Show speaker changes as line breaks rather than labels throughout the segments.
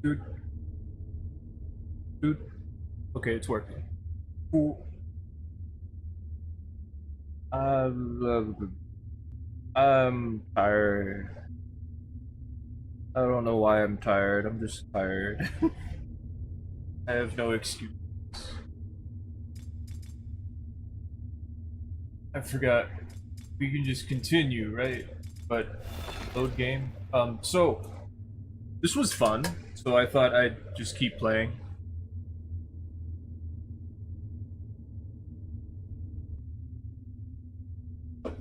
Dude, dude. Okay, it's working. Cool. I'm tired. I don't know why I'm tired. I'm just tired. I have no excuse. I forgot. We can just continue, right? But load game. So this was fun. So I thought I'd just keep playing.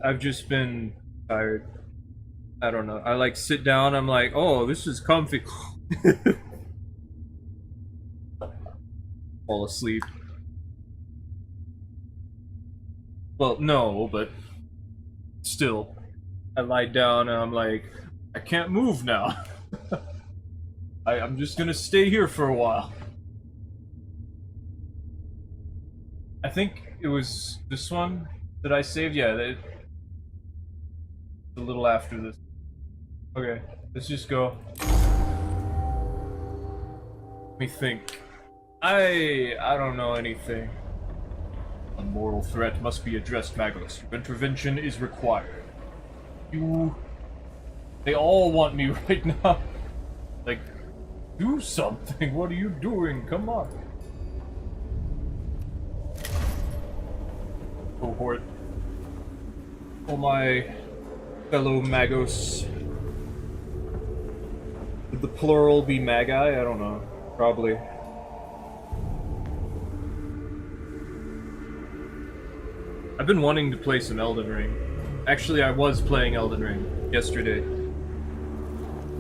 I've just been tired. I don't know. I like sit down. I'm like, oh, this is comfy. Fall asleep. Well, no, but still, I lie down and I'm like, I can't move now. I'm just gonna stay here for a while. I think it was this one that I saved. Yeah, a little after this. Okay, let's just go. Let me think. I don't know anything. A moral threat must be addressed, Magnus. Your intervention is required. They all want me right now. Like, do something. What are you doing? Come on. Cohort. Oh my fellow Magos. Would the plural be Magi? I don't know. Probably. I've been wanting to play some Elden Ring. Actually, I was playing Elden Ring yesterday.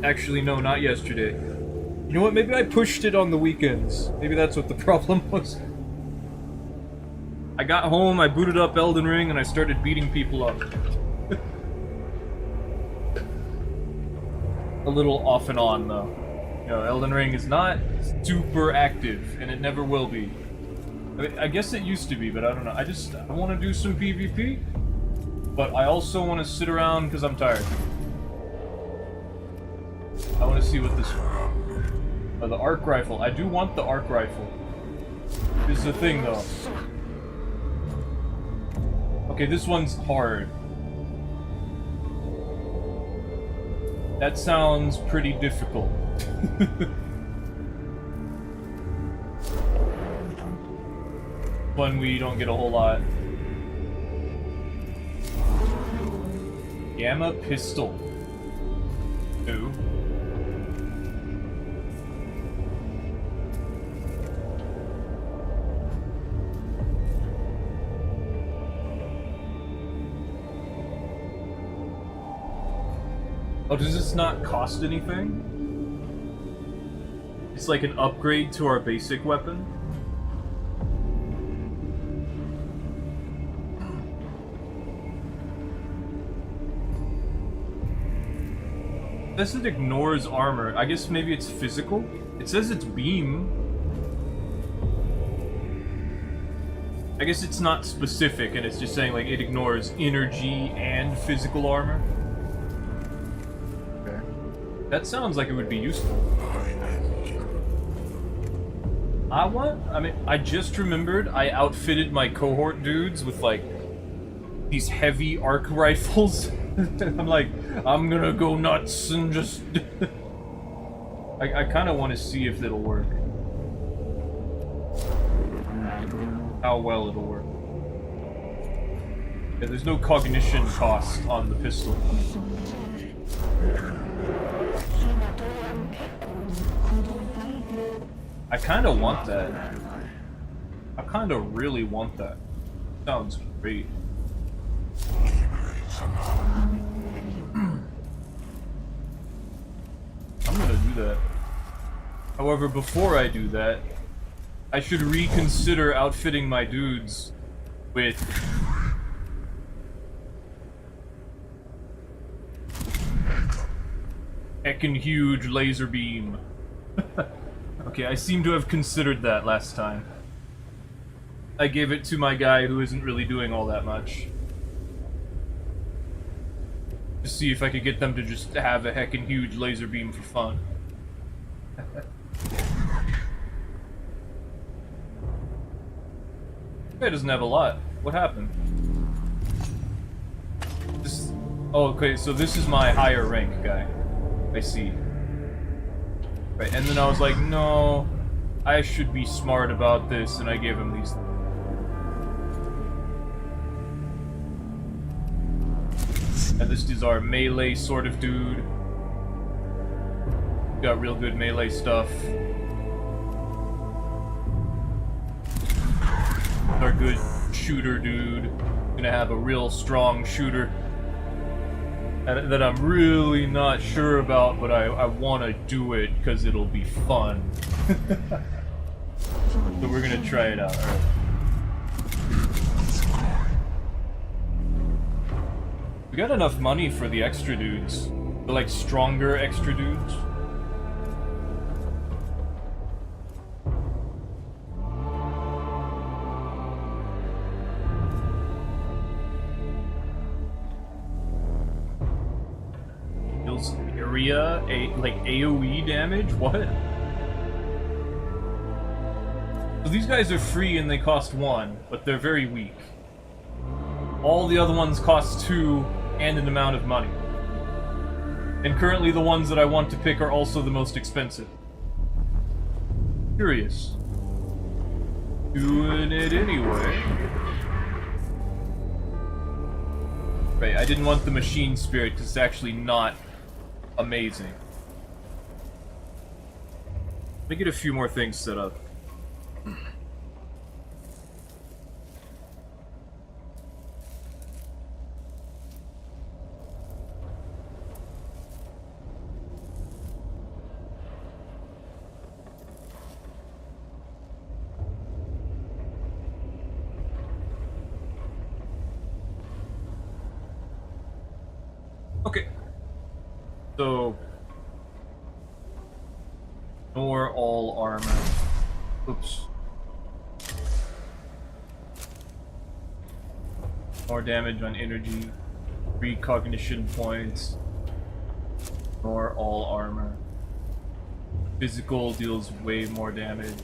Actually, no, not yesterday. You know what? Maybe I pushed it on the weekends. Maybe that's what the problem was. I got home, I booted up Elden Ring, and I started beating people up. A little off and on, though. You know, Elden Ring is not super active, and it never will be. I guess it used to be, but I don't know. I want to do some PvP, but I also want to sit around because I'm tired. I want to see what this... Oh, the arc rifle. I do want the arc rifle. This is the thing, though. Okay, this one's hard. That sounds pretty difficult. One we don't get a whole lot. Gamma pistol. Ooh. Oh, does this not cost anything? It's like an upgrade to our basic weapon? It says it ignores armor. I guess maybe it's physical? It says it's beam. I guess it's not specific, and it's just saying, like, it ignores energy and physical armor. Okay. That sounds like it would be useful. I just remembered I outfitted my cohort dudes with, like, these heavy arc rifles. I'm like, I'm gonna go nuts and just... I kind of want to see if it'll work. How well it'll work. Yeah, there's no cognition cost on the pistol. I kind of want that. I kind of really want that. Sounds great. I'm gonna do that. However, before I do that, I should reconsider outfitting my dudes with heckin' huge laser beam. Okay, I seem to have considered that last time. I gave it to my guy who isn't really doing all that much. To see if I could get them to just have a heckin' huge laser beam for fun. Guy doesn't have a lot. What happened? This. Oh, okay. So this is my higher rank guy. I see. Right, and then I was like, no, I should be smart about this, and I gave him these. And this is our melee sort of dude. Got real good melee stuff. Our good shooter dude. Gonna have a real strong shooter that I'm really not sure about, but I want to do it because it'll be fun. So we're gonna try it out. All right. We got enough money for the extra dudes, the like stronger extra dudes. Area, like AoE damage? What? So these guys are free and they cost 1, but they're very weak. All the other ones cost 2 and an amount of money. And currently the ones that I want to pick are also the most expensive. Curious. Doing it anyway. Right, I didn't want the machine spirit because it's actually not amazing. Let me get a few more things set up. Okay. So, ignore all armor. Oops. More damage on energy. 3 cognition points. Ignore all armor. Physical deals way more damage.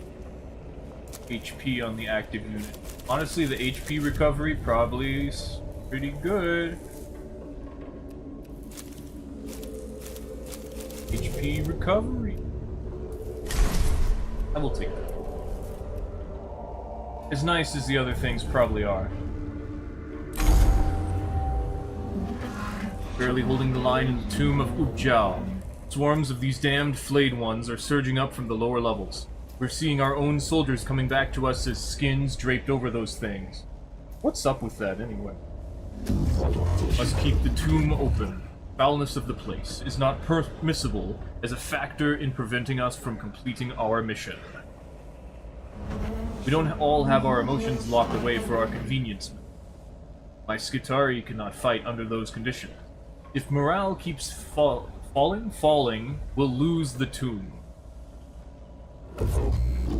HP on the active unit. Honestly, the HP recovery probably is pretty good. HP recovery. I will take that. As nice as the other things probably are. Barely holding the line in the tomb of Ujao. Swarms of these damned flayed ones are surging up from the lower levels. We're seeing our own soldiers coming back to us as skins draped over those things. What's up with that anyway? Must keep the tomb open. Foulness of the place is not permissible as a factor in preventing us from completing our mission. We don't all have our emotions locked away for our convenience. My Skitari cannot fight under those conditions. If morale keeps falling, we'll lose the tomb.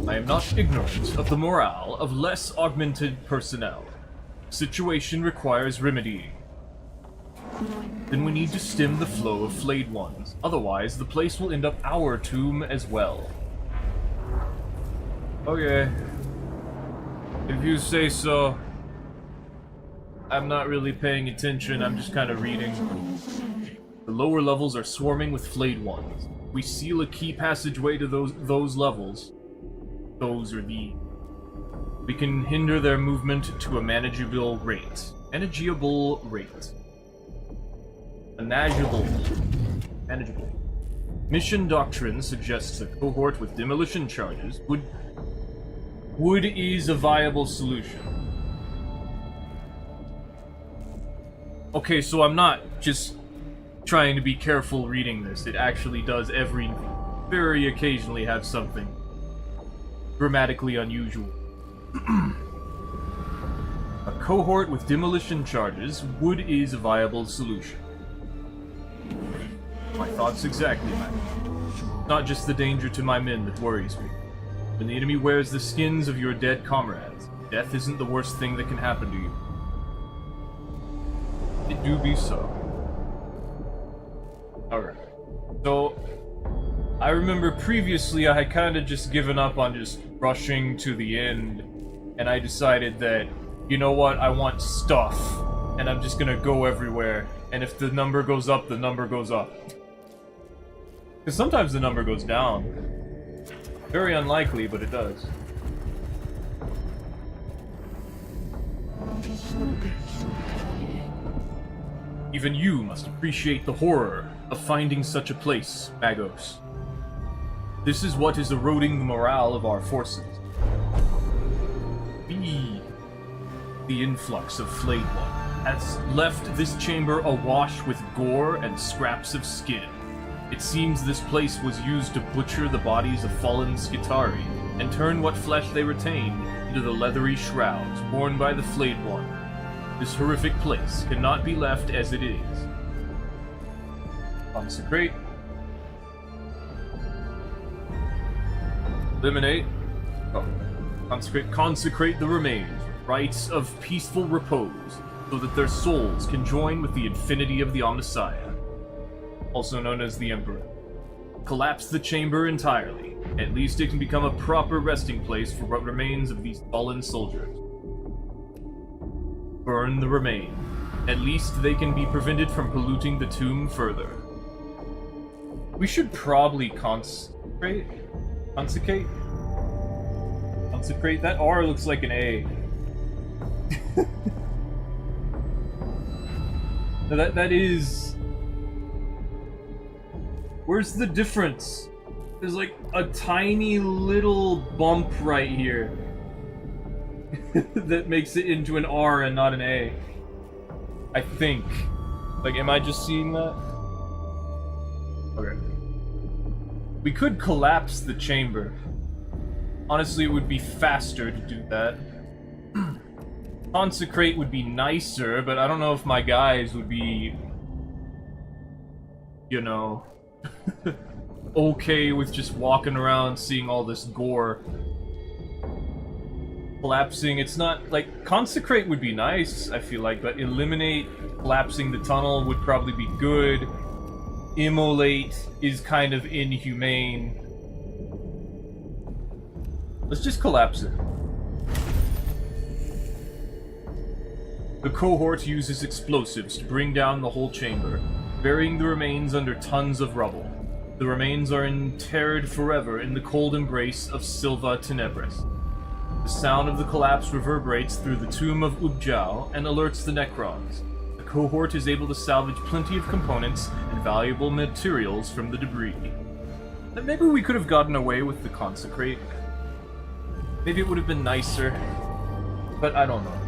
I am not ignorant of the morale of less augmented personnel. The situation requires remedying. Then we need to stem the flow of flayed ones. Otherwise, the place will end up our tomb as well. Okay. If you say so. I'm not really paying attention, I'm just kind of reading. The lower levels are swarming with flayed ones. We seal a key passageway to those levels. Those are the... We can hinder their movement to a manageable rate. Manageable. Mission doctrine suggests a cohort with demolition charges would ease a viable solution. Okay, so I'm not just trying to be careful reading this. It actually does very occasionally have something grammatically unusual. A cohort with demolition charges would ease a viable solution. My thoughts exactly, man. Not just the danger to my men that worries me. When the enemy wears the skins of your dead comrades, death isn't the worst thing that can happen to you. It do be so. Alright. So, I remember previously I had kind of just given up on just rushing to the end and I decided that, you know what, I want stuff, and I'm just gonna go everywhere, and if the number goes up, the number goes up. Because sometimes the number goes down. Very unlikely, but it does. Even you must appreciate the horror of finding such a place, Magos. This is what is eroding the morale of our forces. The influx of flayed one has left this chamber awash with gore and scraps of skin. It seems this place was used to butcher the bodies of fallen Skitari and turn what flesh they retained into the leathery shrouds worn by the flayed one. This horrific place cannot be left as it is. Consecrate. Eliminate. Oh. Consecrate the remains. Rites of peaceful repose, so that their souls can join with the infinity of the Omnissiah, also known as the Emperor. Collapse the chamber entirely. At least it can become a proper resting place for what remains of these fallen soldiers. Burn the remains. At least they can be prevented from polluting the tomb further. We should probably consecrate? Consecrate? Consecrate? That R looks like an A. That is... Where's the difference? There's like a tiny little bump right here that makes it into an R and not an A. I think. Like, am I just seeing that? Okay. We could collapse the chamber. Honestly, it would be faster to do that. Consecrate would be nicer, but I don't know if my guys would be, you know, okay with just walking around seeing all this gore. Collapsing, it's not, like, consecrate would be nice, I feel like, but eliminate collapsing the tunnel would probably be good. Immolate is kind of inhumane. Let's just collapse it. The cohort uses explosives to bring down the whole chamber, burying the remains under tons of rubble. The remains are interred forever in the cold embrace of Silva Tenebris. The sound of the collapse reverberates through the tomb of Ubjao and alerts the Necrons. The cohort is able to salvage plenty of components and valuable materials from the debris. And maybe we could have gotten away with the consecrate. Maybe it would have been nicer, but I don't know.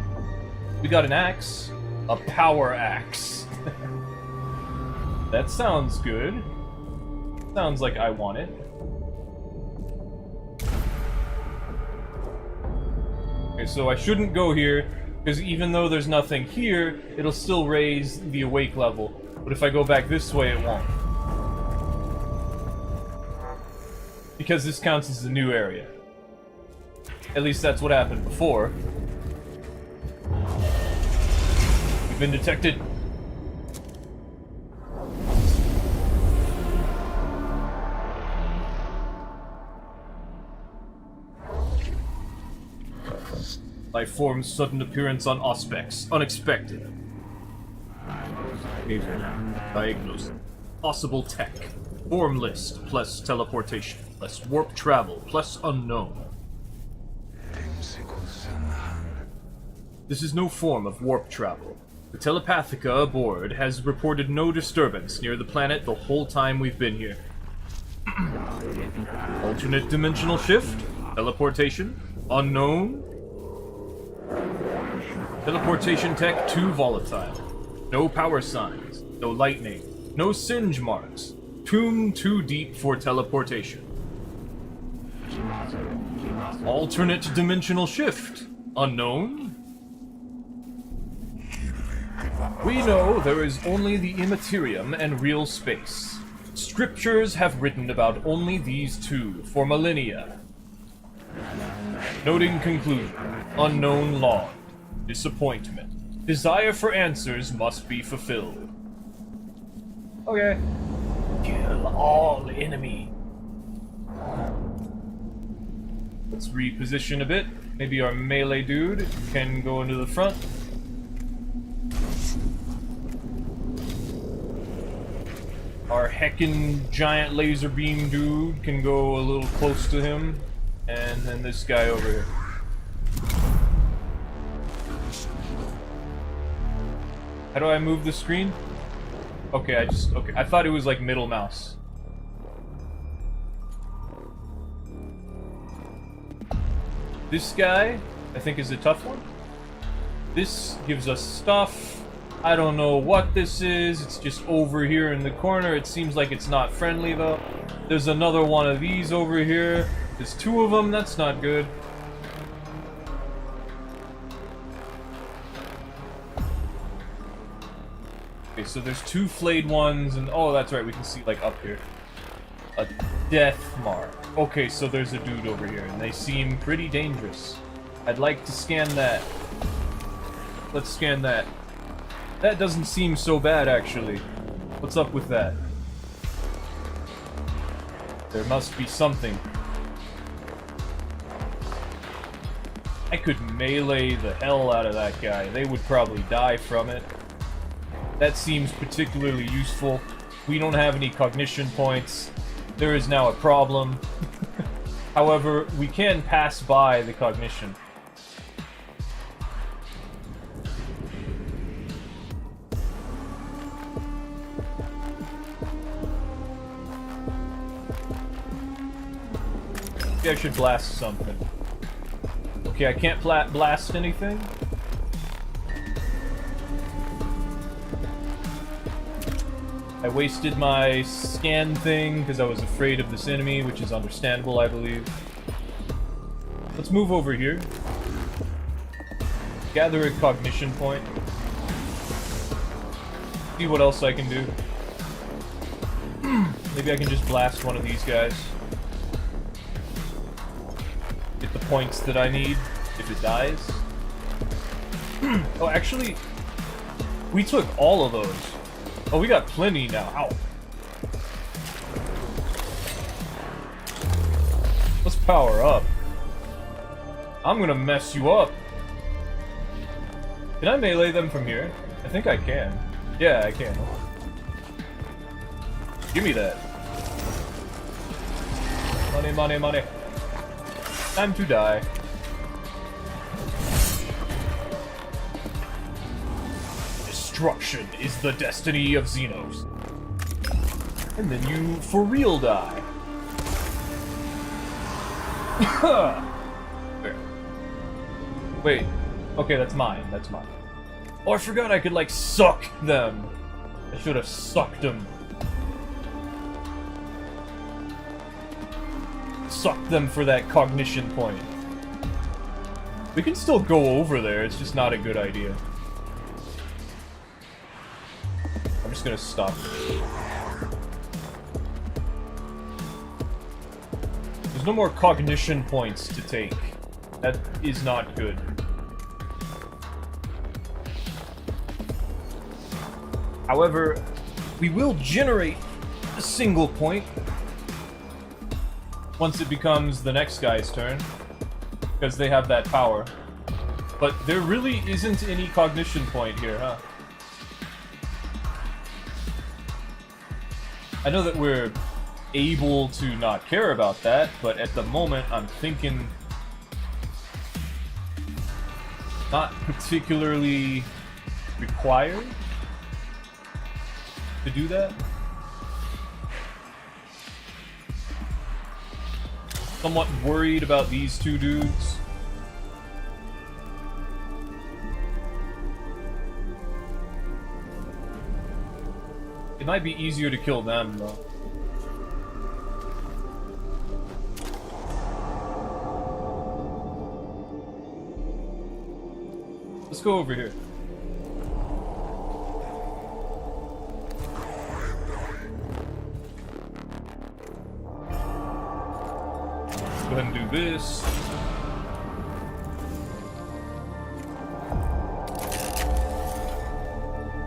We got an axe. A power axe. That sounds good. Sounds like I want it. Okay, so I shouldn't go here, because even though there's nothing here, it'll still raise the awake level. But if I go back this way, it won't. Because this counts as a new area. At least that's what happened before. We've been detected. Life form's sudden appearance on Auspex. Unexpected. Diagnosis. Possible tech. Form list plus teleportation plus warp travel plus unknown. This is no form of warp travel. The Telepathica aboard has reported no disturbance near the planet the whole time we've been here. Alternate dimensional shift? Teleportation? Unknown? Teleportation tech too volatile. No power signs. No lightning. No singe marks. Tomb too deep for teleportation. Alternate dimensional shift? Unknown? We know there is only the immaterium and real space. Scriptures have written about only these two for millennia. Noting conclusion. Unknown law. Disappointment. Desire for answers must be fulfilled. Okay. Kill all enemy. Let's reposition a bit. Maybe our melee dude can go into the front. Our heckin' giant laser beam dude can go a little close to him. And then this guy over here. How do I move the screen? Okay, okay. I thought it was like middle mouse. This guy, I think, is a tough one. This gives us stuff. I don't know what this is. It's just over here in the corner. It seems like it's not friendly, though. There's another one of these over here. There's two of them. That's not good. Okay, so there's two flayed ones, and oh, that's right, we can see, like, up here. A death mark. Okay, so there's a dude over here, and they seem pretty dangerous. I'd like to scan that. Let's scan that. That doesn't seem so bad, actually. What's up with that? There must be something. I could melee the hell out of that guy. They would probably die from it. That seems particularly useful. We don't have any cognition points. There is now a problem. However, we can pass by the cognition. Maybe I should blast something. Okay, I can't blast anything. I wasted my scan thing because I was afraid of this enemy, which is understandable, I believe. Let's move over here. Gather a cognition point. See what else I can do. Maybe I can just blast one of these guys. Get the points that I need if it dies. Oh, actually, we took all of those. Oh, we got plenty now. Ow. Let's power up. I'm gonna mess you up. Can I melee them from here? I think I can. Yeah, I can. Give me that. Money, money, money. Time to die. Destruction is the destiny of Xenos. And then you for real die. There. Wait. Okay, that's mine. That's mine. Oh, I forgot I could, like, suck them. I should have sucked them. Suck them for that cognition point. We can still go over there, it's just not a good idea. I'm just gonna stop. There's no more cognition points to take. That is not good. However, we will generate a single point once it becomes the next guy's turn, because they have that power. But there really isn't any cognition point here, huh? I know that we're able to not care about that, but at the moment I'm thinking not particularly required to do that. Somewhat worried about these two dudes. It might be easier to kill them, though. Let's go over here. Go ahead and do this.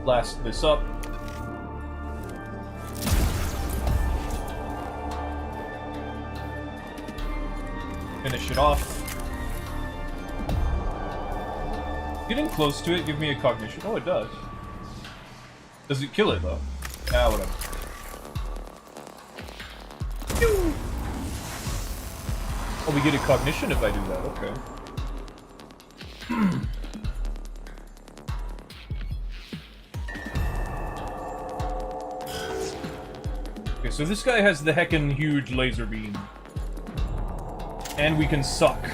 Blast this up. Finish it off. Getting close to it, give me a cognition. Oh, it does. Does it kill it, though? Ah, whatever. Oh, we get a cognition if I do that, okay. Okay, so this guy has the heckin' huge laser beam. And we can suck.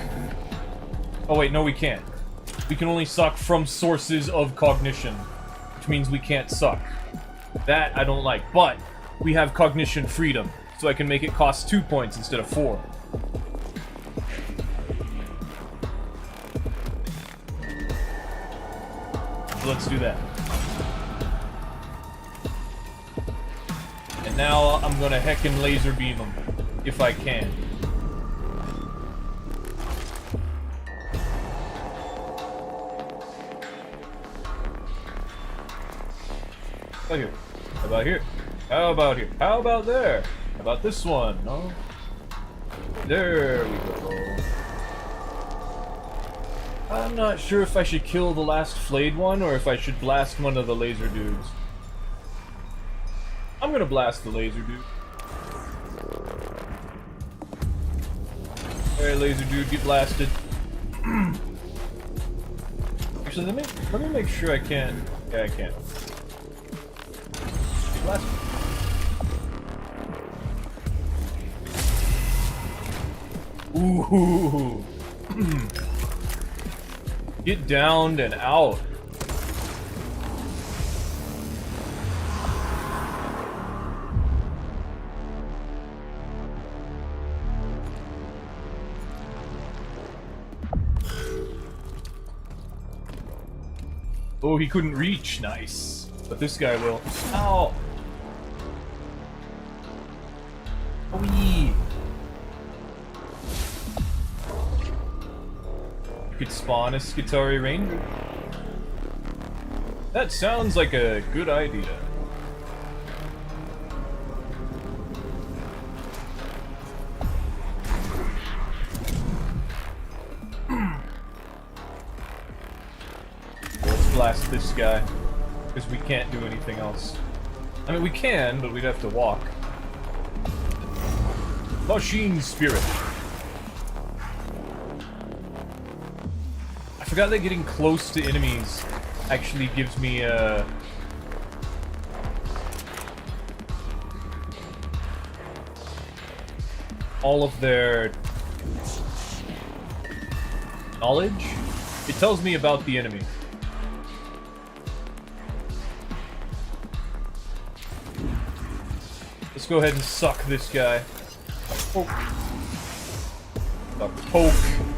Oh wait, no we can't. We can only suck from sources of cognition, which means we can't suck. That I don't like, but we have cognition freedom, so I can make it cost 2 points instead of 4. So let's do that. And now I'm gonna heckin' laser beam him, if I can. How about here? How about here? How about here? How about there? How about this one? No? There we go. I'm not sure if I should kill the last flayed one or if I should blast one of the laser dudes. I'm gonna blast the laser dude. Alright, laser dude, get blasted. Actually, let me make sure I can't. Yeah, I can't. Blast. Ooh. Get downed and out. Oh, he couldn't reach. Nice. But this guy will. Ow! Wee! You could spawn a Skitari Ranger. That sounds like a good idea. Let's blast this guy, because we can't do anything else. I mean, we can, but we'd have to walk. Machine Spirit. I forgot that getting close to enemies actually gives me all of their knowledge. It tells me about the enemy. Let's go ahead and suck this guy. Poke.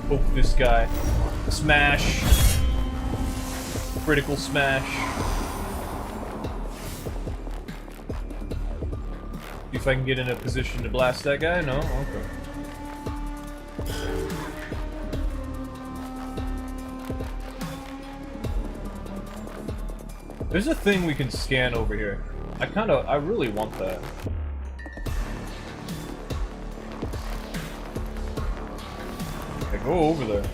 Poke this guy. Smash. Critical smash. See if I can get in a position to blast that guy? No? Okay. There's a thing we can scan over here. I really want that. Okay, go over there.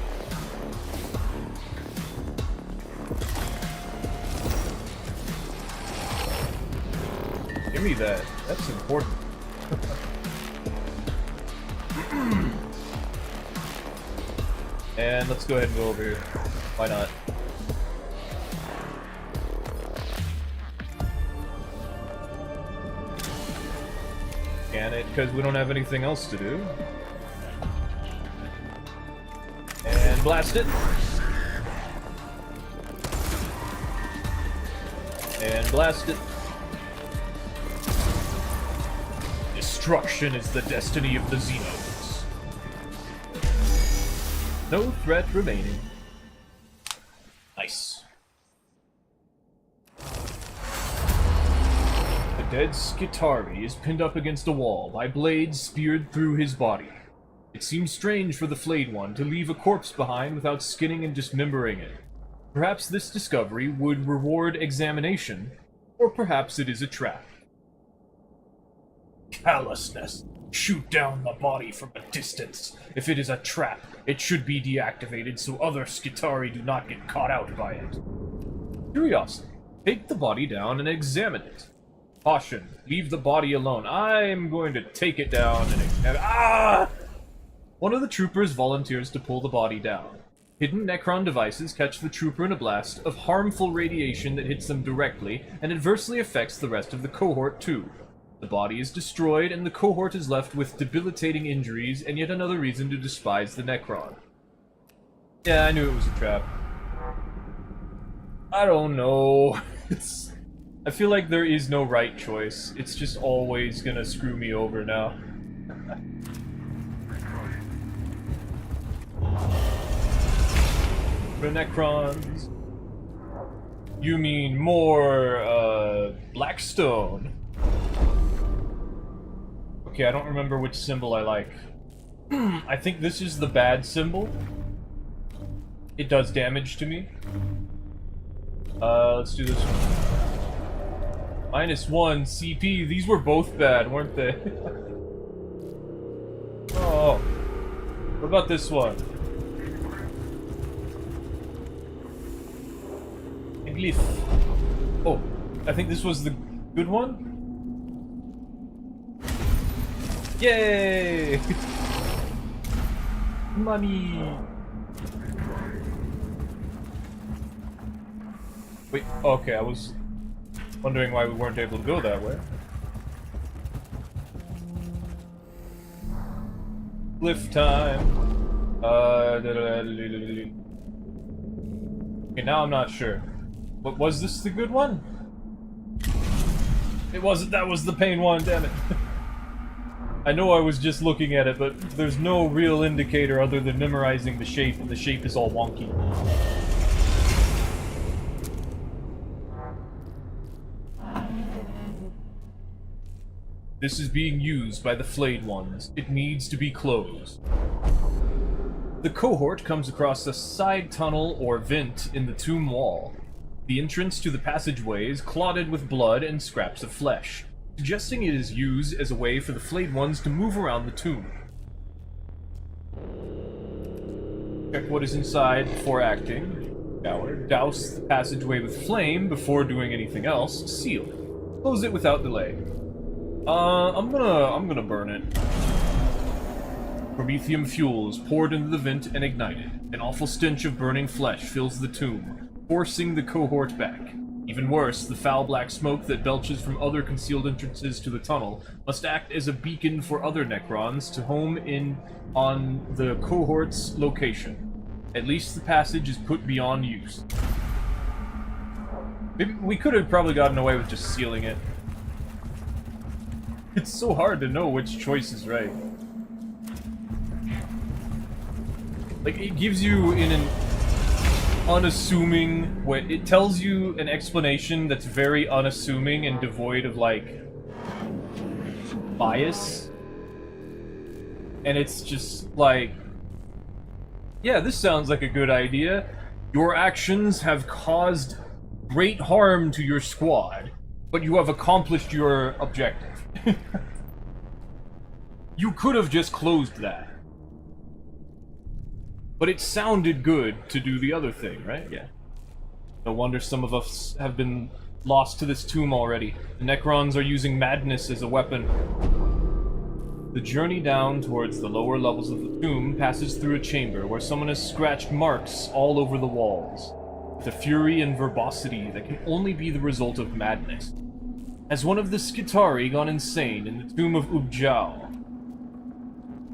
Give me that. That's important. And let's go ahead and go over here. Why not? Scan it, because we don't have anything else to do. And blast it. And blast it. Destruction is the destiny of the Xenos. No threat remaining. Nice. The dead Skitari is pinned up against a wall by blades speared through his body. It seems strange for the flayed one to leave a corpse behind without skinning and dismembering it. Perhaps this discovery would reward examination, or perhaps it is a trap. Callousness. Shoot down the body from a distance. If it is a trap, It should be deactivated so other Skitari do not get caught out by it. Curiosity. Take the body down and examine it. Caution. Leave the body alone. I'm going to take it down and examine. Ah! One of the troopers volunteers to pull the body down. Hidden Necron devices catch the trooper in a blast of harmful radiation that hits them directly and adversely affects the rest of the cohort too. The body is destroyed and the cohort is left with debilitating injuries and yet another reason to despise the Necron. Yeah, I knew it was a trap. I don't know. I feel like there is no right choice. It's just always gonna screw me over now. For Necrons. You mean more, Blackstone? Okay, I don't remember which symbol I like. I think this is the bad symbol. It does damage to me. Let's do this one. -1 CP. These were both bad, weren't they? Oh. What about this one? A glyph. Oh, I think this was the good one? Yay! Money! Wait, okay, I was wondering why we weren't able to go that way. Glyph time! Okay, now I'm not sure. But was this the good one? It wasn't, that was the pain one, damn it. I know I was just looking at it, but there's no real indicator other than memorizing the shape, and the shape is all wonky. This is being used by the flayed ones. It needs to be closed. The cohort comes across a side tunnel or vent in the tomb wall. The entrance to the passageway is clotted with blood and scraps of flesh, suggesting it is used as a way for the flayed ones to move around the tomb. Check what is inside before acting. Shower. Douse the passageway with flame before doing anything else. Seal. Close it without delay. I'm gonna burn it. Promethium fuel is poured into the vent and ignited. An awful stench of burning flesh fills the tomb, forcing the cohort back. Even worse, the foul black smoke that belches from other concealed entrances to the tunnel must act as a beacon for other Necrons to home in on the cohort's location. At least the passage is put beyond use. Maybe we could have probably gotten away with just sealing it. It's so hard to know which choice is right. Like, it gives you in an unassuming way. It tells you an explanation that's very unassuming and devoid of, like, bias. And it's just like, yeah, this sounds like a good idea. Your actions have caused great harm to your squad, but you have accomplished your objective. You could have just closed that. But it sounded good to do the other thing, right? Yeah. No wonder some of us have been lost to this tomb already. The Necrons are using madness as a weapon. The journey down towards the lower levels of the tomb passes through a chamber where someone has scratched marks all over the walls, with a fury and verbosity that can only be the result of madness. Has one of the Skitari gone insane in the tomb of Ubjao?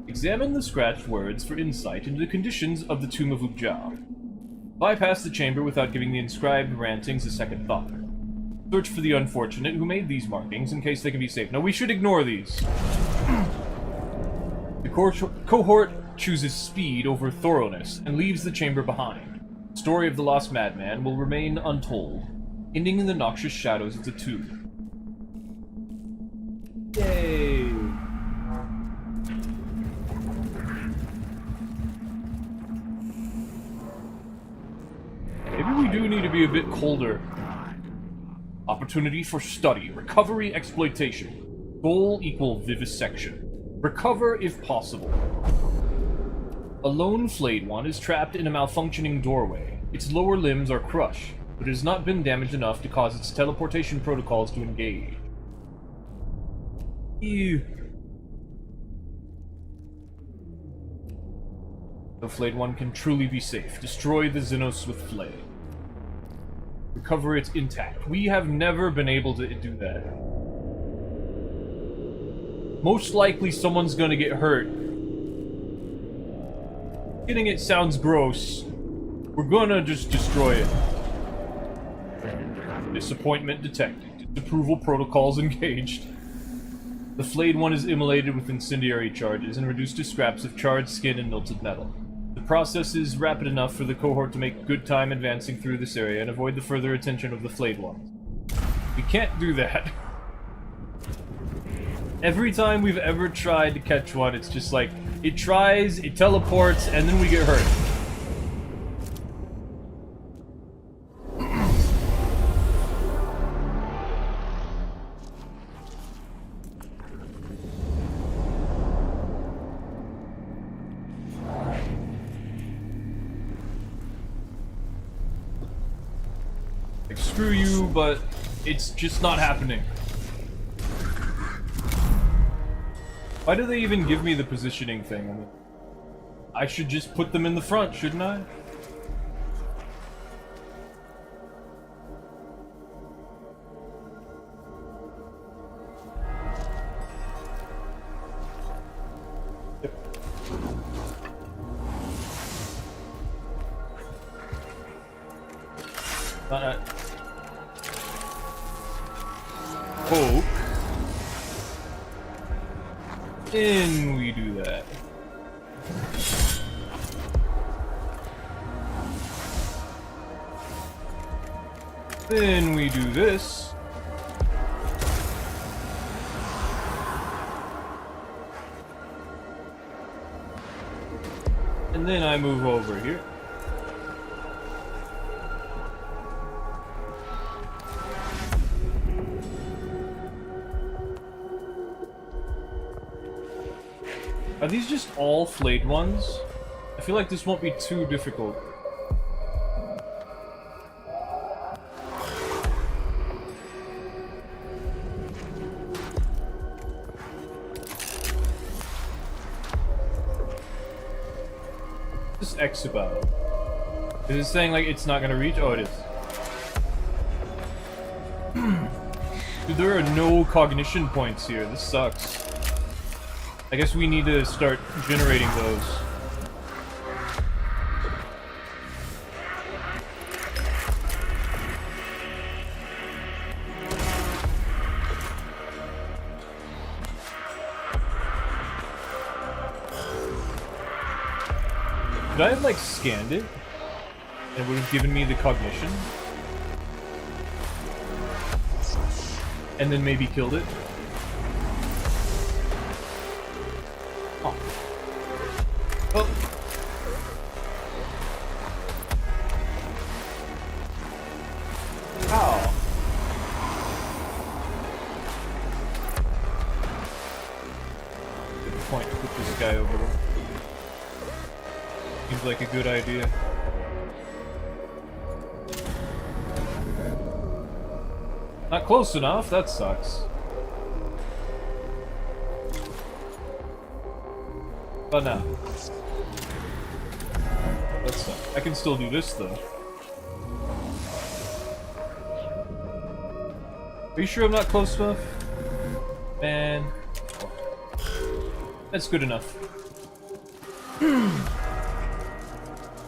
Examine the scratched words for insight into the conditions of the tomb of Ubjao. Bypass the chamber without giving the inscribed rantings a second thought. Search for the unfortunate who made these markings in case they can be saved. No, we should ignore these. The cohort chooses speed over thoroughness and leaves the chamber behind. The story of the lost madman will remain untold, ending in the noxious shadows of the tomb. Yay! Maybe we do need to be a bit colder. Opportunity for study. Recovery exploitation. Goal equal vivisection. Recover if possible. A lone flayed one is trapped in a malfunctioning doorway. Its lower limbs are crushed, but it has not been damaged enough to cause its teleportation protocols to engage. Ew. The flayed one can truly be safe. Destroy the Xenos with flay. Recover it intact. We have never been able to do that. Most likely someone's gonna get hurt. Getting it sounds gross. We're gonna just destroy it. Disappointment detected. Disapproval protocols engaged. The flayed one is immolated with incendiary charges and reduced to scraps of charred skin and melted metal. The process is rapid enough for the cohort to make good time advancing through this area and avoid the further attention of the flayed ones. We can't do that. Every time we've ever tried to catch one, it's just like, it tries, it teleports, and then we get hurt. Like, screw you, but it's just not happening. Why do they even give me the positioning thing? I mean, I should just put them in the front, shouldn't I? Yep. Hope. Then we do that. Then we do this. And then I move over here. Are these just all flayed ones? I feel like this won't be too difficult. This X about. Is it saying like it's not gonna reach? Oh, it is. Dude, there are no cognition points here. This sucks. I guess we need to start generating those. Could I have, like, scanned it? And it would have given me the cognition? And then maybe killed it? Oh. Oh. Ow. Good point to put this guy over there. Seems like a good idea. Not close enough, that sucks. But no. That sucks. I can still do this though. Are you sure I'm not close enough? Man. That's good enough.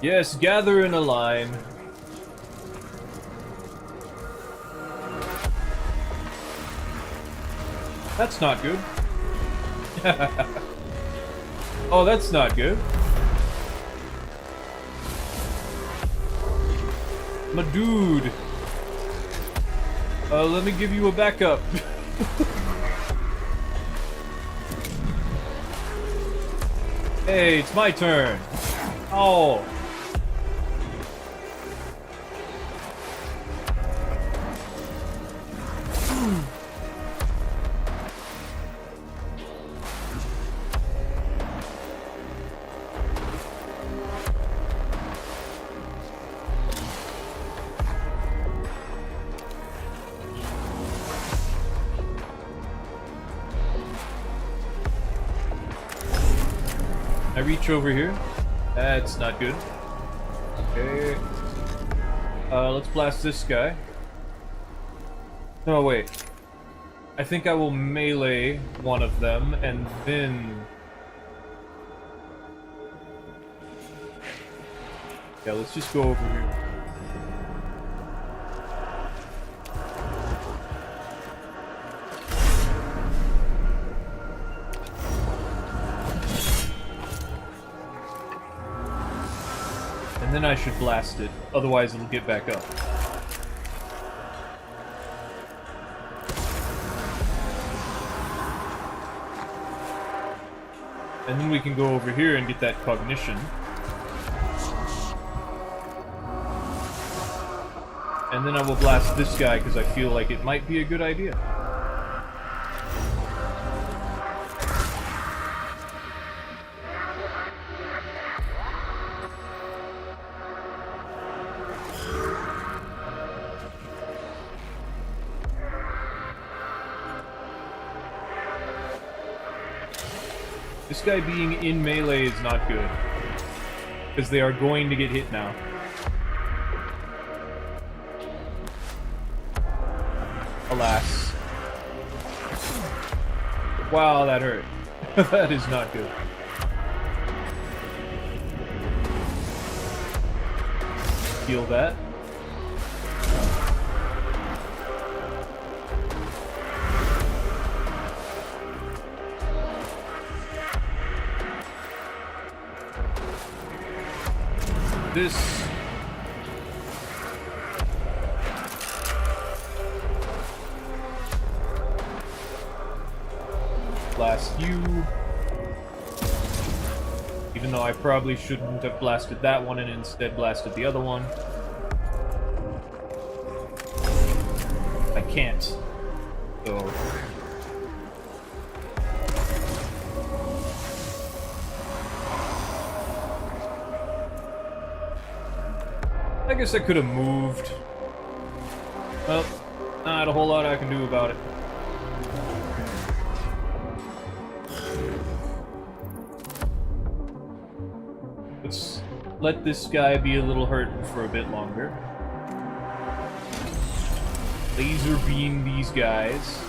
Yes, gather in a line. That's not good. Oh, that's not good. My dude. Let me give you a backup. Hey, it's my turn. Oh. reach over here? That's not good. Okay. Let's blast this guy. No, wait. I think I will melee one of them, and then... Yeah, let's just go over here. And then I should blast it, otherwise it'll get back up. And then we can go over here and get that cognition. And then I will blast this guy because I feel like it might be a good idea. This guy being in melee is not good, because they are going to get hit now. Alas. Wow, that hurt. That is not good. Heal that. This... blast you. Even though I probably shouldn't have blasted that one and instead blasted the other one. I can't. So... I guess I could have moved. Well, not a whole lot I can do about it. Let's let this guy be a little hurt for a bit longer. Laser beam these guys.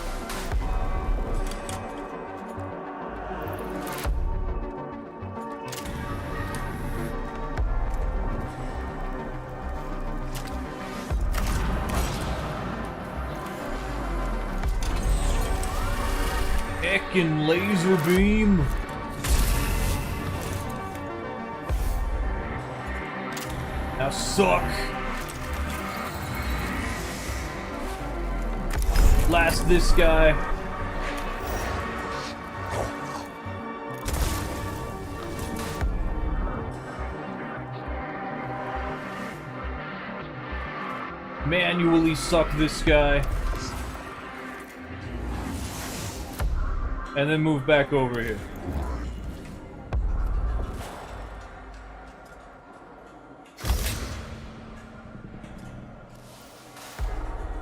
Heckin' laser beam. Now suck. Blast this guy. Manually suck this guy. And then move back over here.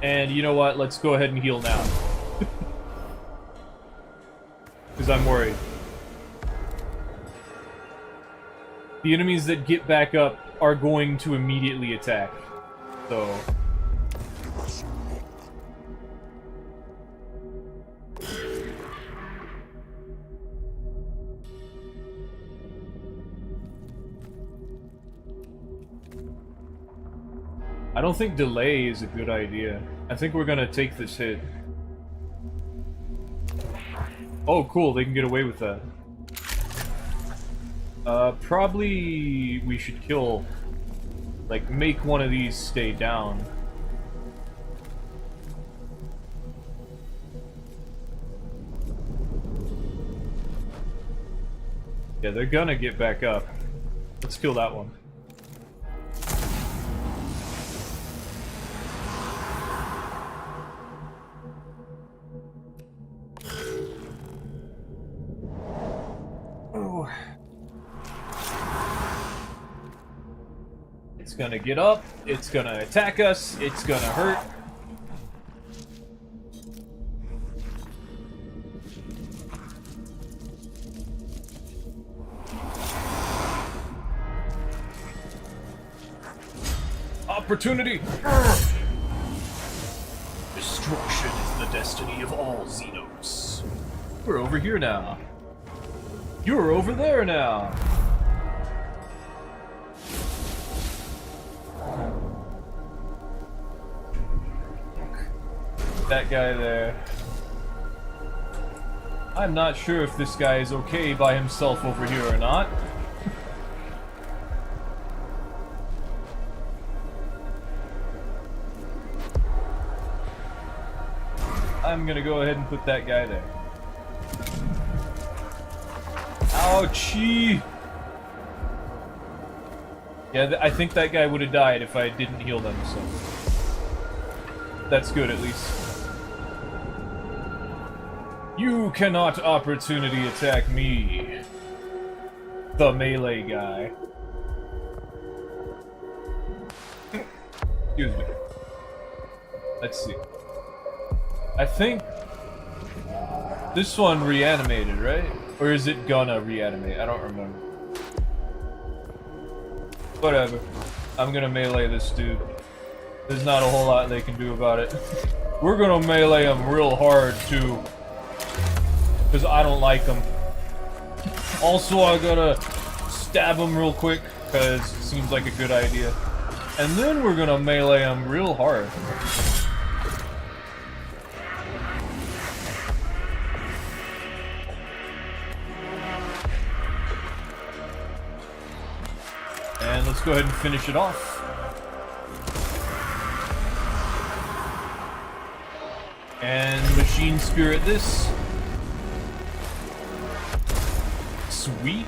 And you know what? Let's go ahead and heal now. Because I'm worried. The enemies that get back up are going to immediately attack. So... I don't think delay is a good idea. I think we're gonna take this hit. Oh, cool, they can get away with that. Probably we should kill... like, make one of these stay down. Yeah, they're gonna get back up. Let's kill that one. It's gonna get up, it's gonna attack us, it's gonna hurt. opportunity! Destruction is the destiny of all Xenos. We're over here now. You're over there now. That guy there. I'm not sure if this guy is okay by himself over here or not. I'm gonna go ahead and put that guy there. Ouchie! Yeah, I think that guy would have died if I didn't heal them, so... That's good, at least. You cannot opportunity attack me. The melee guy. Excuse me. Let's see. I think this one reanimated, right? Or is it gonna reanimate? I don't remember. Whatever. I'm gonna melee this dude. There's not a whole lot they can do about it. We're gonna melee him real hard, too. Because I don't like him. Also, I gotta stab him real quick, because it seems like a good idea. And then we're gonna melee him real hard. And let's go ahead and finish it off. And Machine Spirit this. Sweet.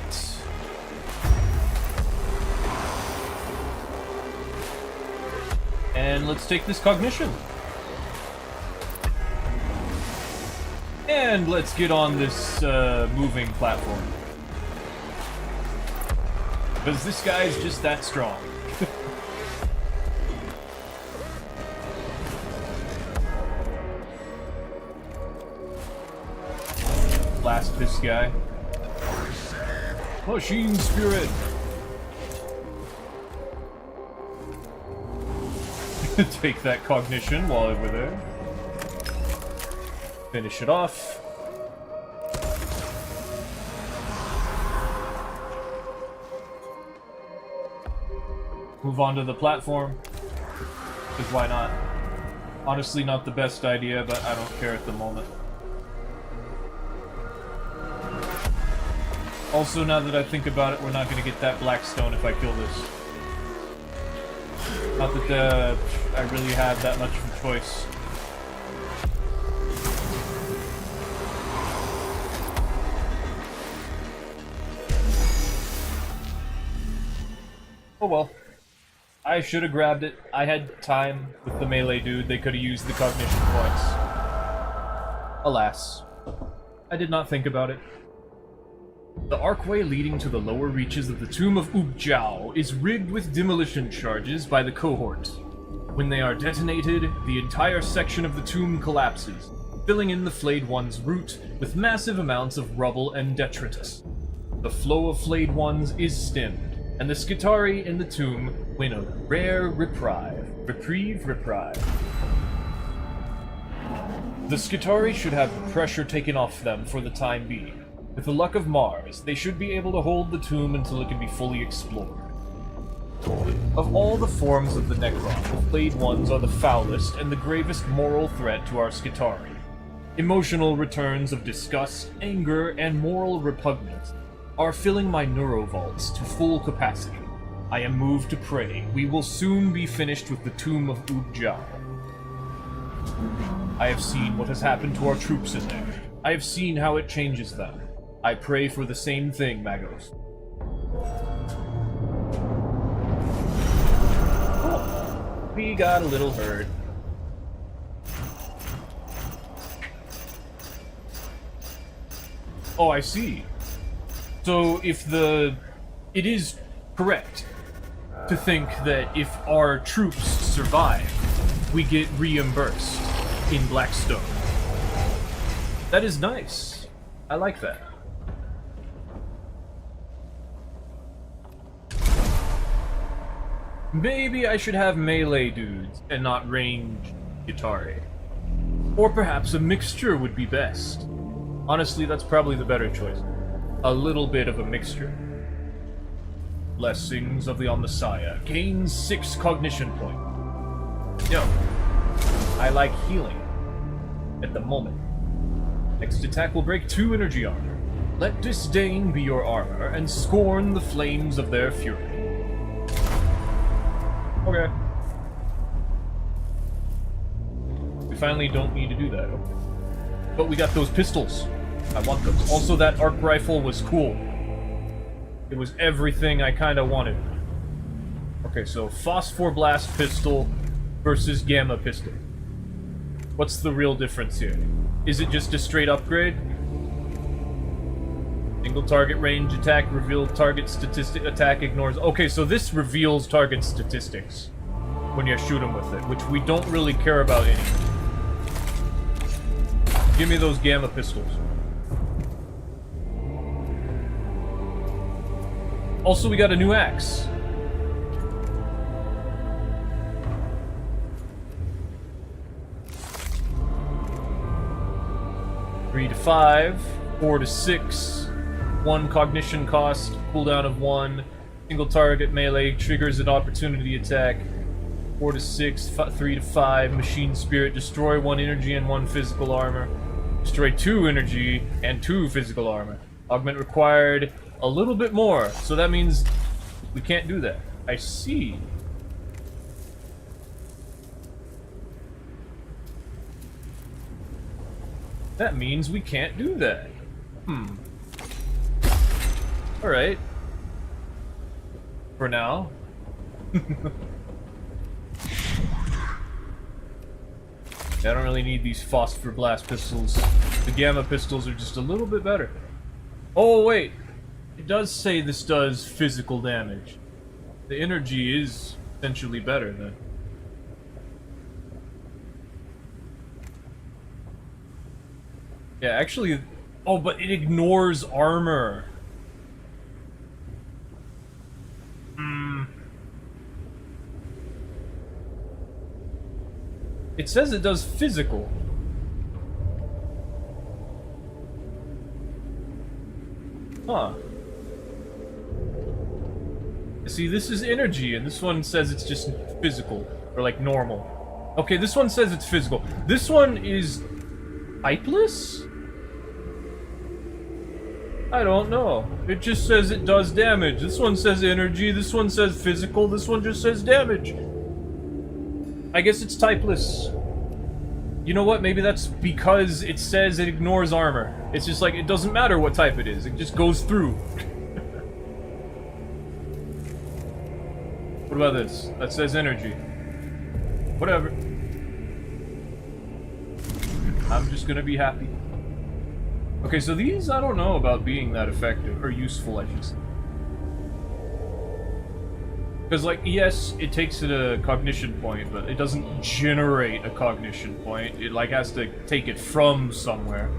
And let's take this Cognition. And let's get on this moving platform. Because this guy's just that strong. Blast this guy. Machine Spirit! Take that Cognition while over there. Finish it off. Move on to the platform. Because why not? Honestly, not the best idea, but I don't care at the moment. Also, now that I think about it, we're not going to get that black stone if I kill this. Not that I really have that much of a choice. Oh well. I should have grabbed it. I had time with the melee dude. They could have used the Cognition points. Alas. I did not think about it. The archway leading to the lower reaches of the Tomb of Ubjiao is rigged with demolition charges by the cohort. When they are detonated, the entire section of the tomb collapses, filling in the flayed one's route with massive amounts of rubble and detritus. The flow of flayed ones is stemmed, and the Skitari in the tomb win a rare reprieve. The Skitari should have the pressure taken off them for the time being. With the luck of Mars, they should be able to hold the tomb until it can be fully explored. Of all the forms of the Necron, the flayed ones are the foulest and the gravest moral threat to our Skitari. Emotional returns of disgust, anger, and moral repugnance are filling my neurovaults to full capacity. I am moved to pray we will soon be finished with the Tomb of Ubjiao. I have seen what has happened to our troops in there. I have seen how it changes them. I pray for the same thing, Magos. Oh, we got a little hurt. Oh, I see. So if it is correct to think that if our troops survive, we get reimbursed in Blackstone. That is nice. I like that. Maybe I should have melee dudes and not ranged Guitari. Or perhaps a mixture would be best. Honestly, that's probably the better choice. A little bit of a mixture. Blessings of the Omnissiah. Gains 6 cognition point. Yo, I like healing. At the moment. Next attack will break 2 energy armor. Let disdain be your armor, and scorn the flames of their fury. Okay. We finally don't need to do that. Okay. But we got those pistols. I want those. Also, that arc rifle was cool. It was everything I kind of wanted. Okay, so Phosphor Blast pistol versus Gamma pistol. What's the real difference here? Is it just a straight upgrade? Single target range attack, reveal target statistic, attack ignores... Okay, so this reveals target statistics when you shoot them with it, which we don't really care about anymore. Give me those Gamma pistols. Also, we got a new axe. Three to 5, 4 to 6, 1 cognition cost, cooldown of 1, single target melee, triggers an opportunity attack, 4 to 6, 3 to 5, machine spirit, destroy 1 energy and 1 physical armor, destroy 2 energy and 2 physical armor. Augment required a little bit more, so that means we can't do that. I see. That means we can't do that. Alright. For now. I don't really need these Phosphor Blast pistols. The Gamma pistols are just a little bit better. Oh, wait. It does say this does physical damage. The energy is essentially better then. Yeah, actually... Oh, but it ignores armor. It says it does physical. Huh. See, this is energy, and this one says it's just physical. Or, like, normal. Okay, this one says it's physical. This one is... typeless? I don't know. It just says it does damage. This one says energy, this one says physical, this one just says damage. I guess it's typeless. You know what? Maybe that's because it says it ignores armor. It's just like, it doesn't matter what type it is. It just goes through. What about this? That says energy. Whatever. I'm just gonna be happy. Okay, so these, I don't know about being that effective, or useful, I should say. Because, like, yes, it takes it a cognition point, but it doesn't generate a cognition point. It, like, has to take it from somewhere.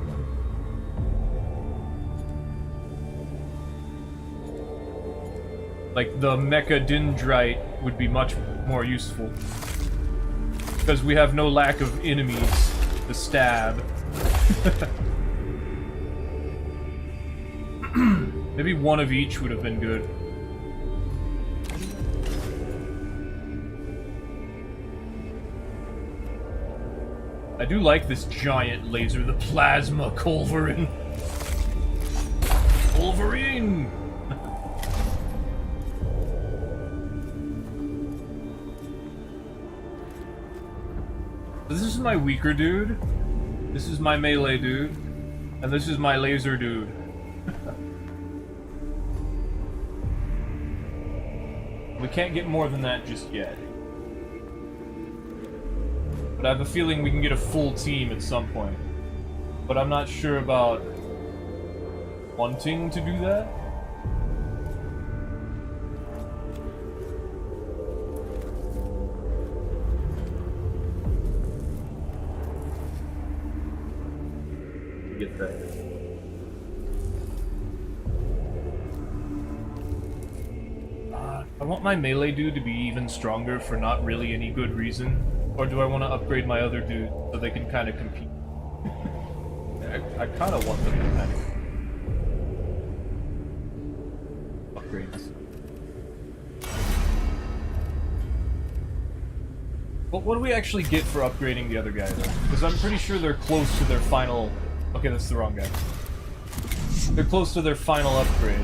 Like, the Mecha Dendrite would be much more useful. Because we have no lack of enemies to stab. Maybe one of each would have been good. I do like this giant laser, the Plasma Culverin. Wolverine! This is my weaker dude. This is my melee dude. And this is my laser dude. We can't get more than that just yet. But I have a feeling we can get a full team at some point. But I'm not sure about wanting to do that. Get that. I want my melee dude to be even stronger for not really any good reason, or do I want to upgrade my other dude so they can kind of compete? I kind of want them to kind of upgrades. But what do we actually get for upgrading the other guy, though? Because I'm pretty sure they're close to their final... Okay, that's the wrong guy. They're close to their final upgrade.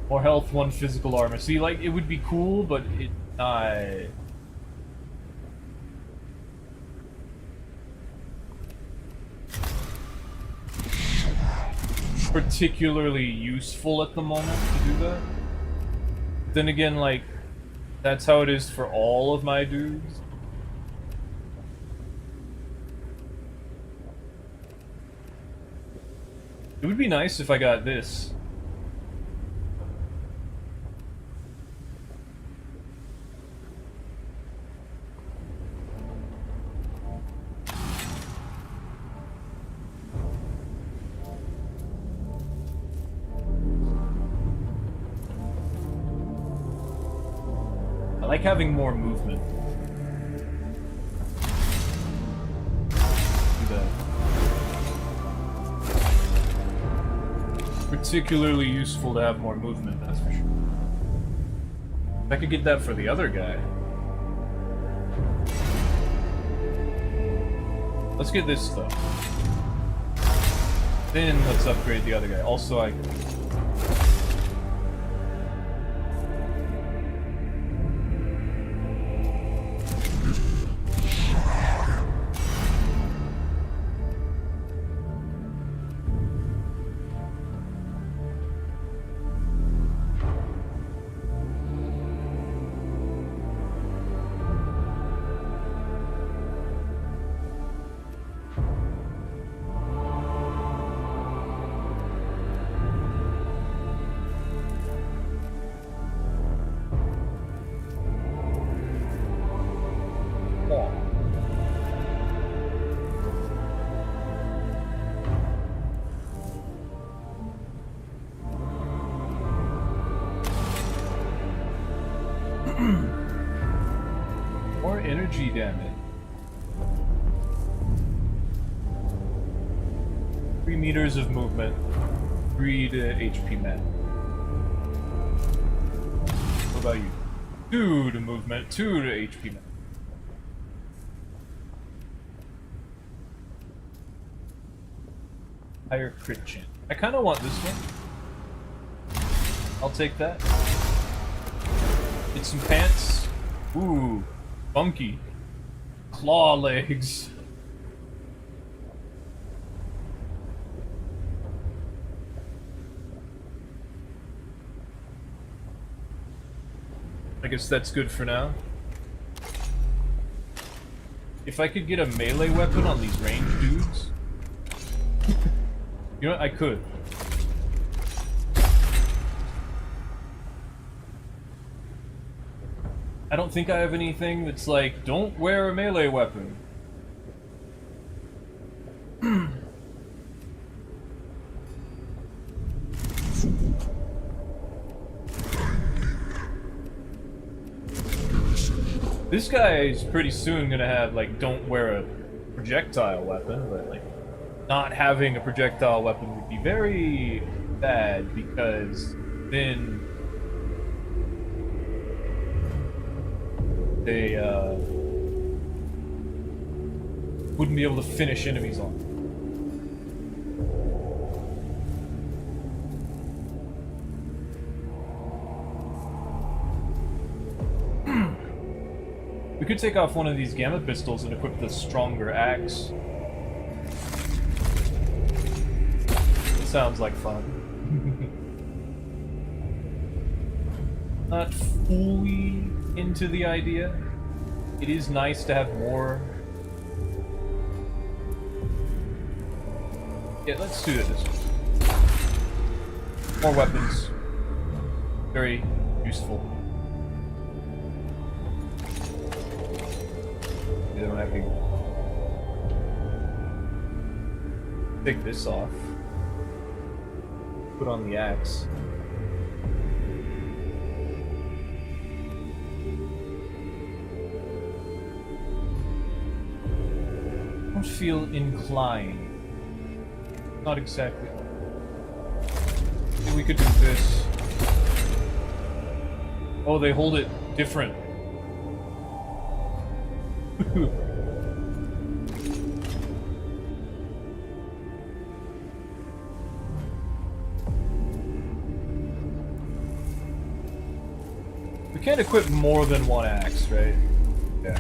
More health, 1 physical armor. See, like, it would be cool, but it... particularly useful at the moment to do that. Then again, like, that's how it is for all of my dudes. It would be nice if I got this. I like having more movement. Do that. Particularly useful to have more movement, that's for sure. If I could get that for the other guy. Let's get this though. Then let's upgrade the other guy. Also, I... More energy damage. 3 meters of movement. 3 to HP max. What about you? 2 to movement, 2 to HP max. Higher crit chance. I kind of want this one. I'll take that. Get some pants. Ooh, funky. Claw legs. I guess that's good for now. If I could get a melee weapon on these ranged dudes... You know what? I could. I don't think I have anything that's like, don't wear a melee weapon. This guy is pretty soon gonna have, like, don't wear a projectile weapon, but, like, not having a projectile weapon would be very bad, because then they wouldn't be able to finish enemies on. We could take off one of these gamma pistols and equip the stronger axe. It sounds like fun. Not fully into the idea. It is nice to have more. Yeah, let's do it this way. More weapons. Very useful. don't have to take this off. Put on the axe. I don't feel inclined. Not exactly. Maybe we could do this. Oh, they hold it different. We can't equip more than one axe, right? Yeah.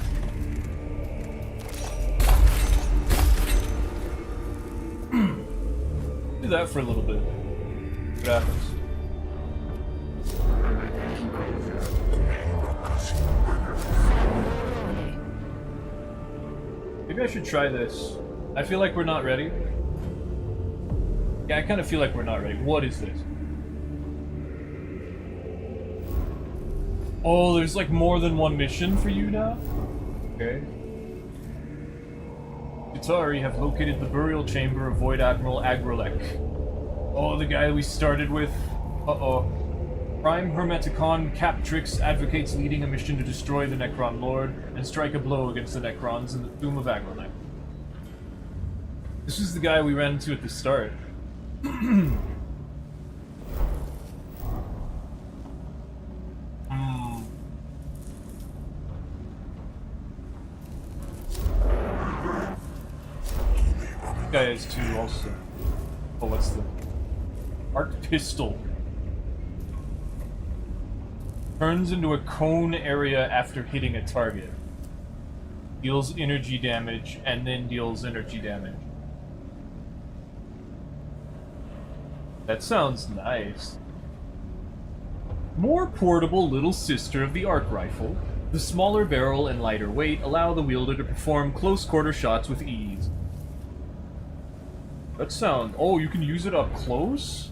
Do that for a little bit. What happens? Maybe I should try this. I feel like we're not ready. Yeah, I kind of feel like we're not ready. What is this? Oh, there's like more than one mission for you now? Okay. Atari have located the burial chamber of Void Admiral Agrelek. Oh, the guy we started with. Uh-oh. Prime Hermeticon Captrix advocates leading a mission to destroy the Necron Lord and strike a blow against the Necrons in the tomb of Agrelek. This is the guy we ran into at the start. Guy has two also. Oh, what's the arc pistol? Turns into a cone area after hitting a target. Deals energy damage and then deals energy damage. That sounds nice. More portable little sister of the arc rifle. The smaller barrel and lighter weight allow the wielder to perform close quarter shots with ease. That sounds... Oh, you can use it up close?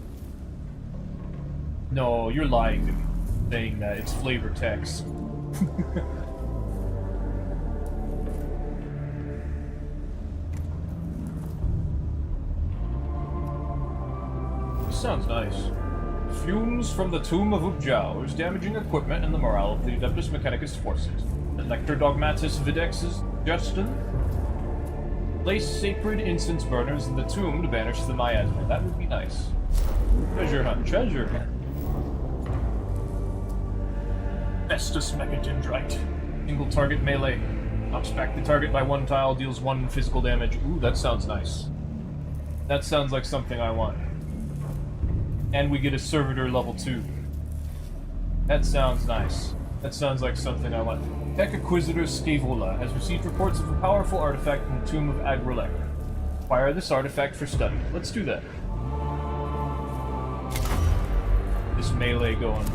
No, you're lying to me, saying that. It's flavor text. This sounds nice. Fumes from the tomb of Ubjao is damaging equipment and the morale of the Adeptus Mechanicus forces. Elector Dogmatis Videx's Justin. Place sacred incense burners in the tomb to banish the miasma. That would be nice. Treasure hunt. Treasure hunt. Festus Mechadendrite. Single target melee. Knocks back the target by one tile, deals 1 physical damage. Ooh, that sounds nice. That sounds like something I want. And we get a servitor level 2. That sounds nice. That sounds like something I want. Tech Acquisitor Scaevola has received reports of a powerful artifact in the tomb of Agrelek. Acquire this artifact for study. Let's do that. This melee going.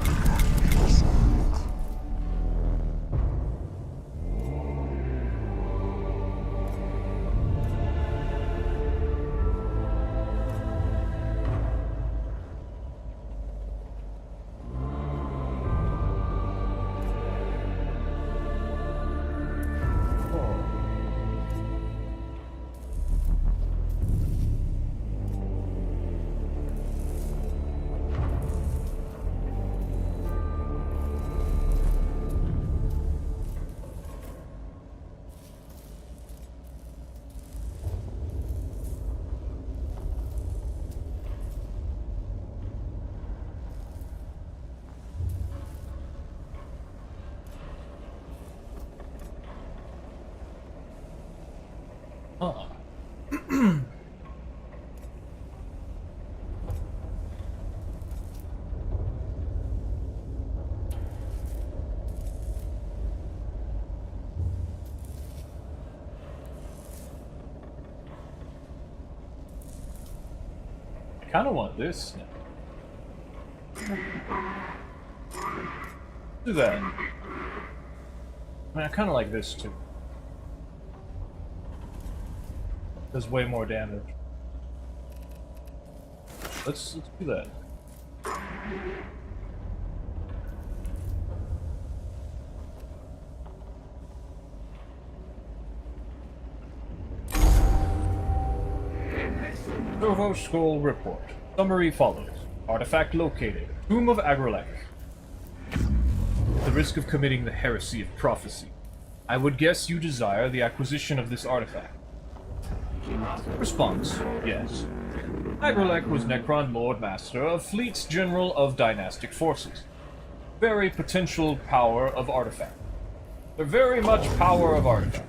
Huh. I kind of want this now. Do that. I mean, I kind of like this too. Does way more damage. Let's do that. Cargo Scroll Report. Summary follows. Artifact located. Tomb of Agrelek. At the risk of committing the heresy of prophecy, I would guess you desire the acquisition of this artifact. Response: yes. Agrelek was Necron Lord Master of Fleets General of Dynastic Forces. Very potential power of artifact. Very much power of artifact.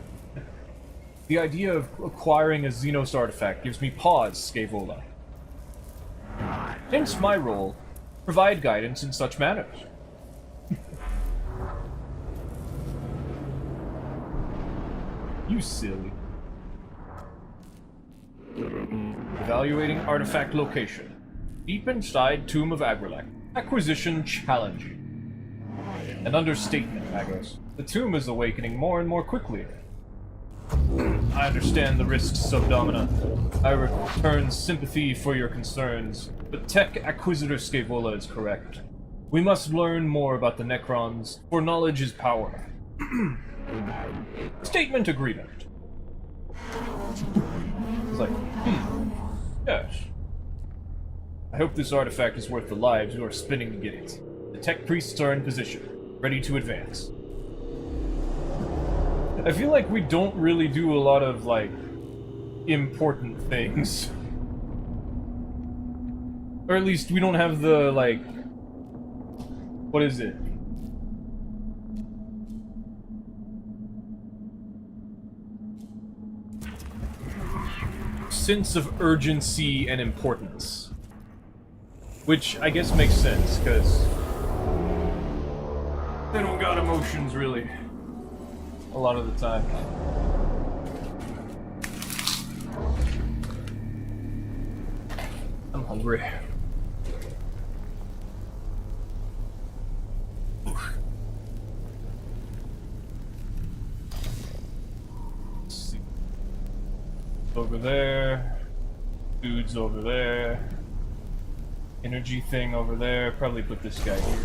The idea of acquiring a Xenos artifact gives me pause, Scaevola. Hence my role, provide guidance in such matters. You silly. Evaluating artifact location. Deep inside Tomb of Agrelek. Acquisition challenge. An understatement, Magos. The tomb is awakening more and more quickly. I understand the risks, Subdomina. I return sympathy for your concerns, but Tech Acquisitor Scaevola is correct. We must learn more about the Necrons, for knowledge is power. Statement agreement. It's like, yes. I hope this artifact is worth the lives who are spending to get it. The Tech Priests are in position, ready to advance. I feel like we don't really do a lot of, like, important things. Or at least we don't have the, like... What is it? Sense of urgency and importance. Which I guess makes sense, because they don't got emotions, really. A lot of the time. I'm hungry. Let's see. Over there. Dude's over there. Energy thing over there. Probably put this guy here.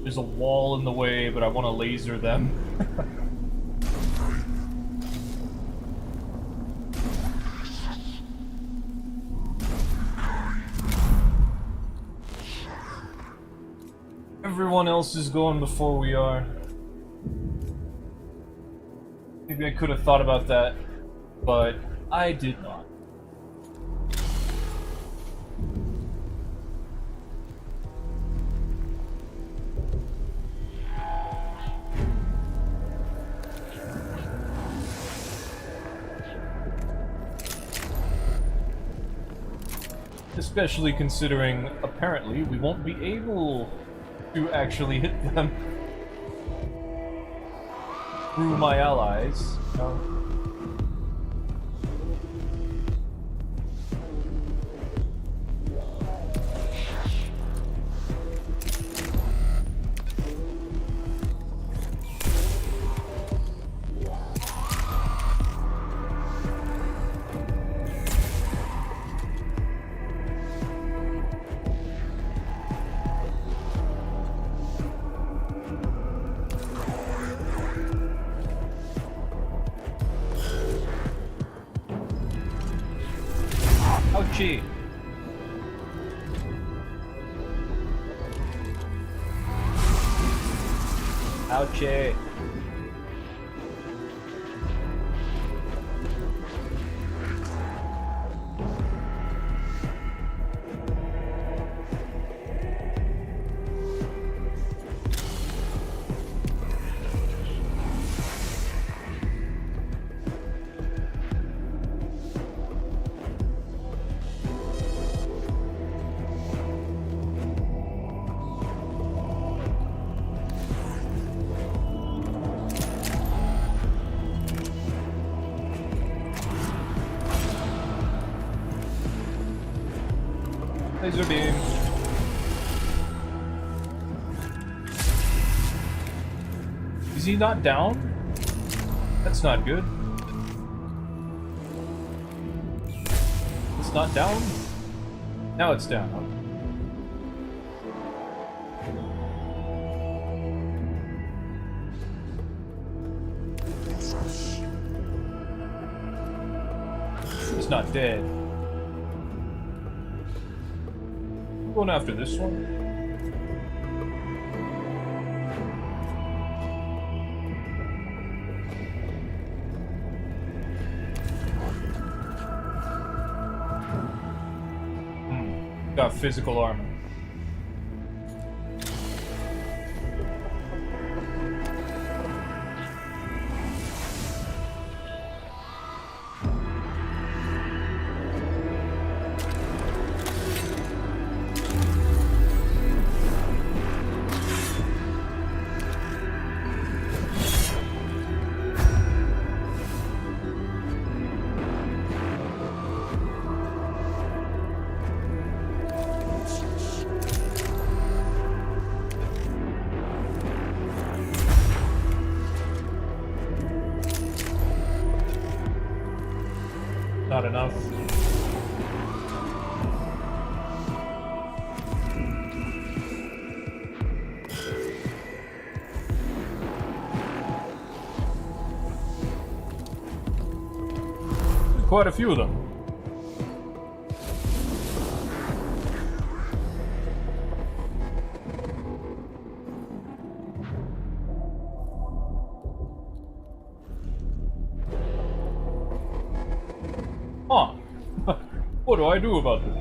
There's a wall in the way, but I want to laser them. Everyone else is going before we are. Maybe I could have thought about that, but I did not. Especially considering, apparently, we won't be able to actually hit them through my allies. No. Ouchie! Ouchie! Laser beam. Is he not down? That's not good. It's not down? Now it's down. It's not dead. I'm going after this one. Got physical armor. Not enough. Quite a few of them. Huh. What do I do about this?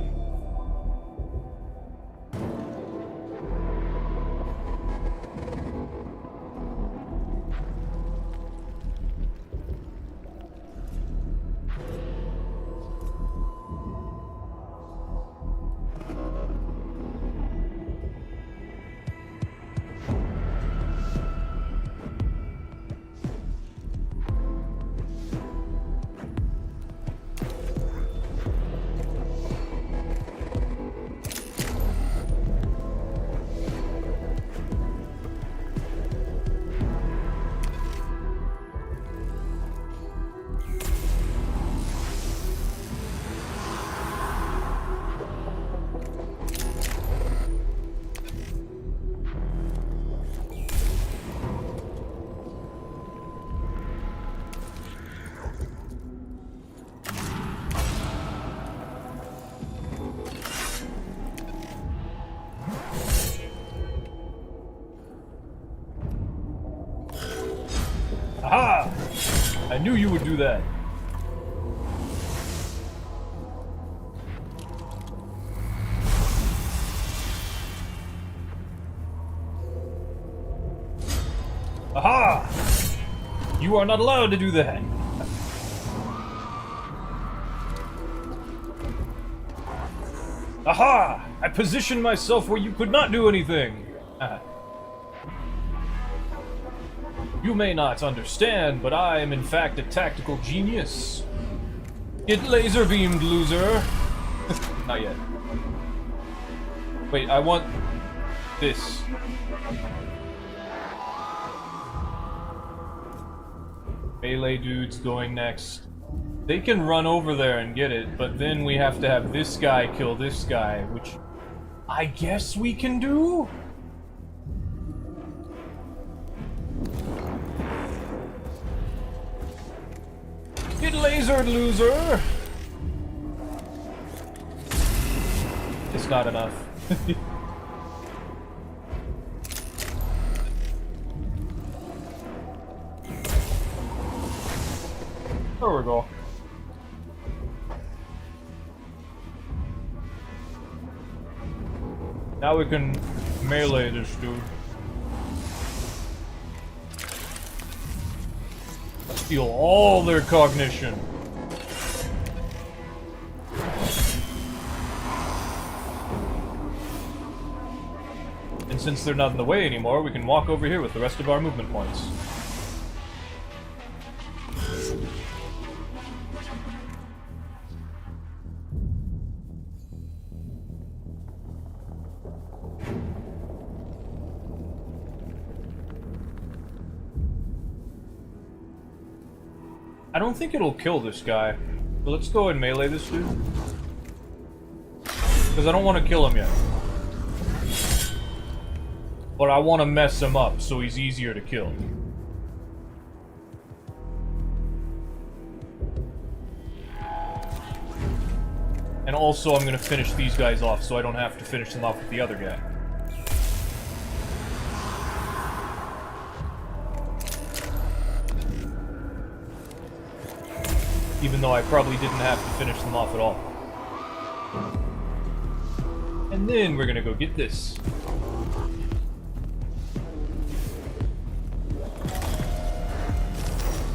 Aha! I knew you would do that. Aha! You are not allowed to do that. Aha! I positioned myself where you could not do anything. You may not understand, but I am in fact a tactical genius. Get laser beamed, loser. Not yet. Wait, I want this. Melee dude's going next. They can run over there and get it, but then we have to have this guy kill this guy, which I guess we can do? Get lasered, loser! It's not enough. There we go. Now we can melee this dude. Steal all their cognition. And since they're not in the way anymore, we can walk over here with the rest of our movement points. I don't think it'll kill this guy. So let's go and melee this dude. Because I don't want to kill him yet. But I want to mess him up so he's easier to kill. And also I'm going to finish these guys off so I don't have to finish them off with the other guy. Even though I probably didn't have to finish them off at all. And then we're gonna go get this.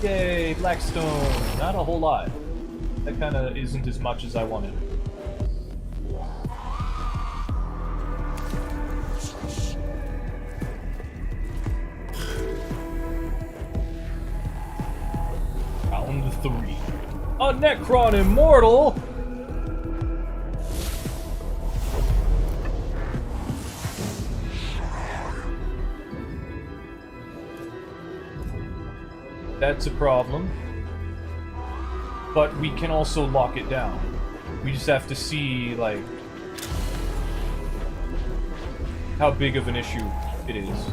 Yay, Blackstone! Not a whole lot. That kinda isn't as much as I wanted. Round 3. A Necron Immortal? That's a problem. But we can also lock it down. We just have to see, like, how big of an issue it is.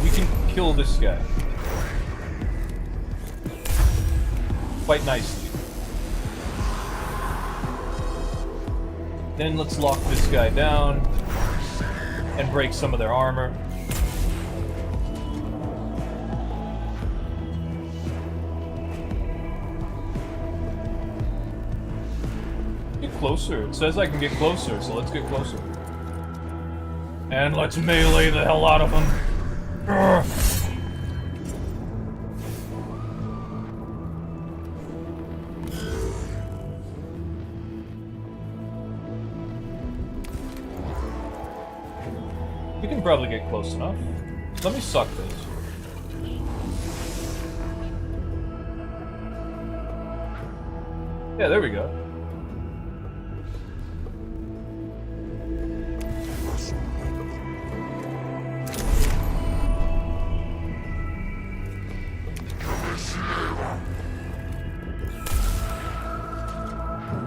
We can kill this guy. Quite nicely. Then let's lock this guy down and break some of their armor. Get closer. It says I can get closer, so let's get closer. And let's melee the hell out of him. Urgh. We can probably get close enough. Let me suck this. Yeah, there we go.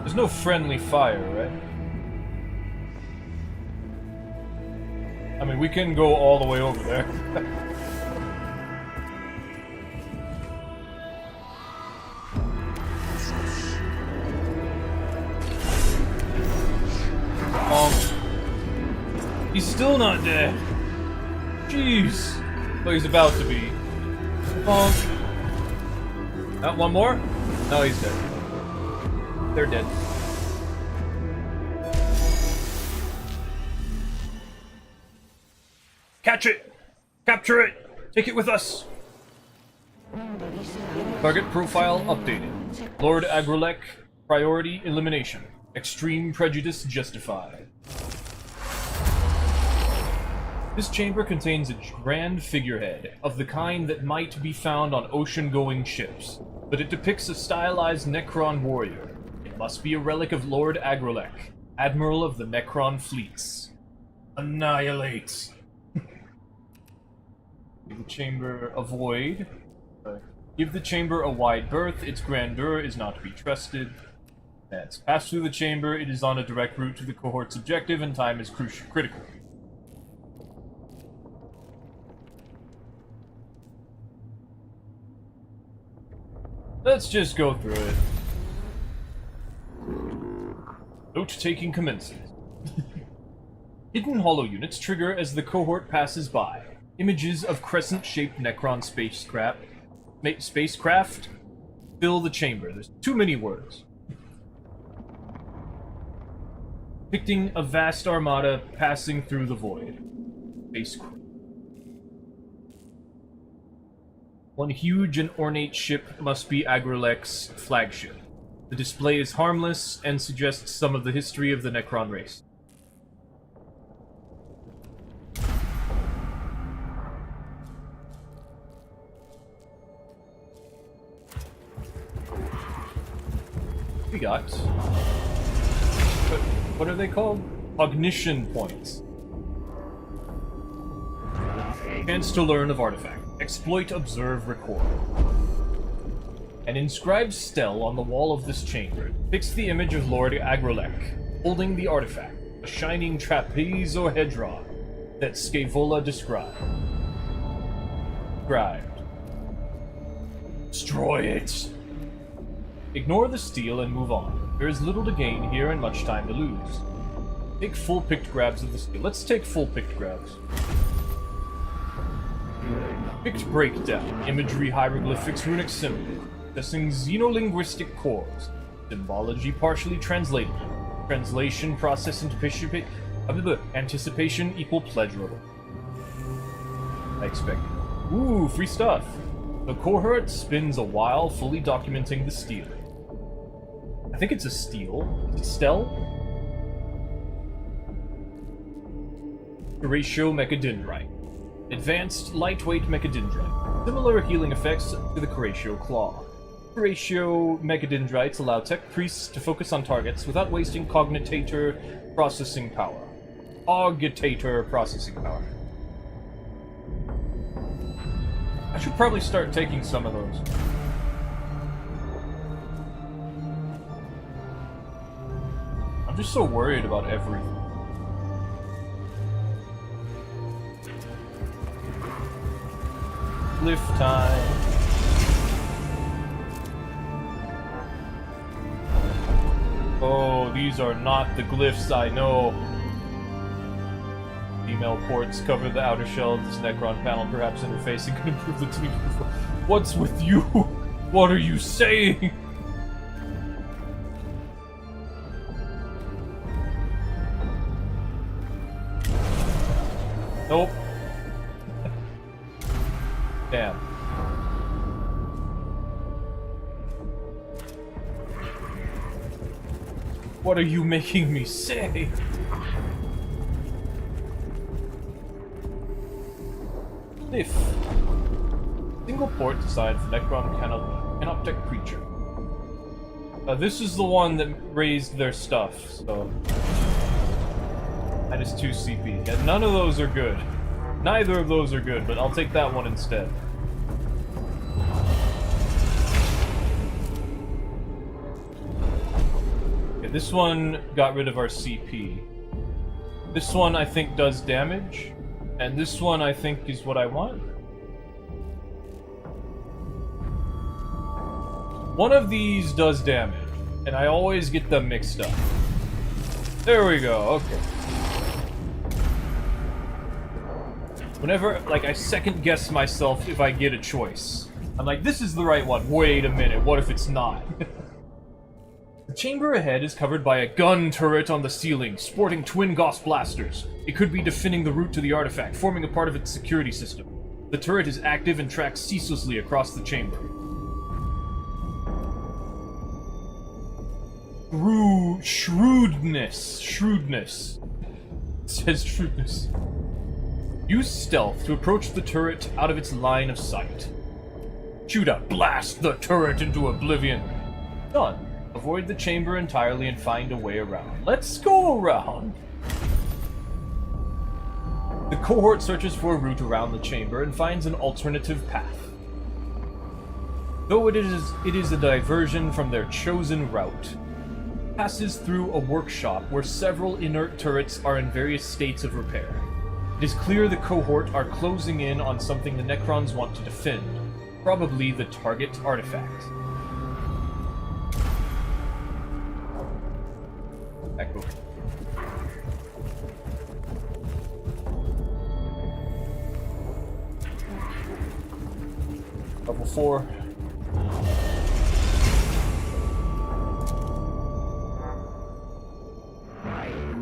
There's no friendly fire, right? I mean, we can go all the way over there. He's still not dead. Jeez. Well, he's about to be. Not one more? No, he's dead. They're dead. Catch it! Capture it! Take it with us! Target profile updated. Lord Agrelek, priority elimination. Extreme prejudice justified. This chamber contains a grand figurehead, of the kind that might be found on ocean-going ships, but it depicts a stylized Necron warrior. It must be a relic of Lord Agrelek, Admiral of the Necron fleets. Annihilate! Give the chamber a void. Give the chamber a wide berth. Its grandeur is not to be trusted. That's pass through the chamber. It is on a direct route to the cohort's objective, and time is critical. Let's just go through it. Note-taking commences. Hidden hollow units trigger as the cohort passes by. Images of crescent-shaped Necron spacecraft fill the chamber. There's too many words. Depicting a vast armada passing through the void. Spacecraft. One huge and ornate ship must be Agrelek's flagship. The display is harmless and suggests some of the history of the Necron race. We got... What are they called? Cognition points. Chance to learn of artifact. Exploit, observe, record. An inscribed stele on the wall of this chamber depicts the image of Lord Agrelek holding the artifact, a shining trapezohedron that Scaevola described. Destroy it! Ignore the steel and move on. There is little to gain here and much time to lose. Take full picked grabs of the steel. Let's take full picked grabs. Picked breakdown. Imagery, hieroglyphics, runic symbol. Assessing xenolinguistic cores. Symbology partially translated. Translation, process, anticipation equal pleasurable. I expected. Ooh, free stuff. The cohort spins a while, fully documenting the steel. I think it's a steel. Is it Stell? Curatio Mechadendrite. Advanced, lightweight Mechadendrite. Similar healing effects to the Curatio Claw. Curatio Mechadendrites allow tech priests to focus on targets without wasting cognitator processing power. Cogitator processing power. I should probably start taking some of those. I'm just so worried about everything. Glyph time. Oh, these are not the glyphs I know. Female ports cover the outer shell of this Necron panel. Perhaps interfacing can improve the team. What's with you? What are you saying? Nope. Damn. What are you making me say? If single port designed for Necron Canoptek creature. This is the one that raised their stuff, so minus 2 CP. Yeah, none of those are good. Neither of those are good, but I'll take that one instead. Okay, this one got rid of our CP. This one I think does damage. And this one, I think, is what I want. One of these does damage, and I always get them mixed up. There we go, okay. Whenever, like, I second guess myself if I get a choice. I'm like, this is the right one. Wait a minute, what if it's not? The chamber ahead is covered by a gun turret on the ceiling, sporting twin Gauss blasters. It could be defending the route to the artifact, forming a part of its security system. The turret is active and tracks ceaselessly across the chamber. Shrewdness. It says shrewdness. Use stealth to approach the turret out of its line of sight. Shoot out, blast the turret into oblivion. Done. Avoid the chamber entirely and find a way around. Let's go around! The cohort searches for a route around the chamber and finds an alternative path. Though it is a diversion from their chosen route, it passes through a workshop where several inert turrets are in various states of repair. It is clear the cohort are closing in on something the Necrons want to defend, probably the target artifact. Echo. Level 4.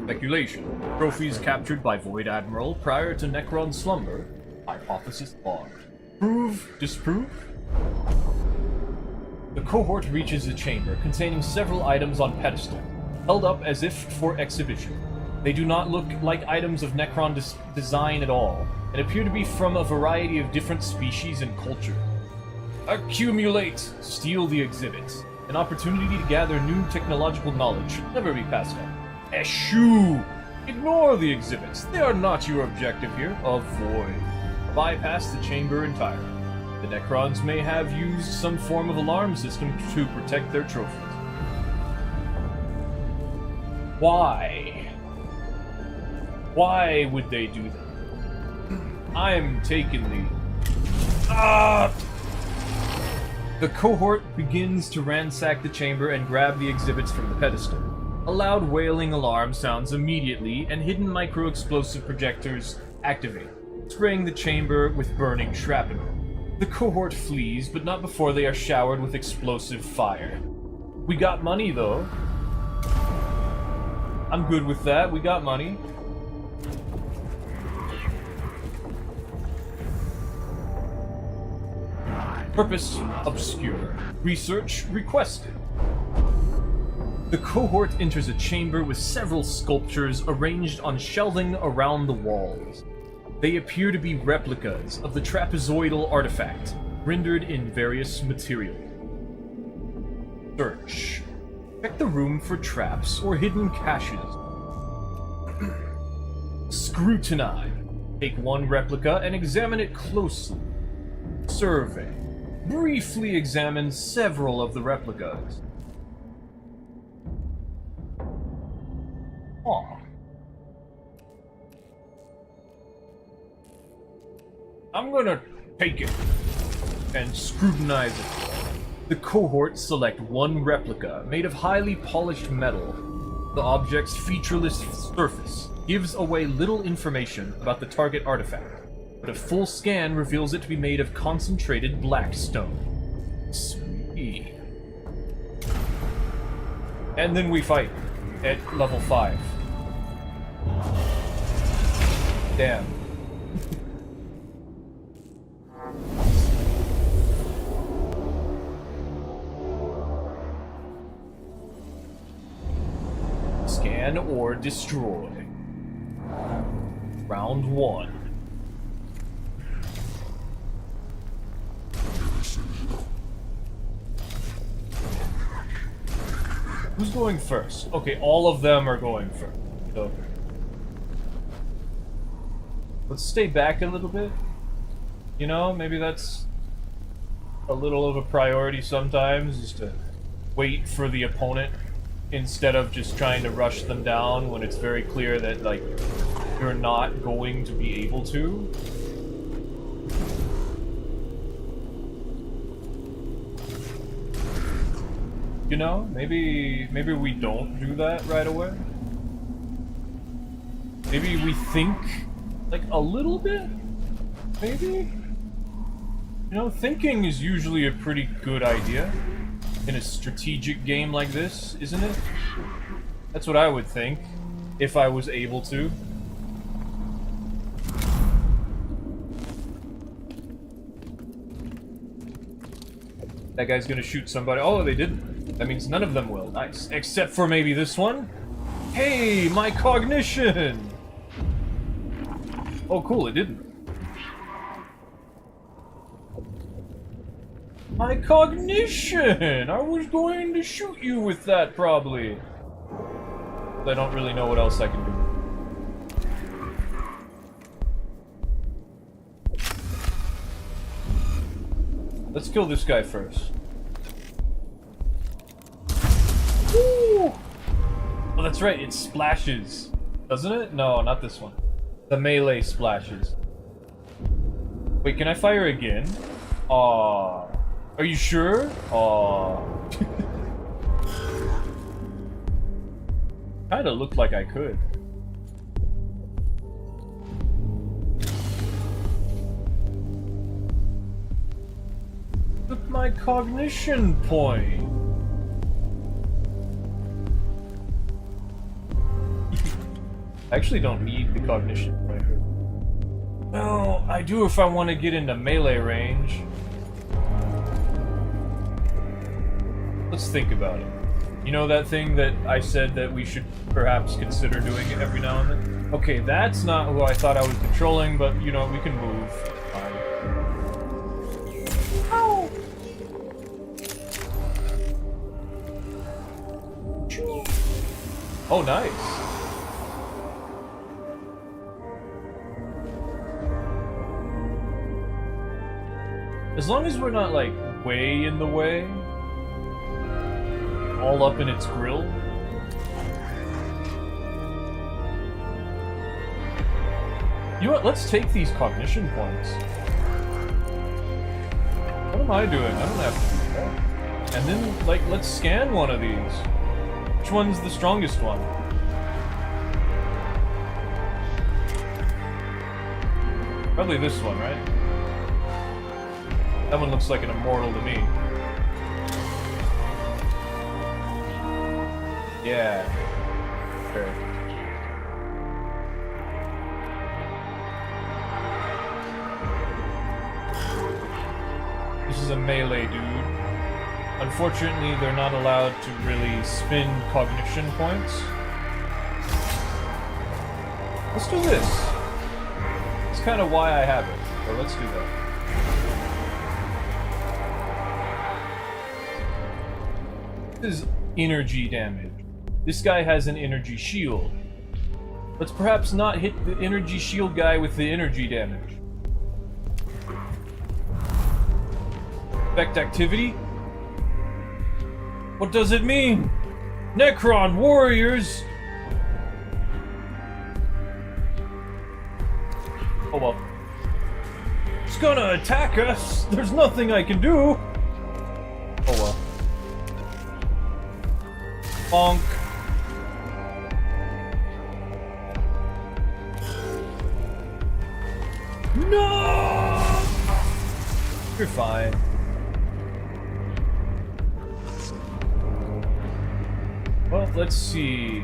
Speculation. Trophies captured by Void Admiral prior to Necron slumber. Hypothesis logged. Prove? Disprove? The cohort reaches a chamber containing several items on pedestal, held up as if for exhibition. They do not look like items of Necron design at all, and appear to be from a variety of different species and culture. Accumulate! Steal the exhibits. An opportunity to gather new technological knowledge should never be passed up. Eschew! Ignore the exhibits. They are not your objective here. Avoid. Bypass the chamber entirely. The Necrons may have used some form of alarm system to protect their trophies. Why? Why would they do that? I'm taking the... The cohort begins to ransack the chamber and grab the exhibits from the pedestal. A loud wailing alarm sounds immediately, and hidden micro-explosive projectors activate, spraying the chamber with burning shrapnel. The cohort flees, but not before they are showered with explosive fire. We got money, though. I'm good with that. We got money. Purpose obscure. Research requested. The cohort enters a chamber with several sculptures arranged on shelving around the walls. They appear to be replicas of the trapezoidal artifact, rendered in various materials. Search. Check the room for traps or hidden caches. Scrutinize. Take one replica and examine it closely. Survey. Briefly examine several of the replicas. I'm gonna take it and scrutinize it. The cohort select one replica made of highly polished metal. The object's featureless surface gives away little information about the target artifact, but a full scan reveals it to be made of concentrated black stone. Sweet. And then we fight at level 5. Damn. Scan or destroy. Round 1. Who's going first? Okay, all of them are going first. So let's stay back a little bit. You know, maybe that's a little of a priority sometimes, is to wait for the opponent instead of just trying to rush them down when it's very clear that, like, you're not going to be able to. You know, maybe we don't do that right away. Maybe we think, like, a little bit? Maybe? You know, thinking is usually a pretty good idea in a strategic game like this, isn't it? That's what I would think, if I was able to. That guy's gonna shoot somebody. Oh, they didn't. That means none of them will. Nice. Except for maybe this one. Hey, my cognition! Oh, cool, it didn't. My cognition! I was going to shoot you with that, probably. I don't really know what else I can do. Let's kill this guy first. Woo! Oh, that's right, it splashes. Doesn't it? No, not this one. The melee splashes. Wait, can I fire again? Aww. Are you sure? Aww. Kinda looked like I could. Look, my cognition point. I actually don't need the cognition point. Well, I do if I want to get into melee range. Let's think about it. You know that thing that I said that we should perhaps consider doing it every now and then? Okay, that's not who I thought I was controlling, but, you know, we can move. Fine. Ow! Oh, nice. As long as we're not, like, way in the way. All up in its grill. You know what? Let's take these cognition points. What am I doing? I don't have to do that. And then, like, let's scan one of these. Which one's the strongest one? Probably this one, right? That one looks like an immortal to me. Yeah. Sure. This is a melee dude. Unfortunately, they're not allowed to really spin cognition points. Let's do this. That's kind of why I have it. So let's do that. This is energy damage. This guy has an energy shield. Let's perhaps not hit the energy shield guy with the energy damage. Effect activity? What does it mean? Necron warriors! Oh well. It's gonna attack us! There's nothing I can do! Oh well. Bonk. No! You're fine. Well, let's see.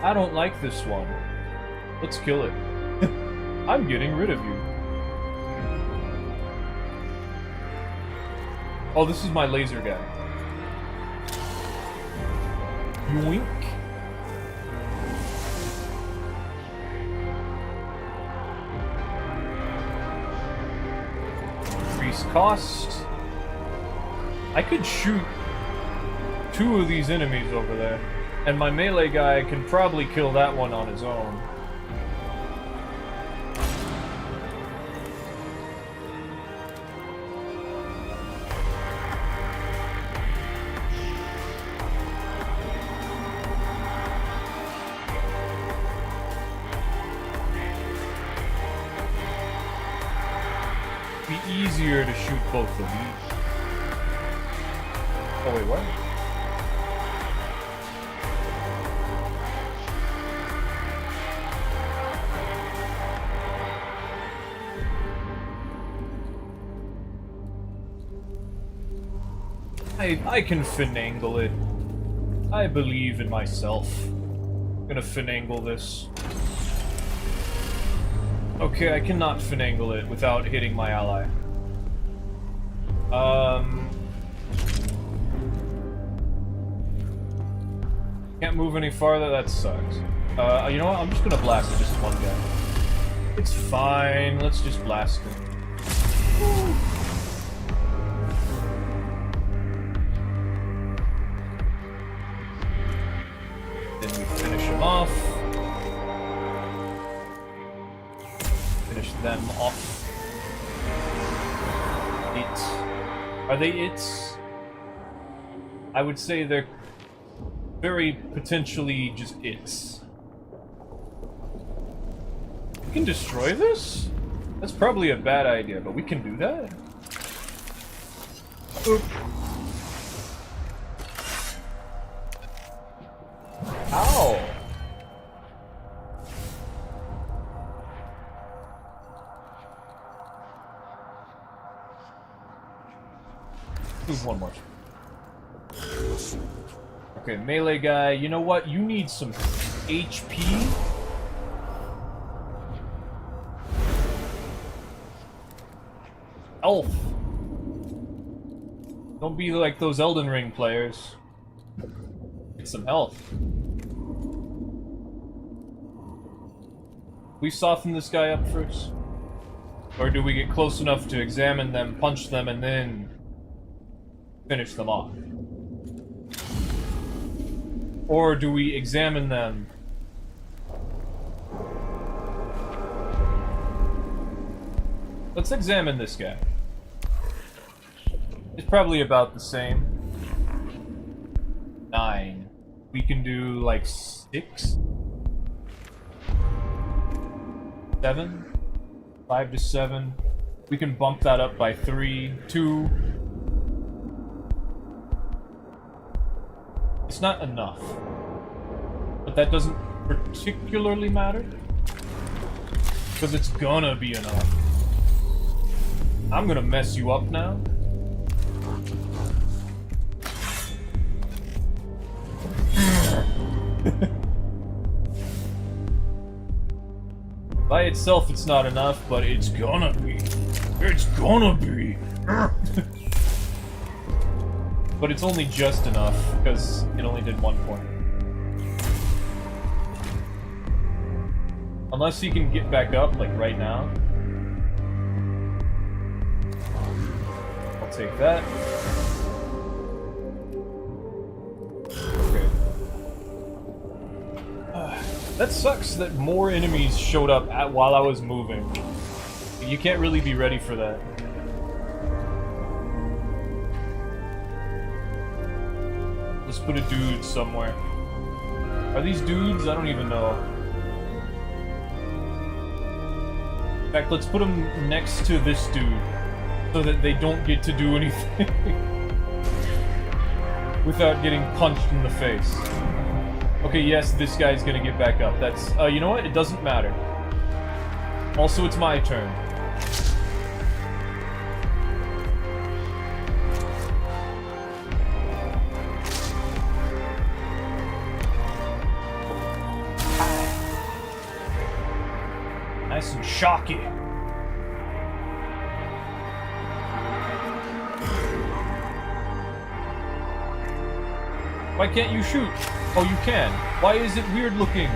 I don't like this one. Let's kill it. I'm getting rid of you. Oh, this is my laser guy. Yoink. Increase cost. I could shoot 2 of these enemies over there, and my melee guy can probably kill that one on his own. It'd be easier to shoot both of these. Oh wait, what? I can finagle it. I believe in myself. I'm gonna finagle this. Okay, I cannot finagle it without hitting my ally. Can't move any farther, that sucks. You know what? I'm just gonna blast just one guy. It's fine, let's just blast him. Then we finish him off. Finish them off. Are they its? I would say they're very potentially just its. We can destroy this? That's probably a bad idea, but we can do that? Oop. Ow! Move one more. Okay, melee guy, you know what? You need some HP? Elf! Don't be like those Elden Ring players. Get some health. We soften this guy up first? Or do we get close enough to examine them, punch them, and then finish them off? Or do we examine them Let's examine this guy. It's probably about the same. 9. We can do like 6. 7. 5 to 7. We can bump that up by 3, 2. It's not enough. But that doesn't particularly matter. Because it's gonna be enough. I'm gonna mess you up now. By itself, it's not enough, but it's gonna be. It's gonna be. But it's only just enough, because it only did 1 point. Unless he can get back up, like right now. I'll take that. Okay. That sucks that more enemies showed up while I was moving. You can't really be ready for that. Let's put a dude somewhere. Are these dudes? I don't even know. In fact, let's put them next to this dude, so that they don't get to do anything without getting punched in the face. Okay, yes, this guy's gonna get back up. That's, you know what? It doesn't matter. Also, it's my turn. Nice and shocky. Why can't you shoot? Oh, you can. Why is it weird looking?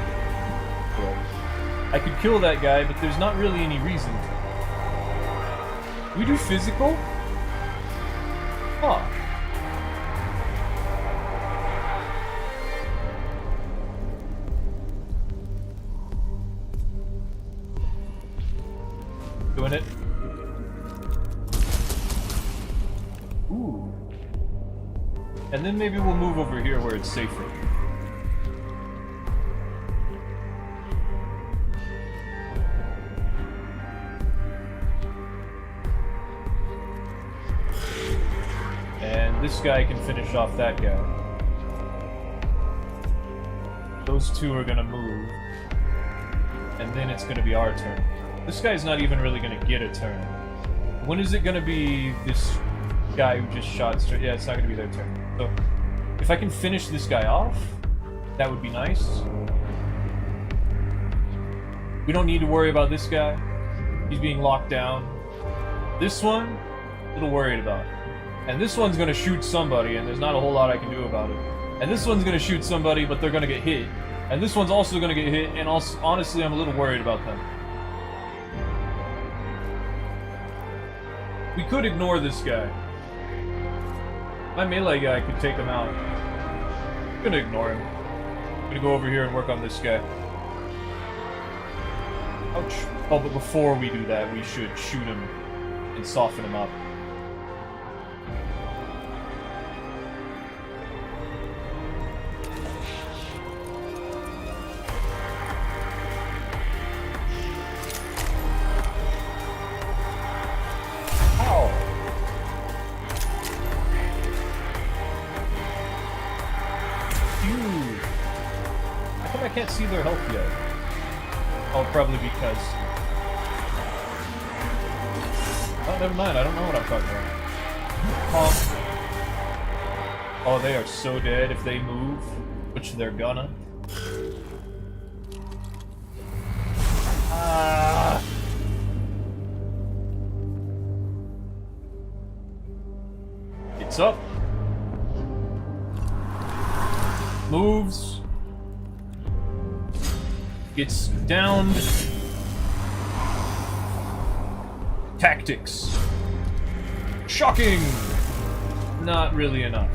I could kill that guy, but there's not really any reason. We do physical? Huh. Doing it. Ooh. And then maybe we'll move over here where it's safer. And this guy can finish off that guy. Those two are gonna move. And then it's gonna be our turn. This guy's not even really gonna get a turn. When is it gonna be this guy who just shot straight? Yeah, it's not gonna be their turn. So, if I can finish this guy off, that would be nice. We don't need to worry about this guy. He's being locked down. This one, a little worried about. And this one's gonna shoot somebody, and there's not a whole lot I can do about it. And this one's gonna shoot somebody, but they're gonna get hit. And this one's also gonna get hit, and also, honestly, I'm a little worried about them. We could ignore this guy. My melee guy could take him out. I'm gonna ignore him. I'm gonna go over here and work on this guy. Ouch. Oh, but before we do that, we should shoot him and soften him up. I can't see their health yet. Oh, probably because... Oh, never mind. I don't know what I'm talking about. Oh, they are so dead if they move, which they're gonna. Ah! It's up. Moves. Gets downed. Tactics. Shocking! Not really enough.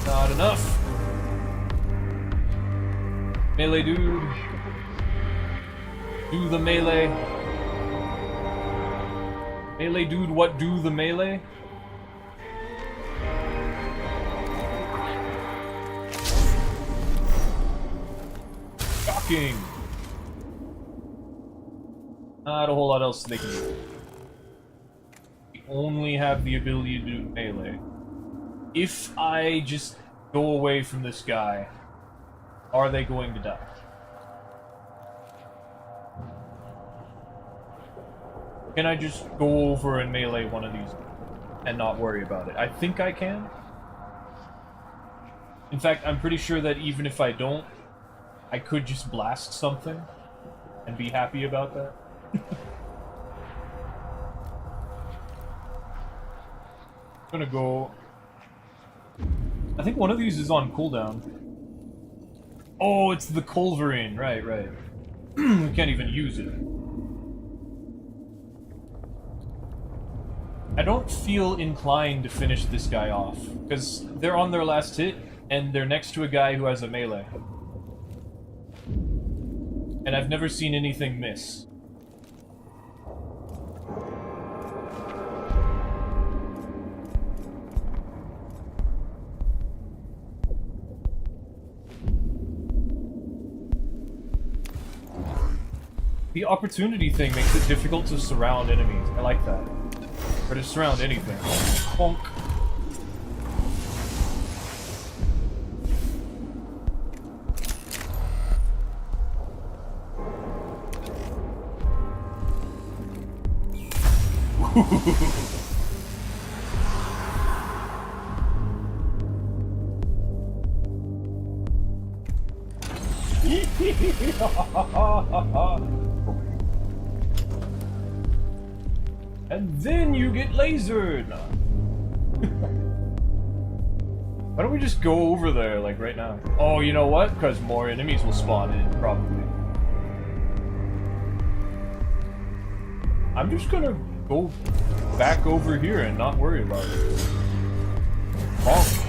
Not enough. Melee dude. Do the melee. Melee dude, what do the melee? Shocking! Not a whole lot else they can do. We only have the ability to do melee. If I just go away from this guy, are they going to die? Can I just go over and melee one of these and not worry about it? I think I can. In fact, I'm pretty sure that even if I don't, I could just blast something and be happy about that. I'm gonna go... I think one of these is on cooldown. Oh, it's the Culverin. Right, right. We can't even use it. I don't feel inclined to finish this guy off, because they're on their last hit, and they're next to a guy who has a melee. And I've never seen anything miss. The opportunity thing makes it difficult to surround enemies. I like that. Or to surround anything. Bonk. And then you get lasered! Why don't we just go over there, like, right now? Oh, you know what? Because more enemies will spawn in, probably. I'm just gonna go back over here and not worry about it. Bonk.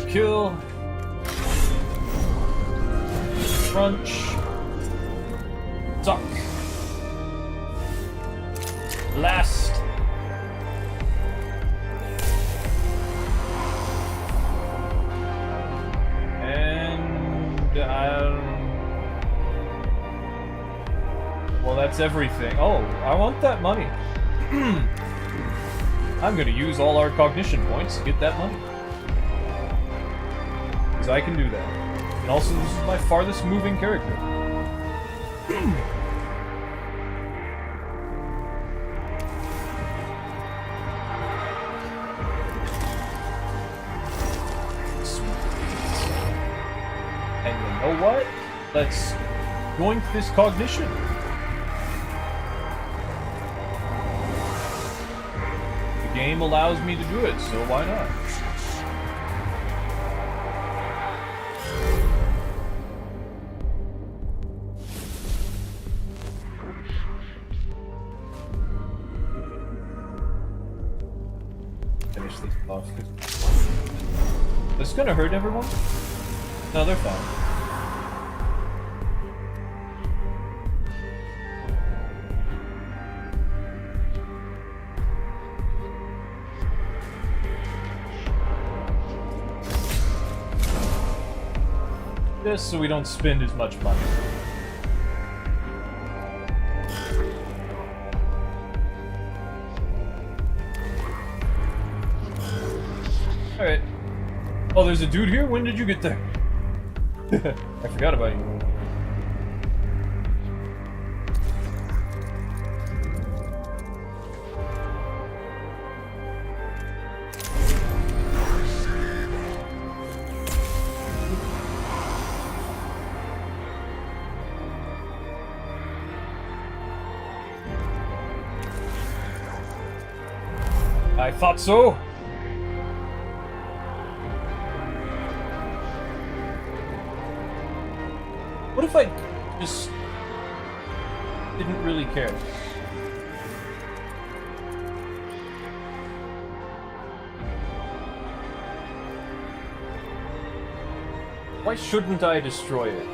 Kill. Crunch. Suck. Last. And well, that's everything. Oh, I want that money. I'm gonna use all our cognition points to get that money. I can do that. And also, this is my farthest moving character. And you know what? Let's join this cognition. The game allows me to do it, so why not? This is gonna hurt everyone? No, they're fine. Just so we don't spend as much money. Alright. Oh, there's a dude here? When did you get there? I forgot about you. I thought so! Just didn't really care. Why shouldn't I destroy it?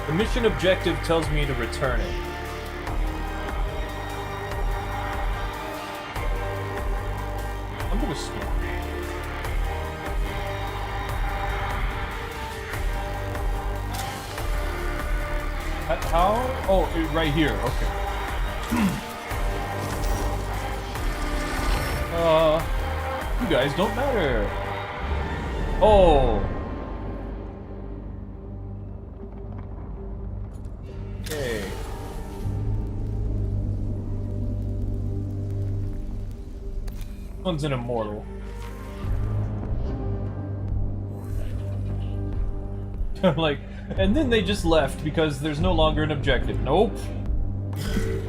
The mission objective tells me to return it. I'm gonna skip. How? Oh, right here. Okay. You guys don't matter. Oh. Okay. One's an immortal. Like, and then they just left because there's no longer an objective. Nope. Of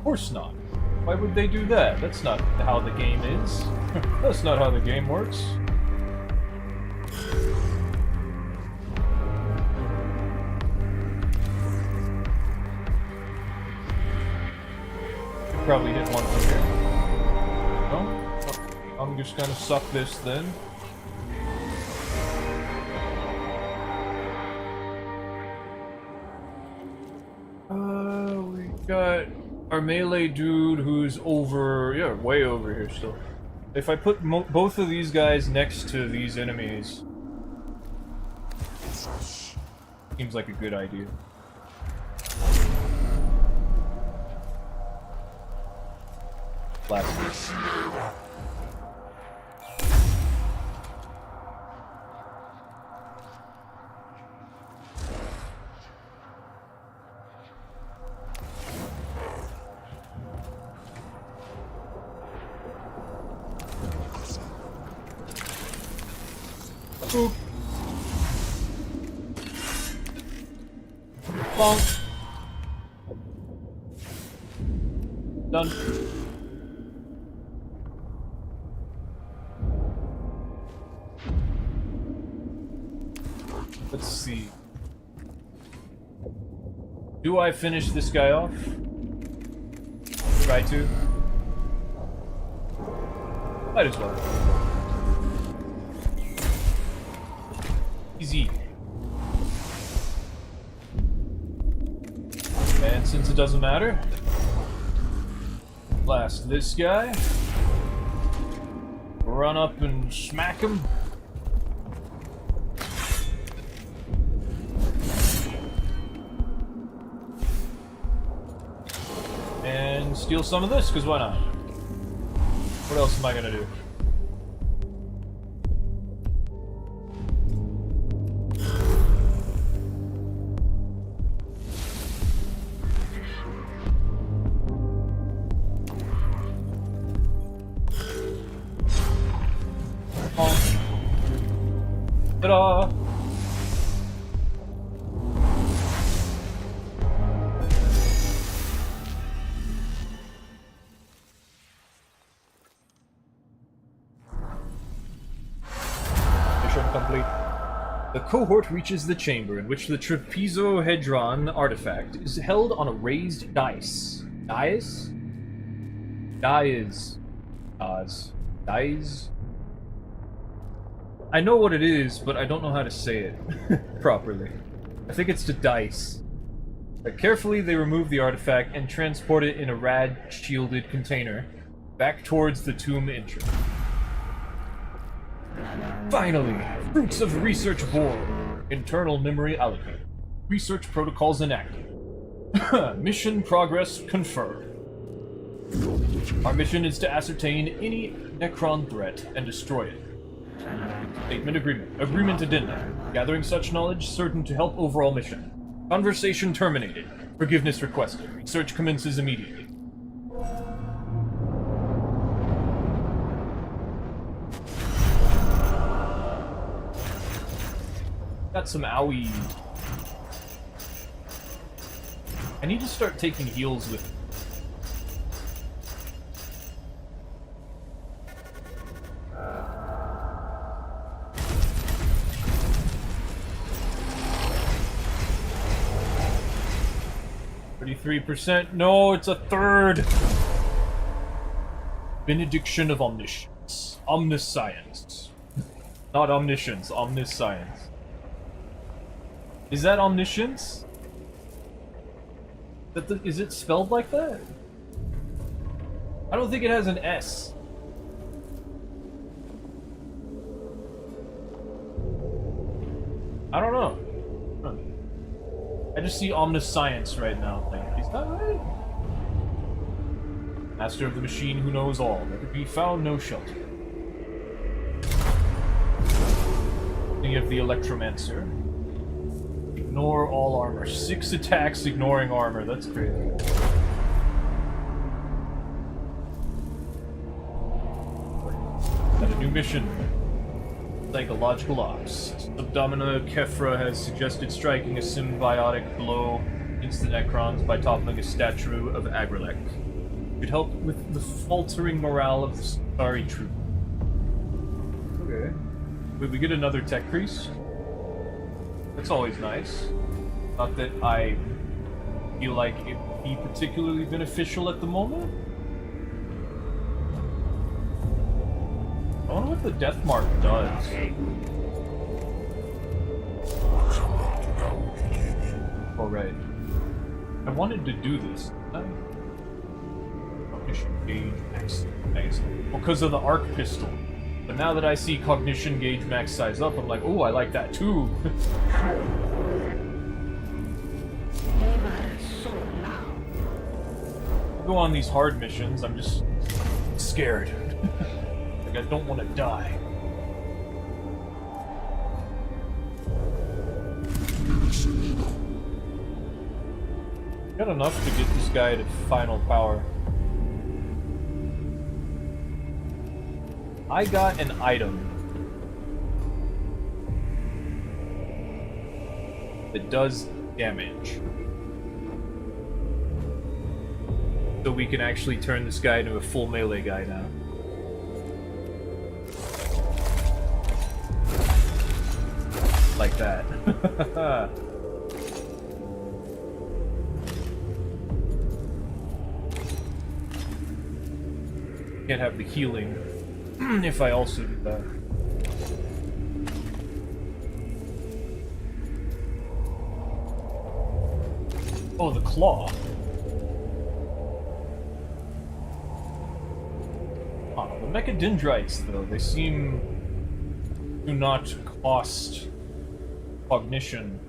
course not. Why would they do that? That's not how the game is. That's not how the game works. Could probably hit one from here. No? Oh, I'm just gonna suck this then. We got our melee dude who's over, yeah, way over here still. If I put both of these guys next to these enemies, seems like a good idea. Last. Boop. Bonk. Done. Let's see. Do I finish this guy off? Try to. Might as well. Easy. And since it doesn't matter, blast this guy. Run up and smack him. And steal some of this, because why not? What else am I gonna do? Ta-da! Mission complete. The cohort reaches the chamber in which the trapezohedron artifact is held on a raised dais. Dais? Dais. Dais? I know what it is, but I don't know how to say it properly. I think it's to dice. Carefully, they remove the artifact and transport it in a rad-shielded container back towards the tomb entrance. Finally, fruits of research born. Internal memory allocated. Research protocols enacted. Mission progress confirmed. Our mission is to ascertain any Necron threat and destroy it. Statement agreement. Agreement addendum. Gathering such knowledge certain to help overall mission. Conversation terminated. Forgiveness requested. Research commences immediately. Got some owie. I need to start taking heals with 33%. No, it's a third. Benediction of omniscience. Omniscience. Not omniscience, omniscience. Is that omniscience? Is it spelled like that? I don't think it has an S. I don't know. I just see omniscience right now. Like, is that right? Master of the machine who knows all. There could be found no shelter. Thinking of the Electromancer. Ignore all armor. 6 attacks ignoring armor. That's crazy. Got a new mission. Psychological ops. Subdomina Kefra has suggested striking a symbiotic blow into the Necrons by toppling a statue of Agrilek. It could help with the faltering morale of the Starry troop. Okay. Wait, we get another tech priest? That's always nice. Not that I feel like it would be particularly beneficial at the moment. I wonder what the death mark does. Oh, right. I wanted to do this. Cognition gauge max. Well, because of the arc pistol. But now that I see cognition gauge max size up, I'm like, oh, I like that too. I go on these hard missions, I'm just scared. I don't want to die. Got enough to get this guy to final power. I got an item that does damage. So we can actually turn this guy into a full melee guy now. Like that. Can't have the healing if I also do that. Oh, the claw. Oh, the mechadendrites, though, they seem to not cost cognition.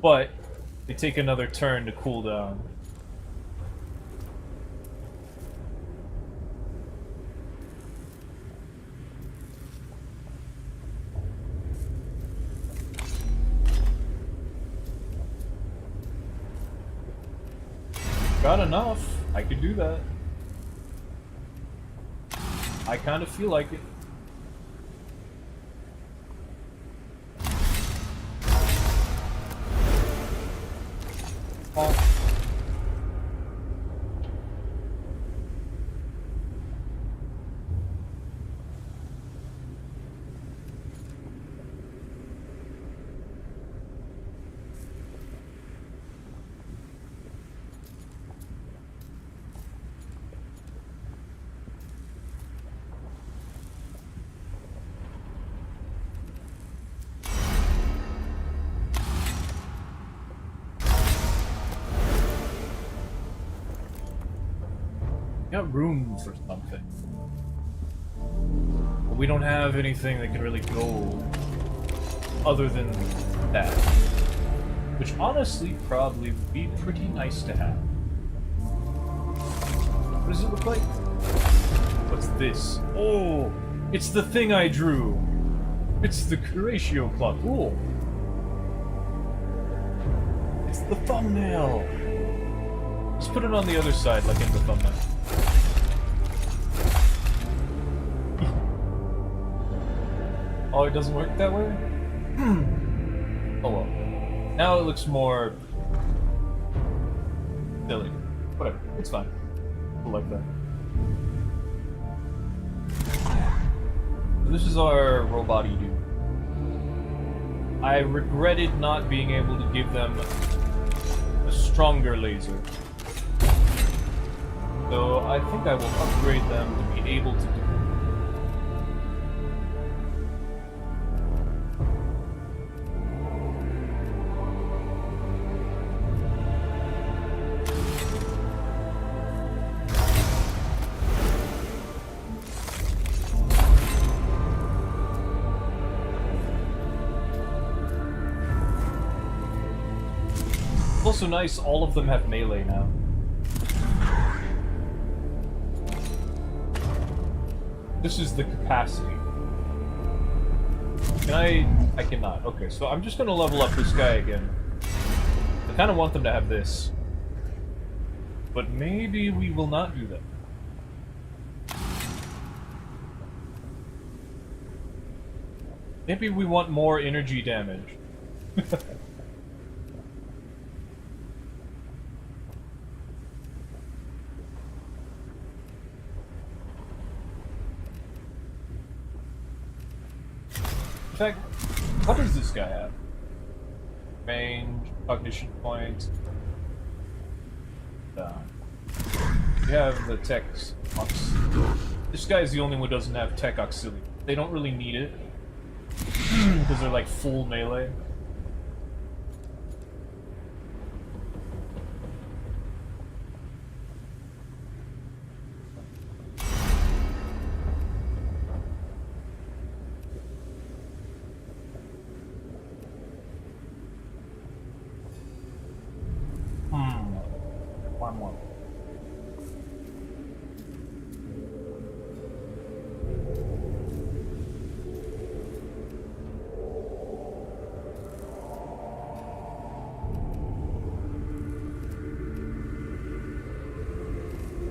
But they take another turn to cool down. Got enough. I could do that. I kind of feel like it. Oh. Got room for something. But we don't have anything that can really go other than that. Which honestly probably would be pretty nice to have. What does it look like? What's this? Oh! It's the thing I drew! It's the Curatio clock. Cool! It's the thumbnail! Let's put it on the other side, like in the thumbnail. Oh, it doesn't work that way? Oh well. Now it looks more silly. Whatever, it's fine. We'll like that. So this is our robot-y dude. I regretted not being able to give them a stronger laser. So I think I will upgrade them to be able to do. Also nice, all of them have melee now. This is the capacity. Can I cannot. Okay, so I'm just gonna level up this guy again. I kinda want them to have this. But maybe we will not do that. Maybe we want more energy damage. In fact, what does this guy have? Range, cognition points. We have the tech. This guy is the only one who doesn't have tech auxiliary. They don't really need it because they're like full melee. One more.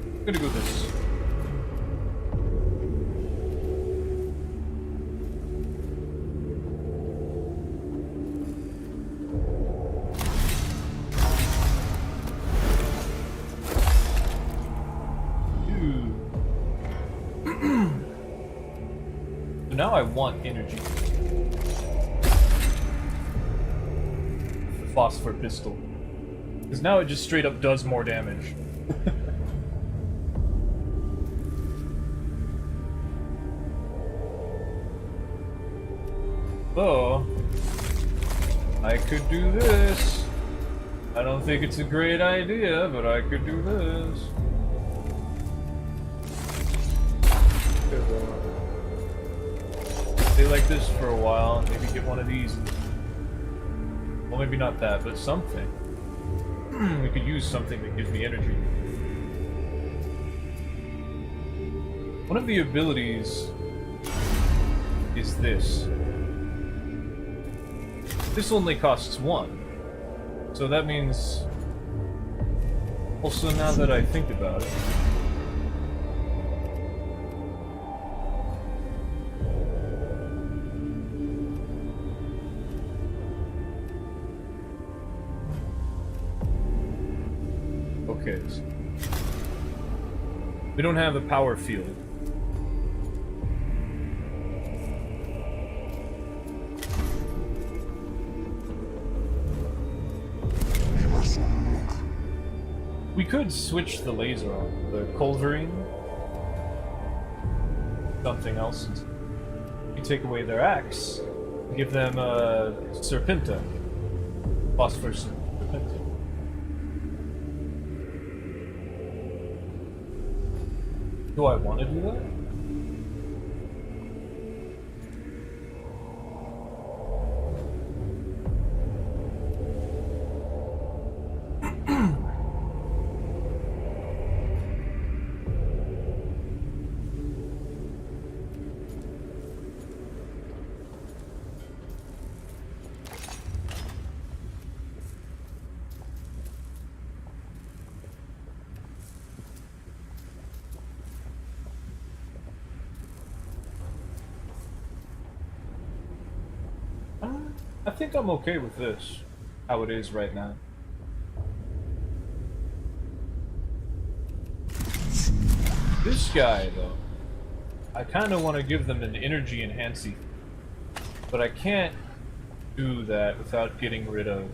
I'm gonna go with this. Now I want energy. The phosphor pistol. Because now it just straight up does more damage. So, I could do this. I don't think it's a great idea, but I could do this. Stay like this for a while, maybe get one of these. Well, maybe not that, but something. We could use something that gives me energy. One of the abilities is this. This only costs 1. So that means... Also, now that I think about it... Okay. We don't have a power field. We could switch the laser on, the culverin. Something else. You take away their axe, give them a serpenta. Phosphor serpenta. Do I want to do that? I think I'm okay with this, how it is right now. This guy, though, I kind of want to give them an energy enhancing, but I can't do that without getting rid of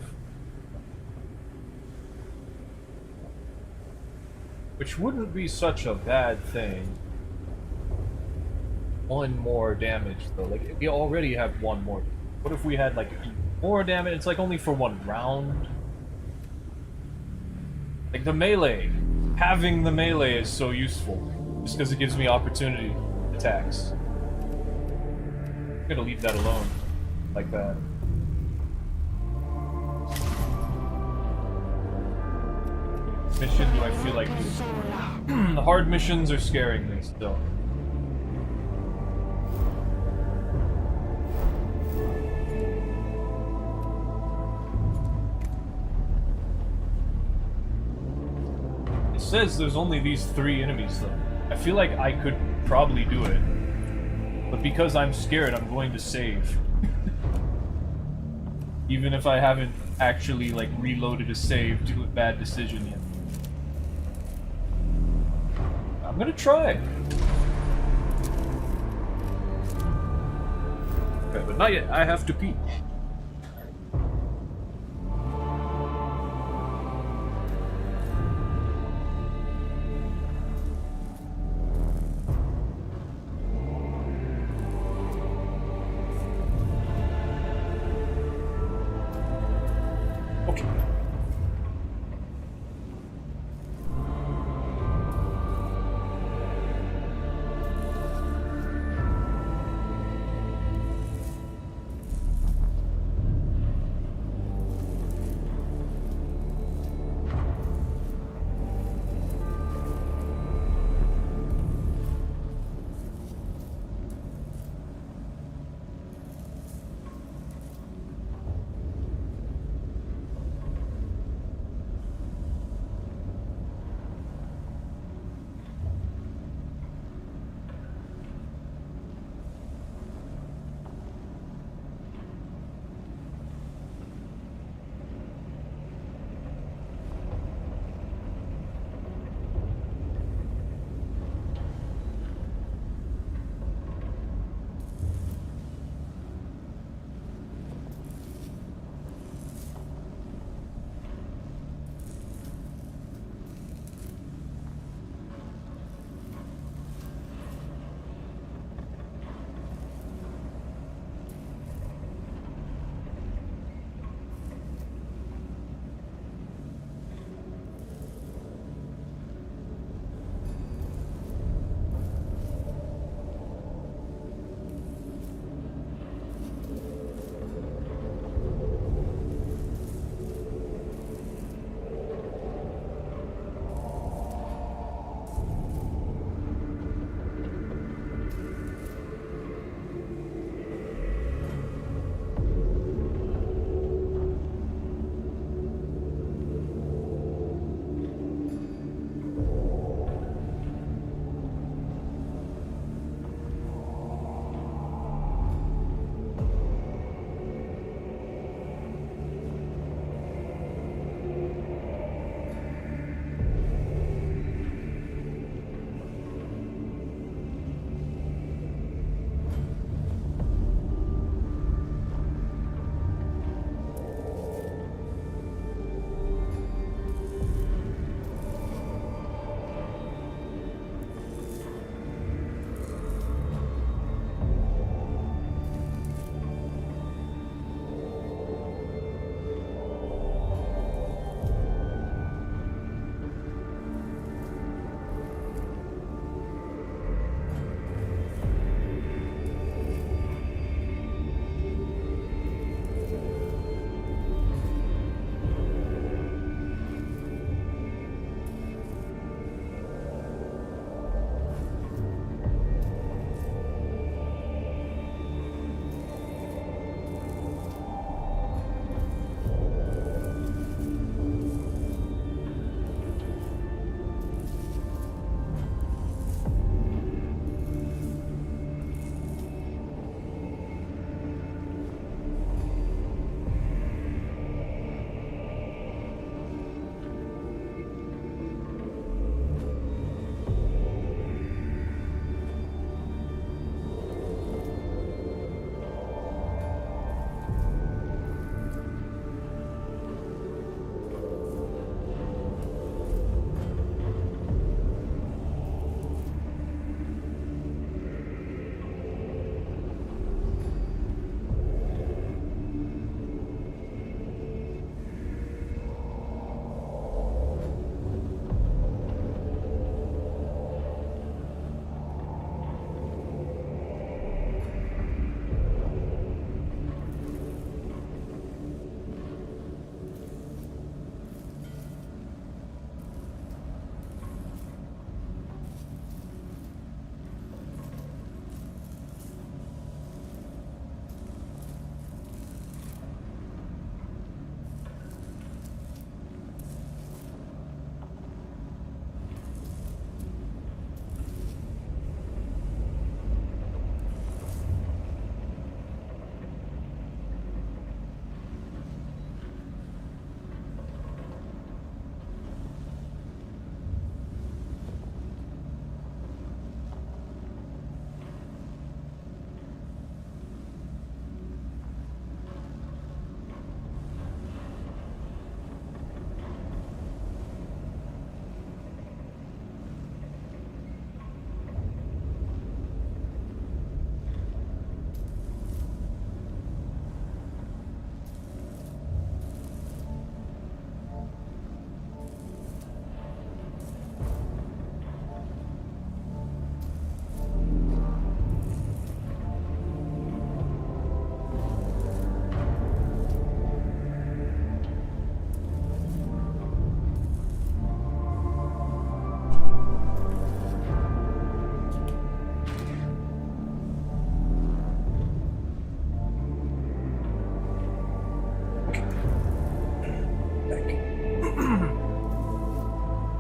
Which wouldn't be such a bad thing. One more damage, though. Like, we already have one more. What if we had, like, more damage? It's, like, only for one round. Like, the melee. Having the melee is so useful. Just because it gives me opportunity attacks. I'm gonna leave that alone. Like that. Mission do I feel like doing? The hard missions are scaring me still. It says there's only these 3 enemies though. I feel like I could probably do it. But because I'm scared, I'm going to save. Even if I haven't actually, like, reloaded a save to a bad decision yet. I'm gonna try. Okay, but not yet. I have to pee. Okay.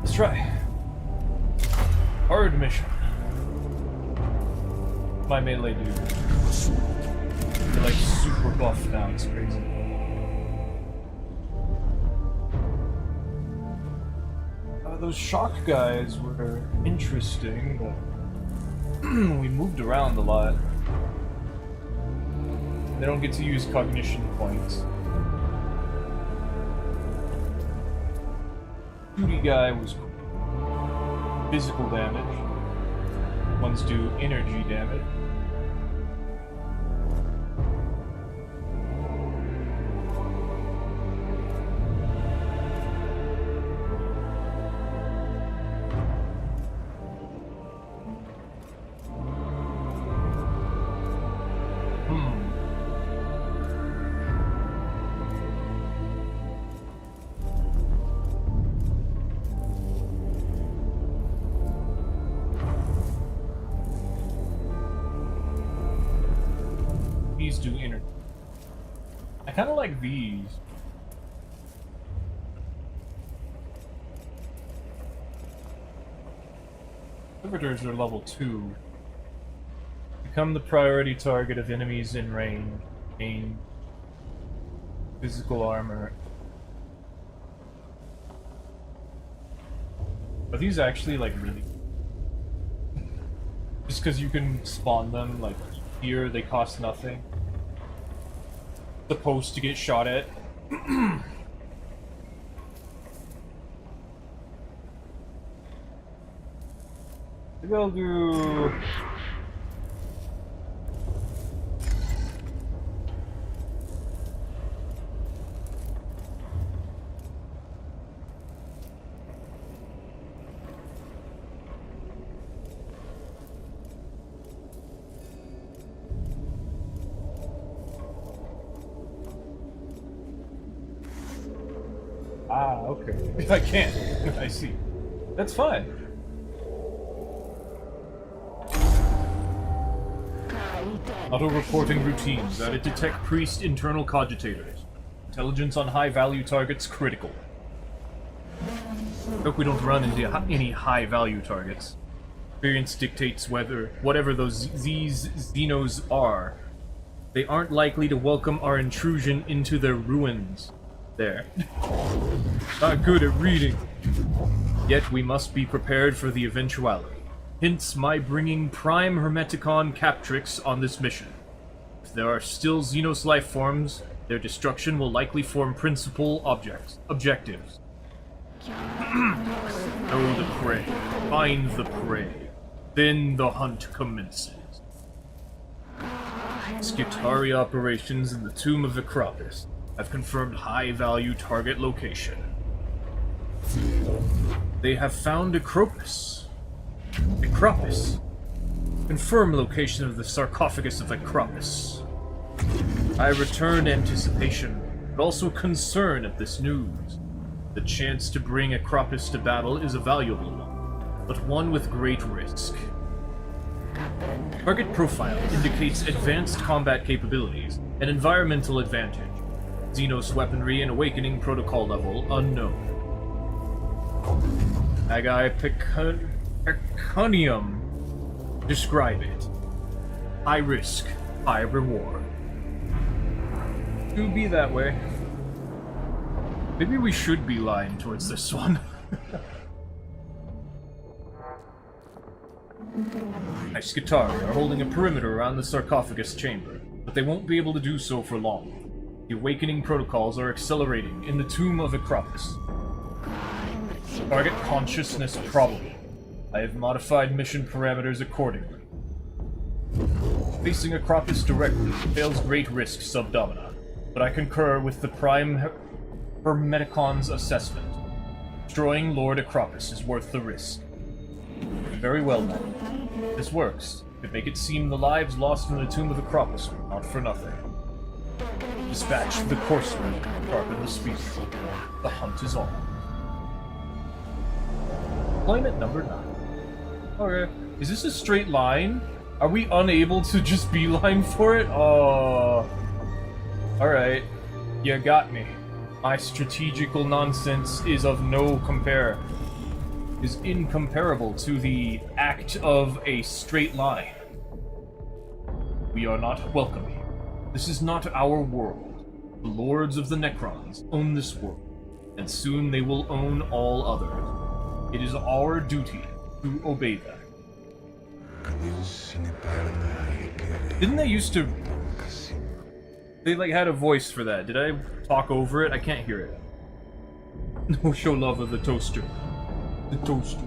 Let's try. Hard mission. My melee dude. They're like super buff now, it's crazy. Those shock guys were interesting, but we moved around a lot. They don't get to use cognition points. Duty guy was physical damage. Ones do energy damage. These do energy. I kind of like these. Servitors are level 2. Become the priority target of enemies in range. Gain physical armor. Are these actually like really? Just because you can spawn them like here, they cost nothing. Supposed to get shot at. Maybe I'll do... Ah, okay. I can't. I see. That's fine. Auto-reporting routines. Added detect priest internal cogitators. Intelligence on high-value targets critical. Hope we don't run into any high-value targets. Experience dictates whatever these Xenos are, they aren't likely to welcome our intrusion into their ruins. There. Not good at reading. Yet we must be prepared for the eventuality. Hence my bringing Prime Hermeticon Captrix on this mission. If there are still Xenos life forms, their destruction will likely form principal objectives. Know the prey. Find the prey. Then the hunt commences. Skitari operations in the Tomb of Acropis. Have confirmed high-value target location. They have found Acropis. Acropis. Confirm location of the sarcophagus of Acropis. I return anticipation, but also concern at this news. The chance to bring Acropis to battle is a valuable one, but one with great risk. Target profile indicates advanced combat capabilities and environmental advantage. Xenos weaponry and awakening protocol level unknown. Agai Pecunium. Describe it. High risk, high reward. Do be that way. Maybe we should be lying towards this one. Skitari are holding a perimeter around the sarcophagus chamber, but they won't be able to do so for long. The awakening protocols are accelerating in the Tomb of Acropis. Target consciousness probable. I have modified mission parameters accordingly. Facing Acropis directly entails great risk subdomina, but I concur with the Prime Hermeticon's assessment. Destroying Lord Acropis is worth the risk. Very well then. This works. Could make it seem the lives lost in the Tomb of Acropis were not for nothing. Dispatch the courser, sharpen the speed. The hunt is on. Deployment number 9. Okay. Is this a straight line? Are we unable to just beeline for it? Oh. Alright. You got me. My strategical nonsense is of no compare. Is incomparable to the act of a straight line. We are not welcome here. This is not our world. The lords of the Necrons own this world, and soon they will own all others. It is our duty to obey them. Didn't they used to... They, like, had a voice for that. Did I talk over it? I can't hear it. No show love of the toaster. The toaster.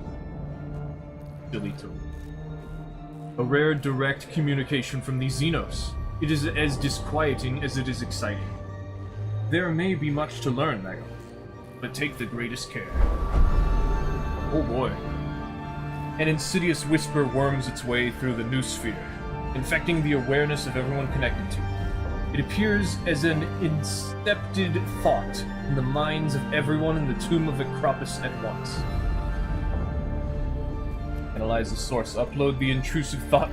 Silly toad. A rare direct communication from the Xenos. It is as disquieting as it is exciting. There may be much to learn, Megal, but take the greatest care. Oh boy. An insidious whisper worms its way through the noosphere, infecting the awareness of everyone connected to it. It appears as an incepted thought in the minds of everyone in the tomb of Acropus at once. Analyze the source. Upload the intrusive thought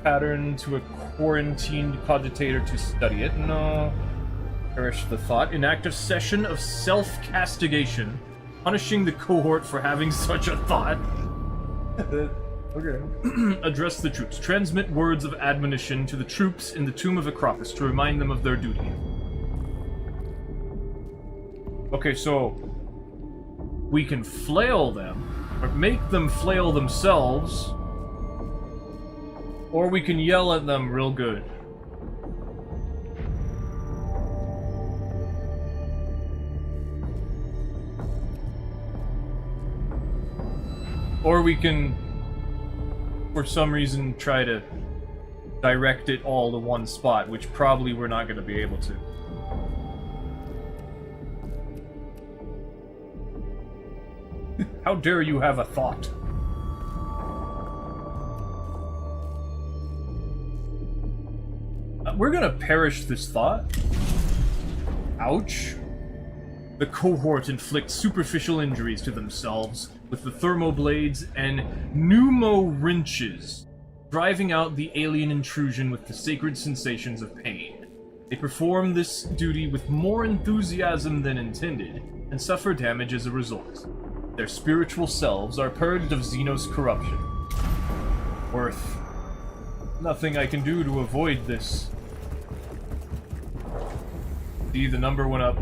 pattern to a quarantined cogitator to study it. No. Perish the thought. Enact a session of self-castigation, punishing the cohort for having such a thought. Okay. Address the troops. Transmit words of admonition to the troops in the tomb of Acropus to remind them of their duty. Okay, so we can flail them, or make them flail themselves, or we can yell at them real good. Or we can, for some reason, try to direct it all to one spot, which probably we're not going to be able to. How dare you have a thought? We're gonna perish this thought. Ouch. The cohort inflict superficial injuries to themselves with the thermoblades and pneumo-wrenches, driving out the alien intrusion with the sacred sensations of pain. They perform this duty with more enthusiasm than intended, and suffer damage as a result. Their spiritual selves are purged of Xenos corruption. Worth. Nothing I can do to avoid this. See, the number went up.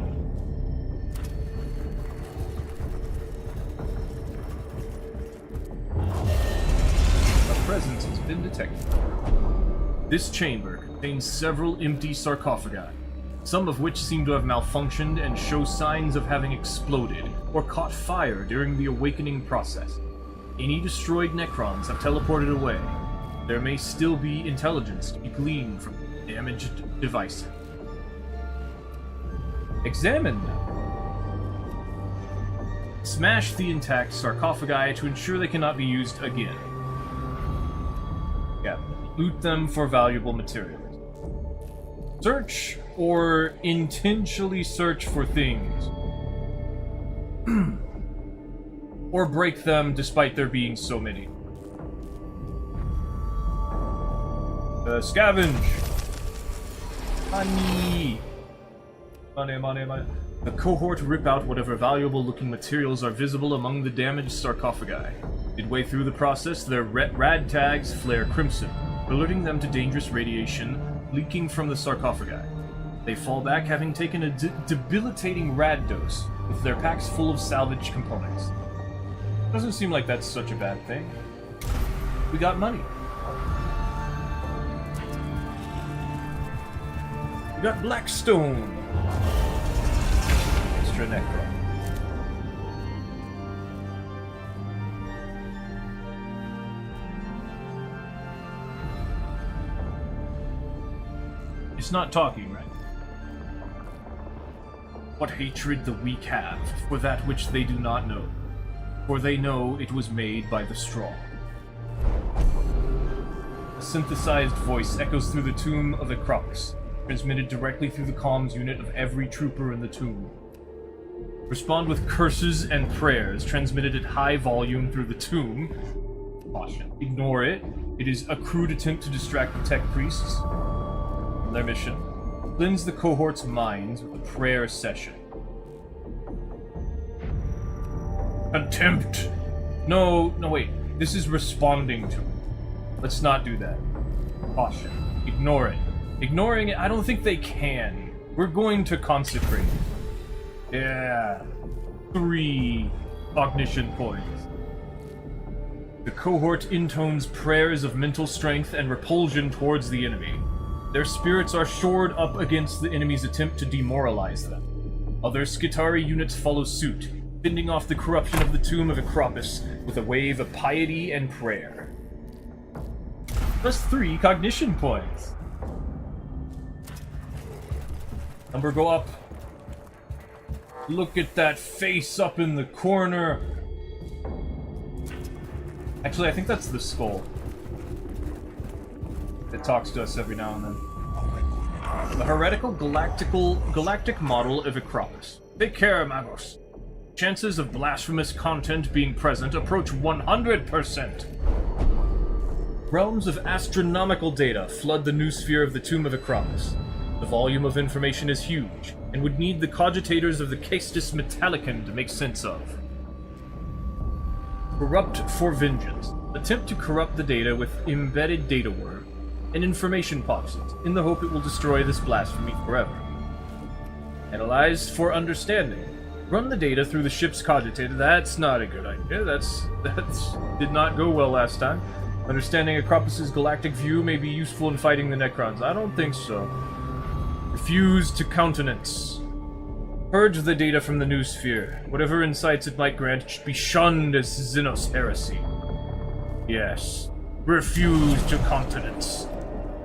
A presence has been detected. This chamber contains several empty sarcophagi, some of which seem to have malfunctioned and show signs of having exploded or caught fire during the awakening process. Any destroyed Necrons have teleported away. There may still be intelligence to be gleaned from damaged devices. Examine them. Smash the intact sarcophagi to ensure they cannot be used again. Yeah, loot them for valuable materials. Search or intentionally search for things. Or break them despite there being so many. Scavenge! Money! Money, money, money. The cohort rip out whatever valuable-looking materials are visible among the damaged sarcophagi. Midway through the process, their rad tags flare crimson, alerting them to dangerous radiation leaking from the sarcophagi. They fall back, having taken a debilitating rad dose, with their packs full of salvaged components. Doesn't seem like that's such a bad thing. We got money. We got Blackstone. Extra Necron. It's not talking, right? What hatred the weak have for that which they do not know, for they know it was made by the strong. A synthesized voice echoes through the tomb of Acropus, transmitted directly through the comms unit of every trooper in the tomb. Respond with curses and prayers transmitted at high volume through the tomb. Caution. Ignore it. It is a crude attempt to distract the tech priests from their mission. Cleanse the cohort's minds with a prayer session. Contempt. No, wait. This is responding to it. Let's not do that. Caution. Ignore it. Ignoring it, I don't think they can. We're going to consecrate it. Yeah. 3 cognition points. The cohort intones prayers of mental strength and repulsion towards the enemy. Their spirits are shored up against the enemy's attempt to demoralize them. Other Skitari units follow suit, fending off the corruption of the tomb of Acropus with a wave of piety and prayer. Plus 3 cognition points. Number go up. Look at that face up in the corner. Actually, I think that's the skull. It talks to us every now and then. The heretical galactic model of Acropus. Take care, Magos. Chances of blasphemous content being present approach 100%. Realms of astronomical data flood the new sphere of the Tomb of Acropus. The volume of information is huge, and would need the cogitators of the Castus Metallicon to make sense of. Corrupt for vengeance. Attempt to corrupt the data with embedded data worm and information boxes, in the hope it will destroy this blasphemy forever. Analyze for understanding. Run the data through the ship's cogitator. That's not a good idea. That's did not go well last time. Understanding Acropus's galactic view may be useful in fighting the Necrons. I don't think so. Refuse to countenance. Purge the data from the new sphere. Whatever insights it might grant should be shunned as Xenos heresy. Yes. Refuse to countenance.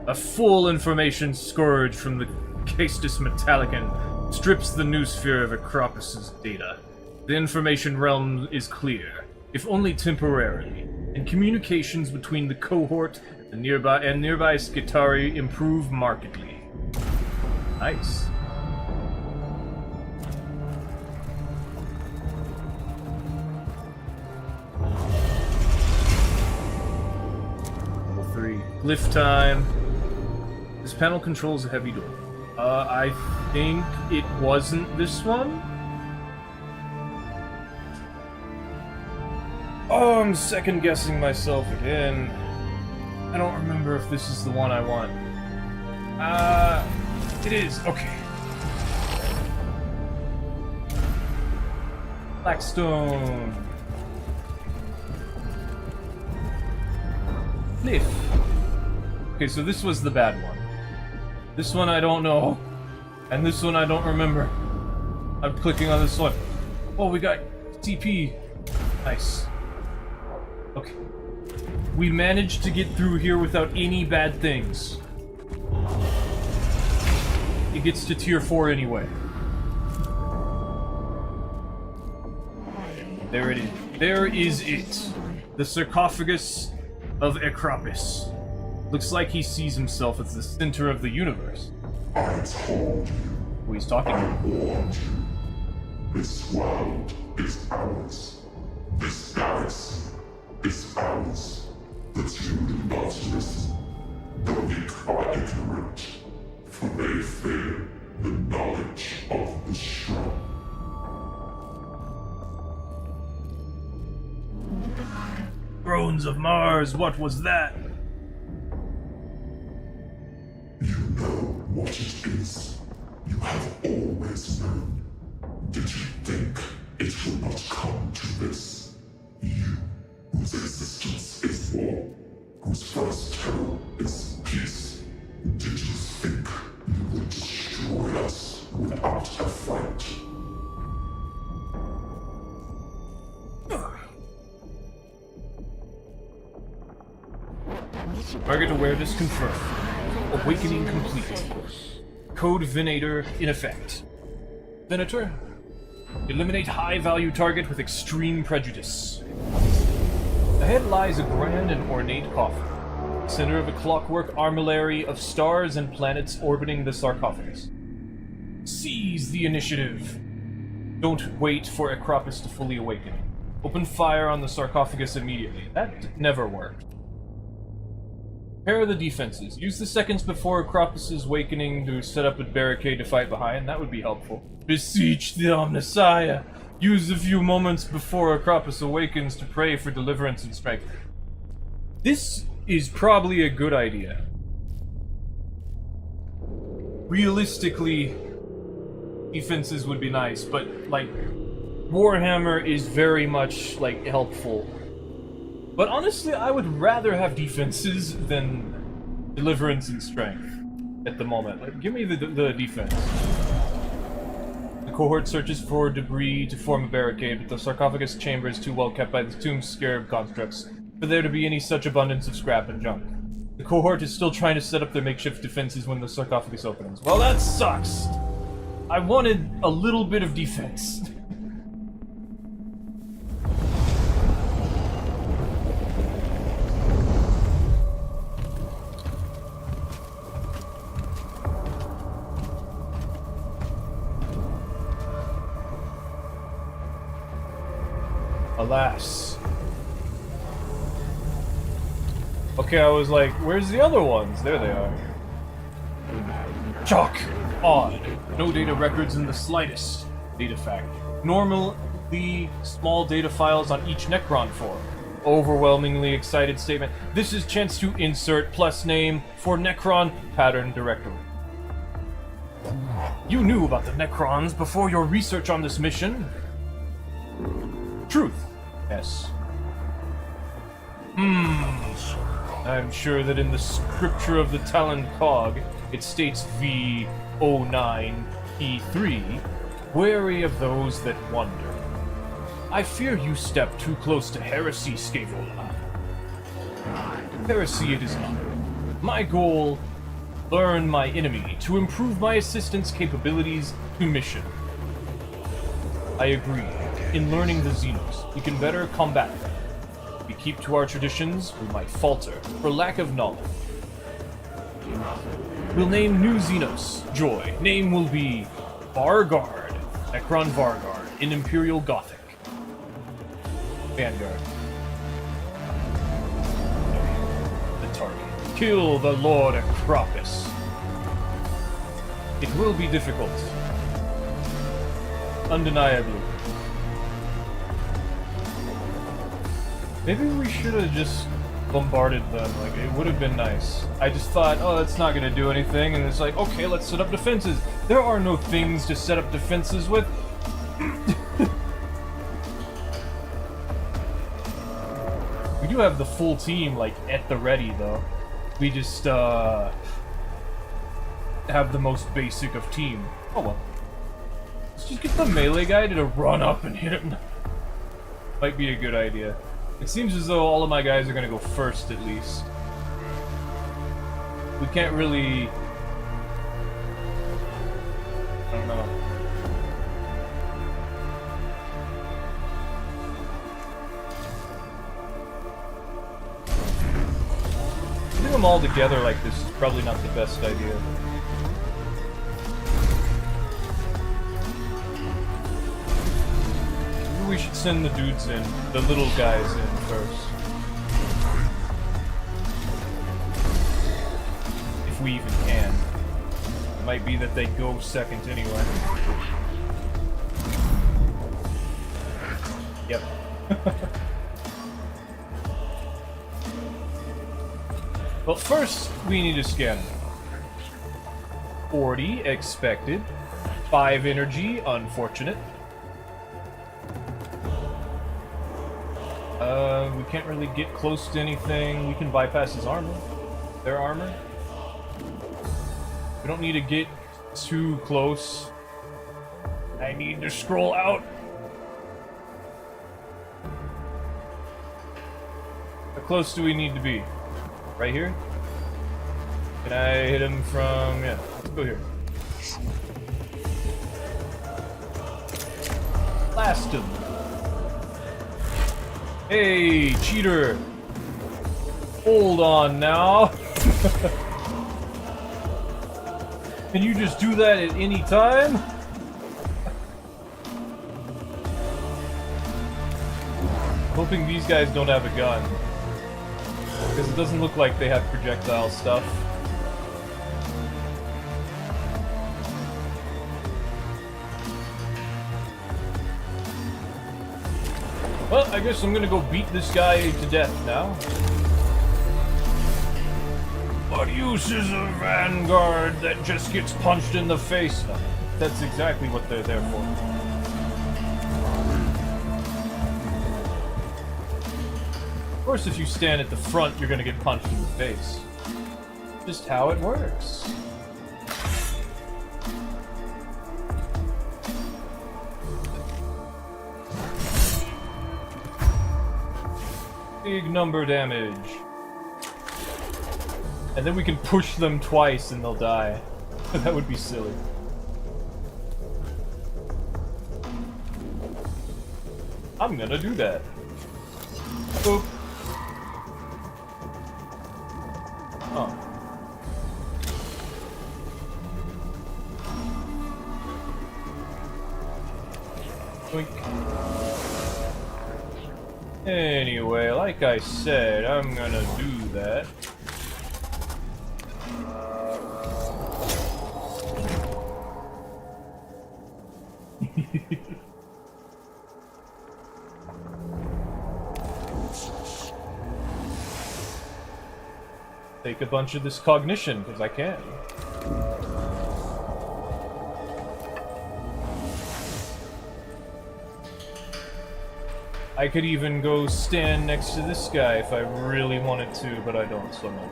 A full information scourge from the Castus Metallicon strips the new sphere of Acropus's data. The information realm is clear, if only temporarily, and communications between the cohort and nearby Skitari improve markedly. Nice. Level 3. Glyph time. This panel controls a heavy door. I think it wasn't this one? Oh, I'm second guessing myself again. I don't remember if this is the one I want. It is. Okay. Blackstone. Cliff. Okay, so this was the bad one. This one I don't know. And this one I don't remember. I'm clicking on this one. Oh, we got TP. Nice. Okay. We managed to get through here without any bad things. It gets to tier 4 anyway. There it is. There is it. The sarcophagus of Acropus. Looks like he sees himself as the center of the universe.
I told you.
Who he's talking
I
to.
warned you. This world is ours. This Paris is ours. But you do not listen. The weak are ignorant, for they fear the knowledge of the strong.
Thrones of Mars, what was that?
You know what it is. You have always known. Did you think it would not come to this? You, whose existence is war, whose first terror is peace. Did you think you would destroy us without a fight?
Target awareness confirmed. Awakening complete. Code Venator in effect. Venator, eliminate high-value target with extreme prejudice. Ahead lies a grand and ornate coffin, center of a clockwork armillary of stars and planets orbiting the sarcophagus. Seize the initiative. Don't wait for Acropus to fully awaken. Open fire on the sarcophagus immediately. That never worked. Prepare the defenses. Use the seconds before Acropus' awakening to set up a barricade to fight behind. That would be helpful. Beseech the Omnissiah. Use a few moments before Acropus awakens to pray for deliverance and strength. This is probably a good idea. Realistically, defenses would be nice, but, like, Warhammer is very much, like, helpful. But honestly, I would rather have defenses than deliverance and strength at the moment. Like, give me the defense. The cohort searches for debris to form a barricade, but the sarcophagus chamber is too well kept by the tomb scarab constructs for there to be any such abundance of scrap and junk. The cohort is still trying to set up their makeshift defenses when the sarcophagus opens. Well, that sucks! I wanted a little bit of defense. Alas. Okay, I was like, where's the other ones? There they are. Chalk! Odd. No data records in the slightest. Data fact. Normally, small data files on each Necron form. Overwhelmingly excited statement. This is chance to insert plus name for Necron pattern directory. You knew about the Necrons before your research on this mission? Truth. Yes. I'm sure that in the scripture of the Talon Cog, it states V09P3, wary of those that wonder. I fear you step too close to heresy, Scaevola. Heresy it is not. My goal, learn my enemy to improve my assistance capabilities to mission. I agree. In learning the Xenos, we can better combat them. If we keep to our traditions, we might falter for lack of knowledge. We'll name new Xenos Joy. Name will be Vargard. Necron Vargard in Imperial Gothic. Vanguard. The target. Kill the Lord Acropus. It will be difficult. Undeniably. Maybe we should have just bombarded them, like, it would have been nice. I just thought, oh, that's not gonna do anything, and it's like, okay, let's set up defenses. There are no things to set up defenses with. We do have the full team, like, at the ready, though. We just, have the most basic of team. Oh well. Let's just get the melee guy to run up and hit him. Might be a good idea. It seems as though all of my guys are gonna go first, at least. We can't really... I don't know. Putting them all together like this is probably not the best idea. We should send the dudes in, the little guys in first. If we even can. It might be that they go second anyway. Yep. Well, first we need to scan them. 40 expected. 5 energy, unfortunate. We can't really get close to anything. We can bypass his armor. Their armor. We don't need to get too close. I need to scroll out. How close do we need to be? Right here? Can I hit him from... yeah, let's go here. Blast him. Hey, cheater! Hold on now. Can you just do that at any time? Hoping these guys don't have a gun. Because it doesn't look like they have projectile stuff. Well, I guess I'm gonna go beat this guy to death now. What use is a vanguard that just gets punched in the face? No, that's exactly what they're there for. Of course, if you stand at the front, you're gonna get punched in the face. Just how it works. Big number damage. And then we can push them twice and they'll die. That would be silly. I'm gonna do that. Boop. Oh. Boink. Anyway, like I said, I'm gonna do that. Take a bunch of this cognition, because I can. I could even go stand next to this guy if I really wanted to, but I don't, so no.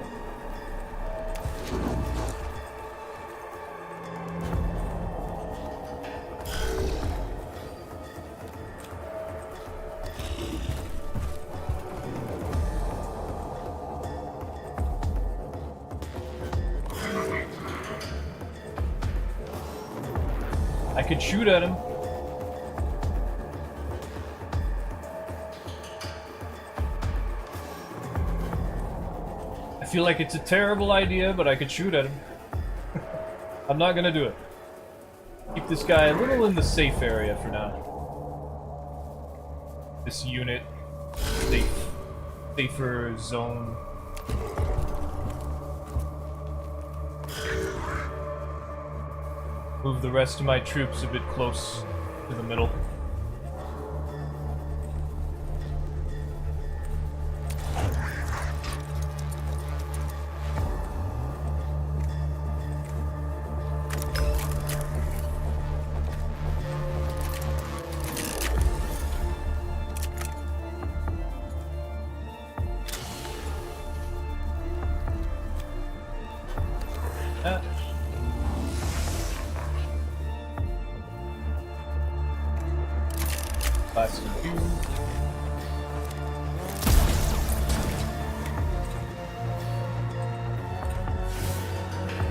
I could shoot at him. I feel like it's a terrible idea, but I could shoot at him. I'm not gonna do it. Keep this guy a little in the safe area for now. This unit. Safer zone. Move the rest of my troops a bit close to the middle.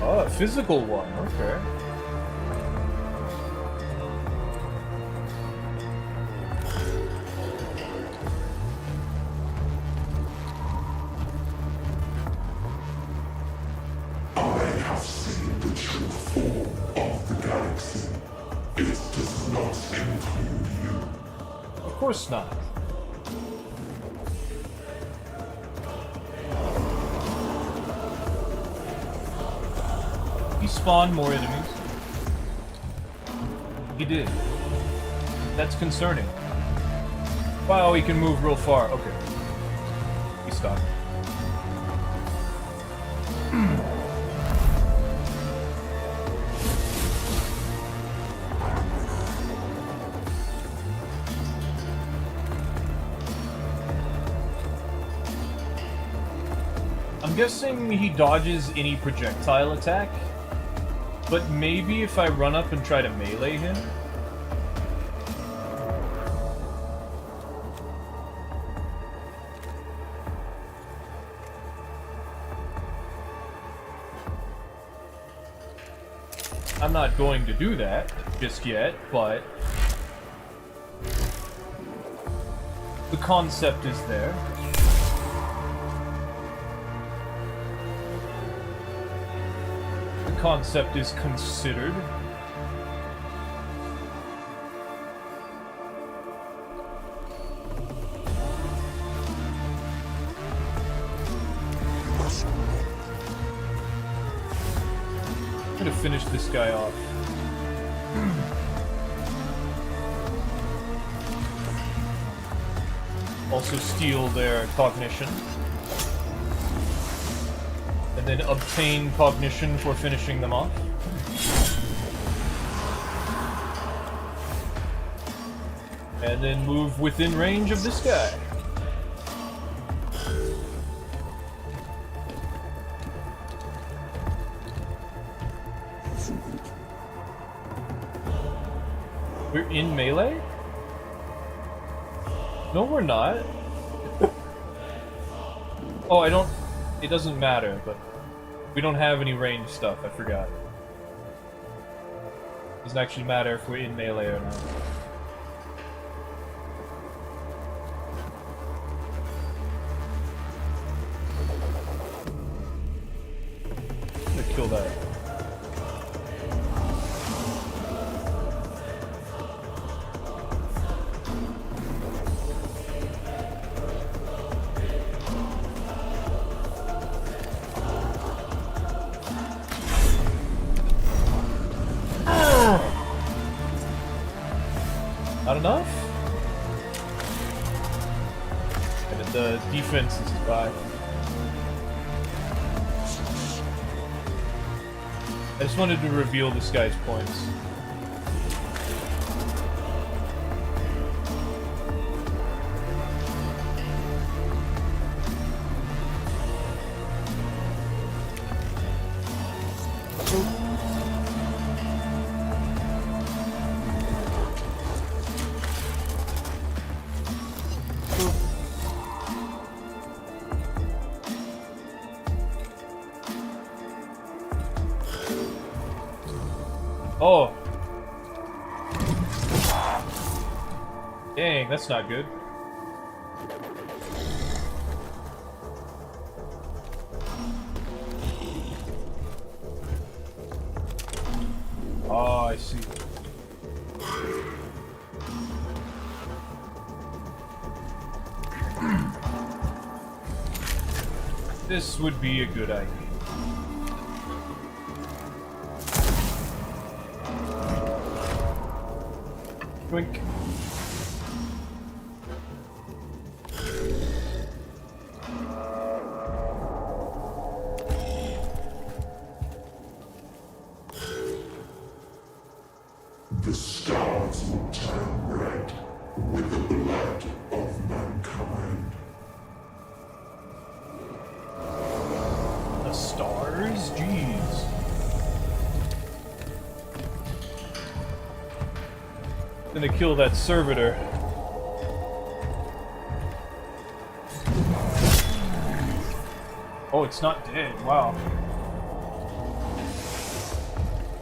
Oh, a physical one, okay.
I have seen the true form of the galaxy. It does not include you.
Of course not. He spawned more enemies. He did. That's concerning. Wow, he can move real far. Okay. He stopped. I'm guessing he dodges any projectile attack, but maybe if I run up and try to melee him. I'm not going to do that just yet, but the concept is there. The concept is considered. I'm gonna finish this guy off. Also steal their cognition. And then obtain cognition for finishing them off. And then move within range of this guy. We're in melee? No, we're not. Oh, I don't... It doesn't matter, but... We don't have any range stuff, I forgot. Doesn't actually matter if we're in melee or not. I'm gonna kill that. Not enough? And the defense is 5. I just wanted to reveal this guy's points. Oh! Dang, that's not good. Oh, I see. This would be a good idea. Twink.
The stars will turn red with the blood of mankind.
The stars? Jeez. Gonna kill that servitor. Oh, it's not dead. Wow.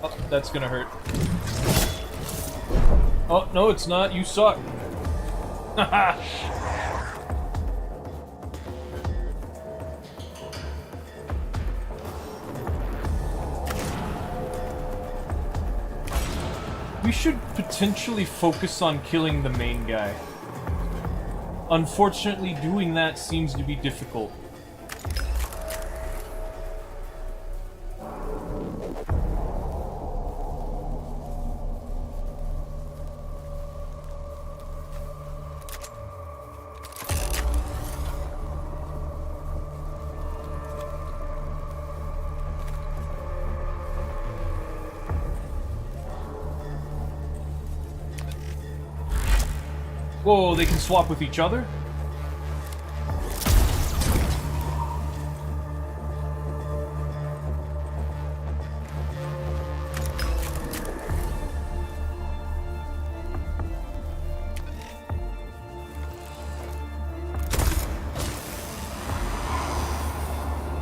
Oh, that's gonna hurt. Oh, no, it's not. You suck. Haha. We should potentially focus on killing the main guy. Unfortunately, doing that seems to be difficult. Whoa, they can swap with each other?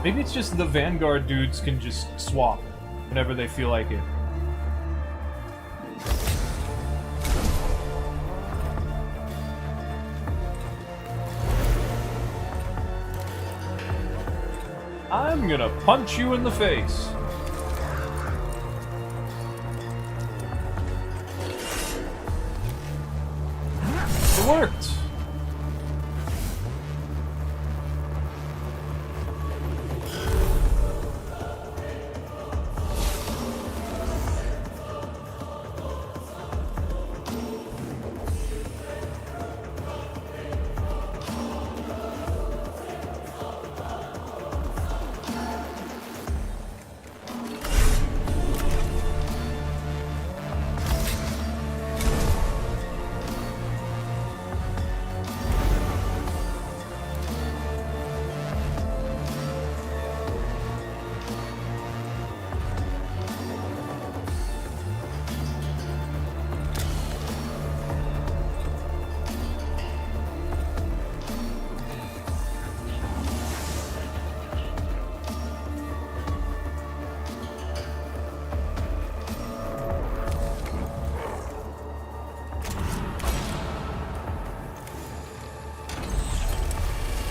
Maybe it's just the Vanguard dudes can just swap whenever they feel like it. I'm gonna punch you in the face. It worked.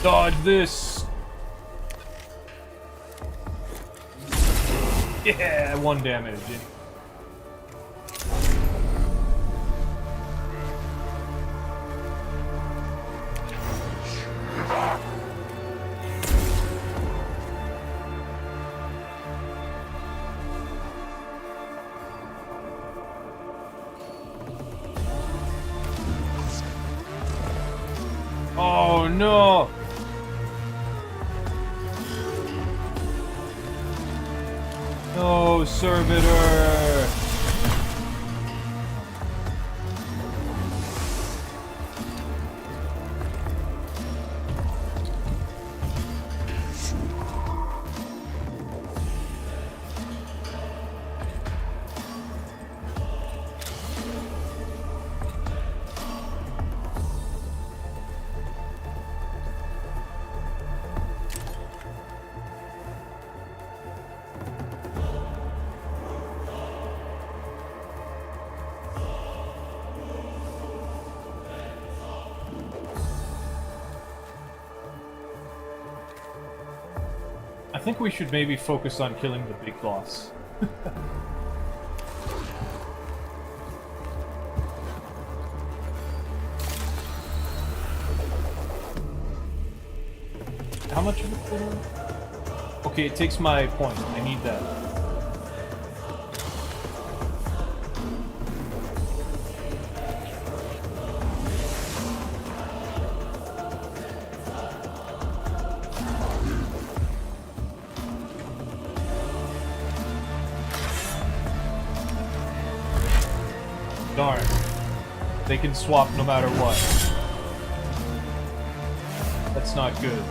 Dodge this! Yeah, 1 damage. Oh no! No, servitor! I think we should maybe focus on killing the big boss. How much of it? Okay, it takes my point. I need that. Darn. They can swap no matter what. That's not good.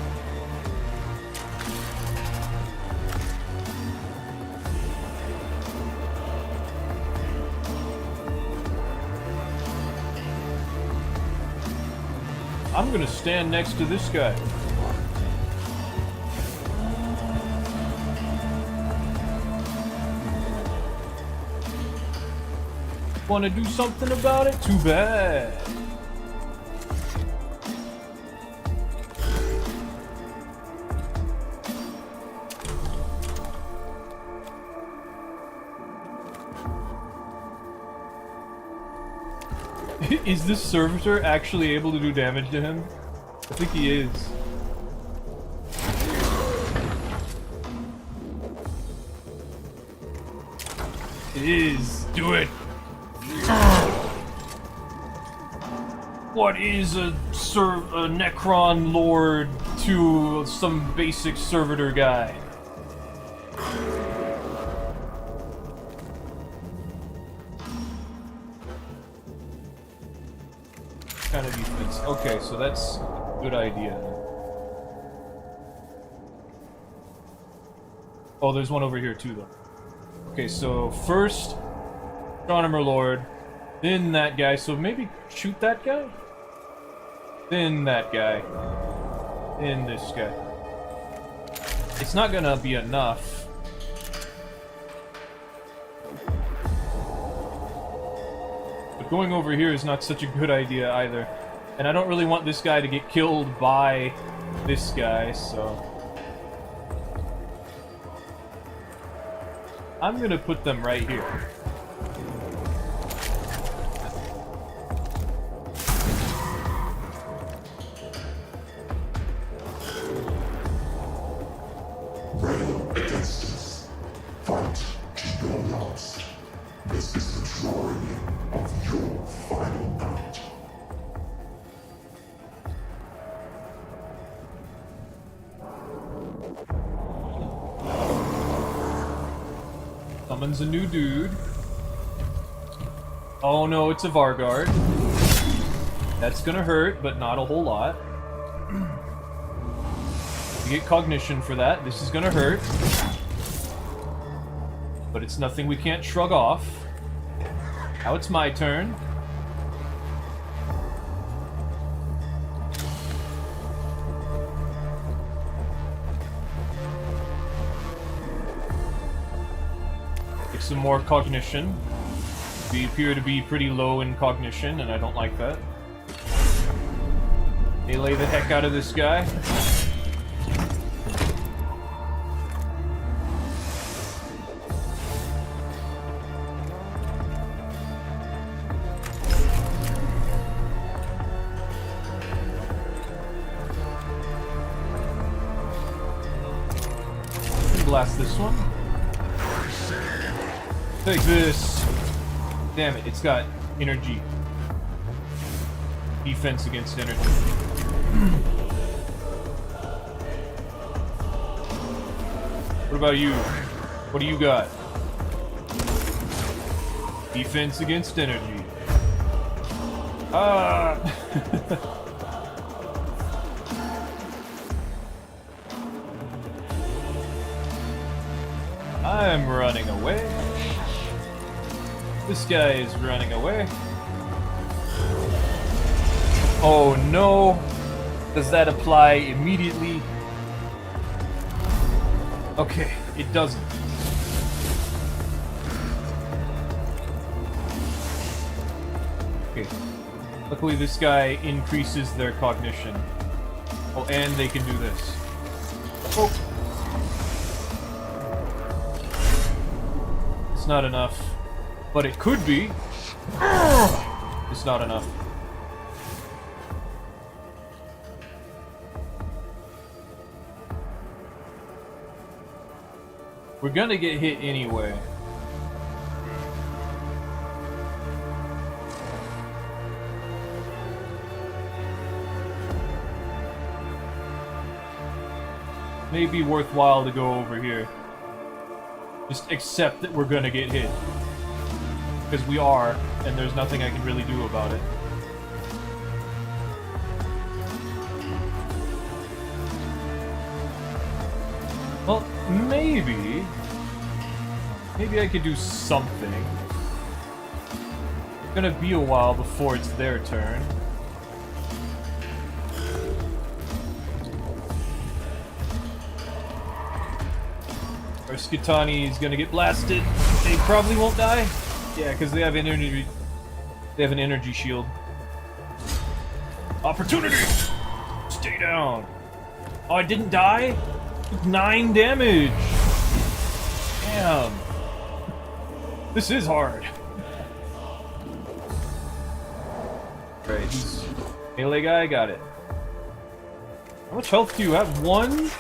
I'm gonna stand next to this guy. Want to do something about it? Too bad. Is this servitor actually able to do damage to him? I think he is. It is. Do it. What is a Necron Lord to some basic servitor guy? Kind of defense. Okay, so that's a good idea. Oh, there's one over here too, though. Okay, so first, Astronomer Lord, then that guy. So maybe shoot that guy? Then that guy. Then this guy. It's not gonna be enough. But going over here is not such a good idea either. And I don't really want this guy to get killed by this guy, so... I'm gonna put them right here.
Rail against us. Fight to your last. This is the drawing in of your final night.
Summons a new dude. Oh no, it's a Varguard. That's gonna hurt, but not a whole lot. You get cognition for that. This is gonna hurt. But it's nothing we can't shrug off. Now it's my turn. Some more cognition. We appear to be pretty low in cognition, and I don't like that. Melee the heck out of this guy. Blast this one. Take this. Damn it, it's got energy. Defense against energy. What about you? What do you got? Defense against energy. Ah! I'm running away. This guy is running away. Oh no! Does that apply immediately? Okay, it doesn't. Okay. Luckily this guy increases their cognition. Oh, and they can do this. Oh! It's not enough. But it could be. It's not enough. We're gonna get hit anyway. Maybe worthwhile to go over here. Just accept that we're gonna get hit. Because we are, and there's nothing I can really do about it. Well, maybe I could do something. It's gonna be a while before it's their turn. Our Skitani is gonna get blasted. They probably won't die. Yeah, because they have an energy. They have an energy shield. Opportunity. Stay down. Oh, I didn't die. 9 damage. Damn. This is hard. Right, he's melee guy. Got it. How much health do you have? One.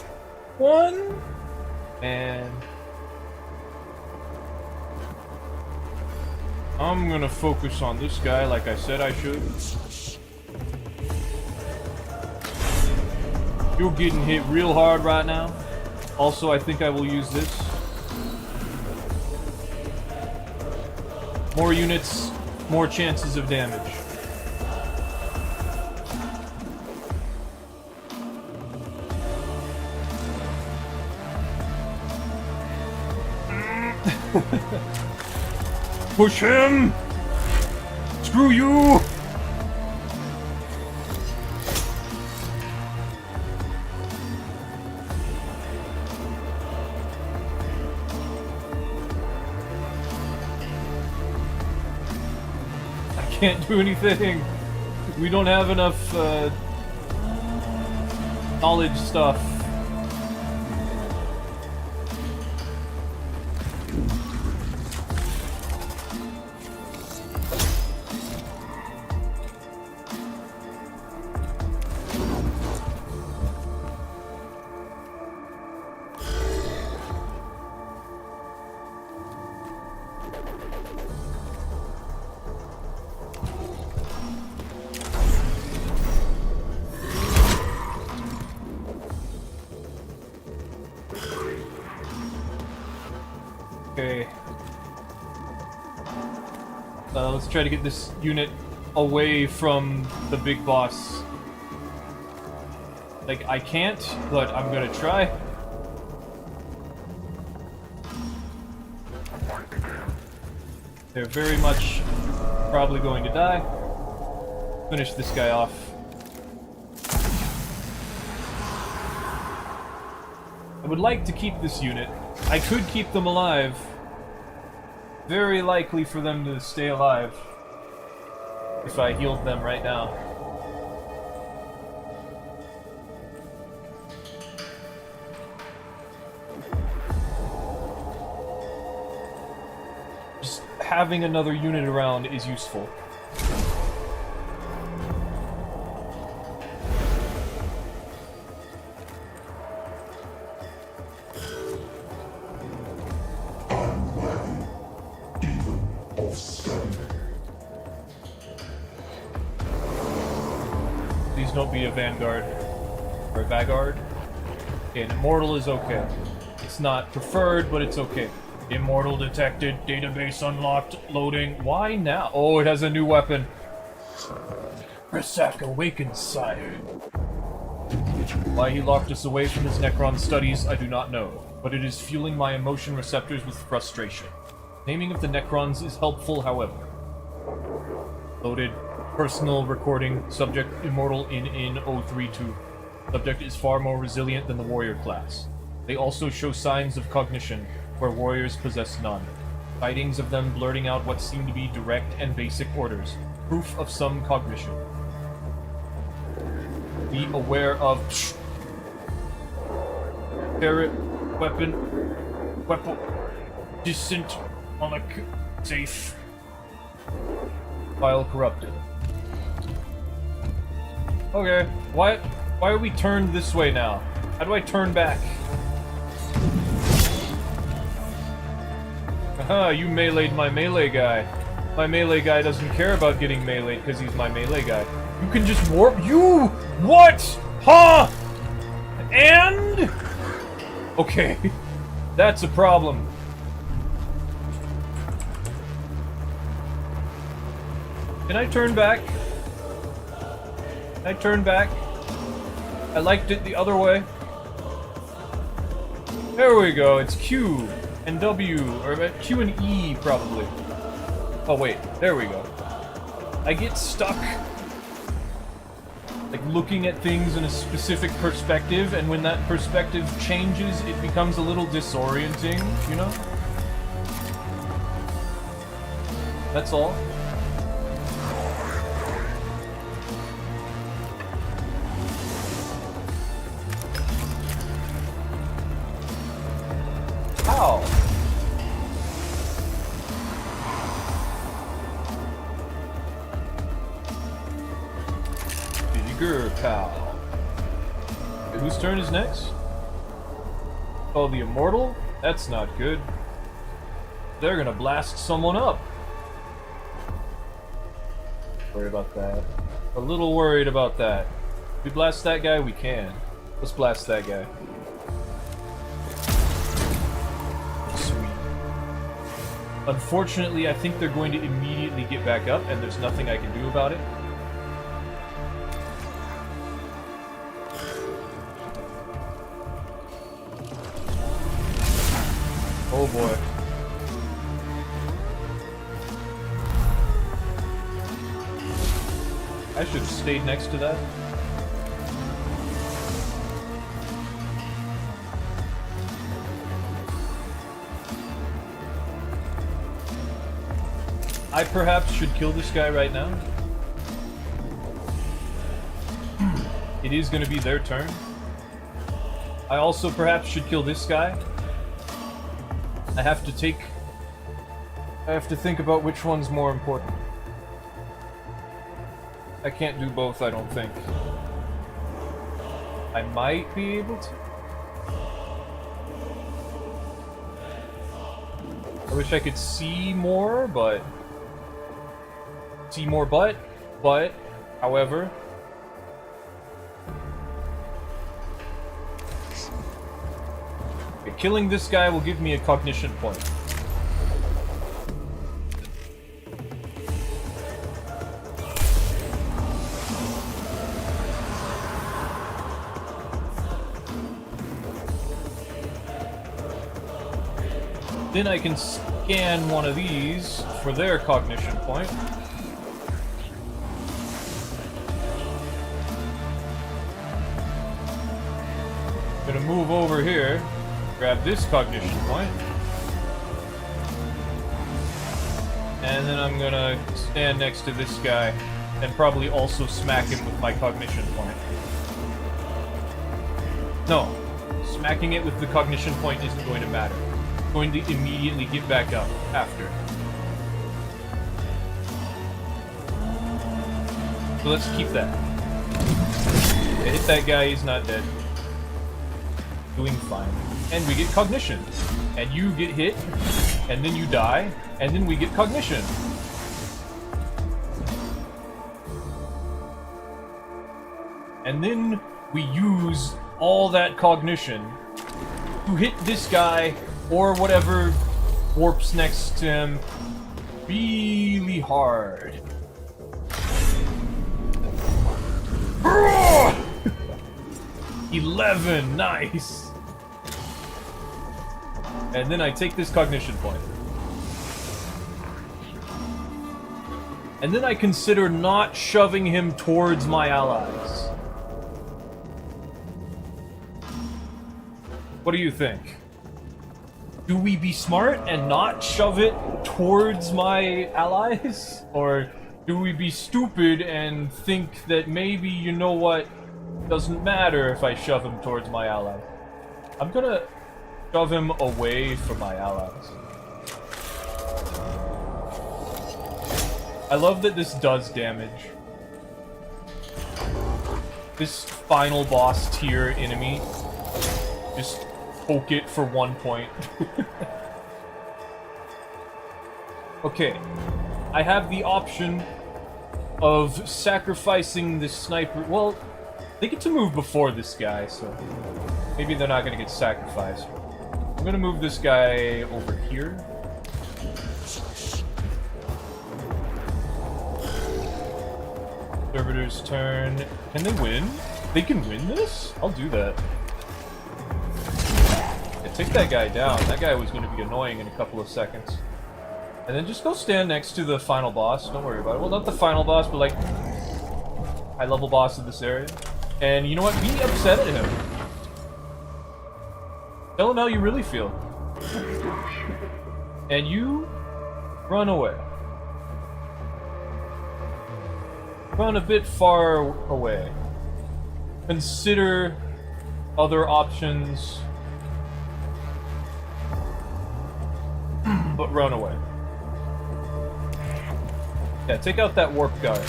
And I'm gonna focus on this guy like I said I should. You're getting hit real hard right now. Also, I think I will use this. More units, more chances of damage. Push him! Screw you! I can't do anything. We don't have enough knowledge stuff. Okay. Let's try to get this unit away from the big boss. Like, I can't, but I'm gonna try. They're very much probably going to die. Finish this guy off. I would like to keep this unit. I could keep them alive. Very likely for them to stay alive if I healed them right now. having another unit around is useful.
I'm worthy, even of study.
Please don't be a Vanguard. Or a Vanguard. Okay, an Immortal is okay. It's not preferred, but it's okay. Immortal detected, database unlocked, loading. Why now? Oh, it has a new weapon. Resak awakens, sire. Why he locked us away from his Necron studies, I do not know, but it is fueling my emotion receptors with frustration. Naming of the Necrons is helpful, however. Loaded. Personal recording. Subject immortal in 032. Subject is far more resilient than the warrior class. They also show signs of cognition, where warriors possess none. Sightings of them blurting out what seem to be direct and basic orders. Proof of some cognition. Be aware of... Parrot. Weapon. Distant. Safe. File corrupted. Okay, why are we turned this way now? How do I turn back? Aha, you meleeed my melee guy. My melee guy doesn't care about getting meleeed because he's my melee guy. You can just warp- You! What? Huh? And? Okay. That's a problem. Can I turn back? Can I turn back? I liked it the other way. There we go, it's Q and W, or Q and E, probably. Oh wait, there we go. I get stuck, like, looking at things in a specific perspective, and when that perspective changes, it becomes a little disorienting, you know? That's all. How? Bigger pal. Okay, whose turn is next? Oh, the Immortal? That's not good. They're gonna blast someone up. Worried about that. A little worried about that. If we blast that guy, we can. Let's blast that guy. Unfortunately, I think they're going to immediately get back up, and there's nothing I can do about it. Oh boy. I should have stayed next to that. I perhaps should kill this guy right now. It is going to be their turn. I also perhaps should kill this guy. I have to think about which one's more important. I can't do both, I don't think. I might be able to. I wish I could see more, but... however... Okay, killing this guy will give me a cognition point. Then I can scan one of these for their cognition point. Gonna move over here, grab this cognition point, and then I'm gonna stand next to this guy and probably also smack him with my cognition point. No, smacking it with the cognition point isn't going to matter. I'm going to immediately get back up after. So let's keep that. I hit that guy, he's not dead. Doing fine. And we get cognition. And you get hit, and then you die, and then we get cognition. And then we use all that cognition to hit this guy, or whatever warps next to him, really hard. 11, nice! And then I take this cognition point. And then I consider not shoving him towards my allies. What do you think? Do we be smart and not shove it towards my allies? Or do we be stupid and think that maybe, you know what, doesn't matter if I shove him towards my allies? I'm gonna shove him away from my allies. I love that this does damage. This final boss tier enemy, just poke it for 1 point. Okay, I have the option of sacrificing the sniper. Well, they get to move before this guy, so maybe they're not gonna get sacrificed. I'm gonna move this guy over here. Servitor's turn. Can they win? They can win this? I'll do that. Yeah, take that guy down. That guy was gonna be annoying in a couple of seconds. And then just go stand next to the final boss. Don't worry about it. Well, not the final boss, but like high-level boss of this area. And you know what? Be upset at him. Tell him how you really feel. And you run away. Run a bit far away. Consider other options. But run away. Yeah, take out that warp guard.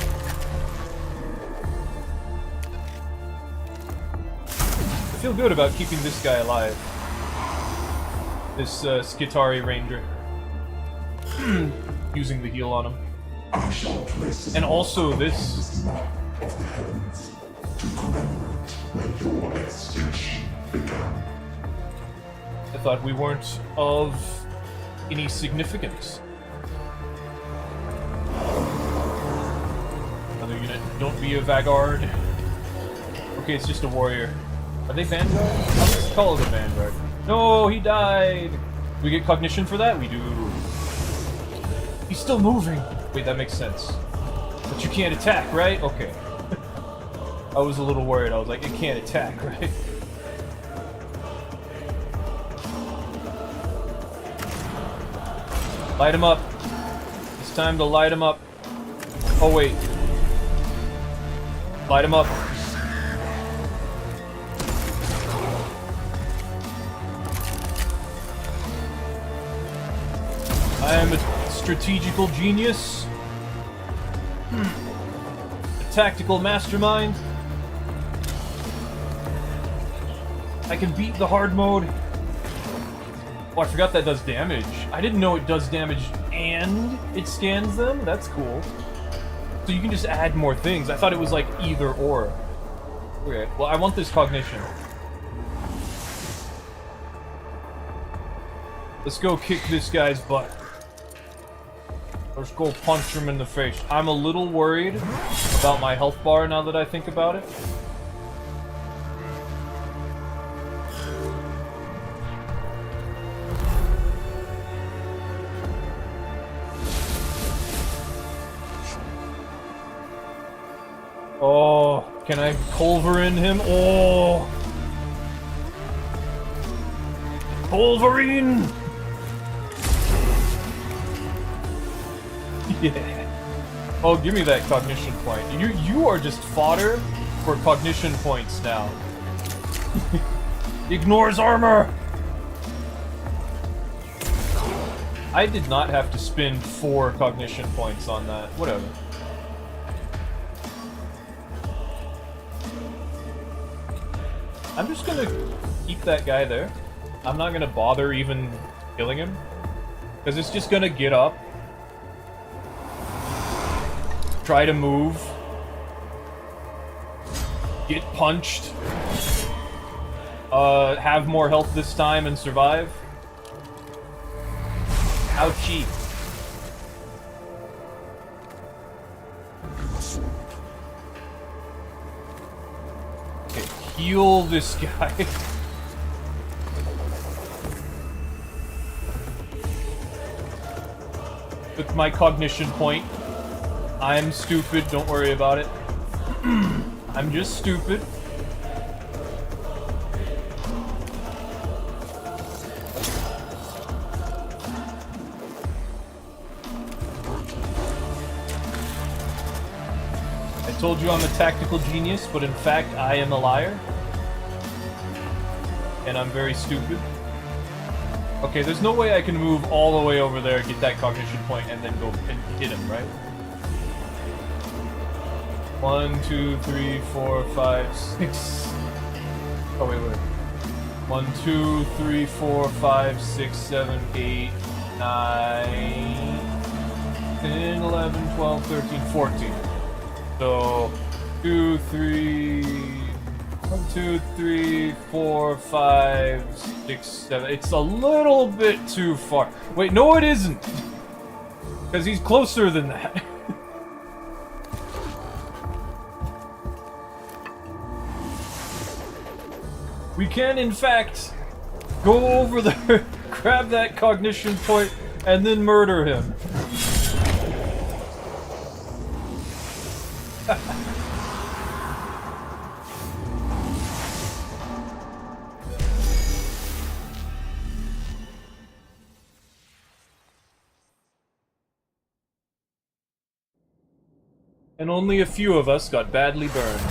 I feel good about keeping this guy alive. This Skitari Ranger. Using the heal on him. And also this.
Of the heavens to commemorate where your extinction began.
I thought we weren't of any significance. Another unit. Don't be a Vanguard. Okay, it's just a warrior. Are they Vanguard? I'll just call it a Vanguard. No, he died! We get cognition for that? We do. He's still moving! Wait, that makes sense. But you can't attack, right? Okay. I was a little worried. I was like, it can't attack, right? Light him up. It's time to light him up. Oh, wait. Light him up. I am a strategical genius. A tactical mastermind. I can beat the hard mode. Oh, I forgot that does damage. I didn't know it does damage and it scans them. That's cool. So you can just add more things. I thought it was like either or. Okay, well, I want this cognition. Let's go kick this guy's butt. Let's go punch him in the face. I'm a little worried about my health bar now that I think about it. Oh, can I Culverin him? Oh! Culverin! Yeah. Oh, give me that cognition point. You are just fodder for cognition points now. Ignores armor! I did not have to spend 4 cognition points on that. Whatever. I'm just gonna keep that guy there. I'm not gonna bother even killing him. Because it's just gonna get up. Try to move. Get punched. Have more health this time and survive. How cheap. Okay, heal this guy. With my cognition point. I'm stupid, don't worry about it. I'm just stupid. I told you I'm a tactical genius, but in fact I am a liar. And I'm very stupid. Okay, there's no way I can move all the way over there, get that cognition point, and then go and hit him, right? 1, 2, 3, 4, 5, 6. Oh, wait. 1, 2, 3, 4, 5, 6, 7, 8, 9, 10, 11, 12, 13, 14. So, 2, 3... 1, 2, 3, 4, 5, 6, 7. It's a little bit too far. Wait, no it isn't! Because he's closer than that. We can, in fact, go over there, grab that cognition point, and then murder him. And only a few of us got badly burned.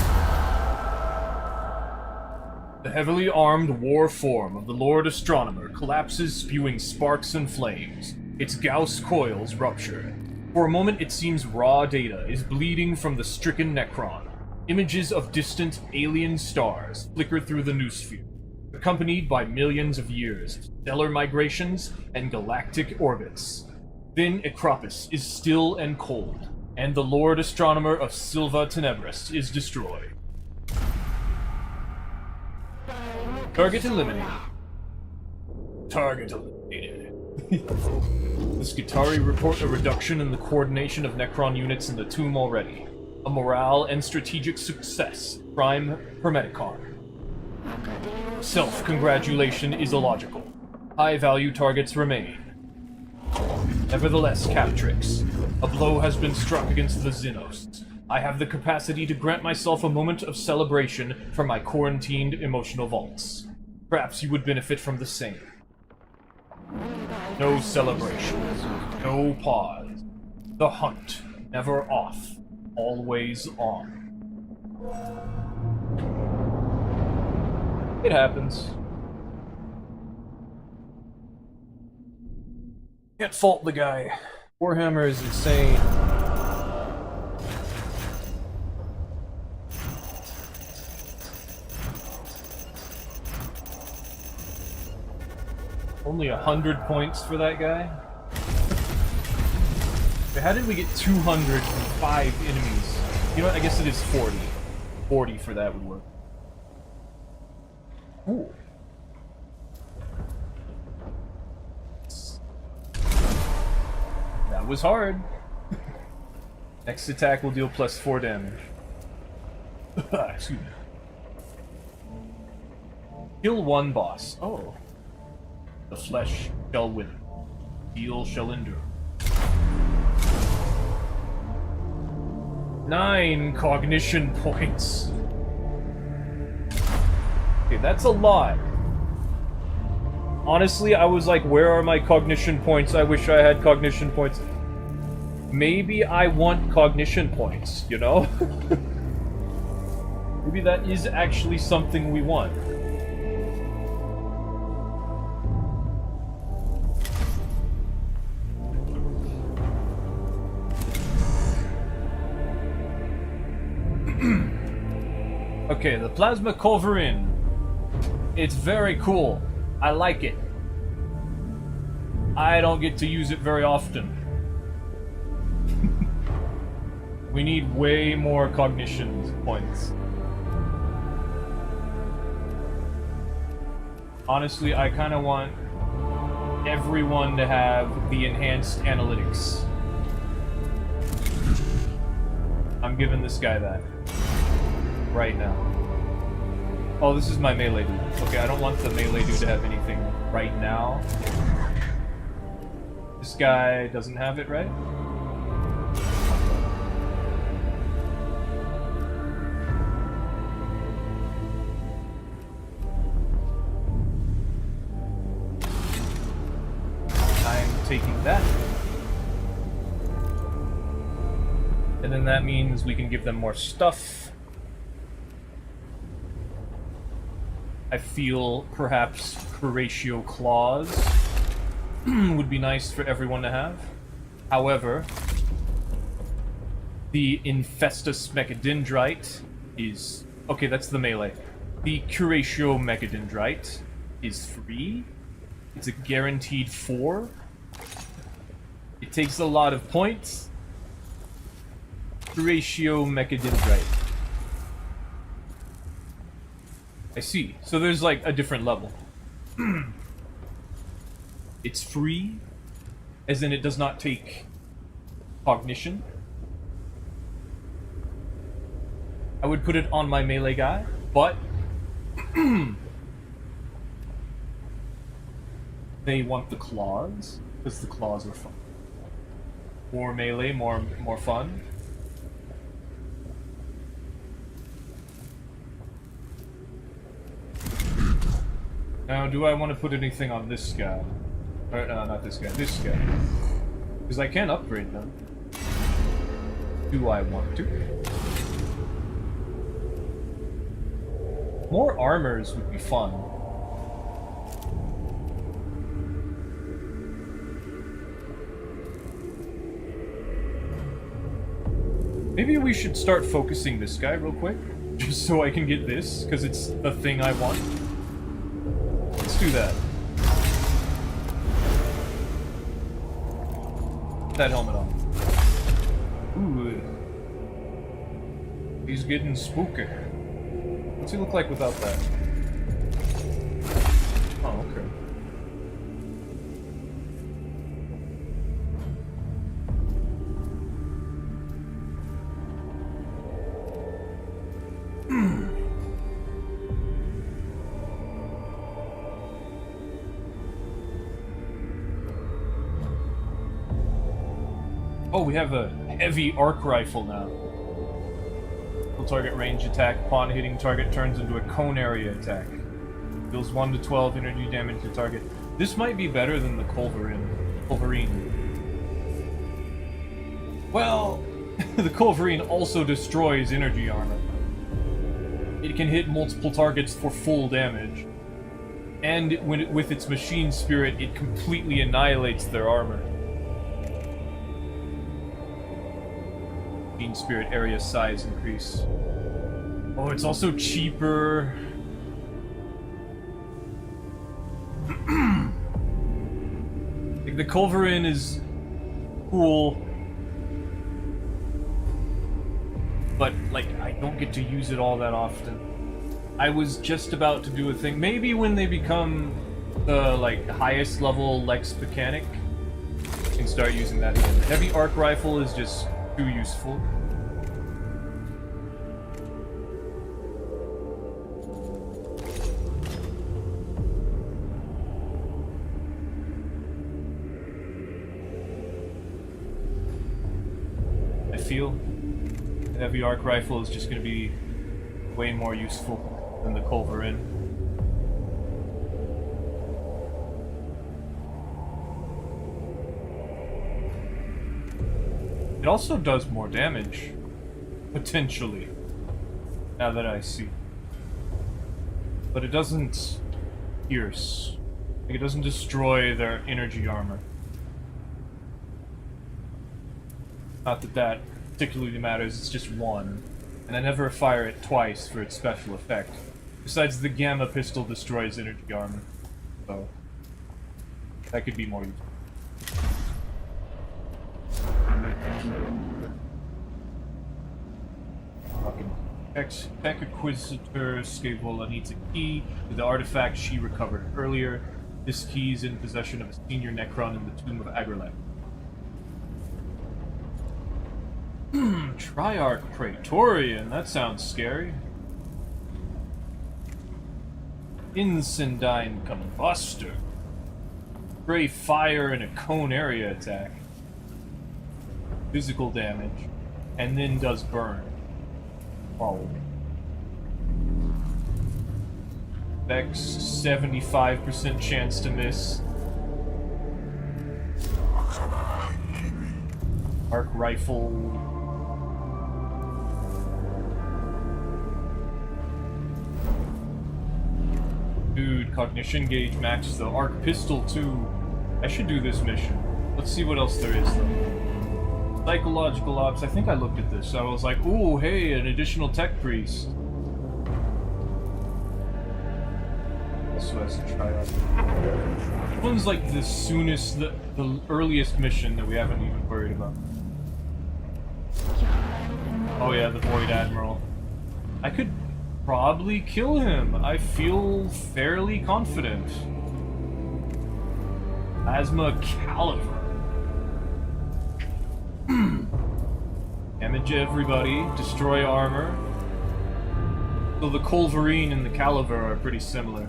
The heavily armed war form of the Lord Astronomer collapses, spewing sparks and flames. Its Gauss coils rupture. For a moment, it seems raw data is bleeding from the stricken Necron. Images of distant alien stars flicker through the noosphere, accompanied by millions of years of stellar migrations and galactic orbits. Then Acropis is still and cold, and the Lord Astronomer of Silva Tenebris is destroyed. Target eliminated. Target eliminated. The Skitarii report a reduction in the coordination of Necron units in the tomb already. A morale and strategic success. Prime Hermeticon. Self-congratulation is illogical. High-value targets remain. Nevertheless, Captrix, a blow has been struck against the Xenos. I have the capacity to grant myself a moment of celebration for my quarantined emotional vaults. Perhaps you would benefit from the same. No celebration. No pause. The hunt. Never off. Always on. It happens. Can't fault the guy. Warhammer is insane. Only 100 points for that guy? How did we get 205 enemies? You know what, I guess it is 40. 40 for that would work. Ooh. That was hard. Next attack will deal plus 4 damage. Excuse me. Kill one boss. Oh. The flesh shall wither. Steel shall endure. 9 cognition points. Okay, that's a lot. Honestly, I was like, where are my cognition points? I wish I had cognition points. Maybe I want cognition points, you know? Maybe that is actually something we want. Okay, the Plasma Culverin. It's very cool. I like it. I don't get to use it very often. We need way more cognition points. Honestly, I kind of want everyone to have the enhanced analytics. I'm giving this guy that. Right now. Oh, this is my melee dude. Okay, I don't want the melee dude to have anything right now. This guy doesn't have it, right? I'm taking that. And then that means we can give them more stuff. I feel perhaps Horatio Claws would be nice for everyone to have. However, the Infestus Mechadendrite is... Okay, that's the melee. The Curatio Mechadendrite is free. It's a guaranteed 4. It takes a lot of points. Curatio Mechadendrite. I see. So there's like a different level. It's free, as in it does not take cognition. I would put it on my melee guy, but they want the claws, because the claws are fun. More melee, more fun. Now, do I want to put anything on this guy? Or, no, not this guy. This guy. Because I can upgrade them. Do I want to? More armors would be fun. Maybe we should start focusing this guy real quick. Just so I can get this, because it's the thing I want. Let's do that. Put that helmet on. Ooh. He's getting spooky. What's he look like without that? Oh, okay. Oh, we have a heavy arc rifle now. Full target range attack. Upon hitting target turns into a cone area attack. Deals 1 to 12 energy damage to target. This might be better than the Culverin. Well, the Culverin also destroys energy armor. It can hit multiple targets for full damage. And with its machine spirit, it completely annihilates their armor. Spirit area size increase. Oh, it's also cheaper. Like, the Culverin is cool, but like I don't get to use it all that often. I was just about to do a thing. Maybe when they become the like highest level Lex Mechanic, I can start using that again. The heavy arc rifle is just too useful. I feel the heavy arc rifle is just going to be way more useful than the Culverin. It also does more damage, potentially, now that I see. But it doesn't pierce. Like, it doesn't destroy their energy armor. Not that that particularly matters, it's just one. And I never fire it twice for its special effect. Besides, the gamma pistol destroys energy armor, so that could be more useful. Fucking Tech Acquisitor Scaevola needs a key to the artifact she recovered earlier. This key is in possession of a senior Necron in the Tomb of Agrelek. Triarch Praetorian, that sounds scary. Incendine Combustor. Spray fire in a cone area attack. Physical damage. And then does burn. Follow. Vex 75% chance to miss. Arc rifle. Dude, cognition gauge max though. Arc pistol too. I should do this mission. Let's see what else there is though. Psychological ops. I think I looked at this. So I was like, ooh, hey, an additional tech priest. So that's a try out. This one's like the soonest, the earliest mission that we haven't even worried about. Oh yeah, the Void Admiral. I could probably kill him. I feel fairly confident. Plasma Caliber. Damage everybody. Destroy armor. So the Culverine and the Caliber are pretty similar.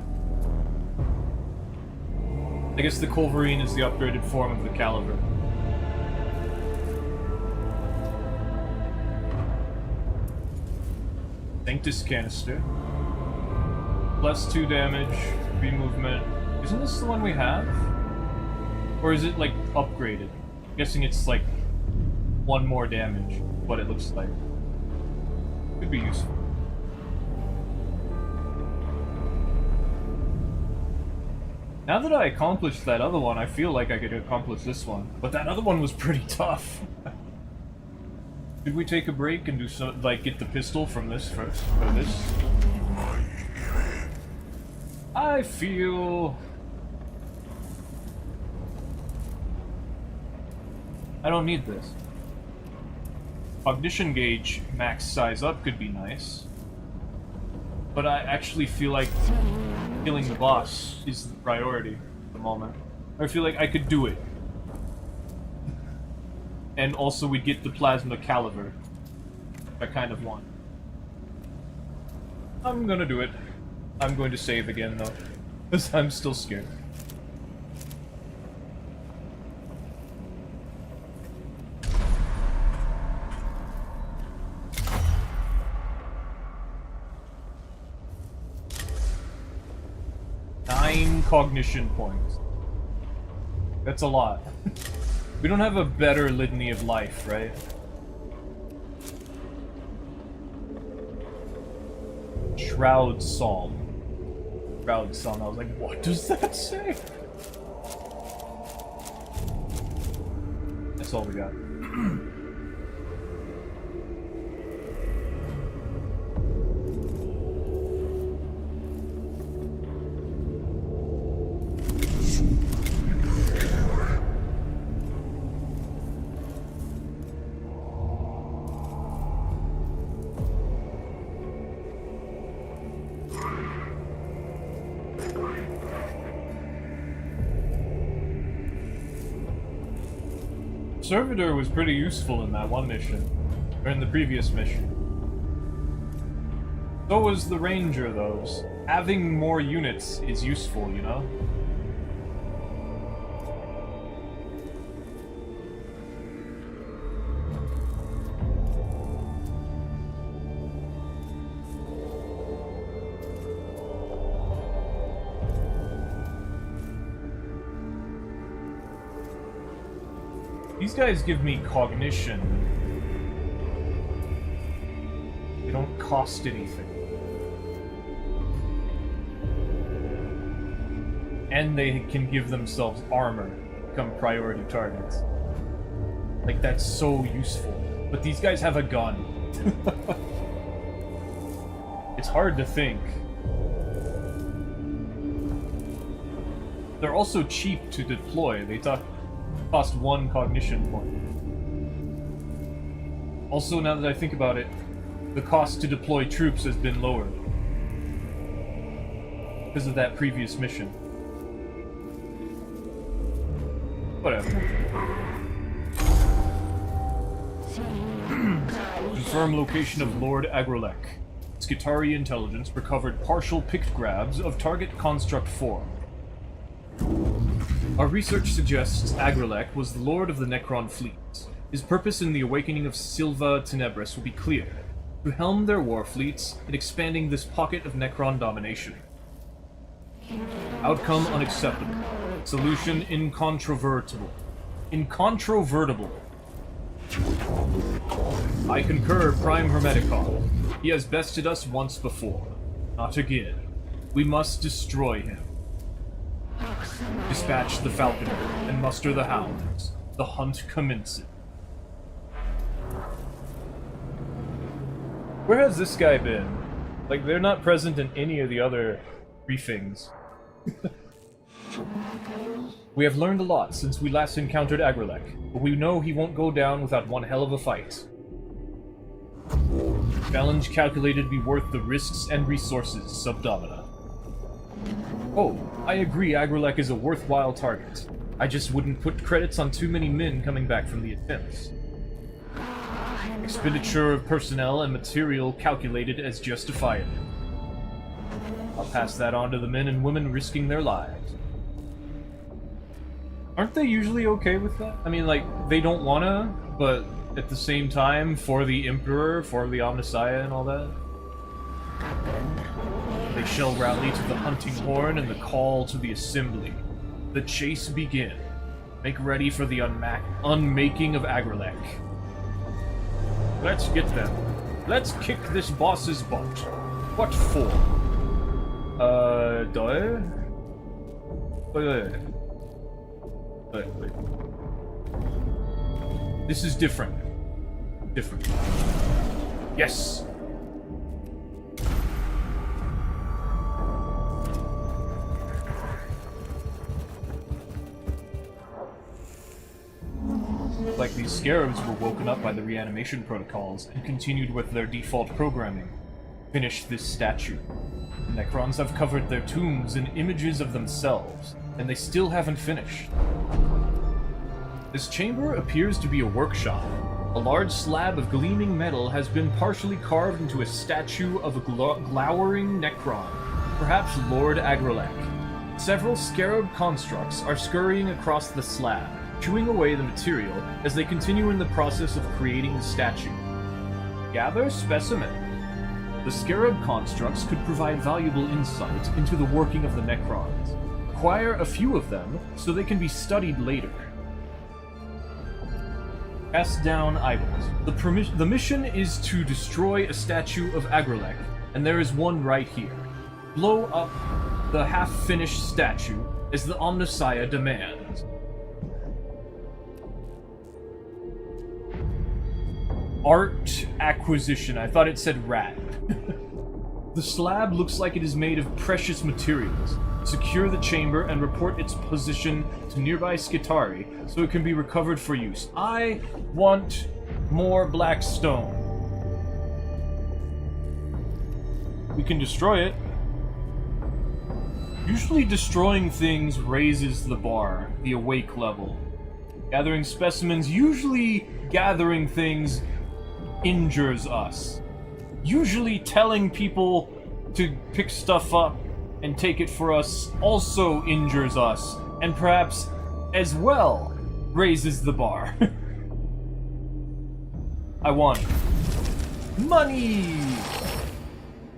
I guess the Culverine is the upgraded form of the Caliber. Sanctus Canister. +2 damage, free movement. Isn't this the one we have? Or is it like upgraded? I'm guessing it's like 1 more damage, what it looks like. Could be useful. Now that I accomplished that other one, I feel like I could accomplish this one. But that other one was pretty tough. Should we take a break and do some, like, get the pistol from this first? Or this? I feel... I don't need this. Cognition gauge max size up could be nice. But I actually feel like killing the boss is the priority at the moment. I feel like I could do it. And also we'd get the Plasma Caliber. I kind of want. I'm gonna do it. I'm going to save again though. Because I'm still scared. Cognition points. That's a lot. We don't have a better litany of life, right? Shroud Psalm. Shroud Psalm. I was like, what does that say? That's all we got. Servitor was pretty useful in that one mission, or in the previous mission. So was the Ranger, though. Having more units is useful, you know? These guys give me cognition. They don't cost anything. And they can give themselves armor, become priority targets. Like, that's so useful. But these guys have a gun. It's hard to think. They're also cheap to deploy. They cost 1 cognition point. Also, now that I think about it, the cost to deploy troops has been lowered because of that previous mission. Whatever. Confirm location of Lord Agrolek. Skitari intelligence recovered partial pictographs of target construct form. Our research suggests Agrolek was the lord of the Necron fleet. His purpose in the awakening of Silva Tenebris will be clear: to helm their war fleets in expanding this pocket of Necron domination. Outcome unacceptable. Solution incontrovertible. Incontrovertible. I concur, Prime Hermeticon. He has bested us once before. Not again. We must destroy him. Dispatch the falconer and muster the hounds. The hunt commences. Where has this guy been? Like, they're not present in any of the other briefings. We have learned a lot since we last encountered Agrolek, but we know he won't go down without one hell of a fight. Challenge calculated to be worth the risks and resources, Subdomina. Oh, I agree Agrolek is a worthwhile target. I just wouldn't put credits on too many men coming back from the attempts. Expenditure of personnel and material calculated as justifiable. I'll pass that on to the men and women risking their lives. Aren't they usually okay with that? I mean, like, they don't wanna, but at the same time, for the Emperor, for the Omnissiah and all that. They shall rally to the hunting horn and the call to the assembly. The chase begin. Make ready for the unmaking of Agrolek. Let's get them. Let's kick this boss's butt. What for? Wait. This is different. Different. Yes! Like these scarabs were woken up by the reanimation protocols and continued with their default programming. Finish this statue. The Necrons have covered their tombs in images of themselves, and they still haven't finished. This chamber appears to be a workshop. A large slab of gleaming metal has been partially carved into a statue of a glowering Necron, perhaps Lord Agrolek. Several scarab constructs are scurrying across the slab, chewing away the material as they continue in the process of creating the statue. Gather specimen. The scarab constructs could provide valuable insight into the working of the Necrons. Acquire a few of them so they can be studied later. Pass down idols. The mission is to destroy a statue of Agrolek, and there is one right here. Blow up the half-finished statue as the Omnissiah demands. Art acquisition. I thought it said rat. The slab looks like it is made of precious materials. Secure the chamber and report its position to nearby Skitari so it can be recovered for use. I want more black stone. We can destroy it. Usually destroying things raises the bar, the awake level. Gathering specimens, usually gathering things injures us. Usually telling people to pick stuff up and take it for us also injures us, and perhaps, as well, raises the bar. I want money!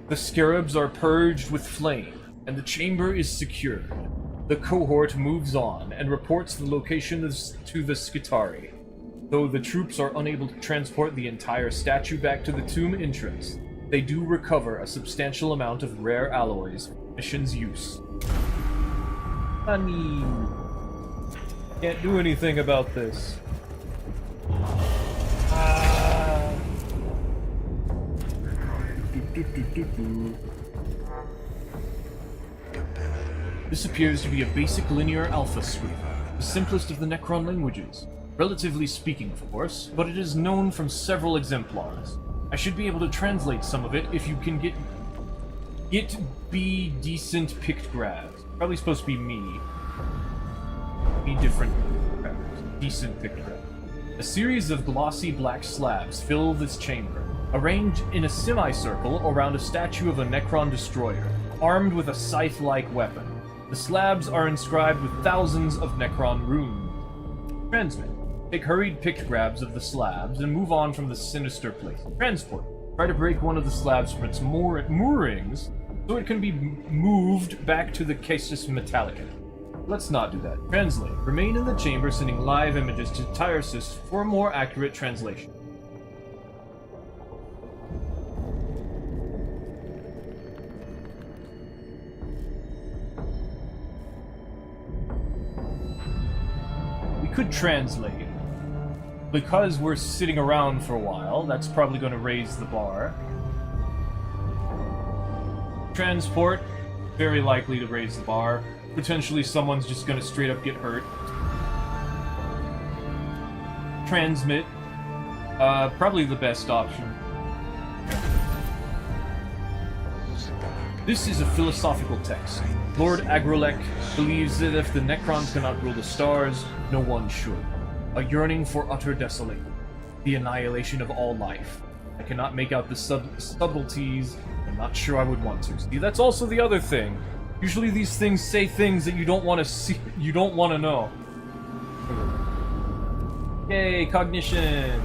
The scarabs are purged with flame, and the chamber is secured. The cohort moves on and reports the location to the Skitari. Though the troops are unable to transport the entire statue back to the tomb entrance, they do recover a substantial amount of rare alloys for mission's use. Honey, can't do anything about this. This appears to be a basic linear alpha script, the simplest of the Necron languages. Relatively speaking, of course, but it is known from several exemplars. I should be able to translate some of it if you can get be decent pictographs. Probably supposed to be me. Be different pictographs. Decent pictographs. A series of glossy black slabs fill this chamber, arranged in a semicircle around a statue of a Necron destroyer, armed with a scythe-like weapon. The slabs are inscribed with thousands of Necron runes. Transmit. Take hurried pictographs of the slabs and move on from the sinister place. Transport. Try to break one of the slabs from its moorings so it can be moved back to the Casus Metallica. Let's not do that. Translate. Remain in the chamber sending live images to Tyresis for a more accurate translation. We could translate. Because we're sitting around for a while, that's probably going to raise the bar. Transport, very likely to raise the bar. Potentially someone's just going to straight up get hurt. Transmit, probably the best option. This is a philosophical text. Lord Agrolek believes that if the Necrons cannot rule the stars, no one should. A yearning for utter desolation, the annihilation of all life. I cannot make out the subtleties. I'm not sure I would want to. See, that's also the other thing. Usually these things say things that you don't want to see, you don't want to know. Yay, cognition!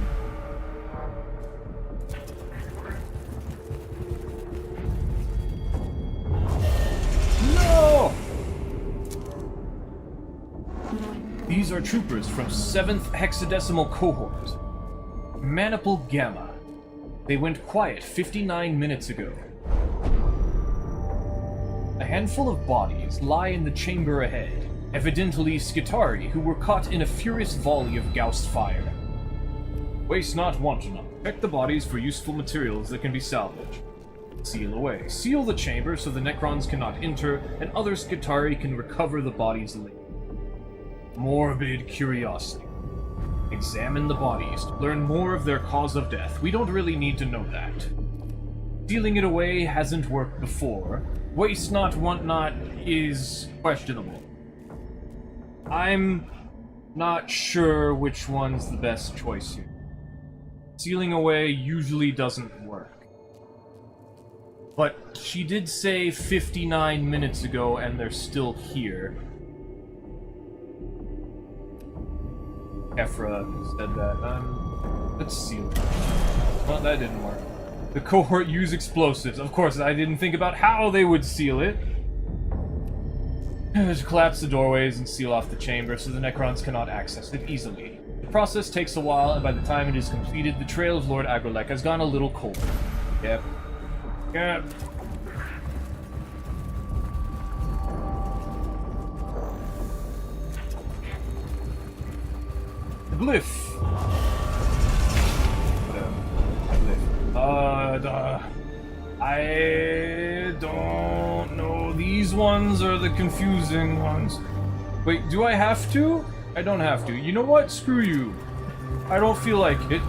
No! These are troopers from 7th Hexadecimal Cohort. Maniple Gamma. They went quiet 59 minutes ago. A handful of bodies lie in the chamber ahead, evidently Skitari, who were caught in a furious volley of Gauss fire. Waste not, want not. Check the bodies for useful materials that can be salvaged. Seal away. Seal the chamber so the Necrons cannot enter, and other Skitari can recover the bodies later. Morbid curiosity. Examine the bodies to learn more of their cause of death. We don't really need to know that. Sealing it away hasn't worked before. Waste not, want not is questionable. I'm not sure which one's the best choice here. Sealing away usually doesn't work. But she did say 59 minutes ago and they're still here. Ephra said that. Let's seal it. Well, that didn't work. The cohort use explosives. Of course, I didn't think about how they would seal it. Just collapse the doorways and seal off the chamber so the Necrons cannot access it easily. The process takes a while, and by the time it is completed, the trail of Lord Agrolek has gone a little colder. Yep. Yep. Glyph. I don't know. These ones are the confusing ones. Wait, do I have to? I don't have to. You know what? Screw you. I don't feel like it.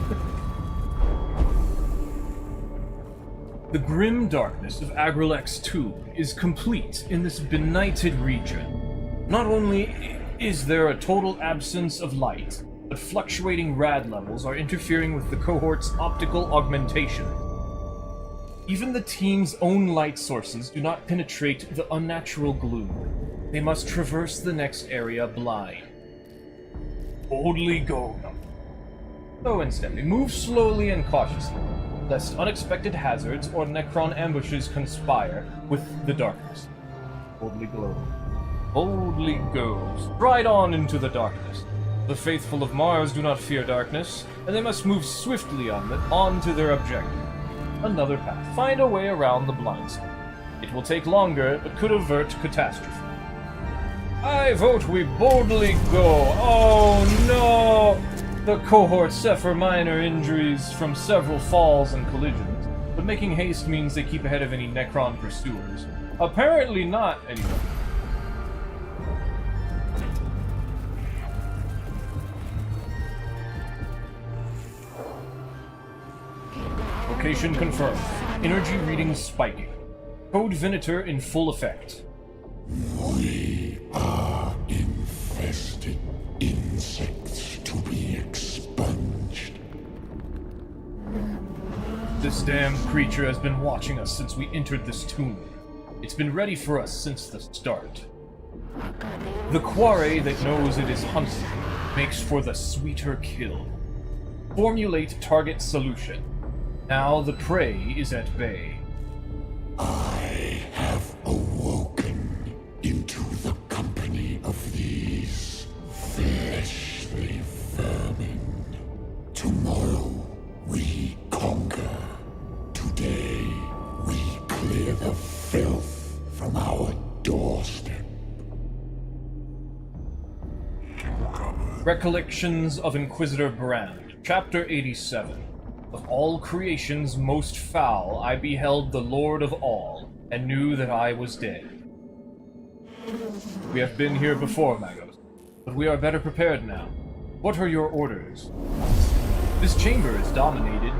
The grim darkness of Agrolek's tomb is complete in this benighted region. Not only is there a total absence of light, but fluctuating rad levels are interfering with the cohort's optical augmentation. Even the team's own light sources do not penetrate the unnatural gloom. They must traverse the next area blind. Boldly go. So instead, we move slowly and cautiously, lest unexpected hazards or Necron ambushes conspire with the darkness. Boldly go. Boldly go. Stride on into the darkness. The faithful of Mars do not fear darkness, and they must move swiftly on to their objective. Another path. Find a way around the blind spot. It will take longer, but could avert catastrophe. I vote we boldly go. Oh no! The cohort suffer minor injuries from several falls and collisions, but making haste means they keep ahead of any Necron pursuers. Apparently not, anyway. Location confirmed. Energy readings spiking. Code Venator in full effect.
We are infested insects to be expunged.
This damned creature has been watching us since we entered this tomb. It's been ready for us since the start. The quarry that knows it is hunted makes for the sweeter kill. Formulate target solution. Now the prey is at bay.
I have awoken into the company of these fleshly vermin. Tomorrow we conquer. Today we clear the filth from our doorstep.
Recollections of Inquisitor Brand, Chapter 87. Of all creations most foul, I beheld the Lord of all, and knew that I was dead. We have been here before, Magos, but we are better prepared now. What are your orders? This chamber is dominated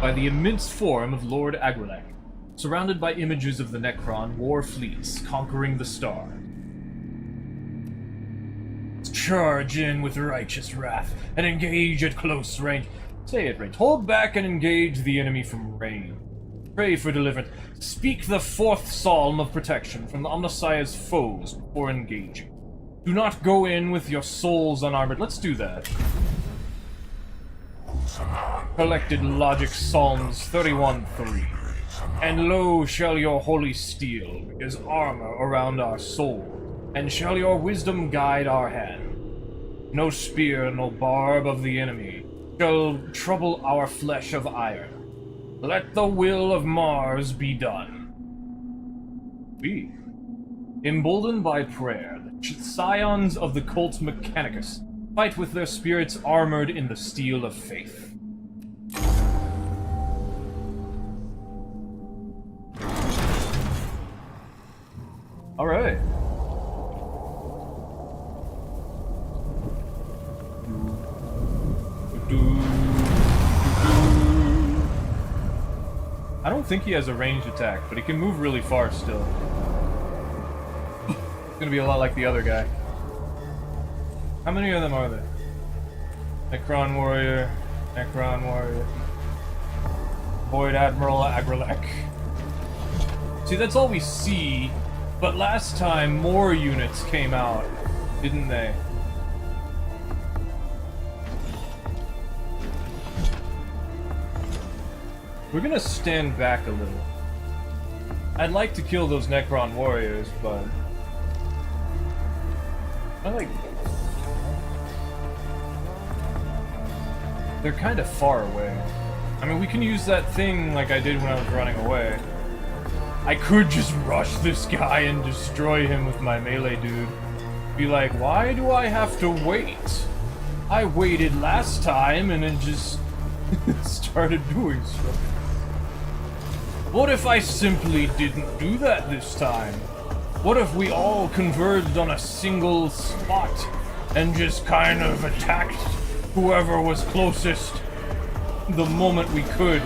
by the immense form of Lord Agrilek, surrounded by images of the Necron war fleets conquering the stars. Charge in with righteous wrath, and engage at close range. Say it, range. Hold back and engage the enemy from range. Pray for deliverance. Speak the fourth psalm of protection from the Omnissiah's foes before engaging. Do not go in with your souls unarmored. Let's do that. Collected Logic Psalms 31:3. And lo shall your holy steel be as armor around our soul, and shall your wisdom guide our hand. No spear, no barb of the enemy shall trouble our flesh of iron. Let the will of Mars be done. We, emboldened by prayer, the scions of the cult Mechanicus fight with their spirits armored in the steel of faith. All right. I don't think he has a ranged attack, but he can move really far still. It's gonna be a lot like the other guy. How many of them are there? Necron Warrior, Void Admiral Agrilek. See, that's all we see, but last time more units came out, didn't they? We're gonna stand back a little. I'd like to kill those Necron warriors, but they're kind of far away. I mean, we can use that thing like I did when I was running away. I could just rush this guy and destroy him with my melee dude. Be like, why do I have to wait? I waited last time and it just started doing stuff. What if I simply didn't do that this time? What if we all converged on a single spot and just kind of attacked whoever was closest the moment we could?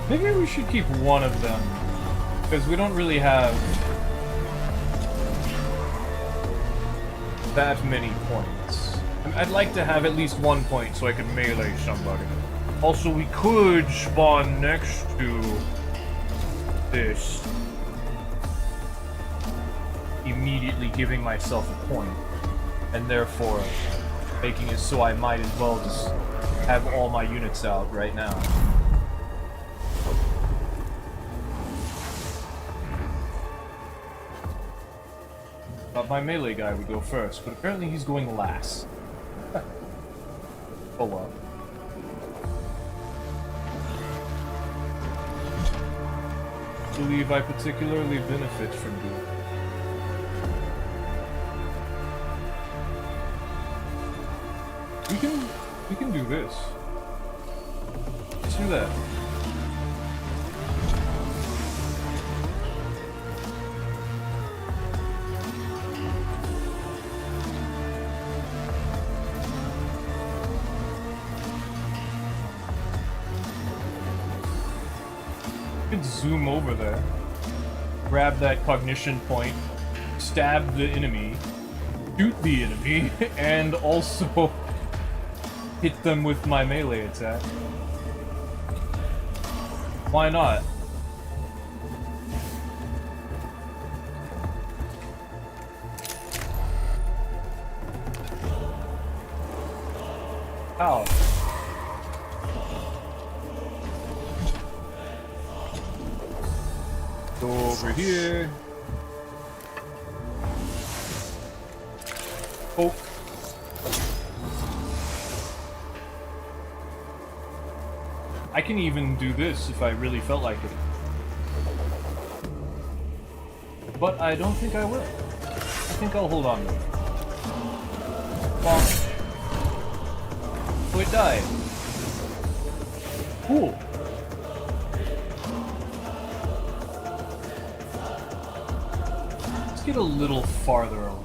Maybe we should keep one of them, because we don't really have that many points. I'd like to have at least 1 point so I can melee somebody. Also, we could spawn next to this, immediately giving myself a point, and therefore making it so I might as well just have all my units out right now. Thought my melee guy would go first, but apparently he's going last. Oh well. I believe I particularly benefit from doing. We can do this. Let's do that. could zoom over there, grab that cognition point, stab the enemy, shoot the enemy, and also hit them with my melee attack. Why not? How? Go over here. Poke. I can even do this if I really felt like it. But I don't think I will. I think I'll hold on to it. Bonk. Oh, it died. Cool. Let's get a little farther along.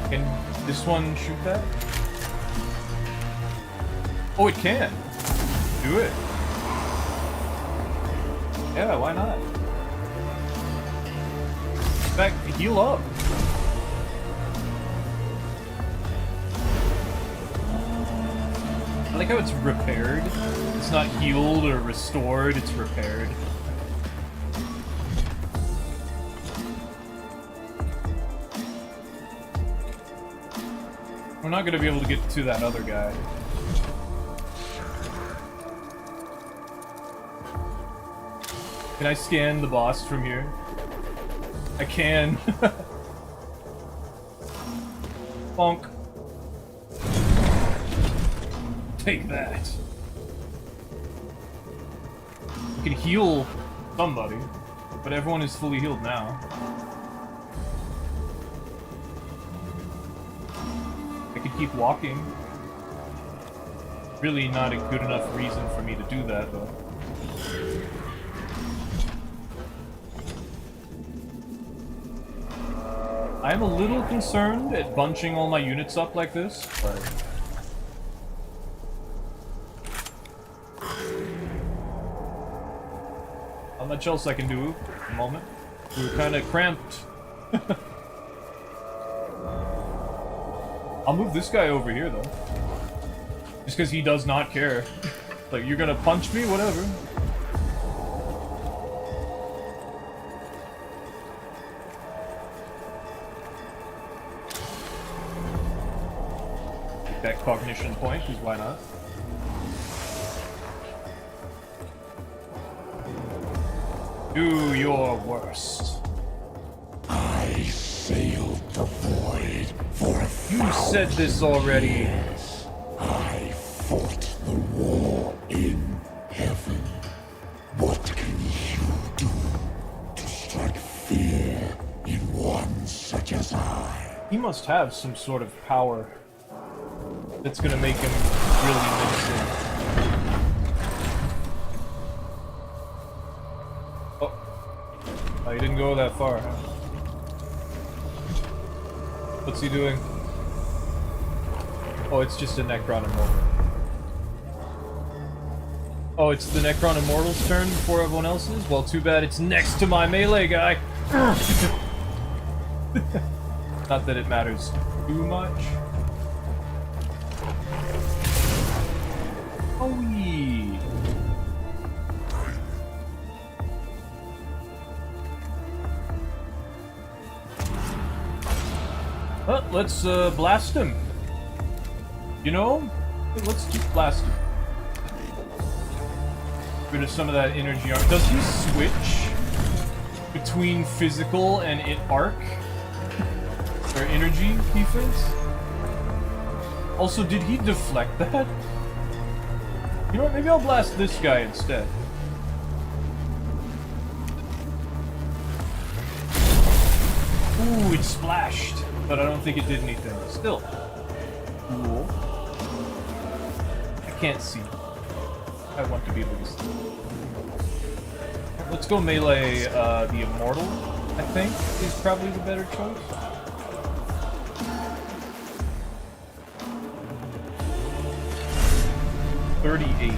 Can this one shoot that? Oh, it can. Do it. Yeah, why not? In fact, heal up. I like how it's repaired. It's not healed or restored, it's repaired. We're not gonna be able to get to that other guy. Can I scan the boss from here? I can. Bonk. Take that. You can heal somebody, but everyone is fully healed now. I could keep walking. Really not a good enough reason for me to do that, though. I'm a little concerned at bunching all my units up like this, but... not much else I can do at the moment. We were kind of cramped. I'll move this guy over here, though. Just because he does not care. Like, you're gonna punch me? Whatever. That cognition point, because why not? Do your worst.
I sailed the void for a
You said this already.
years. I fought the war in heaven. What can you do to strike fear in one such as I?
He must have some sort of power that's gonna make him really menacing. Oh, he didn't go that far, huh? What's he doing? Oh, it's just a Necron Immortal. Oh, it's the Necron Immortal's turn before everyone else's? Well, too bad it's next to my melee guy. Not that it matters too much. Oh, yeah. Well, let's blast him. You know, let's just blast him. Rid of some of that energy arc. Does he switch between physical and arc? Or energy defense? Also, did he deflect that? You know what, maybe I'll blast this guy instead. Ooh, it splashed. But I don't think it did anything. Still. Cool. I can't see. I want to be able to see. Let's go melee the Immortal. I think, is probably the better choice. $38.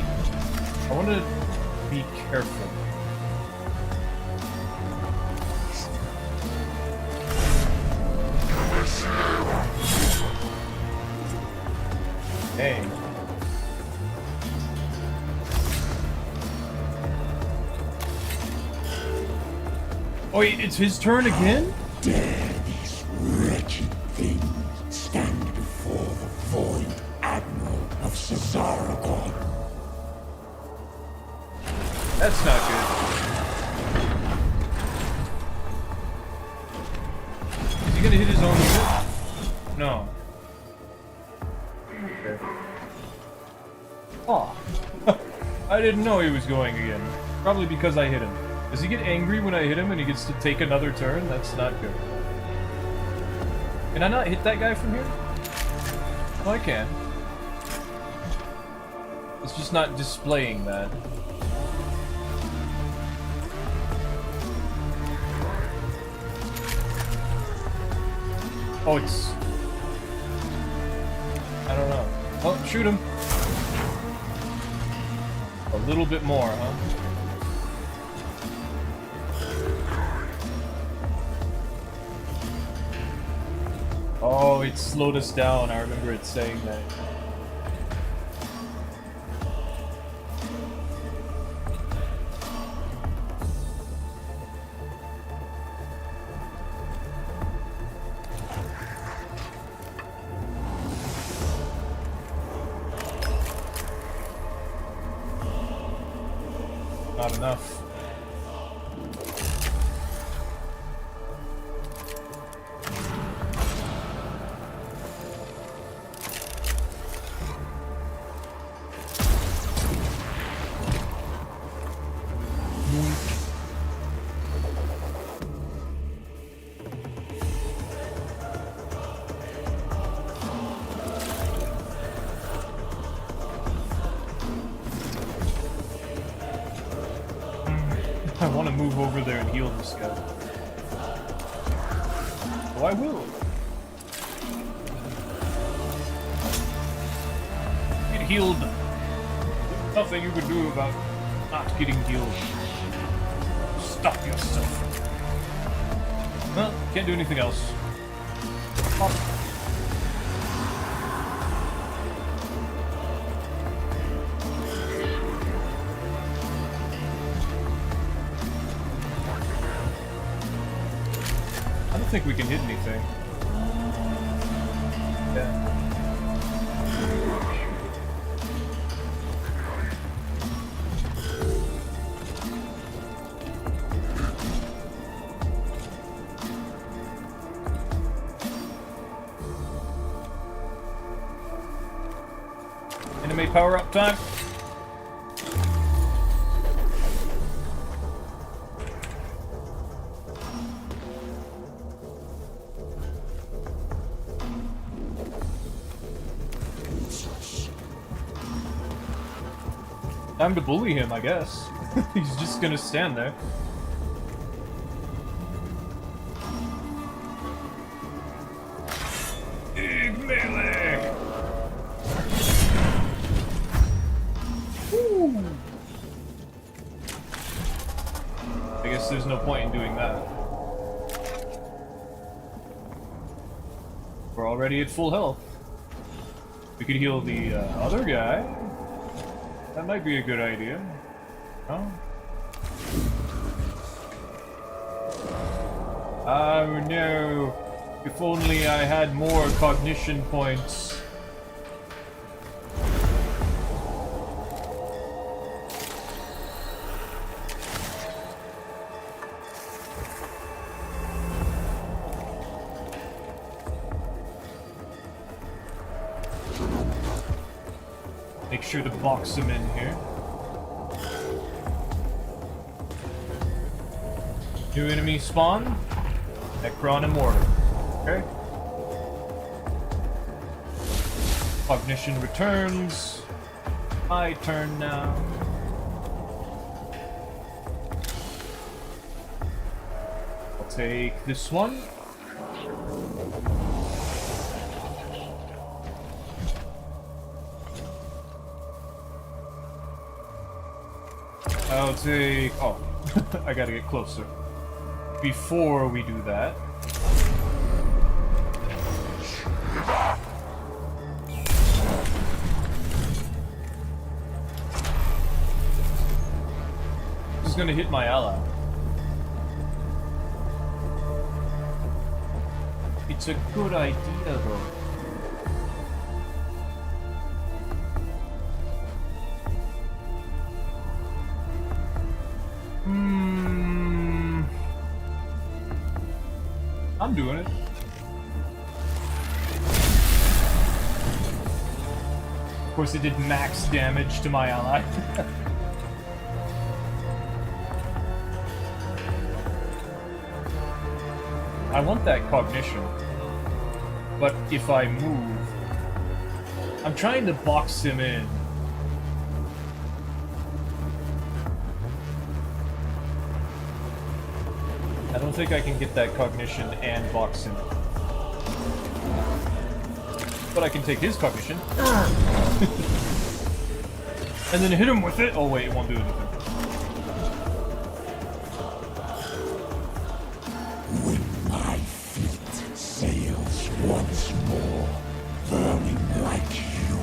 I want to be careful. Dang. Oh, wait, it's his turn again?
Dare these wretched things stand before the void admiral of Cesaragon?
That's not good. Is he gonna hit his own unit? No. Okay. Oh. I didn't know he was going again. Probably because I hit him. Does he get angry when I hit him and he gets to take another turn? That's not good. Can I not hit that guy from here? Oh, I can. It's just not displaying that. Oh, it's... I don't know. Oh, shoot him! A little bit more, huh? Oh, it slowed us down. I remember it saying that. Not enough. I want to move over there and heal this guy. Oh, I will. Get healed. There's nothing you can do about not getting healed. Stop yourself. Well, can't do anything else. Pop. I don't think we can hit anything. Yeah. Enemy power up time. Time to bully him, I guess. He's just gonna stand there. Big melee! Woo! I guess there's no point in doing that. We're already at full health. We could heal the other guy. That might be a good idea. Oh. Oh no. If only I had more cognition points. Make sure to box him in here. New enemy spawn. Necron Immortal. Okay. Cognition returns. My turn now. What's take this one. I'll take... Oh, I gotta get closer. Before we do that... This is gonna hit my ally. It's a good idea, though. I'm doing it. Of course, it did max damage to my ally. I want that cognition. But if I move... I'm trying to box him in. I don't think I can get that cognition and box him. But I can take his cognition. And then hit him with it. Oh wait, it won't do anything.
When my fleet sails once more, vermin like you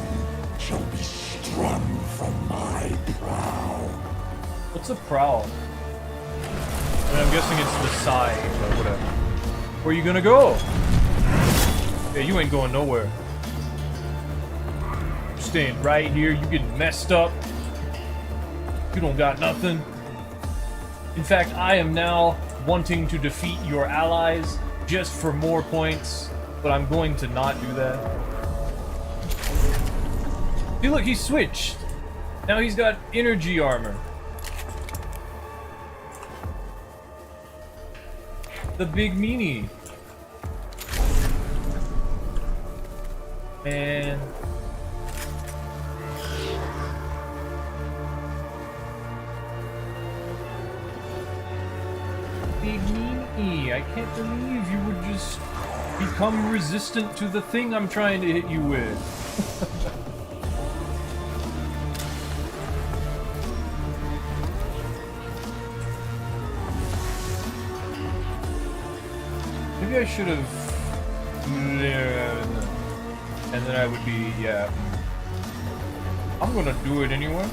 shall be strung from my prow.
What's a prow? I mean, I'm guessing it's the side, but whatever. Where you gonna go? Yeah, you ain't going nowhere. You're staying right here, you getting messed up. You don't got nothing. In fact, I am now wanting to defeat your allies just for more points, but I'm going to not do that. See, look, he switched. Now he's got energy armor. The big meanie. Man. Big meanie. I can't believe you would just become resistant to the thing I'm trying to hit you with. Maybe I should have... And then I would be, yeah. I'm gonna do it anyway.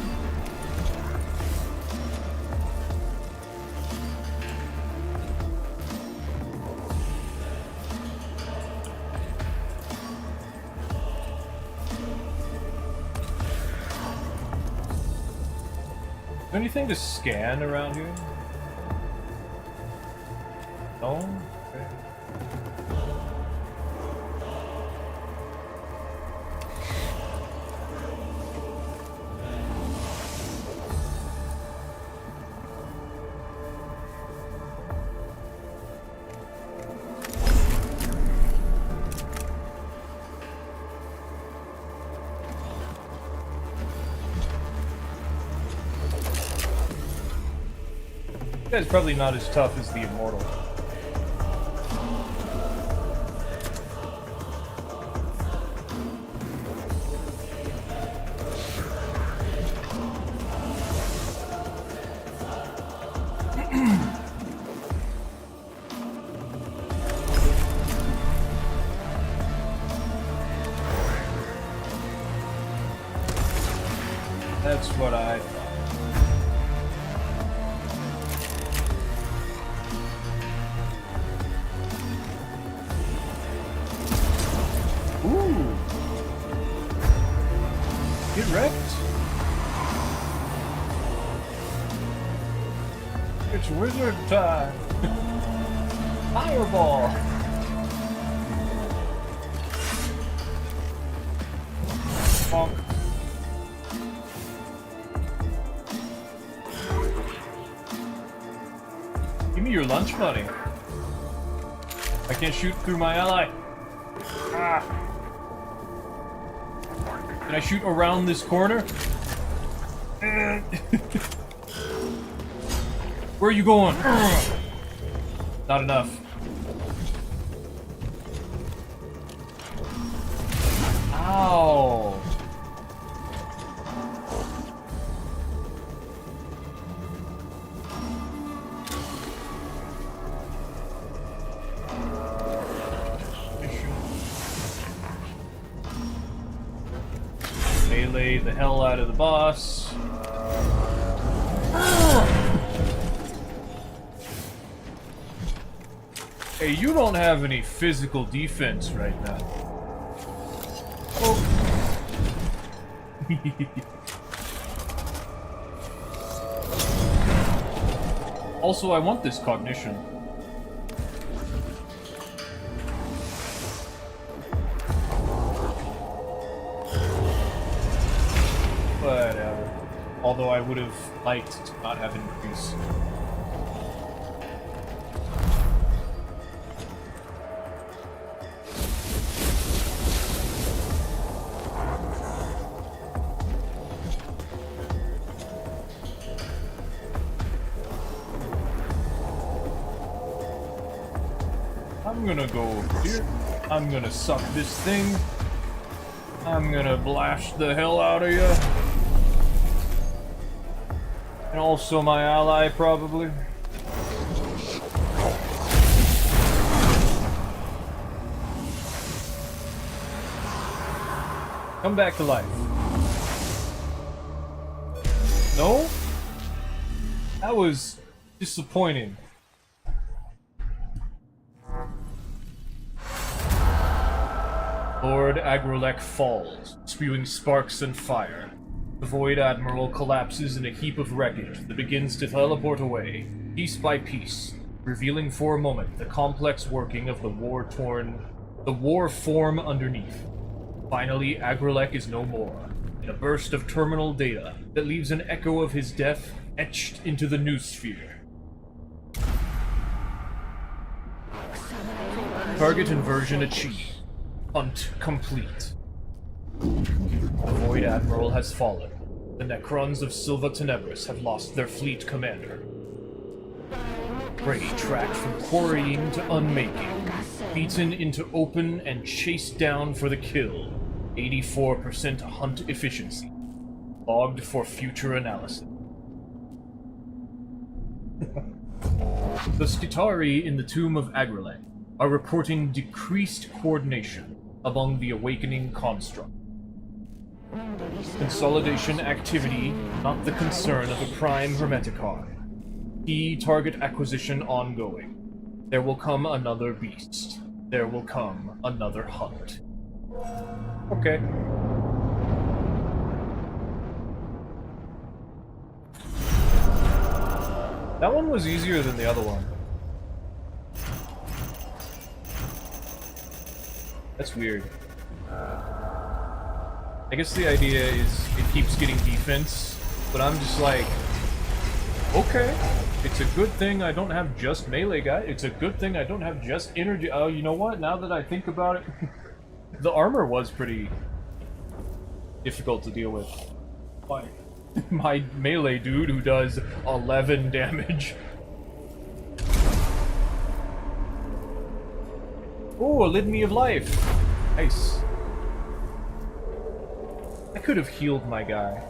Is there anything to scan around here? No? Okay. This guy's probably not as tough as the Immortal. That's what I thought. Ooh! Get wrecked! It's wizard time! Fireball! Bonk. Give me your lunch money. I can't shoot through my ally. Ah. Can I shoot around this corner? Where are you going? Not enough. Ow! Melee the hell out of the boss. Hey, you don't have any physical defense right now. Oh. Also, I want this cognition. Whatever. Although I would have liked to not have increase. I'm gonna go over here. I'm gonna suck this thing. I'm gonna blast the hell out of you. And also my ally, probably. Come back to life. No? That was disappointing. Lord Agrolek falls, spewing sparks and fire. The Void Admiral collapses in a heap of wreckage that begins to teleport away, piece by piece, revealing for a moment the complex working of the war form underneath. Finally, Agrolek is no more, in a burst of terminal data that leaves an echo of his death etched into the noosphere. Target inversion achieved. Hunt complete. The Void Admiral has fallen. The Necrons of Silva Tenebris have lost their fleet commander. Prey tracked from quarrying to unmaking, beaten into open and chased down for the kill. 84% hunt efficiency. Logged for future analysis. The Skitari in the Tomb of Agrelek are reporting decreased coordination among the awakening construct. Consolidation activity, not the concern of a prime Hermeticon. Key target acquisition ongoing. There will come another beast. There will come another hunt. Okay. That one was easier than the other one. That's weird. I guess the idea is it keeps getting defense, but I'm just like, okay, it's a good thing I don't have just melee guy. It's a good thing I don't have just energy. Oh, you know what? Now that I think about it, the armor was pretty difficult to deal with. My melee dude who does 11 damage. Oh, a litany of life. Nice. I could have healed my guy.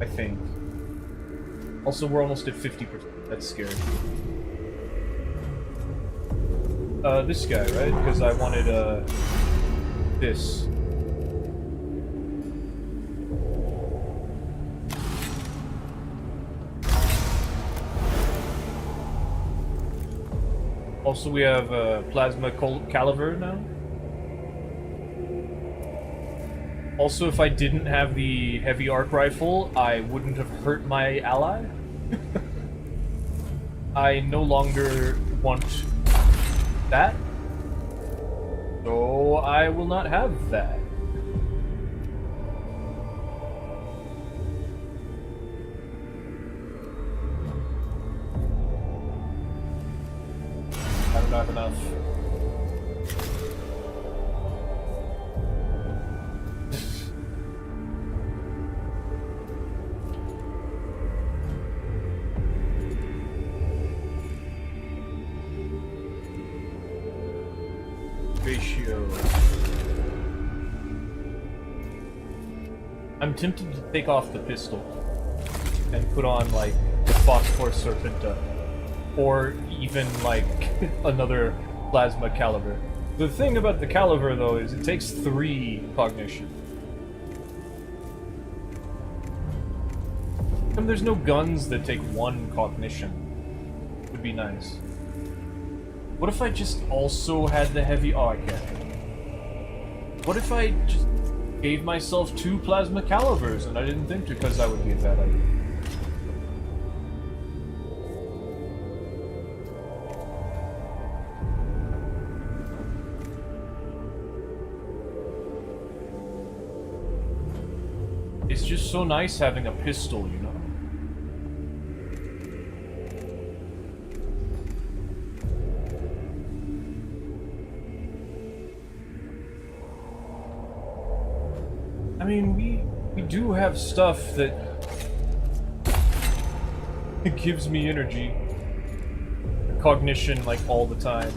I think. Also, we're almost at 50%. That's scary. This guy, right? Because I wanted, this. Also, we have Plasma Caliver now. Also, if I didn't have the heavy arc rifle, I wouldn't have hurt my ally. I no longer want that. So I will not have that. I don't have enough. go. I'm tempted to take off the pistol and put on, like, the Phosphor Serpenta. Or even, like, another plasma caliber. The thing about the caliber, though, is it takes 3 cognition. And there's no guns that take 1 cognition. Would be nice. What if I just also had the heavy... Oh, I can't. What if I just gave myself 2 plasma calibers and I didn't think to, because that would be a bad idea. It's just so nice having a pistol, you know? I mean, we do have stuff that it gives me energy, cognition, like, all the time.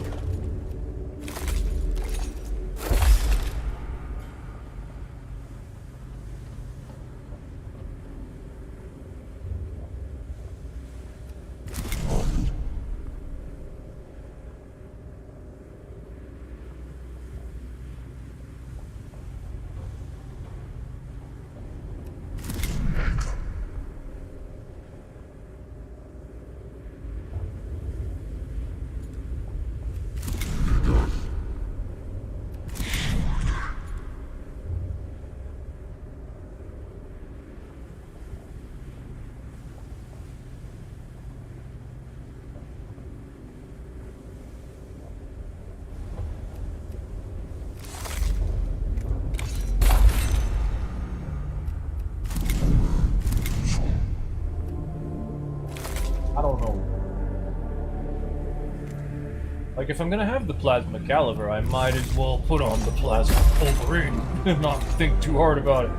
I don't know. Like, if I'm gonna have the plasma caliber, I might as well put on the plasma Wolverine and not think too hard about it.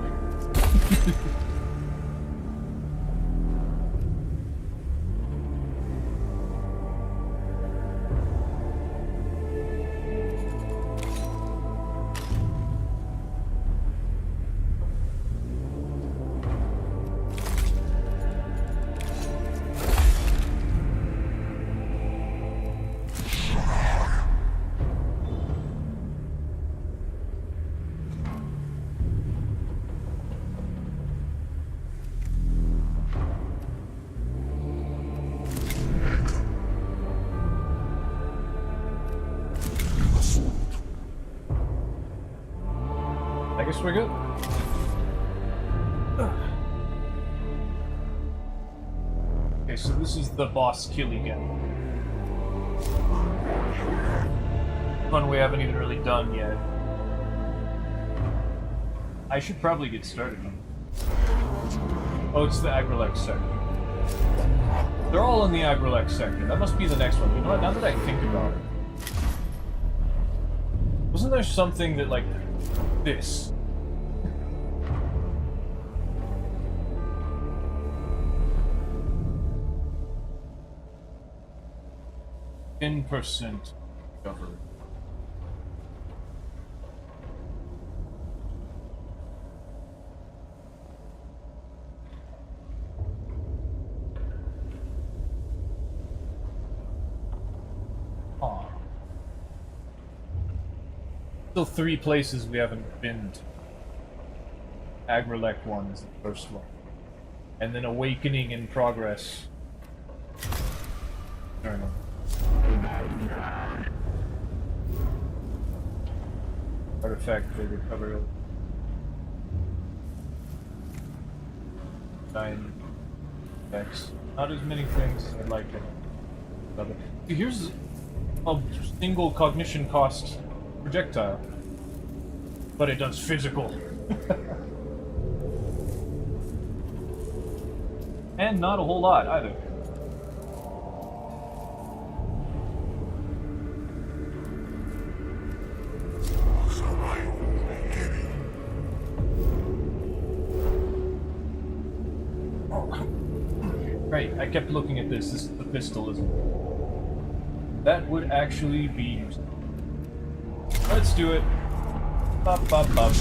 I guess we're good. Okay, so this is the boss kill again. One we haven't even really done yet. I should probably get started on it. Oh, it's the Agralex sector. They're all in the Agralex sector. That must be the next one. You know what, now that I think about it. Wasn't there something that, like, this? 10% recovery. Aw. Still 3 places we haven't been to. Agralek 1 is the first one. And then Awakening in Progress. I don't know. Artifact they recover. 9 X. Not as many things as I'd like to. Here's a single cognition cost projectile, but it does physical. And not a whole lot either. Right, I kept looking at this. This is the pistol, isn't it? That would actually be useful. Let's do it. Bop, bop, bop.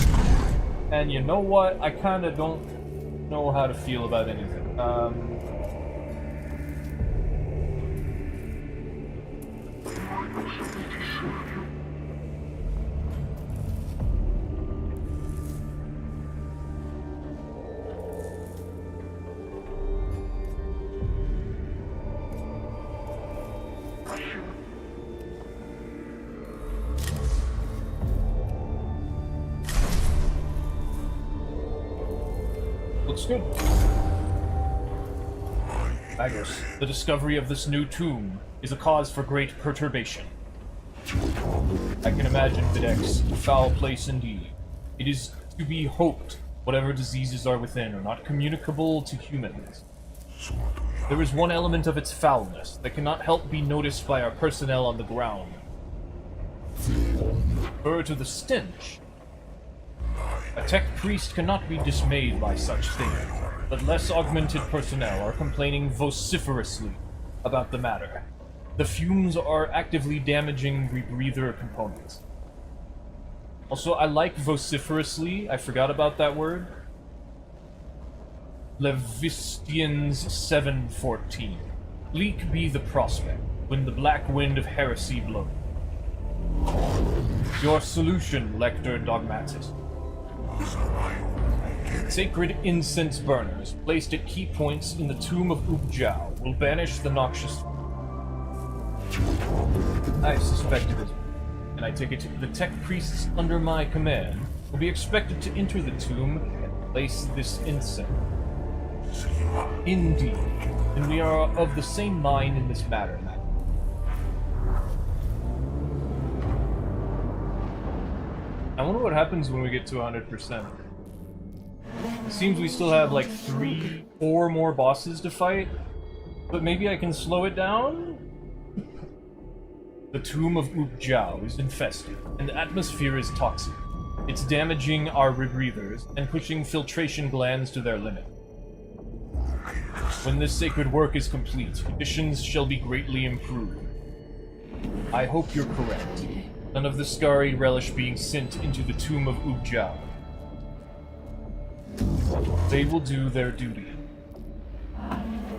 And you know what? I kind of don't know how to feel about anything. Looks good. Magus, the discovery of this new tomb is a cause for great perturbation. I can imagine, Videx, a foul place indeed. It is to be hoped whatever diseases are within are not communicable to humans. There is one element of its foulness that cannot help be noticed by our personnel on the ground. Refer to the stench. A tech priest cannot be dismayed by such things, but less augmented personnel are complaining vociferously about the matter. The fumes are actively damaging rebreather components. Also, I like vociferously. I forgot about that word. Levistians 7:14. Bleak be the prospect when the black wind of heresy blows. Your solution, Lector Dogmatist. Sacred incense burners placed at key points in the tomb of Ubjao will banish the noxious. I suspected it, and I take it the tech priests under my command will be expected to enter the tomb and place this incense. Indeed, and we are of the same mind in this matter. I wonder what happens when we get to 100%. It seems we still have like 3-4 more bosses to fight, but maybe I can slow it down? The tomb of Ubjao is infested, and the atmosphere is toxic. It's damaging our rebreathers and pushing filtration glands to their limit. When this sacred work is complete, conditions shall be greatly improved. I hope you're correct. None of the Scari relish being sent into the tomb of Ubjao. They will do their duty.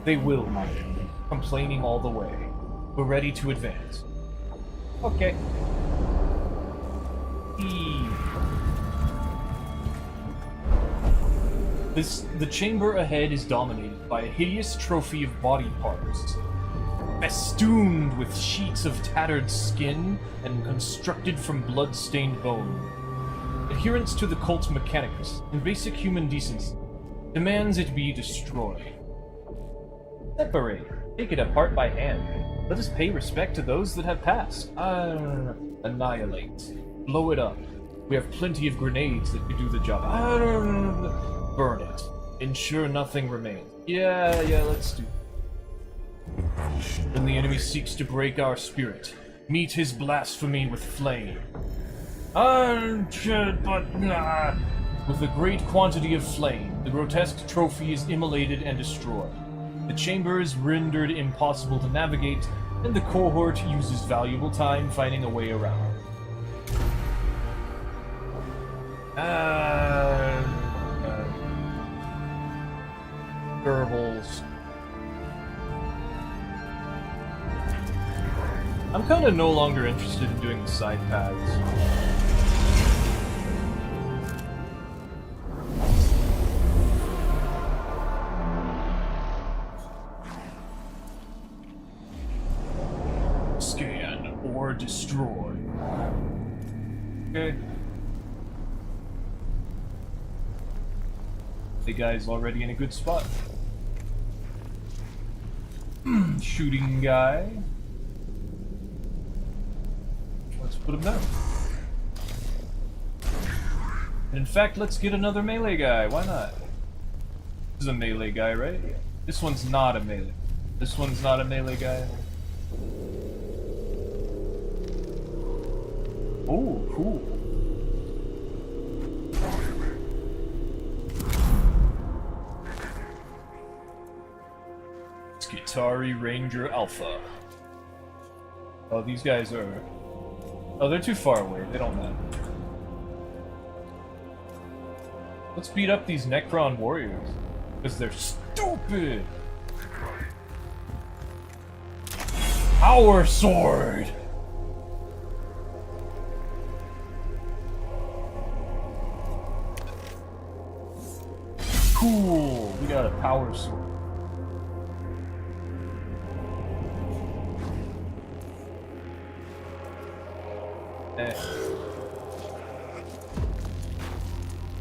They will, mind, complaining all the way. We're ready to advance. Okay. The chamber ahead is dominated by a hideous trophy of body parts, festooned with sheets of tattered skin and constructed from blood-stained bone. Adherence to the cult Mechanicus and basic human decency demands it be destroyed. Separate. Take it apart by hand. Let us pay respect to those that have passed. Annihilate. Blow it up. We have plenty of grenades that could do the job. Burn it. Ensure nothing remains. Yeah, let's do it. When the enemy seeks to break our spirit, meet his blasphemy with flame. With a great quantity of flame, the grotesque trophy is immolated and destroyed. The chamber is rendered impossible to navigate, and the cohort uses valuable time finding a way around. Goebbels. I'm kind of no longer interested in doing the side paths. Scan or destroy. Okay. The guy's already in a good spot. Shooting guy. Let's put him down. And in fact, let's get another melee guy. Why not? This is a melee guy, right? This one's not a melee. This one's not a melee guy. Oh, cool. Skitari Ranger Alpha. Oh, these guys are... Oh, they're too far away. They don't matter. Let's beat up these Necron warriors. Because they're stupid! Power sword! Cool! We got a power sword. Eh.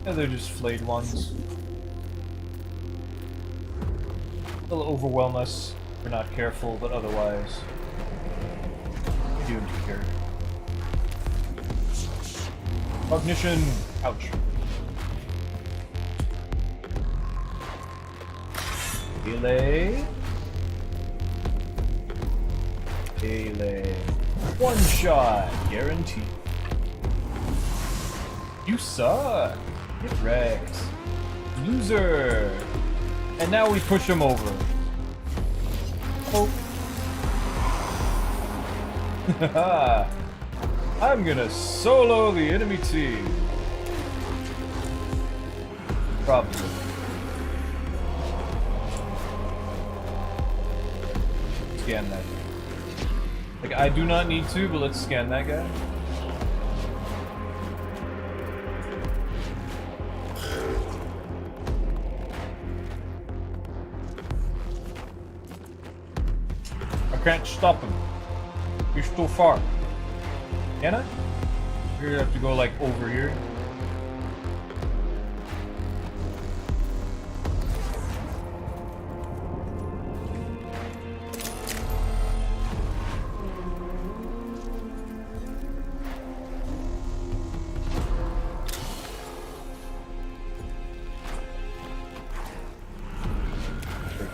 Yeah, they're just flayed ones. They'll overwhelm us if we're not careful, but otherwise, we do care. Cognition! Ouch. Melee. Melee. One shot, guaranteed. You suck. Get wrecked. Loser. And now we push him over. Oh. I'm gonna solo the enemy team. Probably. Scan that. Like, I do not need to, but let's scan that guy. I can't stop him. He's too far. Can I? We're gonna have to go, like, over here.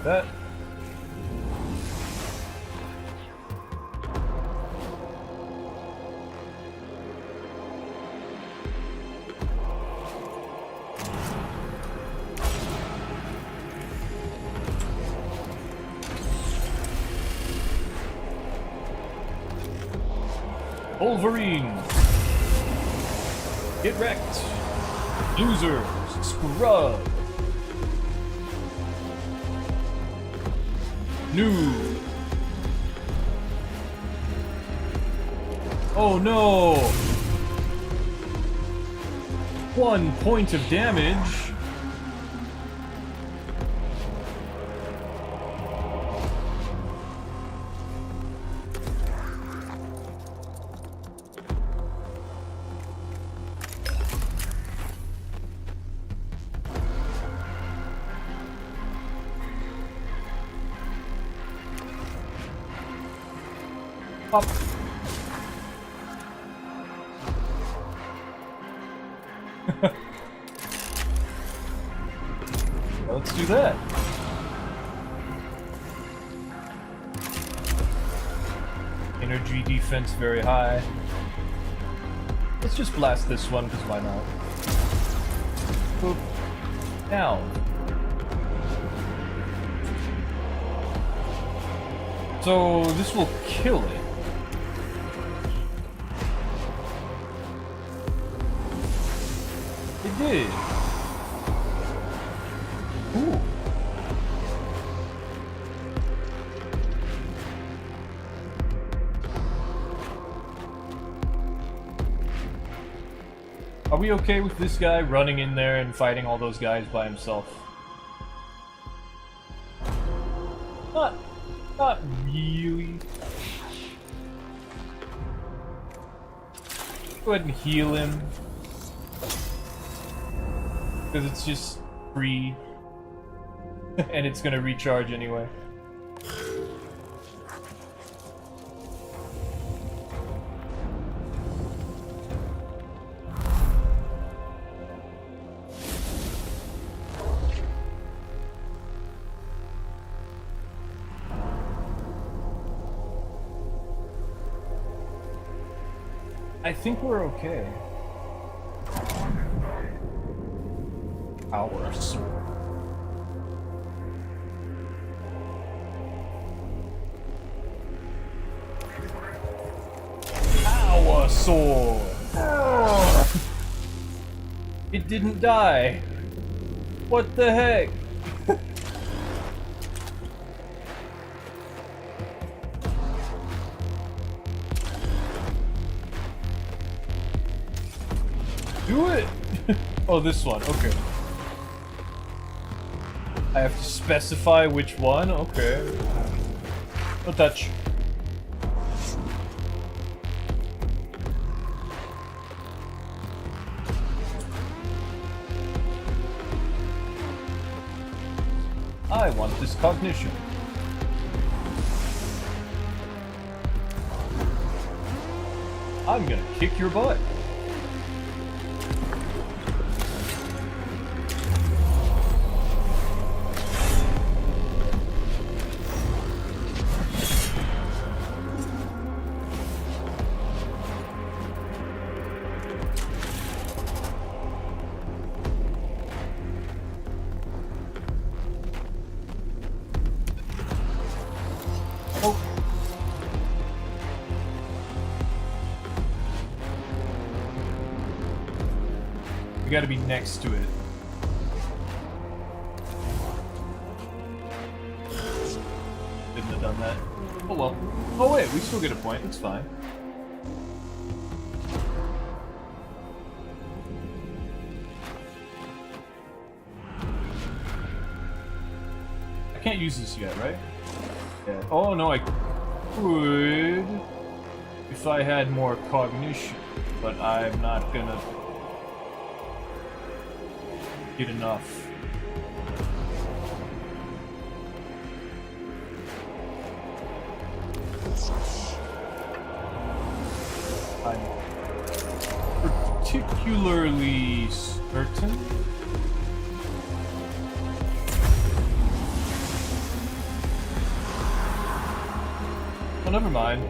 That. Wolverine. Get wrecked. Losers. Scrub. New. Oh no! 1 point of damage. Pop. Let's do that. Energy defense very high. Let's just blast this one, because why not? Boop. Down. So this will kill it. It did. Ooh. Are we okay with this guy running in there and fighting all those guys by himself? Not really. Go ahead and heal him. Because it's just free. And it's gonna recharge anyway. I think we're okay. Power sword. Power sword. dinosaur! It didn't die. What the heck? Do it! Oh, this one. Okay. I have to specify which one? Okay. No touch. I want this cognition. I'm gonna kick your butt. We gotta be next to it. Didn't have done that. Oh well. Oh wait, we still get a point. It's fine. I can't use this yet, right? Yeah. Oh no, I could if I had more cognition, but I'm not gonna get enough. I'm particularly certain. Oh, never mind.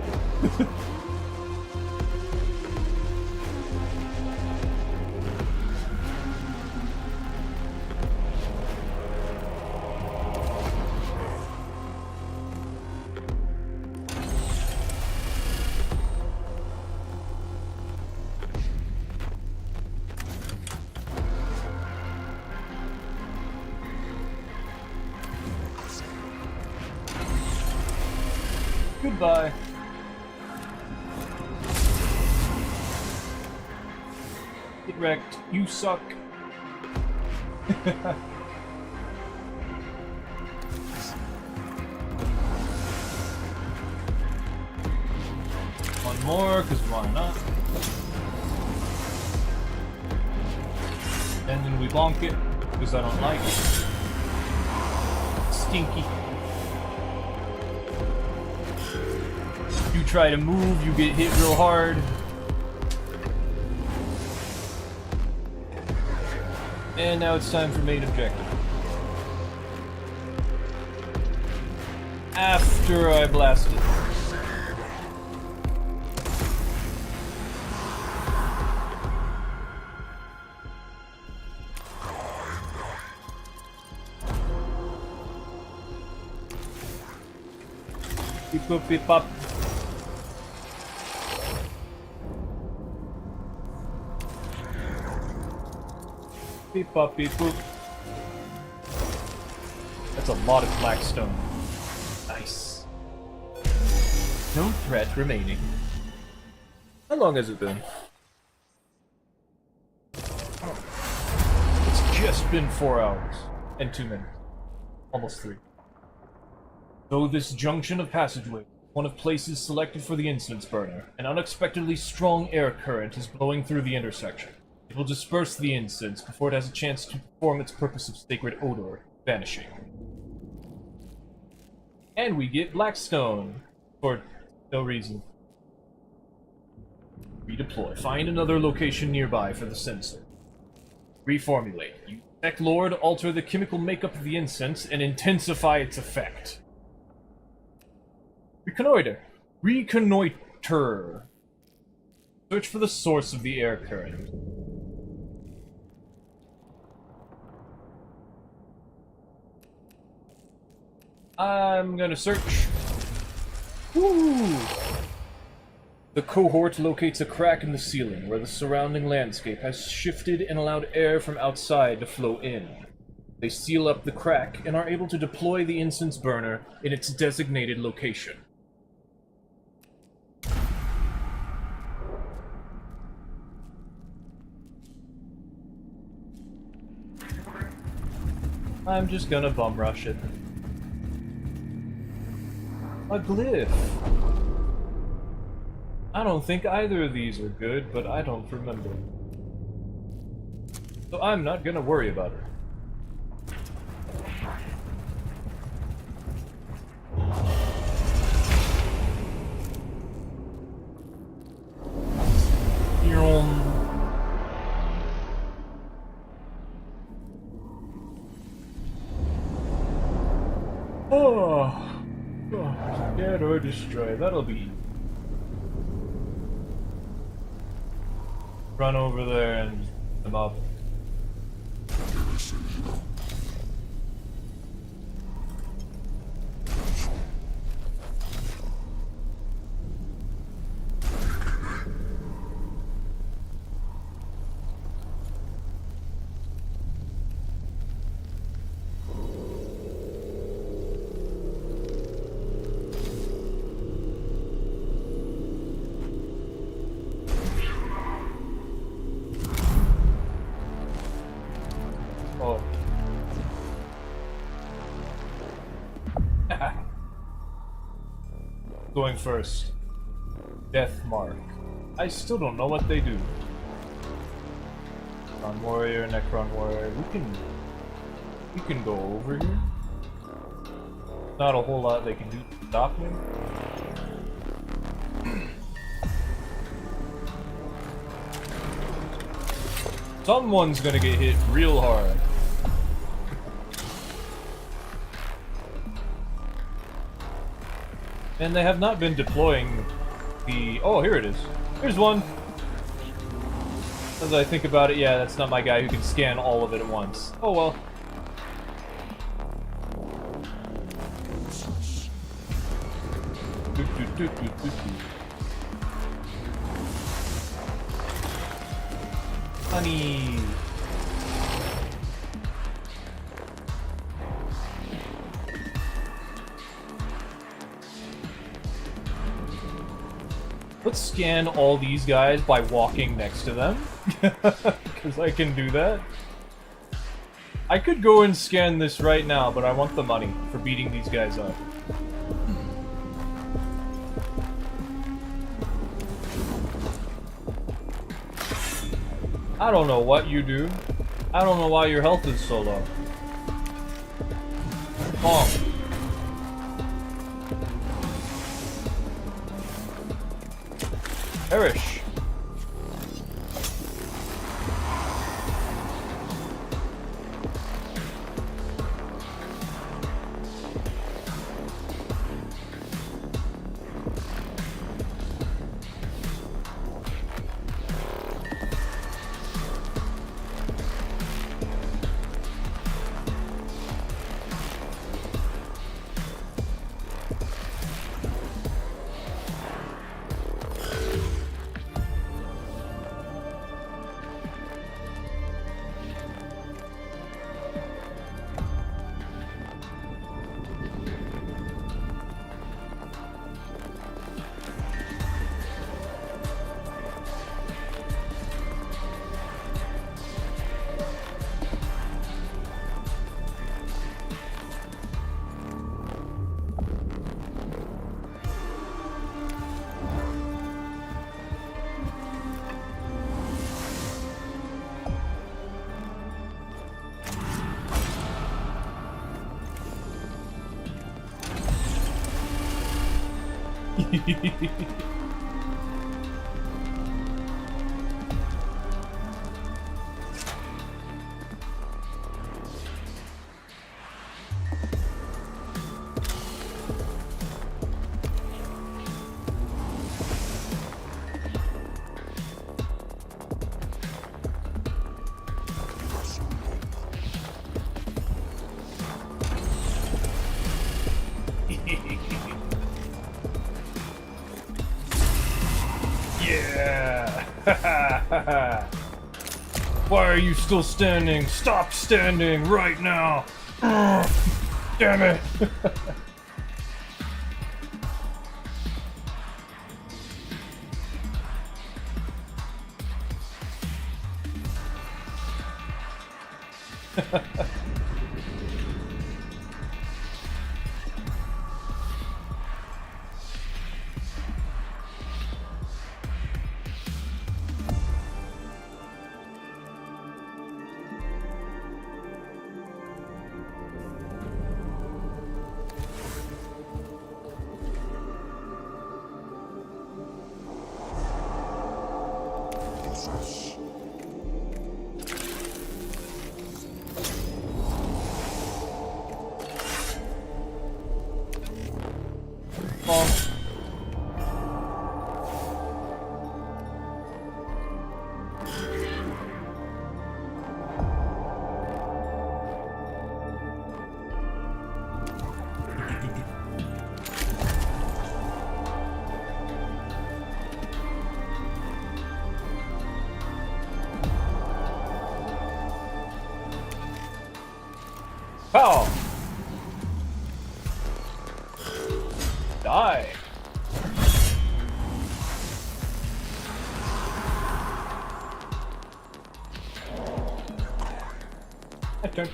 Goodbye. Get wrecked. You suck. One more, because why not? And then we bonk it, because I don't like it. Stinky. You try to move, you get hit real hard. And now it's time for main objective. After I blast it. Beep boop beep pop. Beep bop beep boop. That's a lot of black stone. Nice. No threat remaining. How long has it been? It's just been 4 hours and 2 minutes. Almost 3. Though this junction of passageway, one of places selected for the incense burner, an unexpectedly strong air current is blowing through the intersection. It will disperse the incense before it has a chance to perform its purpose of sacred odor, vanishing. And we get Blackstone. For no reason. Redeploy. Find another location nearby for the sensor. Reformulate. Use Tech Lord, alter the chemical makeup of the incense, and intensify its effect. Reconnoiter. Reconnoiter. Search for the source of the air current. I'm gonna search. Woo! The cohort locates a crack in the ceiling where the surrounding landscape has shifted and allowed air from outside to flow in. They seal up the crack and are able to deploy the incense burner in its designated location. I'm just gonna bum rush it. A glyph! I don't think either of these are good, but I don't remember. So I'm not gonna worry about it. Oh, get or destroy. That'll be easy. Run over there and beat them up. Oh. Going first. Death Mark. I still don't know what they do. Necron Warrior, Necron Warrior. We can go over here. Not a whole lot they can do to stop me. Someone's gonna get hit real hard. And they have not been deploying the... Oh, here it is. Here's one. As I think about it, yeah, that's not my guy who can scan all of it at once. Oh well. Honey. Let's scan all these guys by walking next to them. Because I can do that. I could go and scan this right now, but I want the money for beating these guys up. I don't know what you do. I don't know why your health is so low. Bonk. Perish. Why are you still standing? Stop standing right now! Ugh, damn it! Pow! Die! My turn.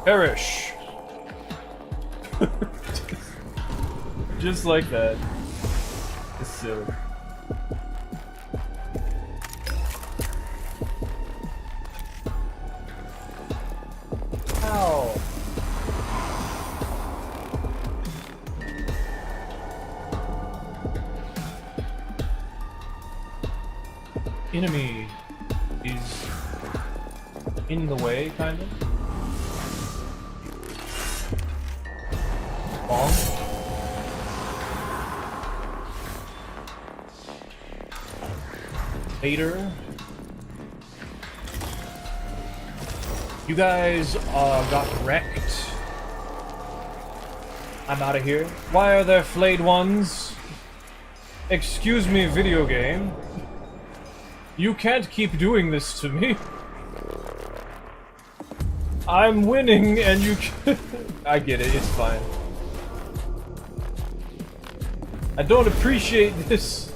Perish! Just like that. It's silly. Ow! Enemy is in the way, kind of. Bomb. Later. You guys got wrecked. I'm out of here. Why are there flayed ones? Excuse me, video game. You can't keep doing this to me. I'm winning and you I get it, it's fine. I don't appreciate this.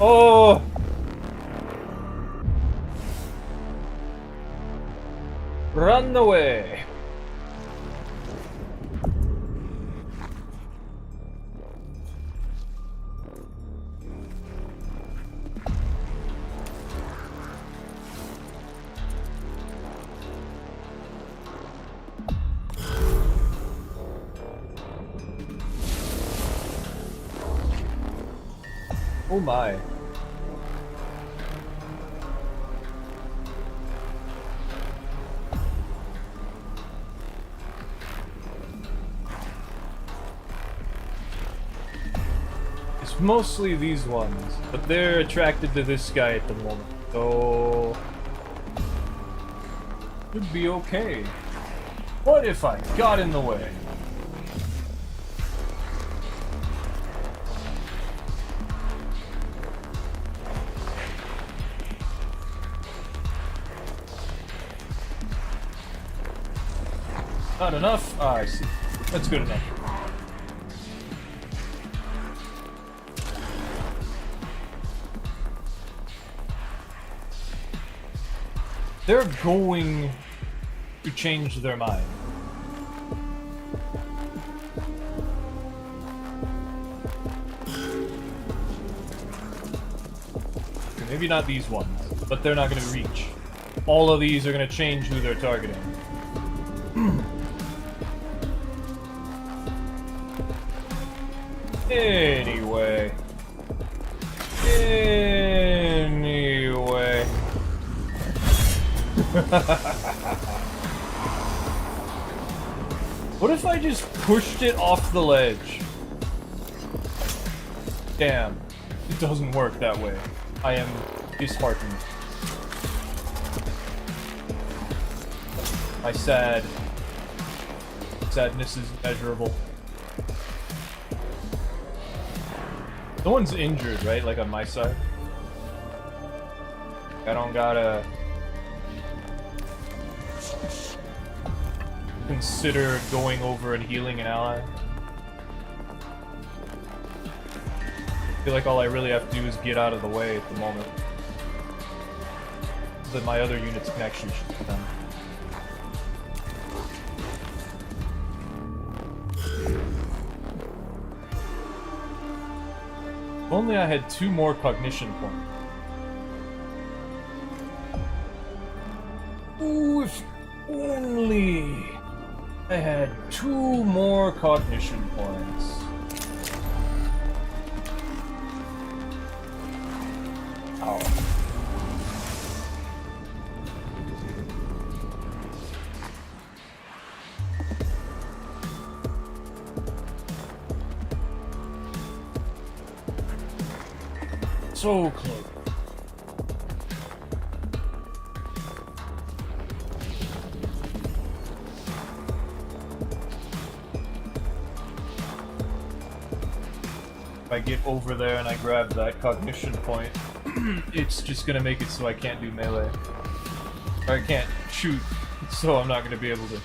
Oh! Run away! Oh my. It's mostly these ones, but they're attracted to this guy at the moment, so should be okay. What if I got in the way? Not enough? Ah, I see. That's good enough. They're going to change their mind. Okay, maybe not these ones, but they're not going to reach. All of these are going to change who they're targeting. Anyway. What if I just pushed it off the ledge? Damn. It doesn't work that way. I am disheartened. My sadness is immeasurable. No one's injured, right? Like on my side. I don't gotta consider going over and healing an ally. I feel like all I really have to do is get out of the way at the moment. So that my other units can actually shoot them. If only I had 2 more cognition points. Ooh, if only I had 2 more cognition points. Ow. So close. If I get over there and I grab that cognition point, it's just gonna make it so I can't do melee. Or I can't shoot, so I'm not gonna be able to.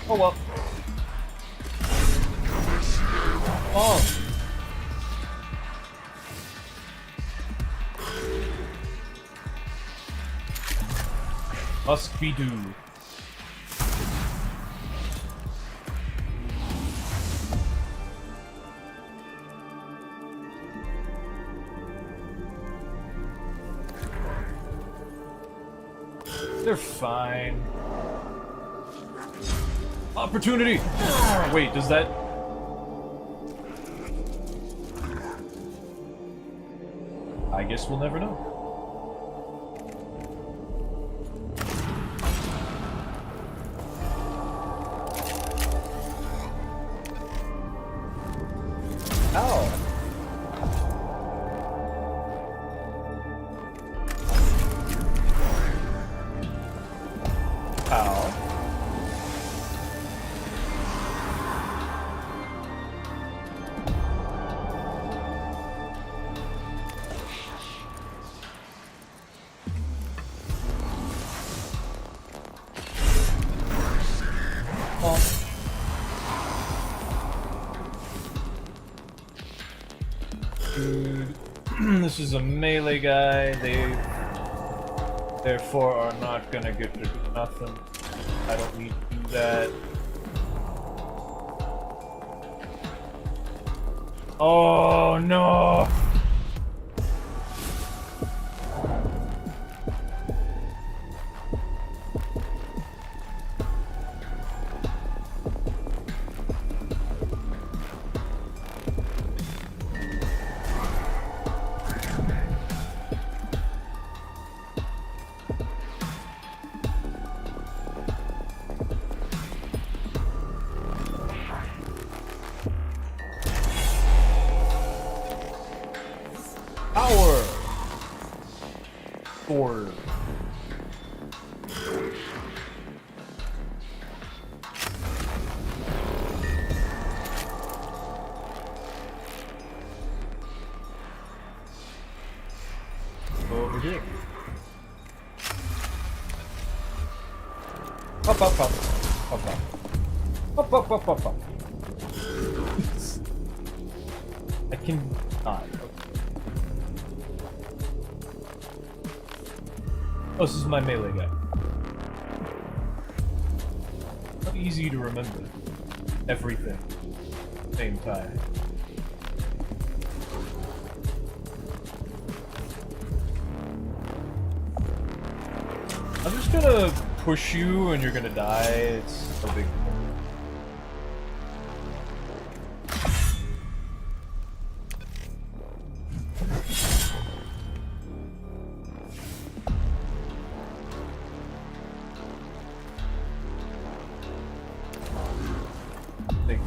Oh well. Oh. Must be do. They're fine. Opportunity! Wait, does that... I guess we'll never know. Ow! Ow. Dude, this is a melee guy. They therefore are not gonna get to do nothing. I don't need to do that. Oh no! Power! Sword. Go over here. Up, up, up. Up, up. Up, up, up, up, up. I can not. Oh, this is my melee guy. Not easy to remember everything at the same time. I'm just gonna push you and you're gonna die. It's no big deal.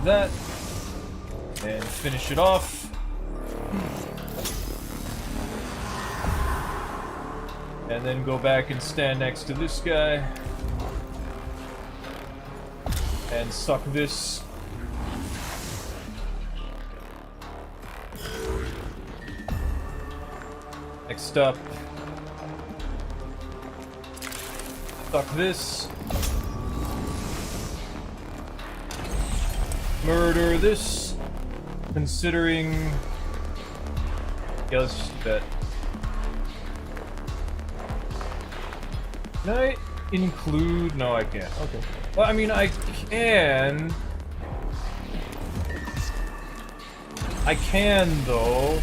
that. And finish it off. And then go back and stand next to this guy. And suck this. Next up. Suck this. Murder this. Considering... Yeah, let's just bet. Can I include... No, I can't. Okay. Well, I mean, I can... I can, though.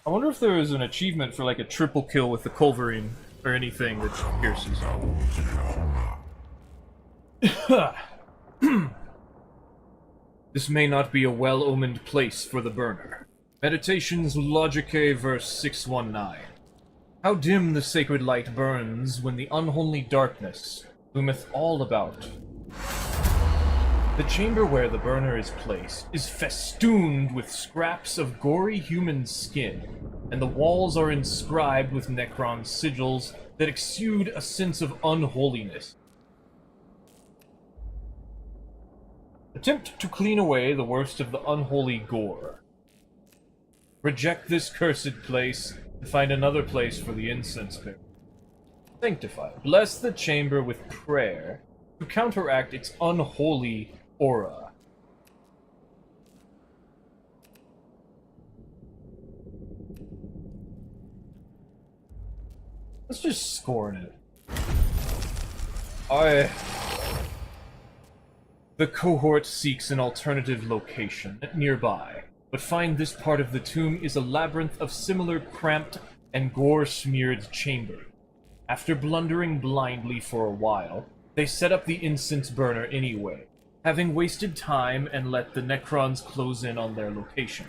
I wonder if there is an achievement for like a triple kill with the culverine or anything that pierces. This may not be a well-omened place for the burner. Meditations Logicae verse 619. How dim the sacred light burns when the unholy darkness loometh all about. The chamber where the burner is placed is festooned with scraps of gory human skin, and the walls are inscribed with Necron sigils that exude a sense of unholiness. Attempt to clean away the worst of the unholy gore. Reject this cursed place and find another place for the incense bearer. Sanctify. Bless the chamber with prayer to counteract its unholy aura. Let's just scorn it. The cohort seeks an alternative location nearby, but find this part of the tomb is a labyrinth of similar cramped and gore-smeared chambers. After blundering blindly for a while, they set up the incense burner anyway, having wasted time and let the Necrons close in on their location.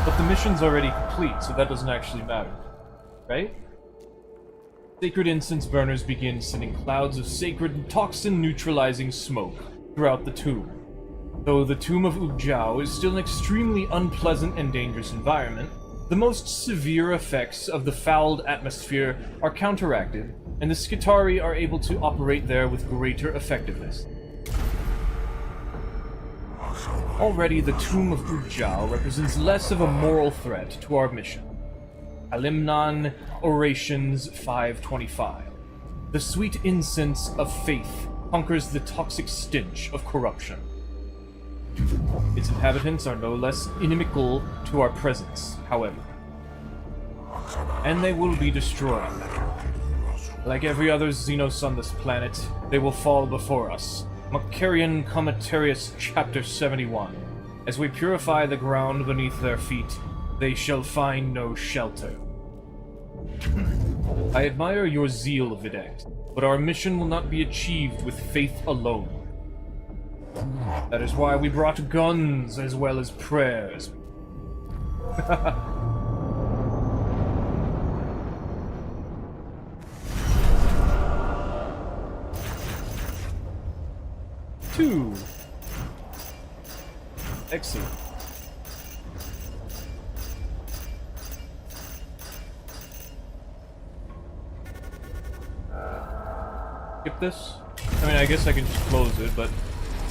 But the mission's already complete, so that doesn't actually matter, right? Sacred incense burners begin sending clouds of sacred toxin-neutralizing smoke throughout the tomb. Though the tomb of Ugjiao is still an extremely unpleasant and dangerous environment, the most severe effects of the fouled atmosphere are counteracted, and the Skitarii are able to operate there with greater effectiveness. Already, the tomb of Ugjiao represents less of a moral threat to our mission. Alimnan Orations 525. The sweet incense of faith conquers the toxic stench of corruption. Its inhabitants are no less inimical to our presence, however. And they will be destroyed. Like every other Xenos on this planet, they will fall before us. Macarian Commentarius Chapter 71. As we purify the ground beneath their feet, they shall find no shelter. I admire your zeal, Videx, but our mission will not be achieved with faith alone. That is why we brought guns as well as prayers. Two. Excellent. Skip this? I mean, I guess I can just close it, but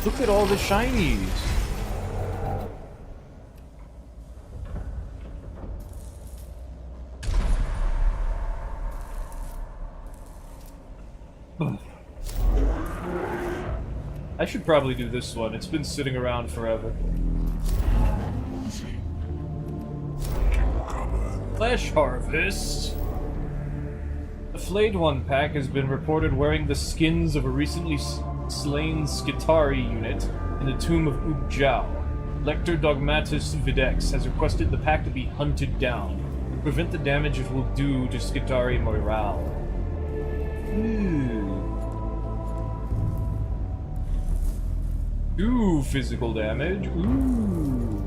look at all the shinies! I should probably do this one. It's been sitting around forever. Flesh Harvest! The Flayed One pack has been reported wearing the skins of a recently slain Skitarii unit in the tomb of Ugjiao. Lector Dogmatus Videx has requested the pack to be hunted down to prevent the damage it will do to Skitarii morale. Ooh, physical damage. Ooh.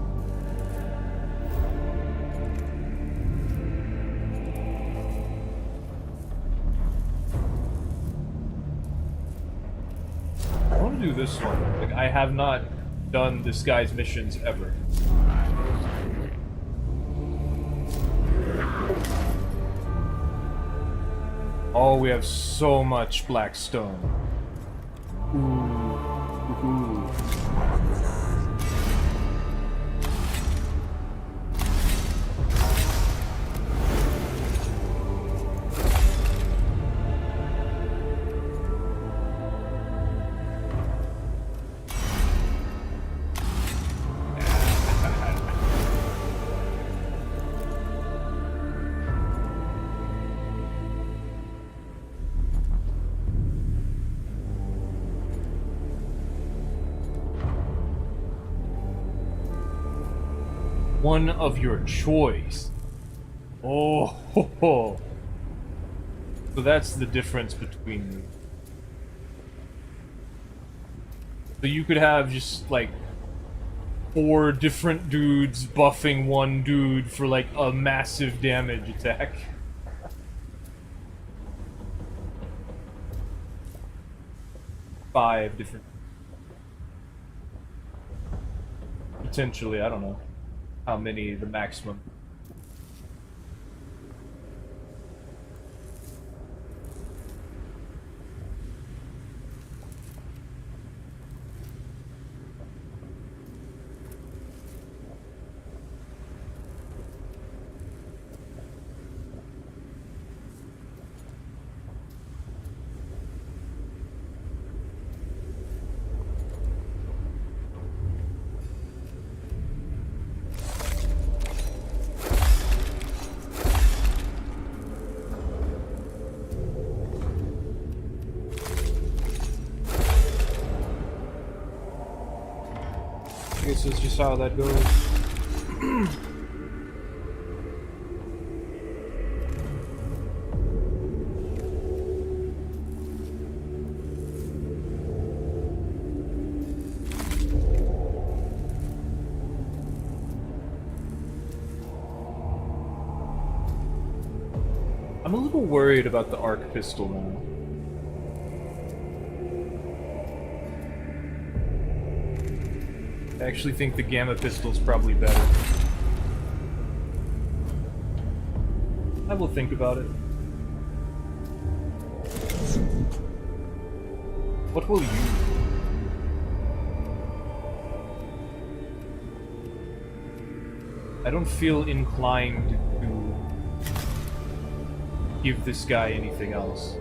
I want to do this one. Like, I have not done this guy's missions ever. Oh, we have so much black stone. Ooh. Ooh. One of your choice. Oh, ho, ho. So that's the difference between you. So you could have just like 4 different dudes buffing one dude for like a massive damage attack. Five different. Potentially, I don't know how many the maximum. I guess that's just how that goes. I'm a little worried about the arc pistol now. I actually think the gamma pistol's probably better. I will think about it. What will you do? I don't feel inclined to give this guy anything else.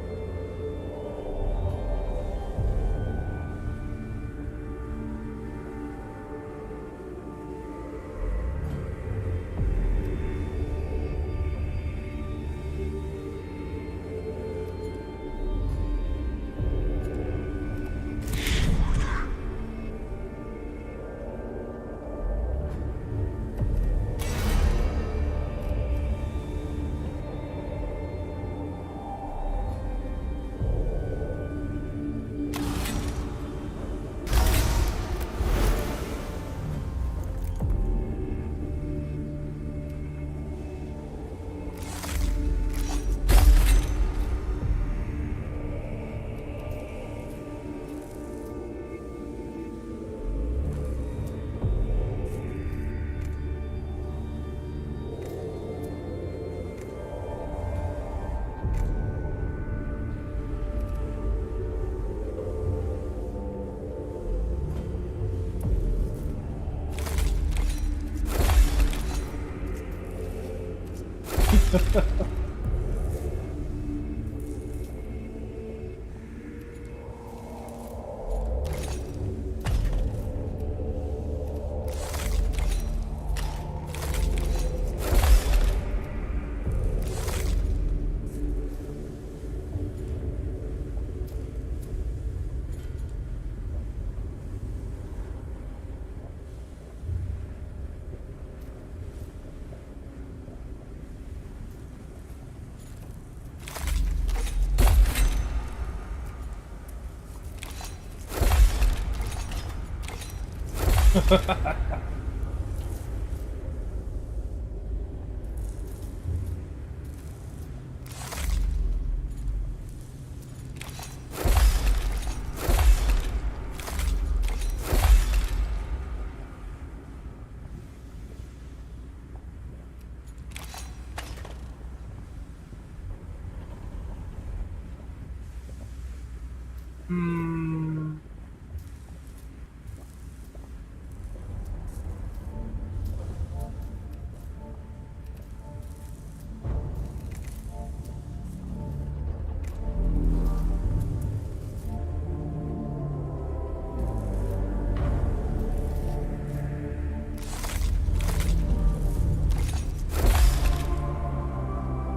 Hmm.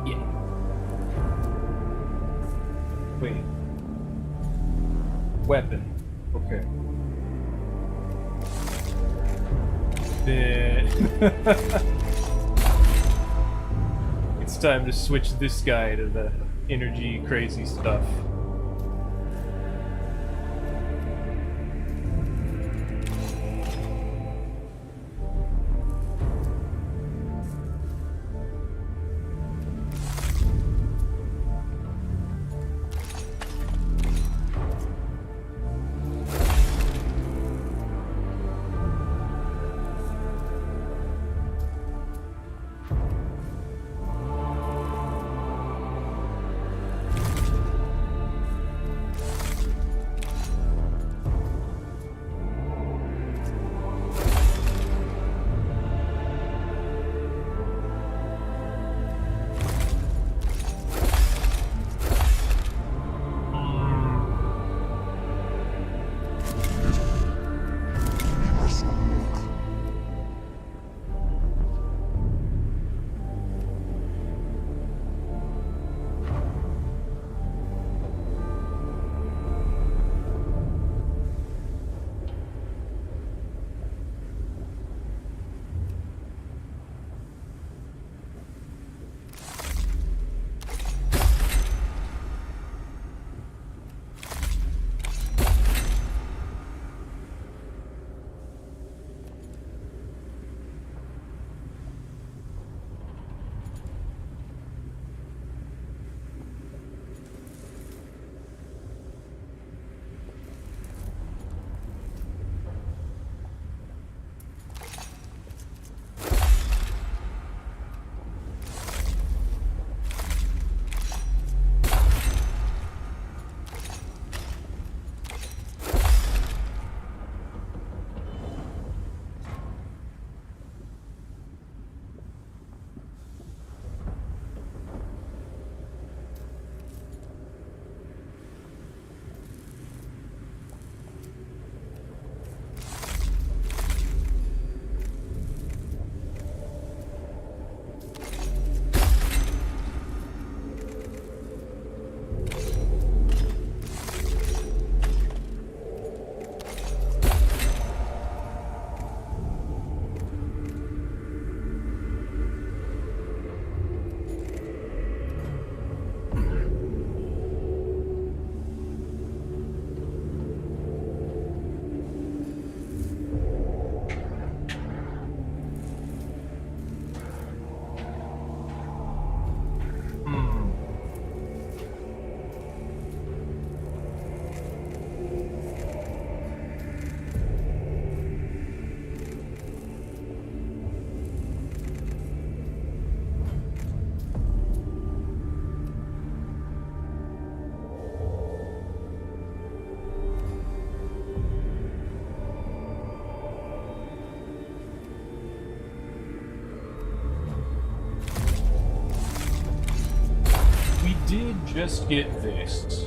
Yeah. Wait. Weapon. Okay. Then it's time to switch this guy to the energy crazy stuff. Did just get this.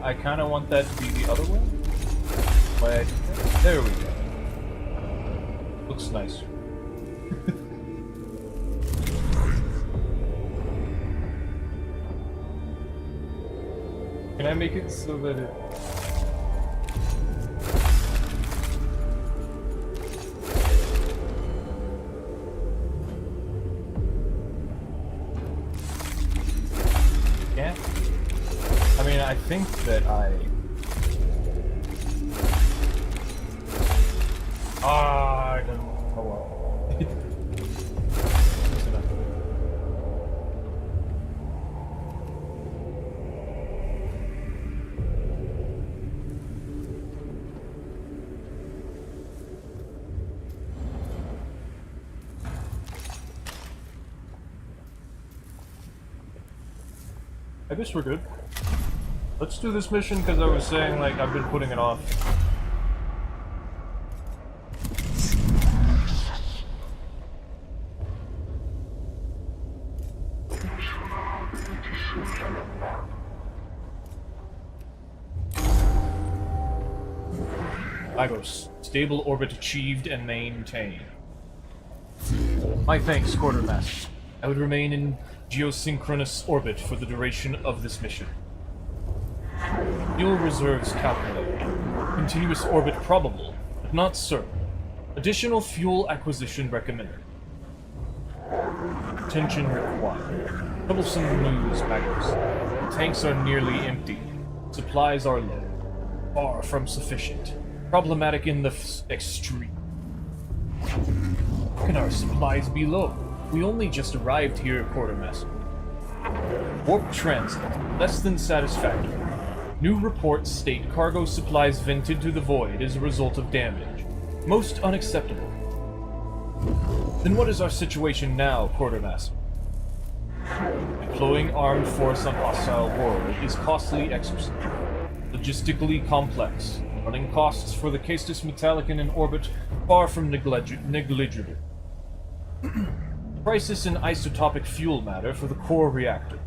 I kind of want that to be the other way. Why I do that? There we go. Looks nice. Can I make it so that it... Yeah? I mean, I think that I... I don't know. Oh well. I guess we're good. Let's do this mission because I was saying, like, I've been putting it off. Lagos, stable orbit achieved and maintained. My thanks, Quartermaster. I would remain in geosynchronous orbit for the duration of this mission. Fuel reserves calculated. Continuous orbit probable, but not certain. Additional fuel acquisition recommended. Attention required. Troublesome news, Magos. Tanks are nearly empty. Supplies are low. Far from sufficient. Problematic in the extreme. How can our supplies be low? We only just arrived here, Quartermaster. Warp transit. Less than satisfactory. New reports state cargo supplies vented to the void as a result of damage. Most unacceptable. Then what is our situation now, Quartermaster? Deploying armed force on hostile world is costly exercise. Logistically complex. Running costs for the Castus Metallicon in orbit far from negligible. Crisis in isotopic fuel matter for the core reactor.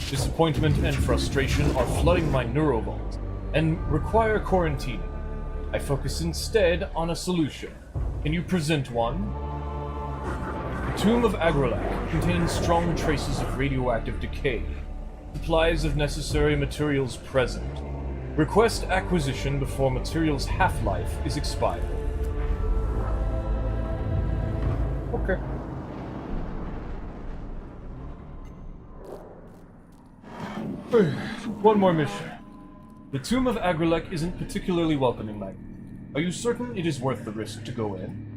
Disappointment and frustration are flooding my neurovault and require quarantining. I focus instead on a solution. Can you present one? The Tomb of Agrolac contains strong traces of radioactive decay. Supplies of necessary materials present. Request acquisition before materials' half-life is expired. Okay. One more mission. The Tomb of Agrolac isn't particularly welcoming, Mike. Are you certain it is worth the risk to go in?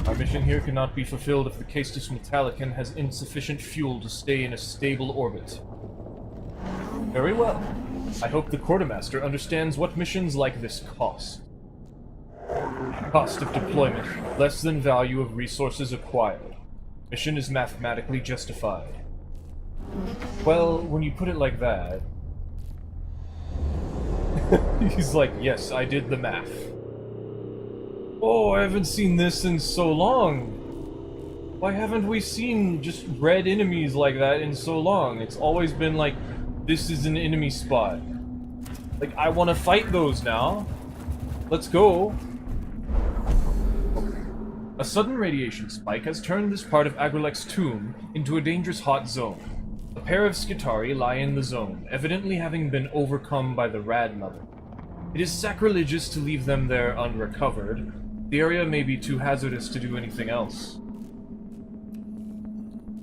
Our mission here cannot be fulfilled if the Castus Metallicon has insufficient fuel to stay in a stable orbit. Very well. I hope the Quartermaster understands what missions like this cost. Cost of deployment, less than value of resources acquired. Mission is mathematically justified. Well, when you put it like that... He's like, yes, I did the math. Oh, I haven't seen this in so long. Why haven't we seen just red enemies like that in so long? It's always been like, this is an enemy spot. Like, I want to fight those now. Let's go. A sudden radiation spike has turned this part of Agrolac's tomb into a dangerous hot zone. A pair of Skitari lie in the zone, evidently having been overcome by the Rad Mother. It is sacrilegious to leave them there unrecovered. The area may be too hazardous to do anything else.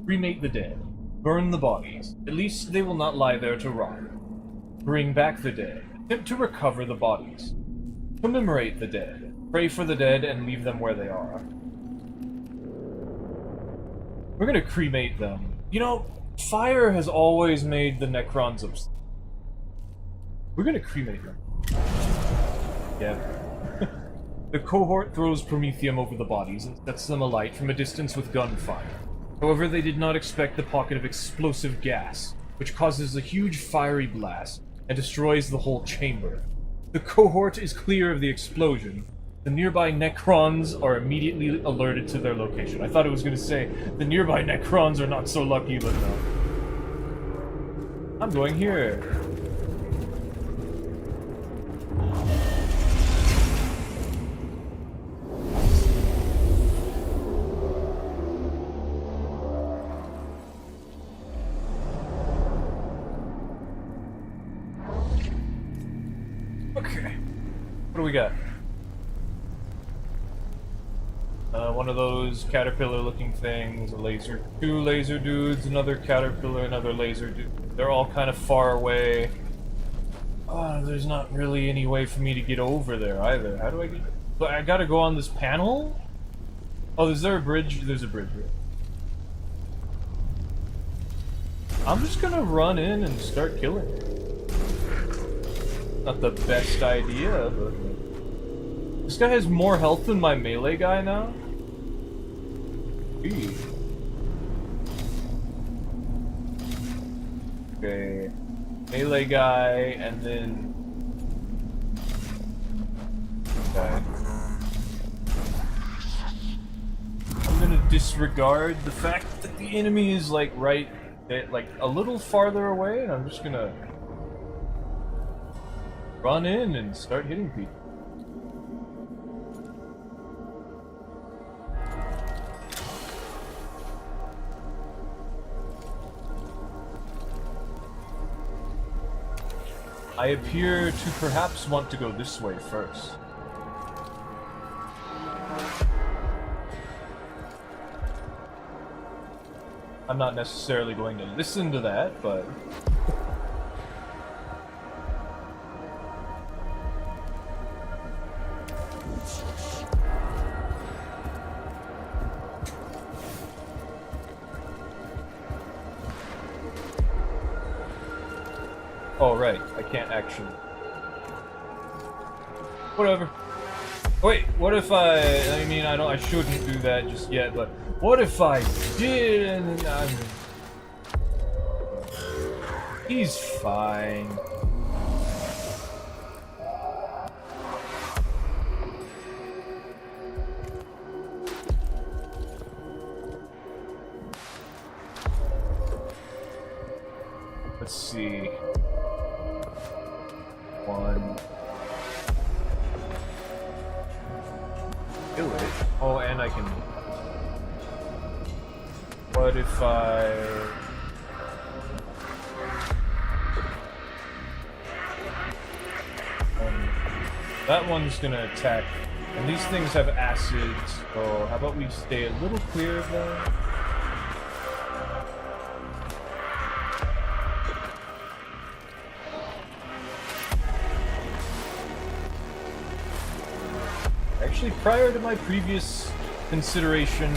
Cremate the dead. Burn the bodies. At least they will not lie there to rot. Bring back the dead. Attempt to recover the bodies. Commemorate the dead. Pray for the dead and leave them where they are. We're gonna cremate them. You know, fire has always made the Necrons upset. We're gonna cremate them. Yeah. The cohort throws promethium over the bodies and sets them alight from a distance with gunfire. However, they did not expect the pocket of explosive gas, which causes a huge fiery blast and destroys the whole chamber. The cohort is clear of the explosion. The nearby Necrons are immediately alerted to their location. I thought it was going to say, the nearby Necrons are not so lucky, but no. I'm going here. Okay. What do we got? One of those caterpillar-looking things, a laser, two laser dudes, another caterpillar, another laser dude. They're all kind of far away. There's not really any way for me to get over there either. How do I get... But I gotta go on this panel? Oh, is there a bridge? There's a bridge here. I'm just gonna run in and start killing. Not the best idea, but... This guy has more health than my melee guy now? Eee. Okay. Melee guy, and then... Okay. I'm gonna disregard the fact that the enemy is like right... like a little farther away, and I'm just gonna... run in and start hitting people. I appear to perhaps want to go this way first. I'm not necessarily going to listen to that, but... Oh, right. I can't actually... Whatever. Wait, what if I mean, I shouldn't do that just yet, but... What if I did and he's fine. Let's see. One. Kill it. Oh, and I can... What if I... that one's gonna attack. And these things have acids, so how about we stay a little clear of them? Actually, prior to my previous consideration,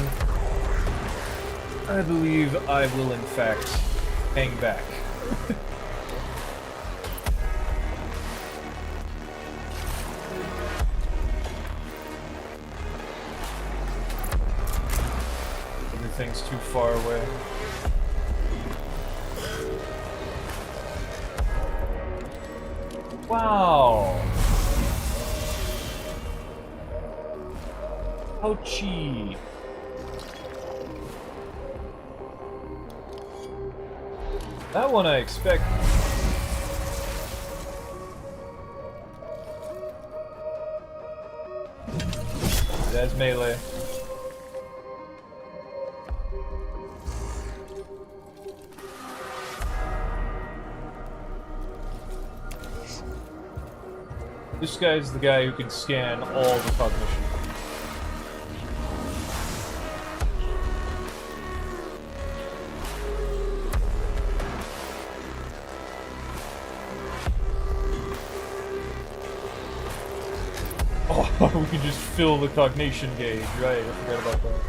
I believe I will in fact hang back. Everything's too far away. Wow! Ouchie! That one I expect. That's melee. This guy's the guy who can scan all the cognition. Oh, we can just fill the cognition gauge, right? I forgot about that.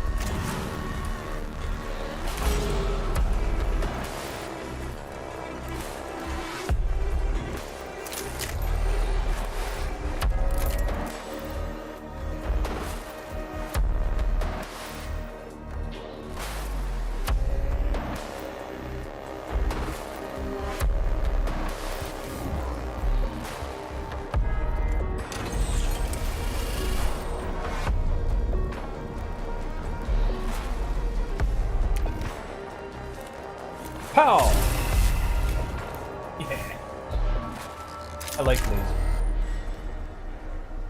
Pow! Yeah. I like lasers.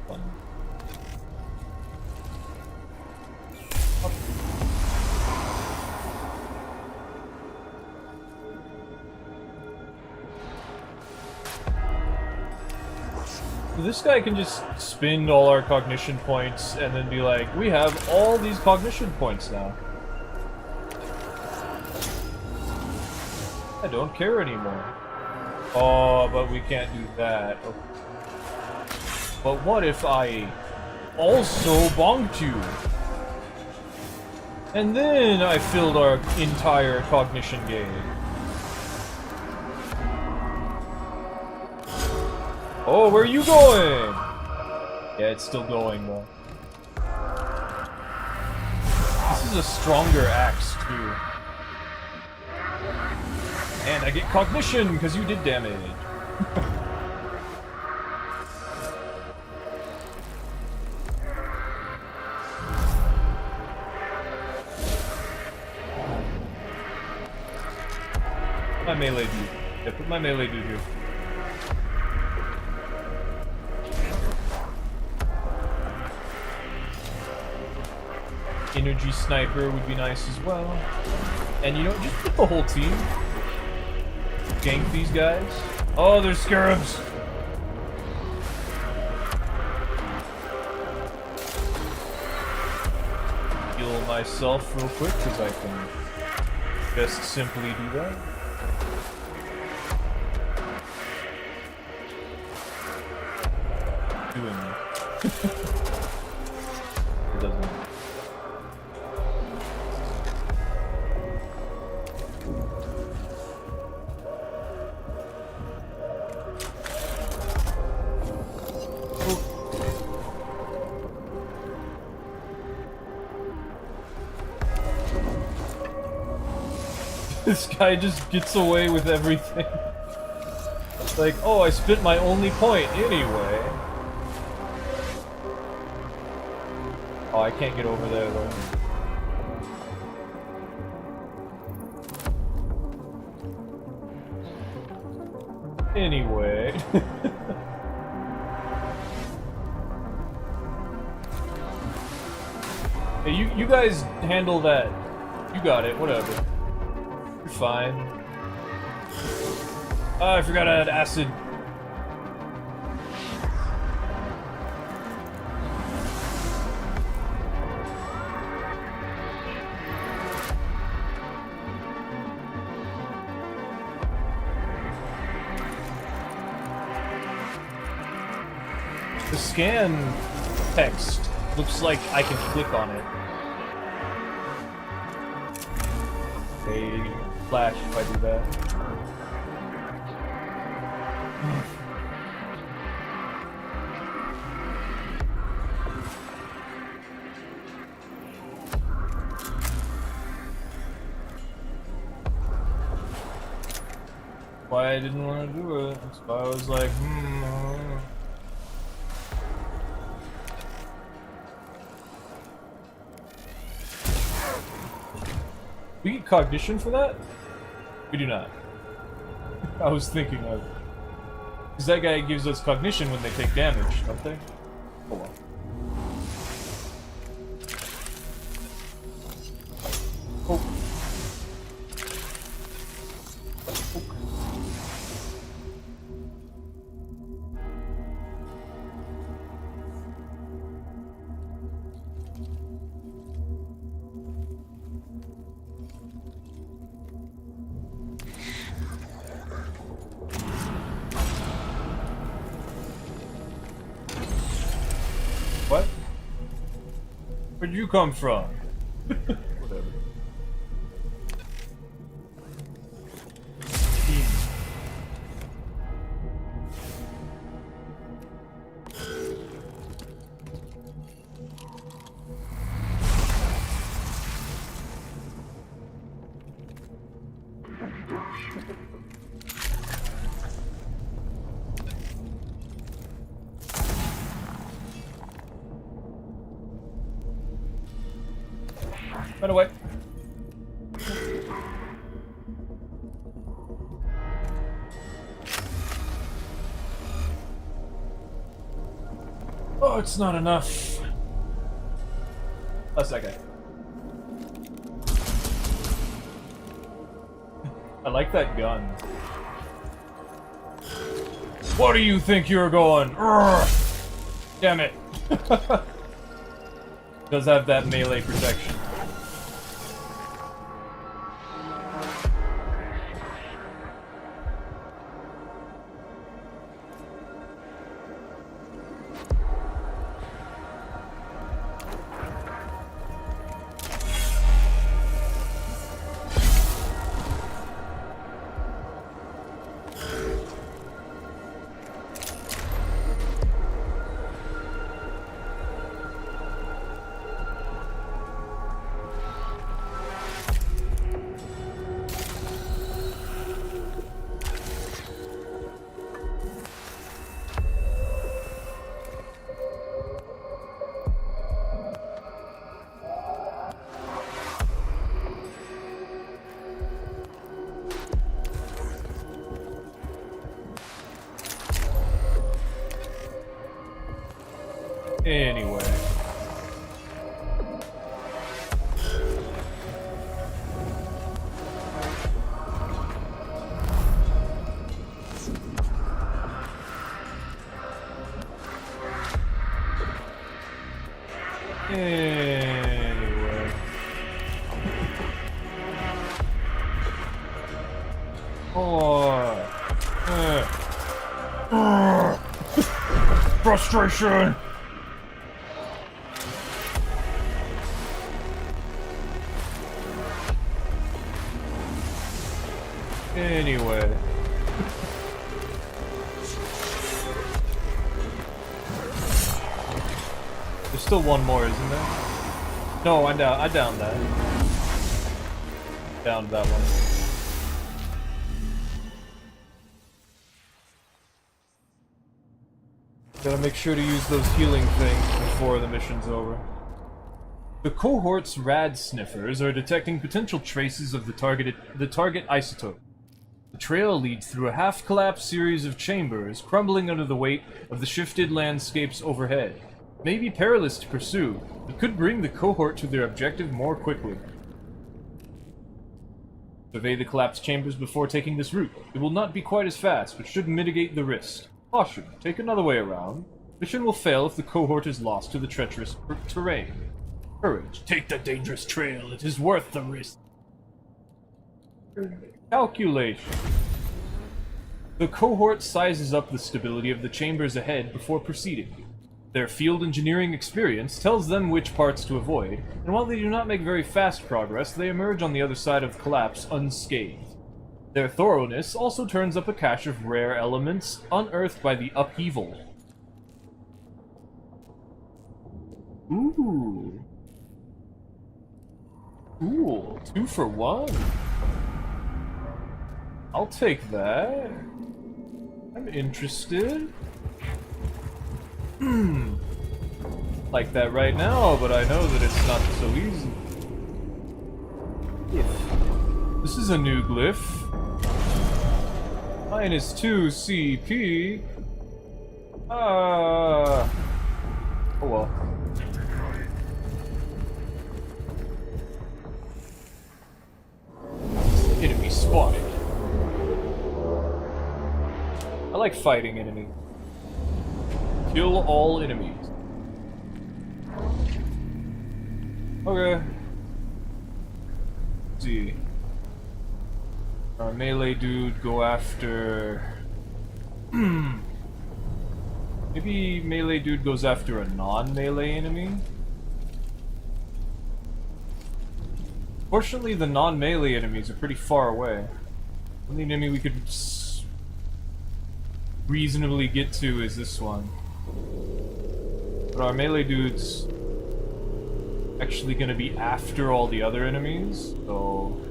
Fun. This guy can just spend all our cognition points and then be like, we have all these cognition points now. I don't care anymore. Oh, but we can't do that. Okay. But what if I also bonked you? And then I filled our entire cognition gauge. Oh, where are you going? Yeah, it's still going though. This is a stronger axe too. And I get cognition because you did damage. My melee dude. Yeah, put my melee dude here. Energy sniper would be nice as well. And you know, just put the whole team. Gank these guys. Oh, there's scarabs! Heal myself real quick, because I can just simply do that. Doing it doesn't. This guy just gets away with everything. Like, oh, I spent my only point anyway. Oh, I can't get over there though. Anyway. Hey, you guys handle that. You got it, whatever. You're fine. Oh, I forgot I had acid. The scan text looks like I can click on it. Hey. Flash if I do that. Why I didn't want to do it. That's why I was like, We get cognition for that? We do not. I was thinking of. Because that guy gives us cognition when they take damage, don't they? Hold on. Oh. What? Where'd you come from? Whatever. Run away. Oh, it's not enough. That's that guy. I like that gun. What do you think you're going? Urgh! Damn it. Does have that melee protection. Anyway. Anyway. Frustration! Anyway. There's still one more, isn't there? No, I downed that. Downed that one. Gotta make sure to use those healing things before the mission's over. The cohort's rad sniffers are detecting potential traces of the target isotope. The trail leads through a half-collapsed series of chambers, crumbling under the weight of the shifted landscapes overhead. It may be perilous to pursue, but could bring the cohort to their objective more quickly. Survey the collapsed chambers before taking this route. It will not be quite as fast, but should mitigate the risk. Caution, take another way around. Mission will fail if the cohort is lost to the treacherous terrain. Courage, take the dangerous trail, it is worth the risk. Calculation. The cohort sizes up the stability of the chambers ahead before proceeding. Their field engineering experience tells them which parts to avoid, and while they do not make very fast progress, they emerge on the other side of collapse unscathed. Their thoroughness also turns up a cache of rare elements unearthed by the upheaval. Ooh. Cool. 2 for 1. I'll take that. I'm interested. Like that right now, but I know that it's not so easy. This is a new glyph. -2 CP. Oh well. Enemy spotted. I like fighting enemies. Kill all enemies. Okay. Let's see. Our melee dude go after... Maybe melee dude goes after a non-melee enemy? Fortunately, the non-melee enemies are pretty far away. The only enemy we could reasonably get to is this one. But our melee dude's actually gonna be after all the other enemies, so...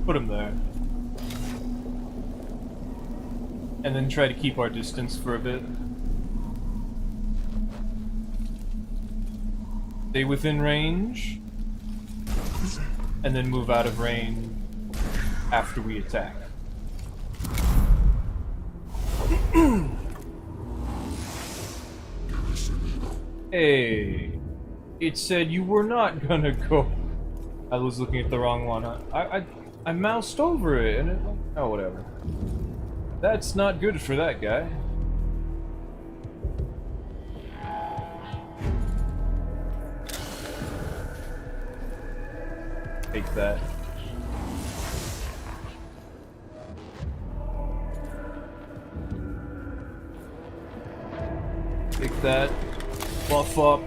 Put him there. And then try to keep our distance for a bit. Stay within range. And then move out of range after we attack. Hey, it said you were not gonna go. I was looking at the wrong one. I moused over it and it. Oh, whatever. That's not good for that guy. Take that. Take that. Buff up.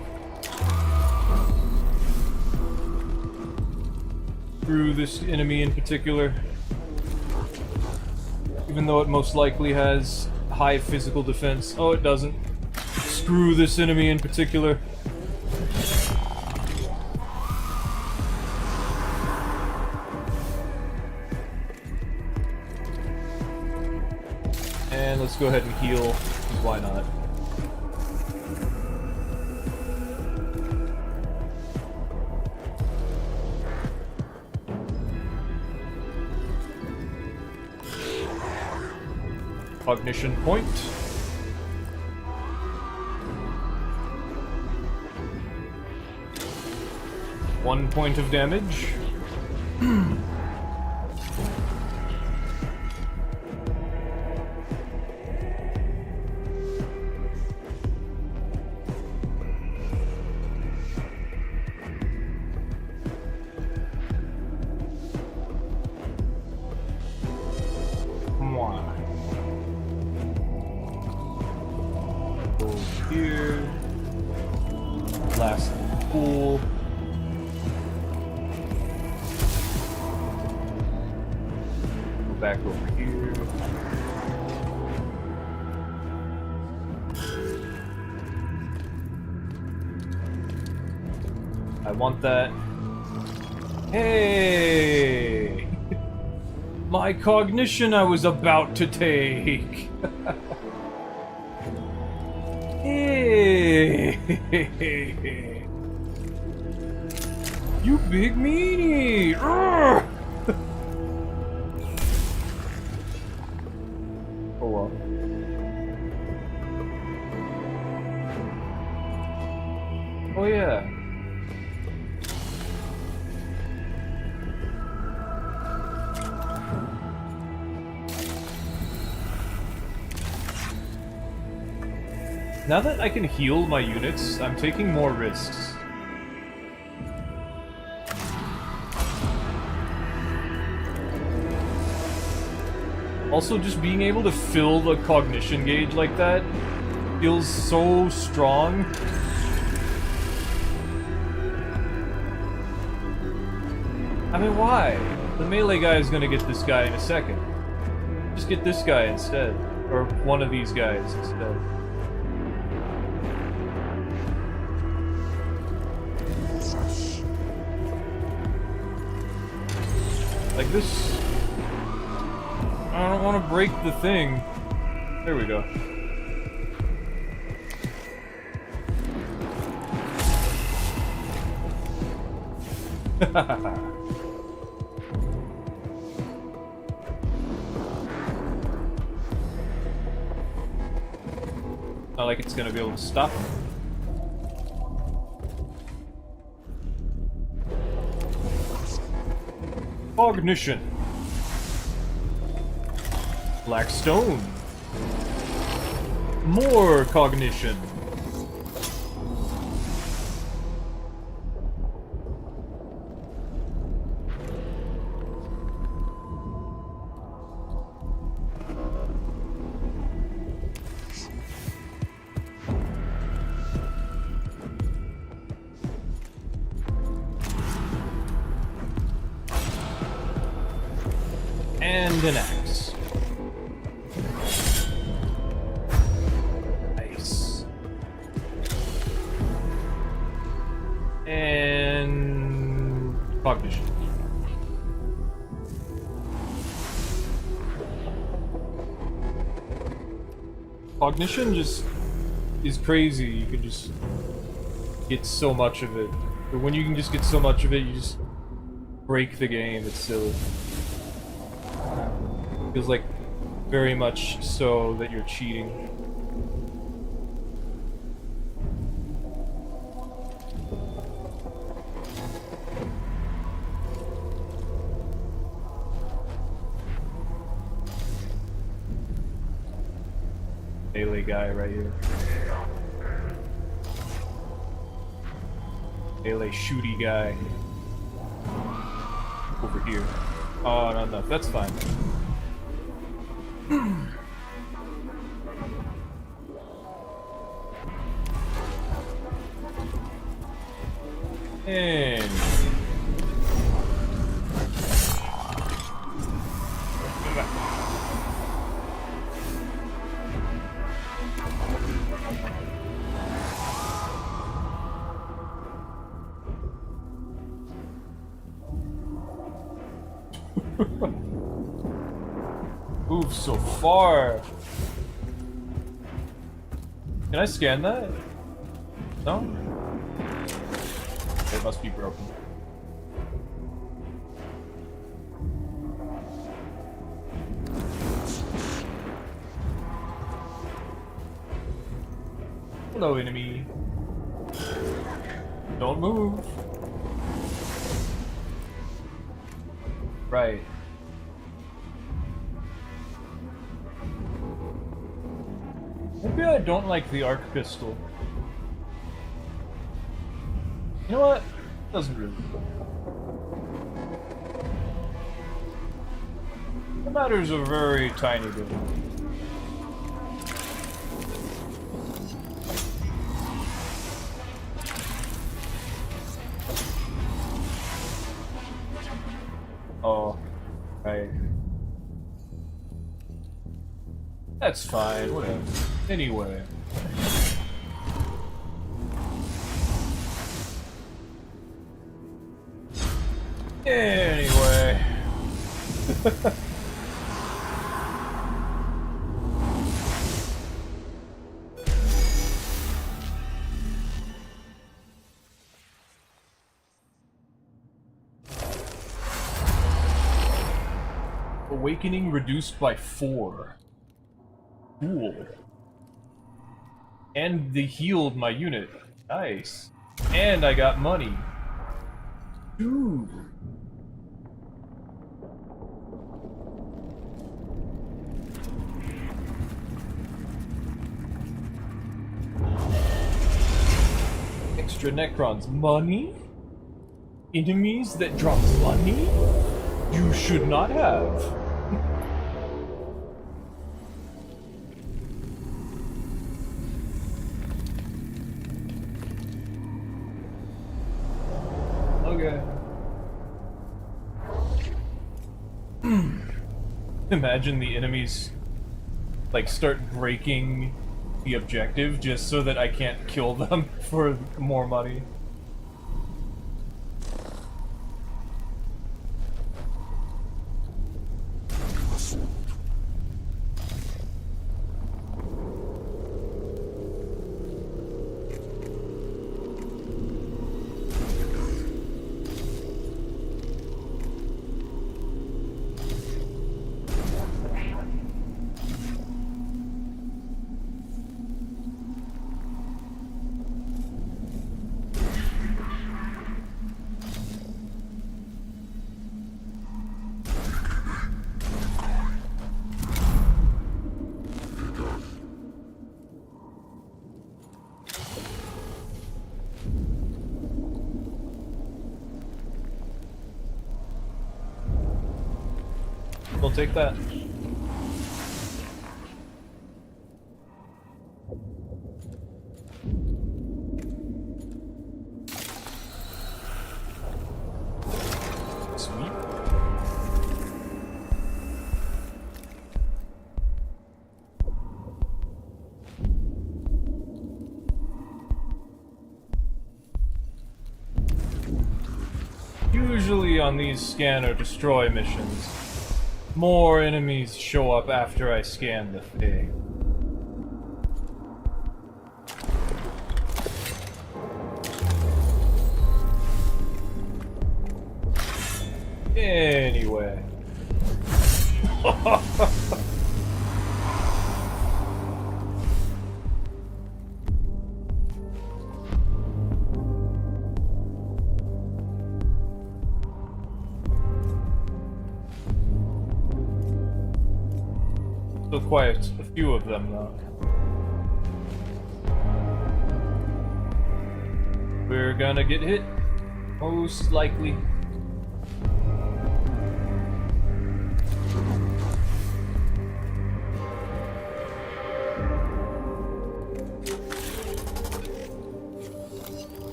Through this enemy in particular. Even though it most likely has high physical defense. Oh, it doesn't. Screw this enemy in particular. And let's go ahead and heal, 'cause why not? Cognition point. One point of damage. Here. Last pool. Go back over here. I want that. Hey! My cognition I was about to take. Hey! You big meanie! Urgh! Oh well. Oh yeah. Now that I can heal my units, I'm taking more risks. Also, just being able to fill the cognition gauge like that feels so strong. I mean, why? The melee guy is gonna get this guy in a second. Just get this guy instead. Or one of these guys instead. Like this... I don't want to break the thing. There we go. Not like it's gonna be able to stop me. Cognition. Black stone. More cognition. And an axe. Nice. And cognition. Cognition just is crazy. You can just get so much of it. But when you can just get so much of it, you just break the game. It's silly. Feels like very much so that you're cheating. Melee guy right here. Melee shooty guy. Over here. Oh, not enough. That's fine. And... Come back. Move so far. Can I scan that? No? It must be broken. Hello, enemy. Don't move. Right. Maybe I don't like the arc pistol. You know what? Doesn't really. The matters a very tiny bit. Oh, right. That's fine, whatever. Anyway. Anyway. Awakening reduced by 4. Cool. And they healed my unit. Nice. And I got money. Ooh. Extra Necrons. Money? Enemies that drop money? You should not have. Okay. Imagine the enemies like start breaking the objective just so that I can't kill them for more money. We'll take that. Sweet. Usually on these scan or destroy missions, more enemies show up after I scan the thing. Anyway. Still quite a few of them, though. We're gonna get hit. Most likely.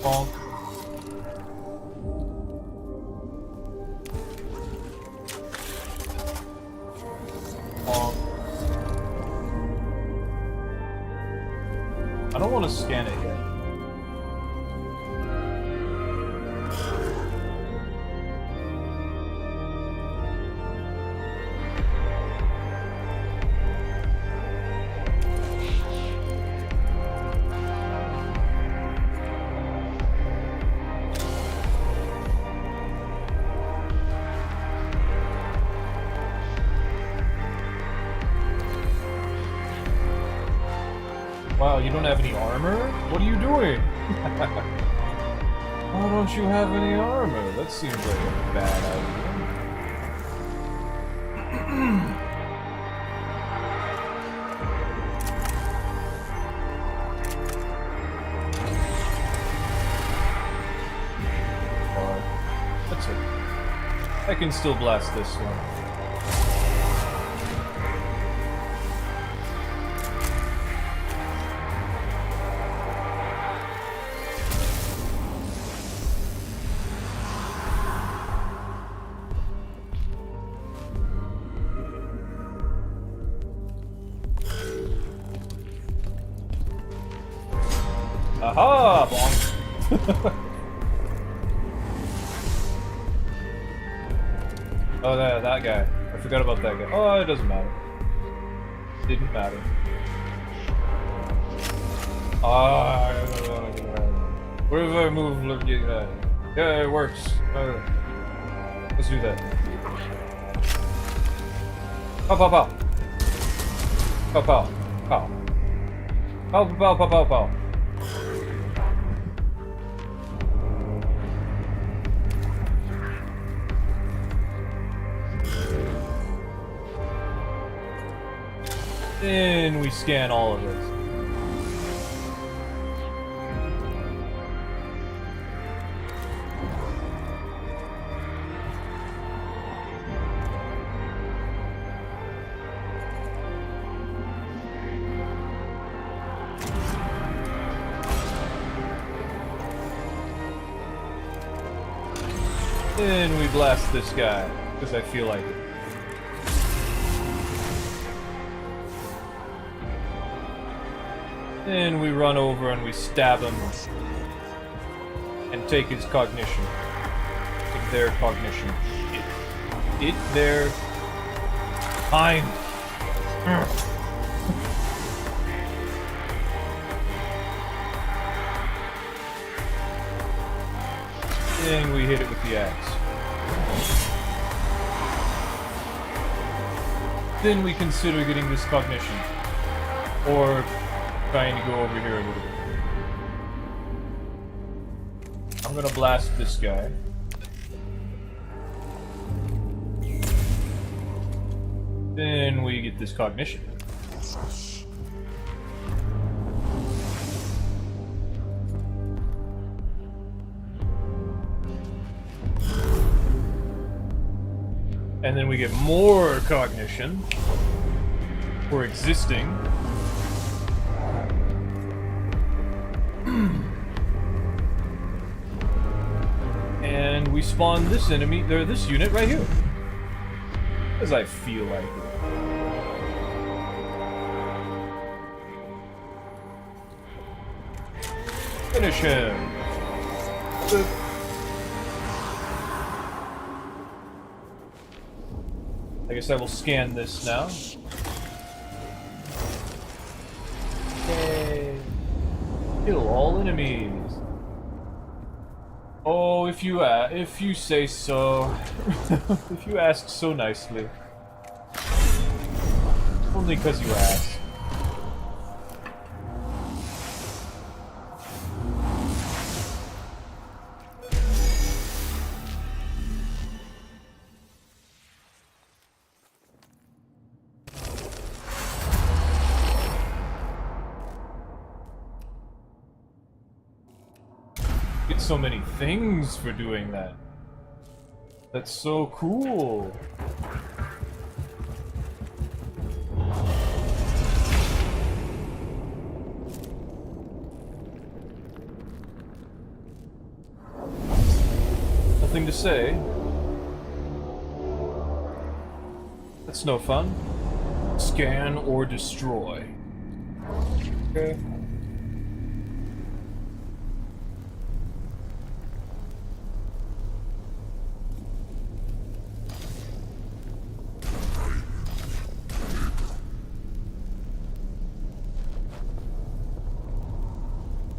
Bonk. Bonk. I don't want to scan it yet. Wow, you don't have any armor? What are you doing? Why don't you have any armor? That seems like a bad idea. That's it. I can still blast this one. Aha! Bonk! Oh, that guy. I forgot about that guy. Oh, it doesn't matter. Didn't matter. Ah, where if I move? Look, yeah, it works. Let's do that. Pow, pow, pow. Pow, pow, pow. Pow, pow, pow, pow, pow. Then we scan all of this. Then we blast this guy, because I feel like it. Then we run over and we stab him and take his cognition. Take their cognition. It their time. Then we hit it with the axe. Then we consider getting this cognition. Or trying to go over here a little bit. I'm gonna blast this guy. Then we get this cognition. And then we get more cognition for existing. And we spawn this enemy, or this unit right here. As I feel like it. Finish him. I guess I will scan this now. Yay. Kill all enemies. Oh, if you say so. If you ask so nicely. Only because you asked. so many things for doing that. That's so cool. Nothing to say. That's no fun. Scan or destroy. Okay.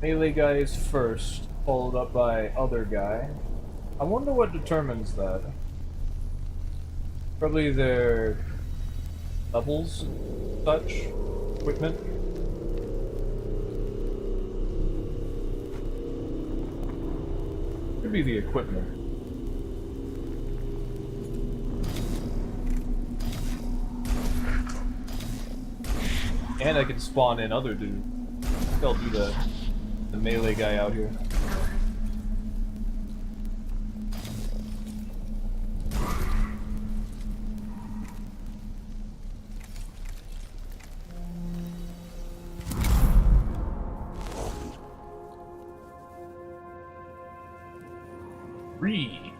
Melee guy is first, followed up by other guy. I wonder what determines that. Probably their levels, such, equipment. Could be the equipment. And I can spawn in other dudes. I'll do the melee guy out here. Three.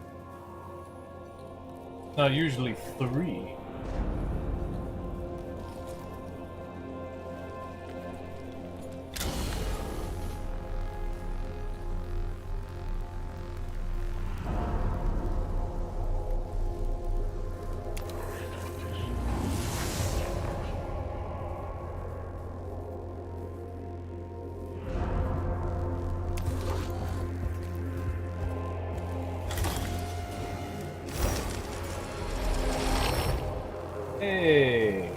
Not usually three. Hey.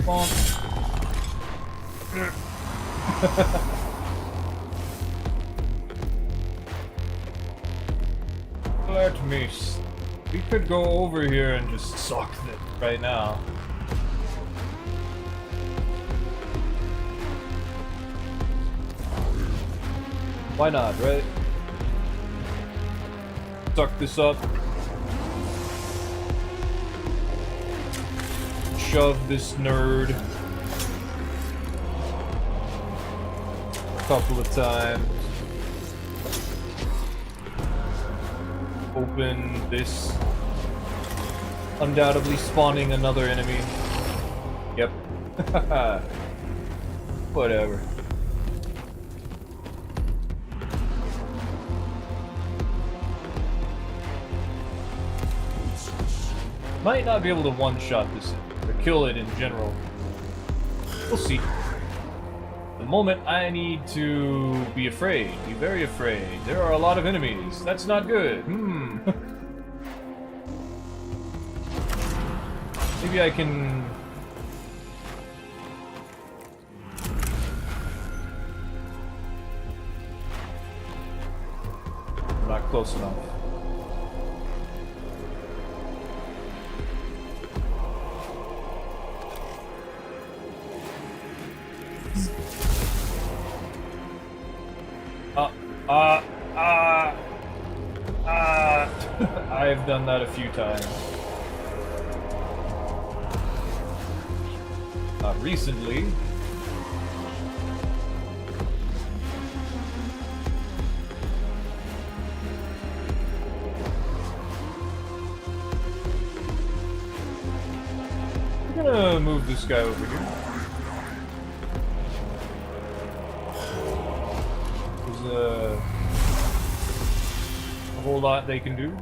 Bonk. Let me. We could go over here and just suck it right now. Why not, right? Suck this up. Shove this nerd. A couple of times. Open this. Undoubtedly spawning another enemy. Yep. Whatever. Might not be able to one-shot this or kill it in general. We'll see. At the moment, I need to be afraid. Be very afraid. There are a lot of enemies. That's not good. Maybe I can... I'm not close enough. I've done that a few times. Recently. I'm gonna move this guy over here. There's a whole lot they can do.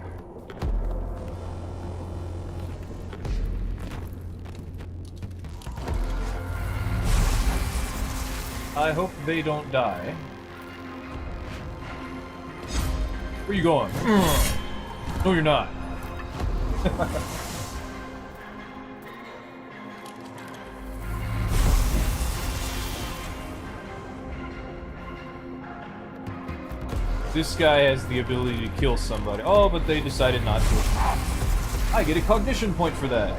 I hope they don't die. Where you going? No, you're not. This guy has the ability to kill somebody. Oh, but they decided not to. I get a cognition point for that.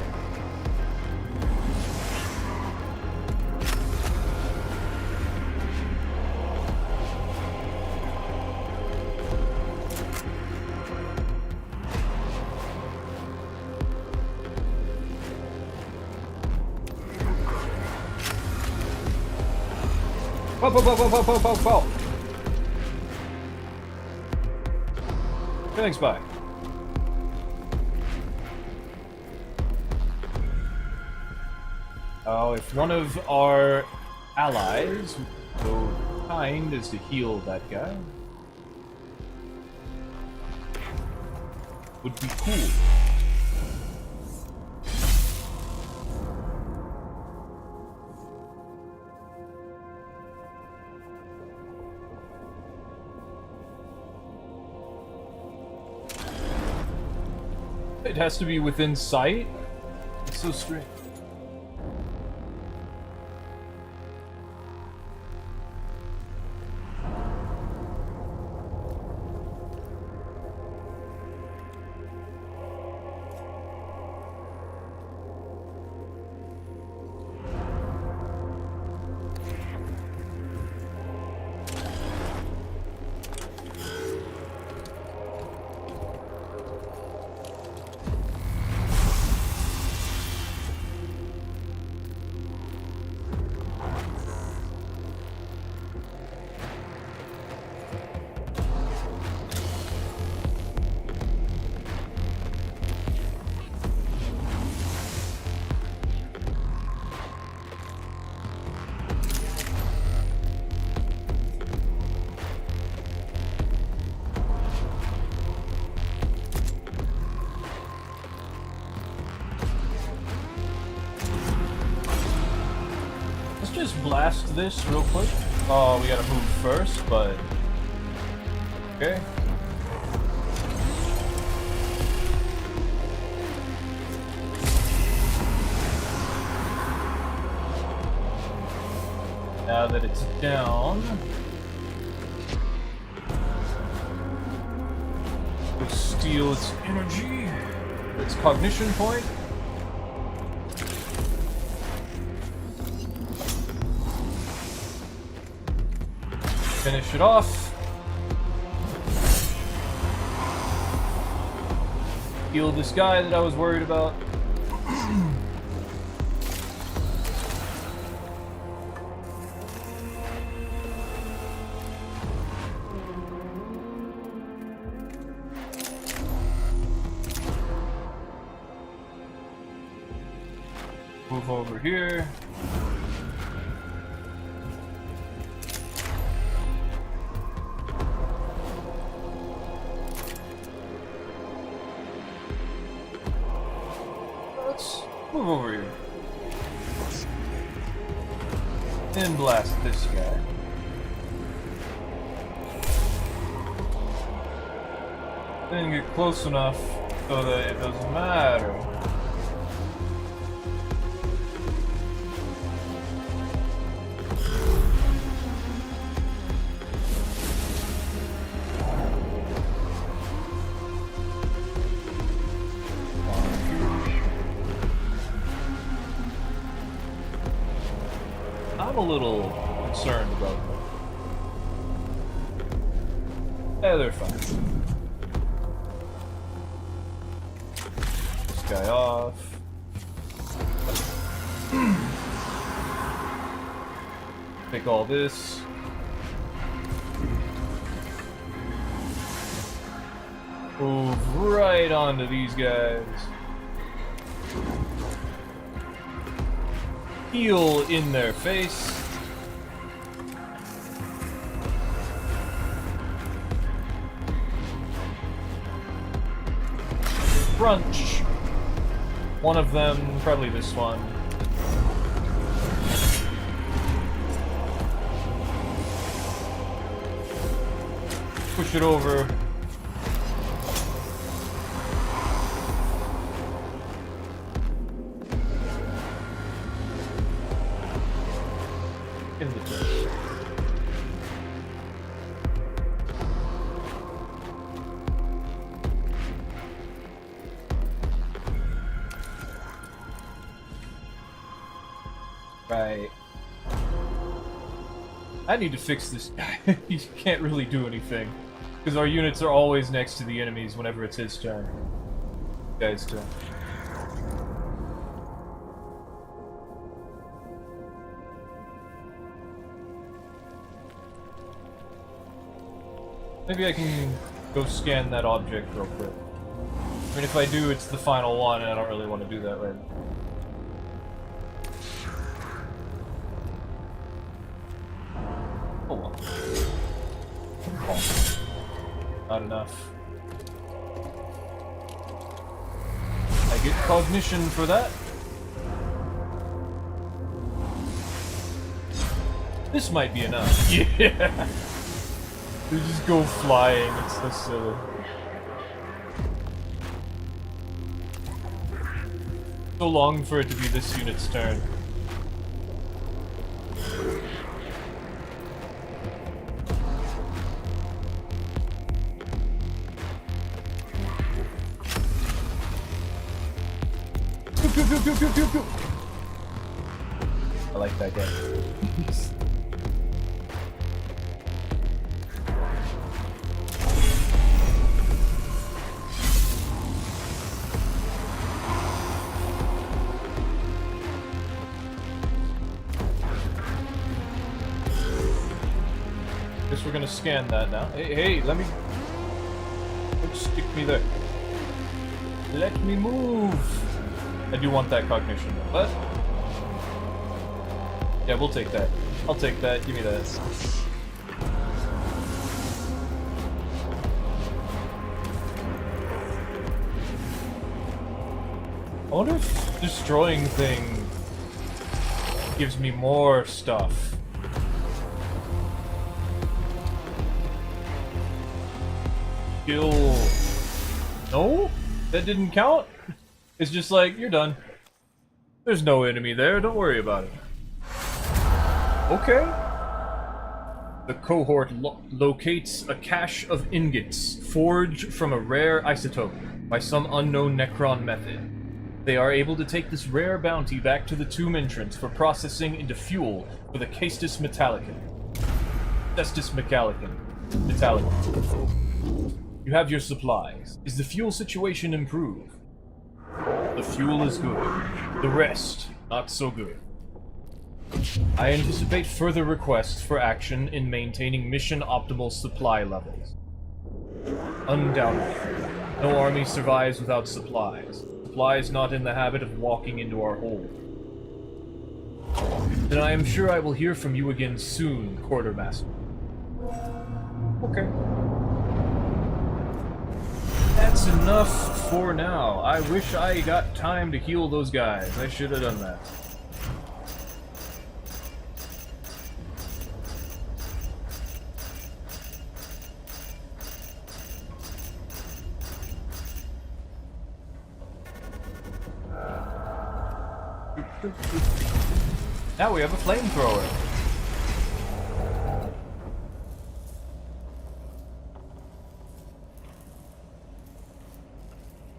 Whoa. Thanks, bye. Oh, if one of our allies so kind as to heal that guy, would be cool. It has to be within sight? It's so strange. Just blast this real quick. Oh, we gotta move first, but okay. Now that it's down, let's steal its energy, its cognition point. Finish it off. Heal this guy that I was worried about. Move over here. Move over here. And blast this guy. Then get close enough so that it doesn't matter. I'm a little concerned about them. Yeah, they're fine. This guy off. Take all this. Move right onto these guys. Heal in their face. Crunch. One of them, probably this one. Push it over. Right. I need to fix this guy. He can't really do anything. Because our units are always next to the enemies whenever it's his turn. Guy's turn. Maybe I can go scan that object real quick. I mean, if I do, it's the final one, and I don't really want to do that right now. Oh well. Oh. Not enough. I get cognition for that. This might be enough. Yeah! They just go flying, it's so silly. So long for it to be this unit's turn. Pew, pew, pew, pew, pew, pew. I like that guy. Guess we're gonna scan that now. Hey, let me... Don't stick me there. Let me move! I do want that cognition, but... Yeah, we'll take that. I'll take that. Give me that. I wonder if destroying thing gives me more stuff. Kill... No? That didn't count? It's just like, you're done. There's no enemy there, don't worry about it. Okay. The cohort locates a cache of ingots forged from a rare isotope by some unknown Necron method. They are able to take this rare bounty back to the tomb entrance for processing into fuel for the Cestus Metallicum. Cestus Metallicum. You have your supplies. Is the fuel situation improved? The fuel is good. The rest, not so good. I anticipate further requests for action in maintaining mission-optimal supply levels. Undoubtedly, no army survives without supplies. Supplies not in the habit of walking into our hold. Then I am sure I will hear from you again soon, Quartermaster. Okay. That's enough for now. I wish I got time to heal those guys. I should have done that. Now we have a flamethrower.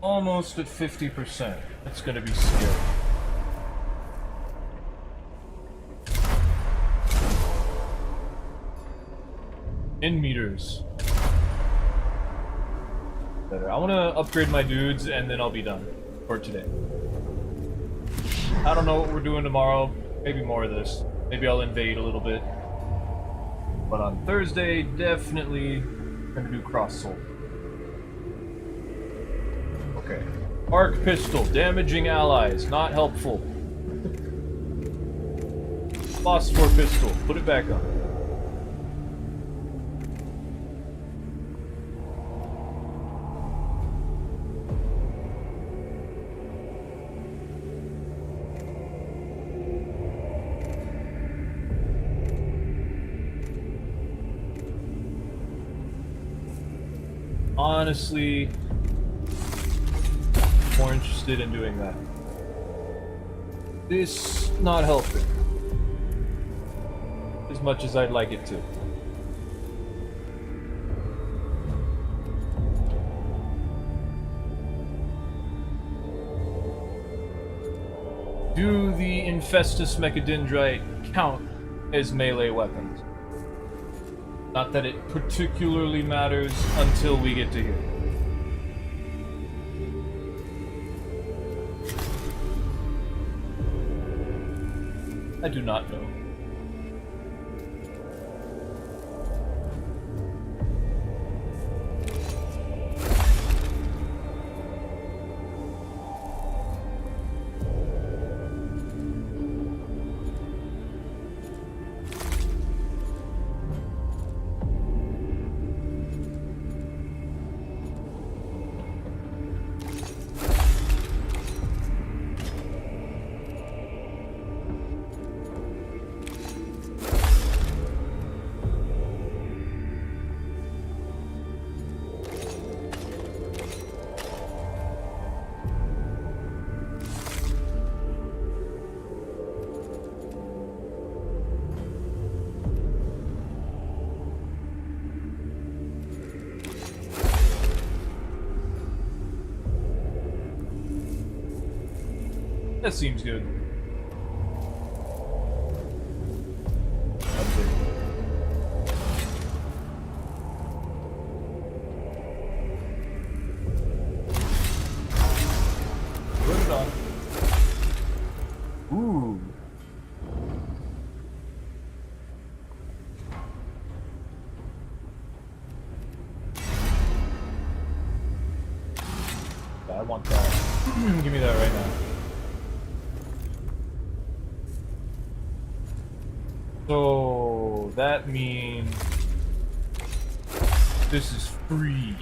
Almost at 50%. That's gonna be scary. In meters. Better. I wanna upgrade my dudes and then I'll be done for today. I don't know what we're doing tomorrow. Maybe more of this. Maybe I'll invade a little bit. But on Thursday, definitely gonna do cross-soul. Okay. Arc pistol, damaging allies, not helpful. Phosphor pistol, put it back on. Honestly, more interested in doing that. This not helping as much as I'd like it to. Do the Infestus Mechadendrite count as melee weapons? Not that it particularly matters until we get to here. I do not know. That seems good. Put it on. Ooh. Yeah, I want that. Give me that right now. So that means this is free.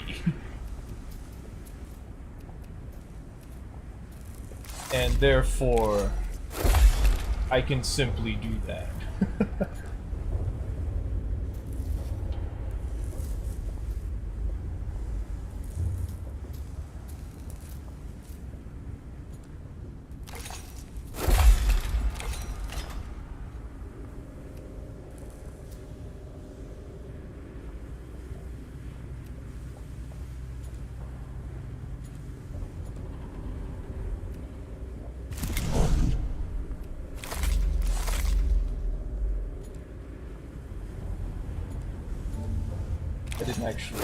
And therefore I can simply do that. I didn't actually.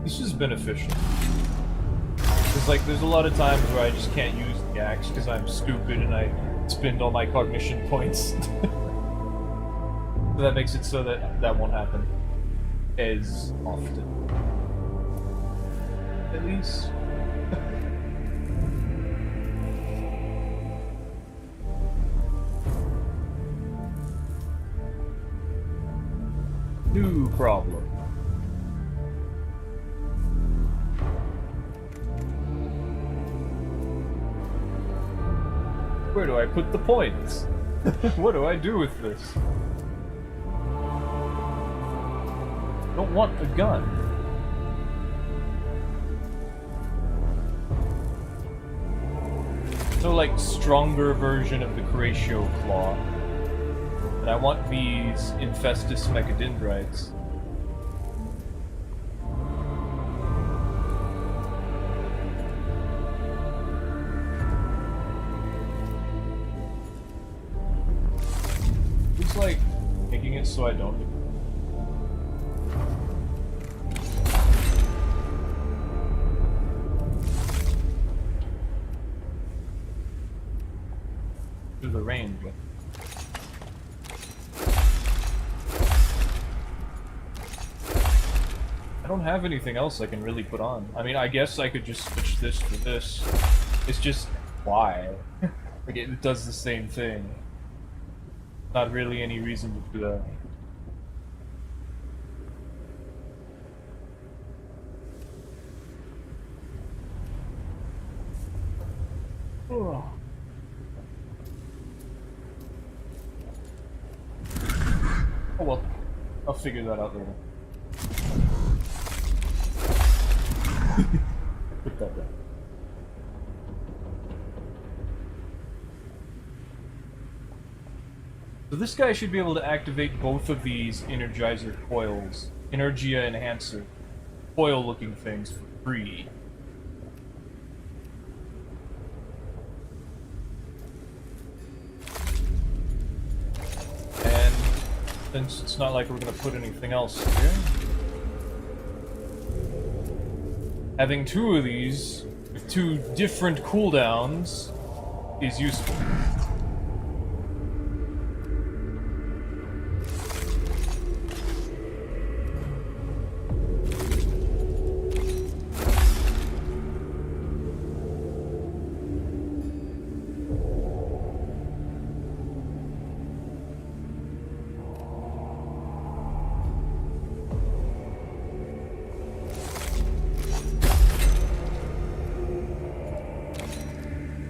This is beneficial. It's like there's a lot of times where I just can't use the axe because I'm stupid and I spend all my cognition points. So that makes it so that that won't happen as often. At least. New problem. Where do I put the points? What do I do with this? Don't want a gun. So like stronger version of the Curatio Claw. And I want these Infestus Mechadendrites. Like making it so I don't do the range. I don't have anything else I can really put on. I mean, I guess I could just switch this for this. It's just why? Like it does the same thing. Not really any reason to do that. Oh. Oh well, I'll figure that out later. Put that down. So this guy should be able to activate both of these Energizer coils. Energia Enhancer. Coil-looking things for free. And since it's not like we're going to put anything else here, having two of these with two different cooldowns is useful.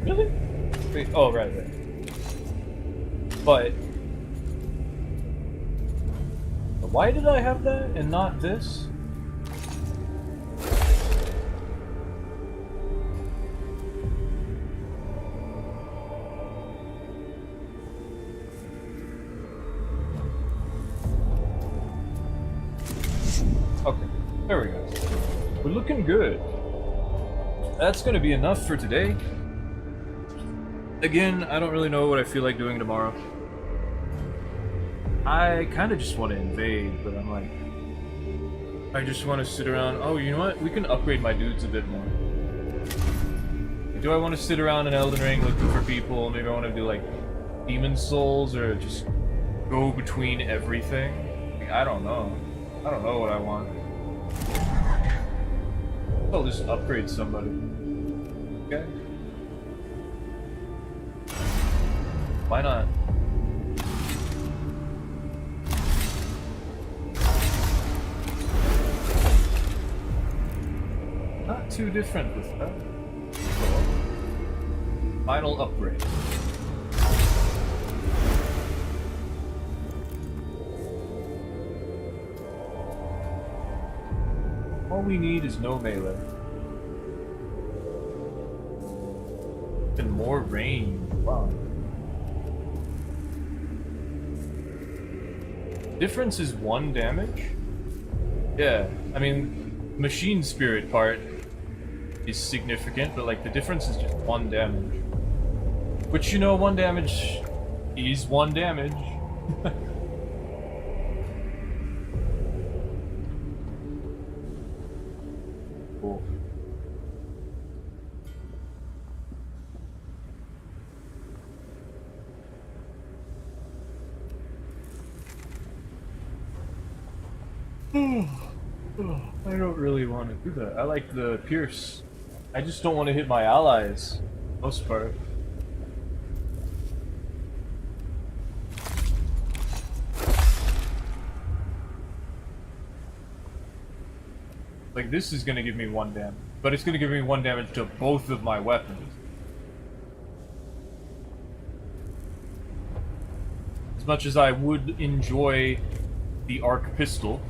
Really? Wait, oh, right. But why did I have that and not this? Okay, there we go. We're looking good. That's gonna be enough for today. Again, I don't really know what I feel like doing tomorrow. I kind of just want to invade, but I'm like, I just want to sit around. Oh, you know what? We can upgrade my dudes a bit more. Do I want to sit around in Elden Ring looking for people? Maybe I want to do like Demon Souls or just go between everything. Like, I don't know. I don't know what I want. I'll just upgrade somebody. Okay. Why not? Not too different with that. Final upgrade. All we need is no melee. And more range. Wow. Difference is 1 damage? Yeah, I mean, machine spirit part is significant, but like the difference is just 1 damage. Which, you know, 1 damage is 1 damage. Cool. I don't really want to do that. I like the Pierce. I just don't want to hit my allies, for the most part. Like, this is going to give me 1 damage, but it's going to give me 1 damage to both of my weapons. As much as I would enjoy the arc pistol,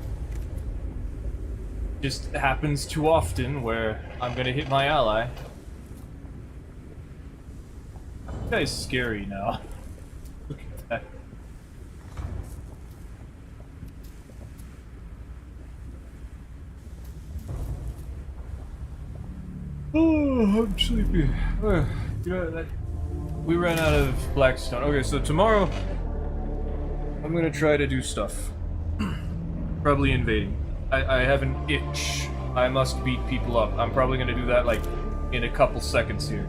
just happens too often where I'm gonna hit my ally. This guy's scary now. Look at that. Oh, I'm sleepy. You know, we ran out of Blackstone. Okay, so tomorrow I'm gonna try to do stuff. Probably invading. I have an itch. I must beat people up. I'm probably gonna do that like in a couple seconds here.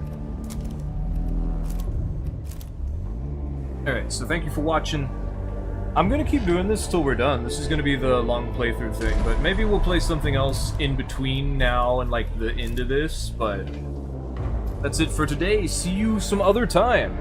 Alright, so thank you for watching. I'm gonna keep doing this till we're done. This is gonna be the long playthrough thing, but maybe we'll play something else in between now and like the end of this, but that's it for today. See you some other time.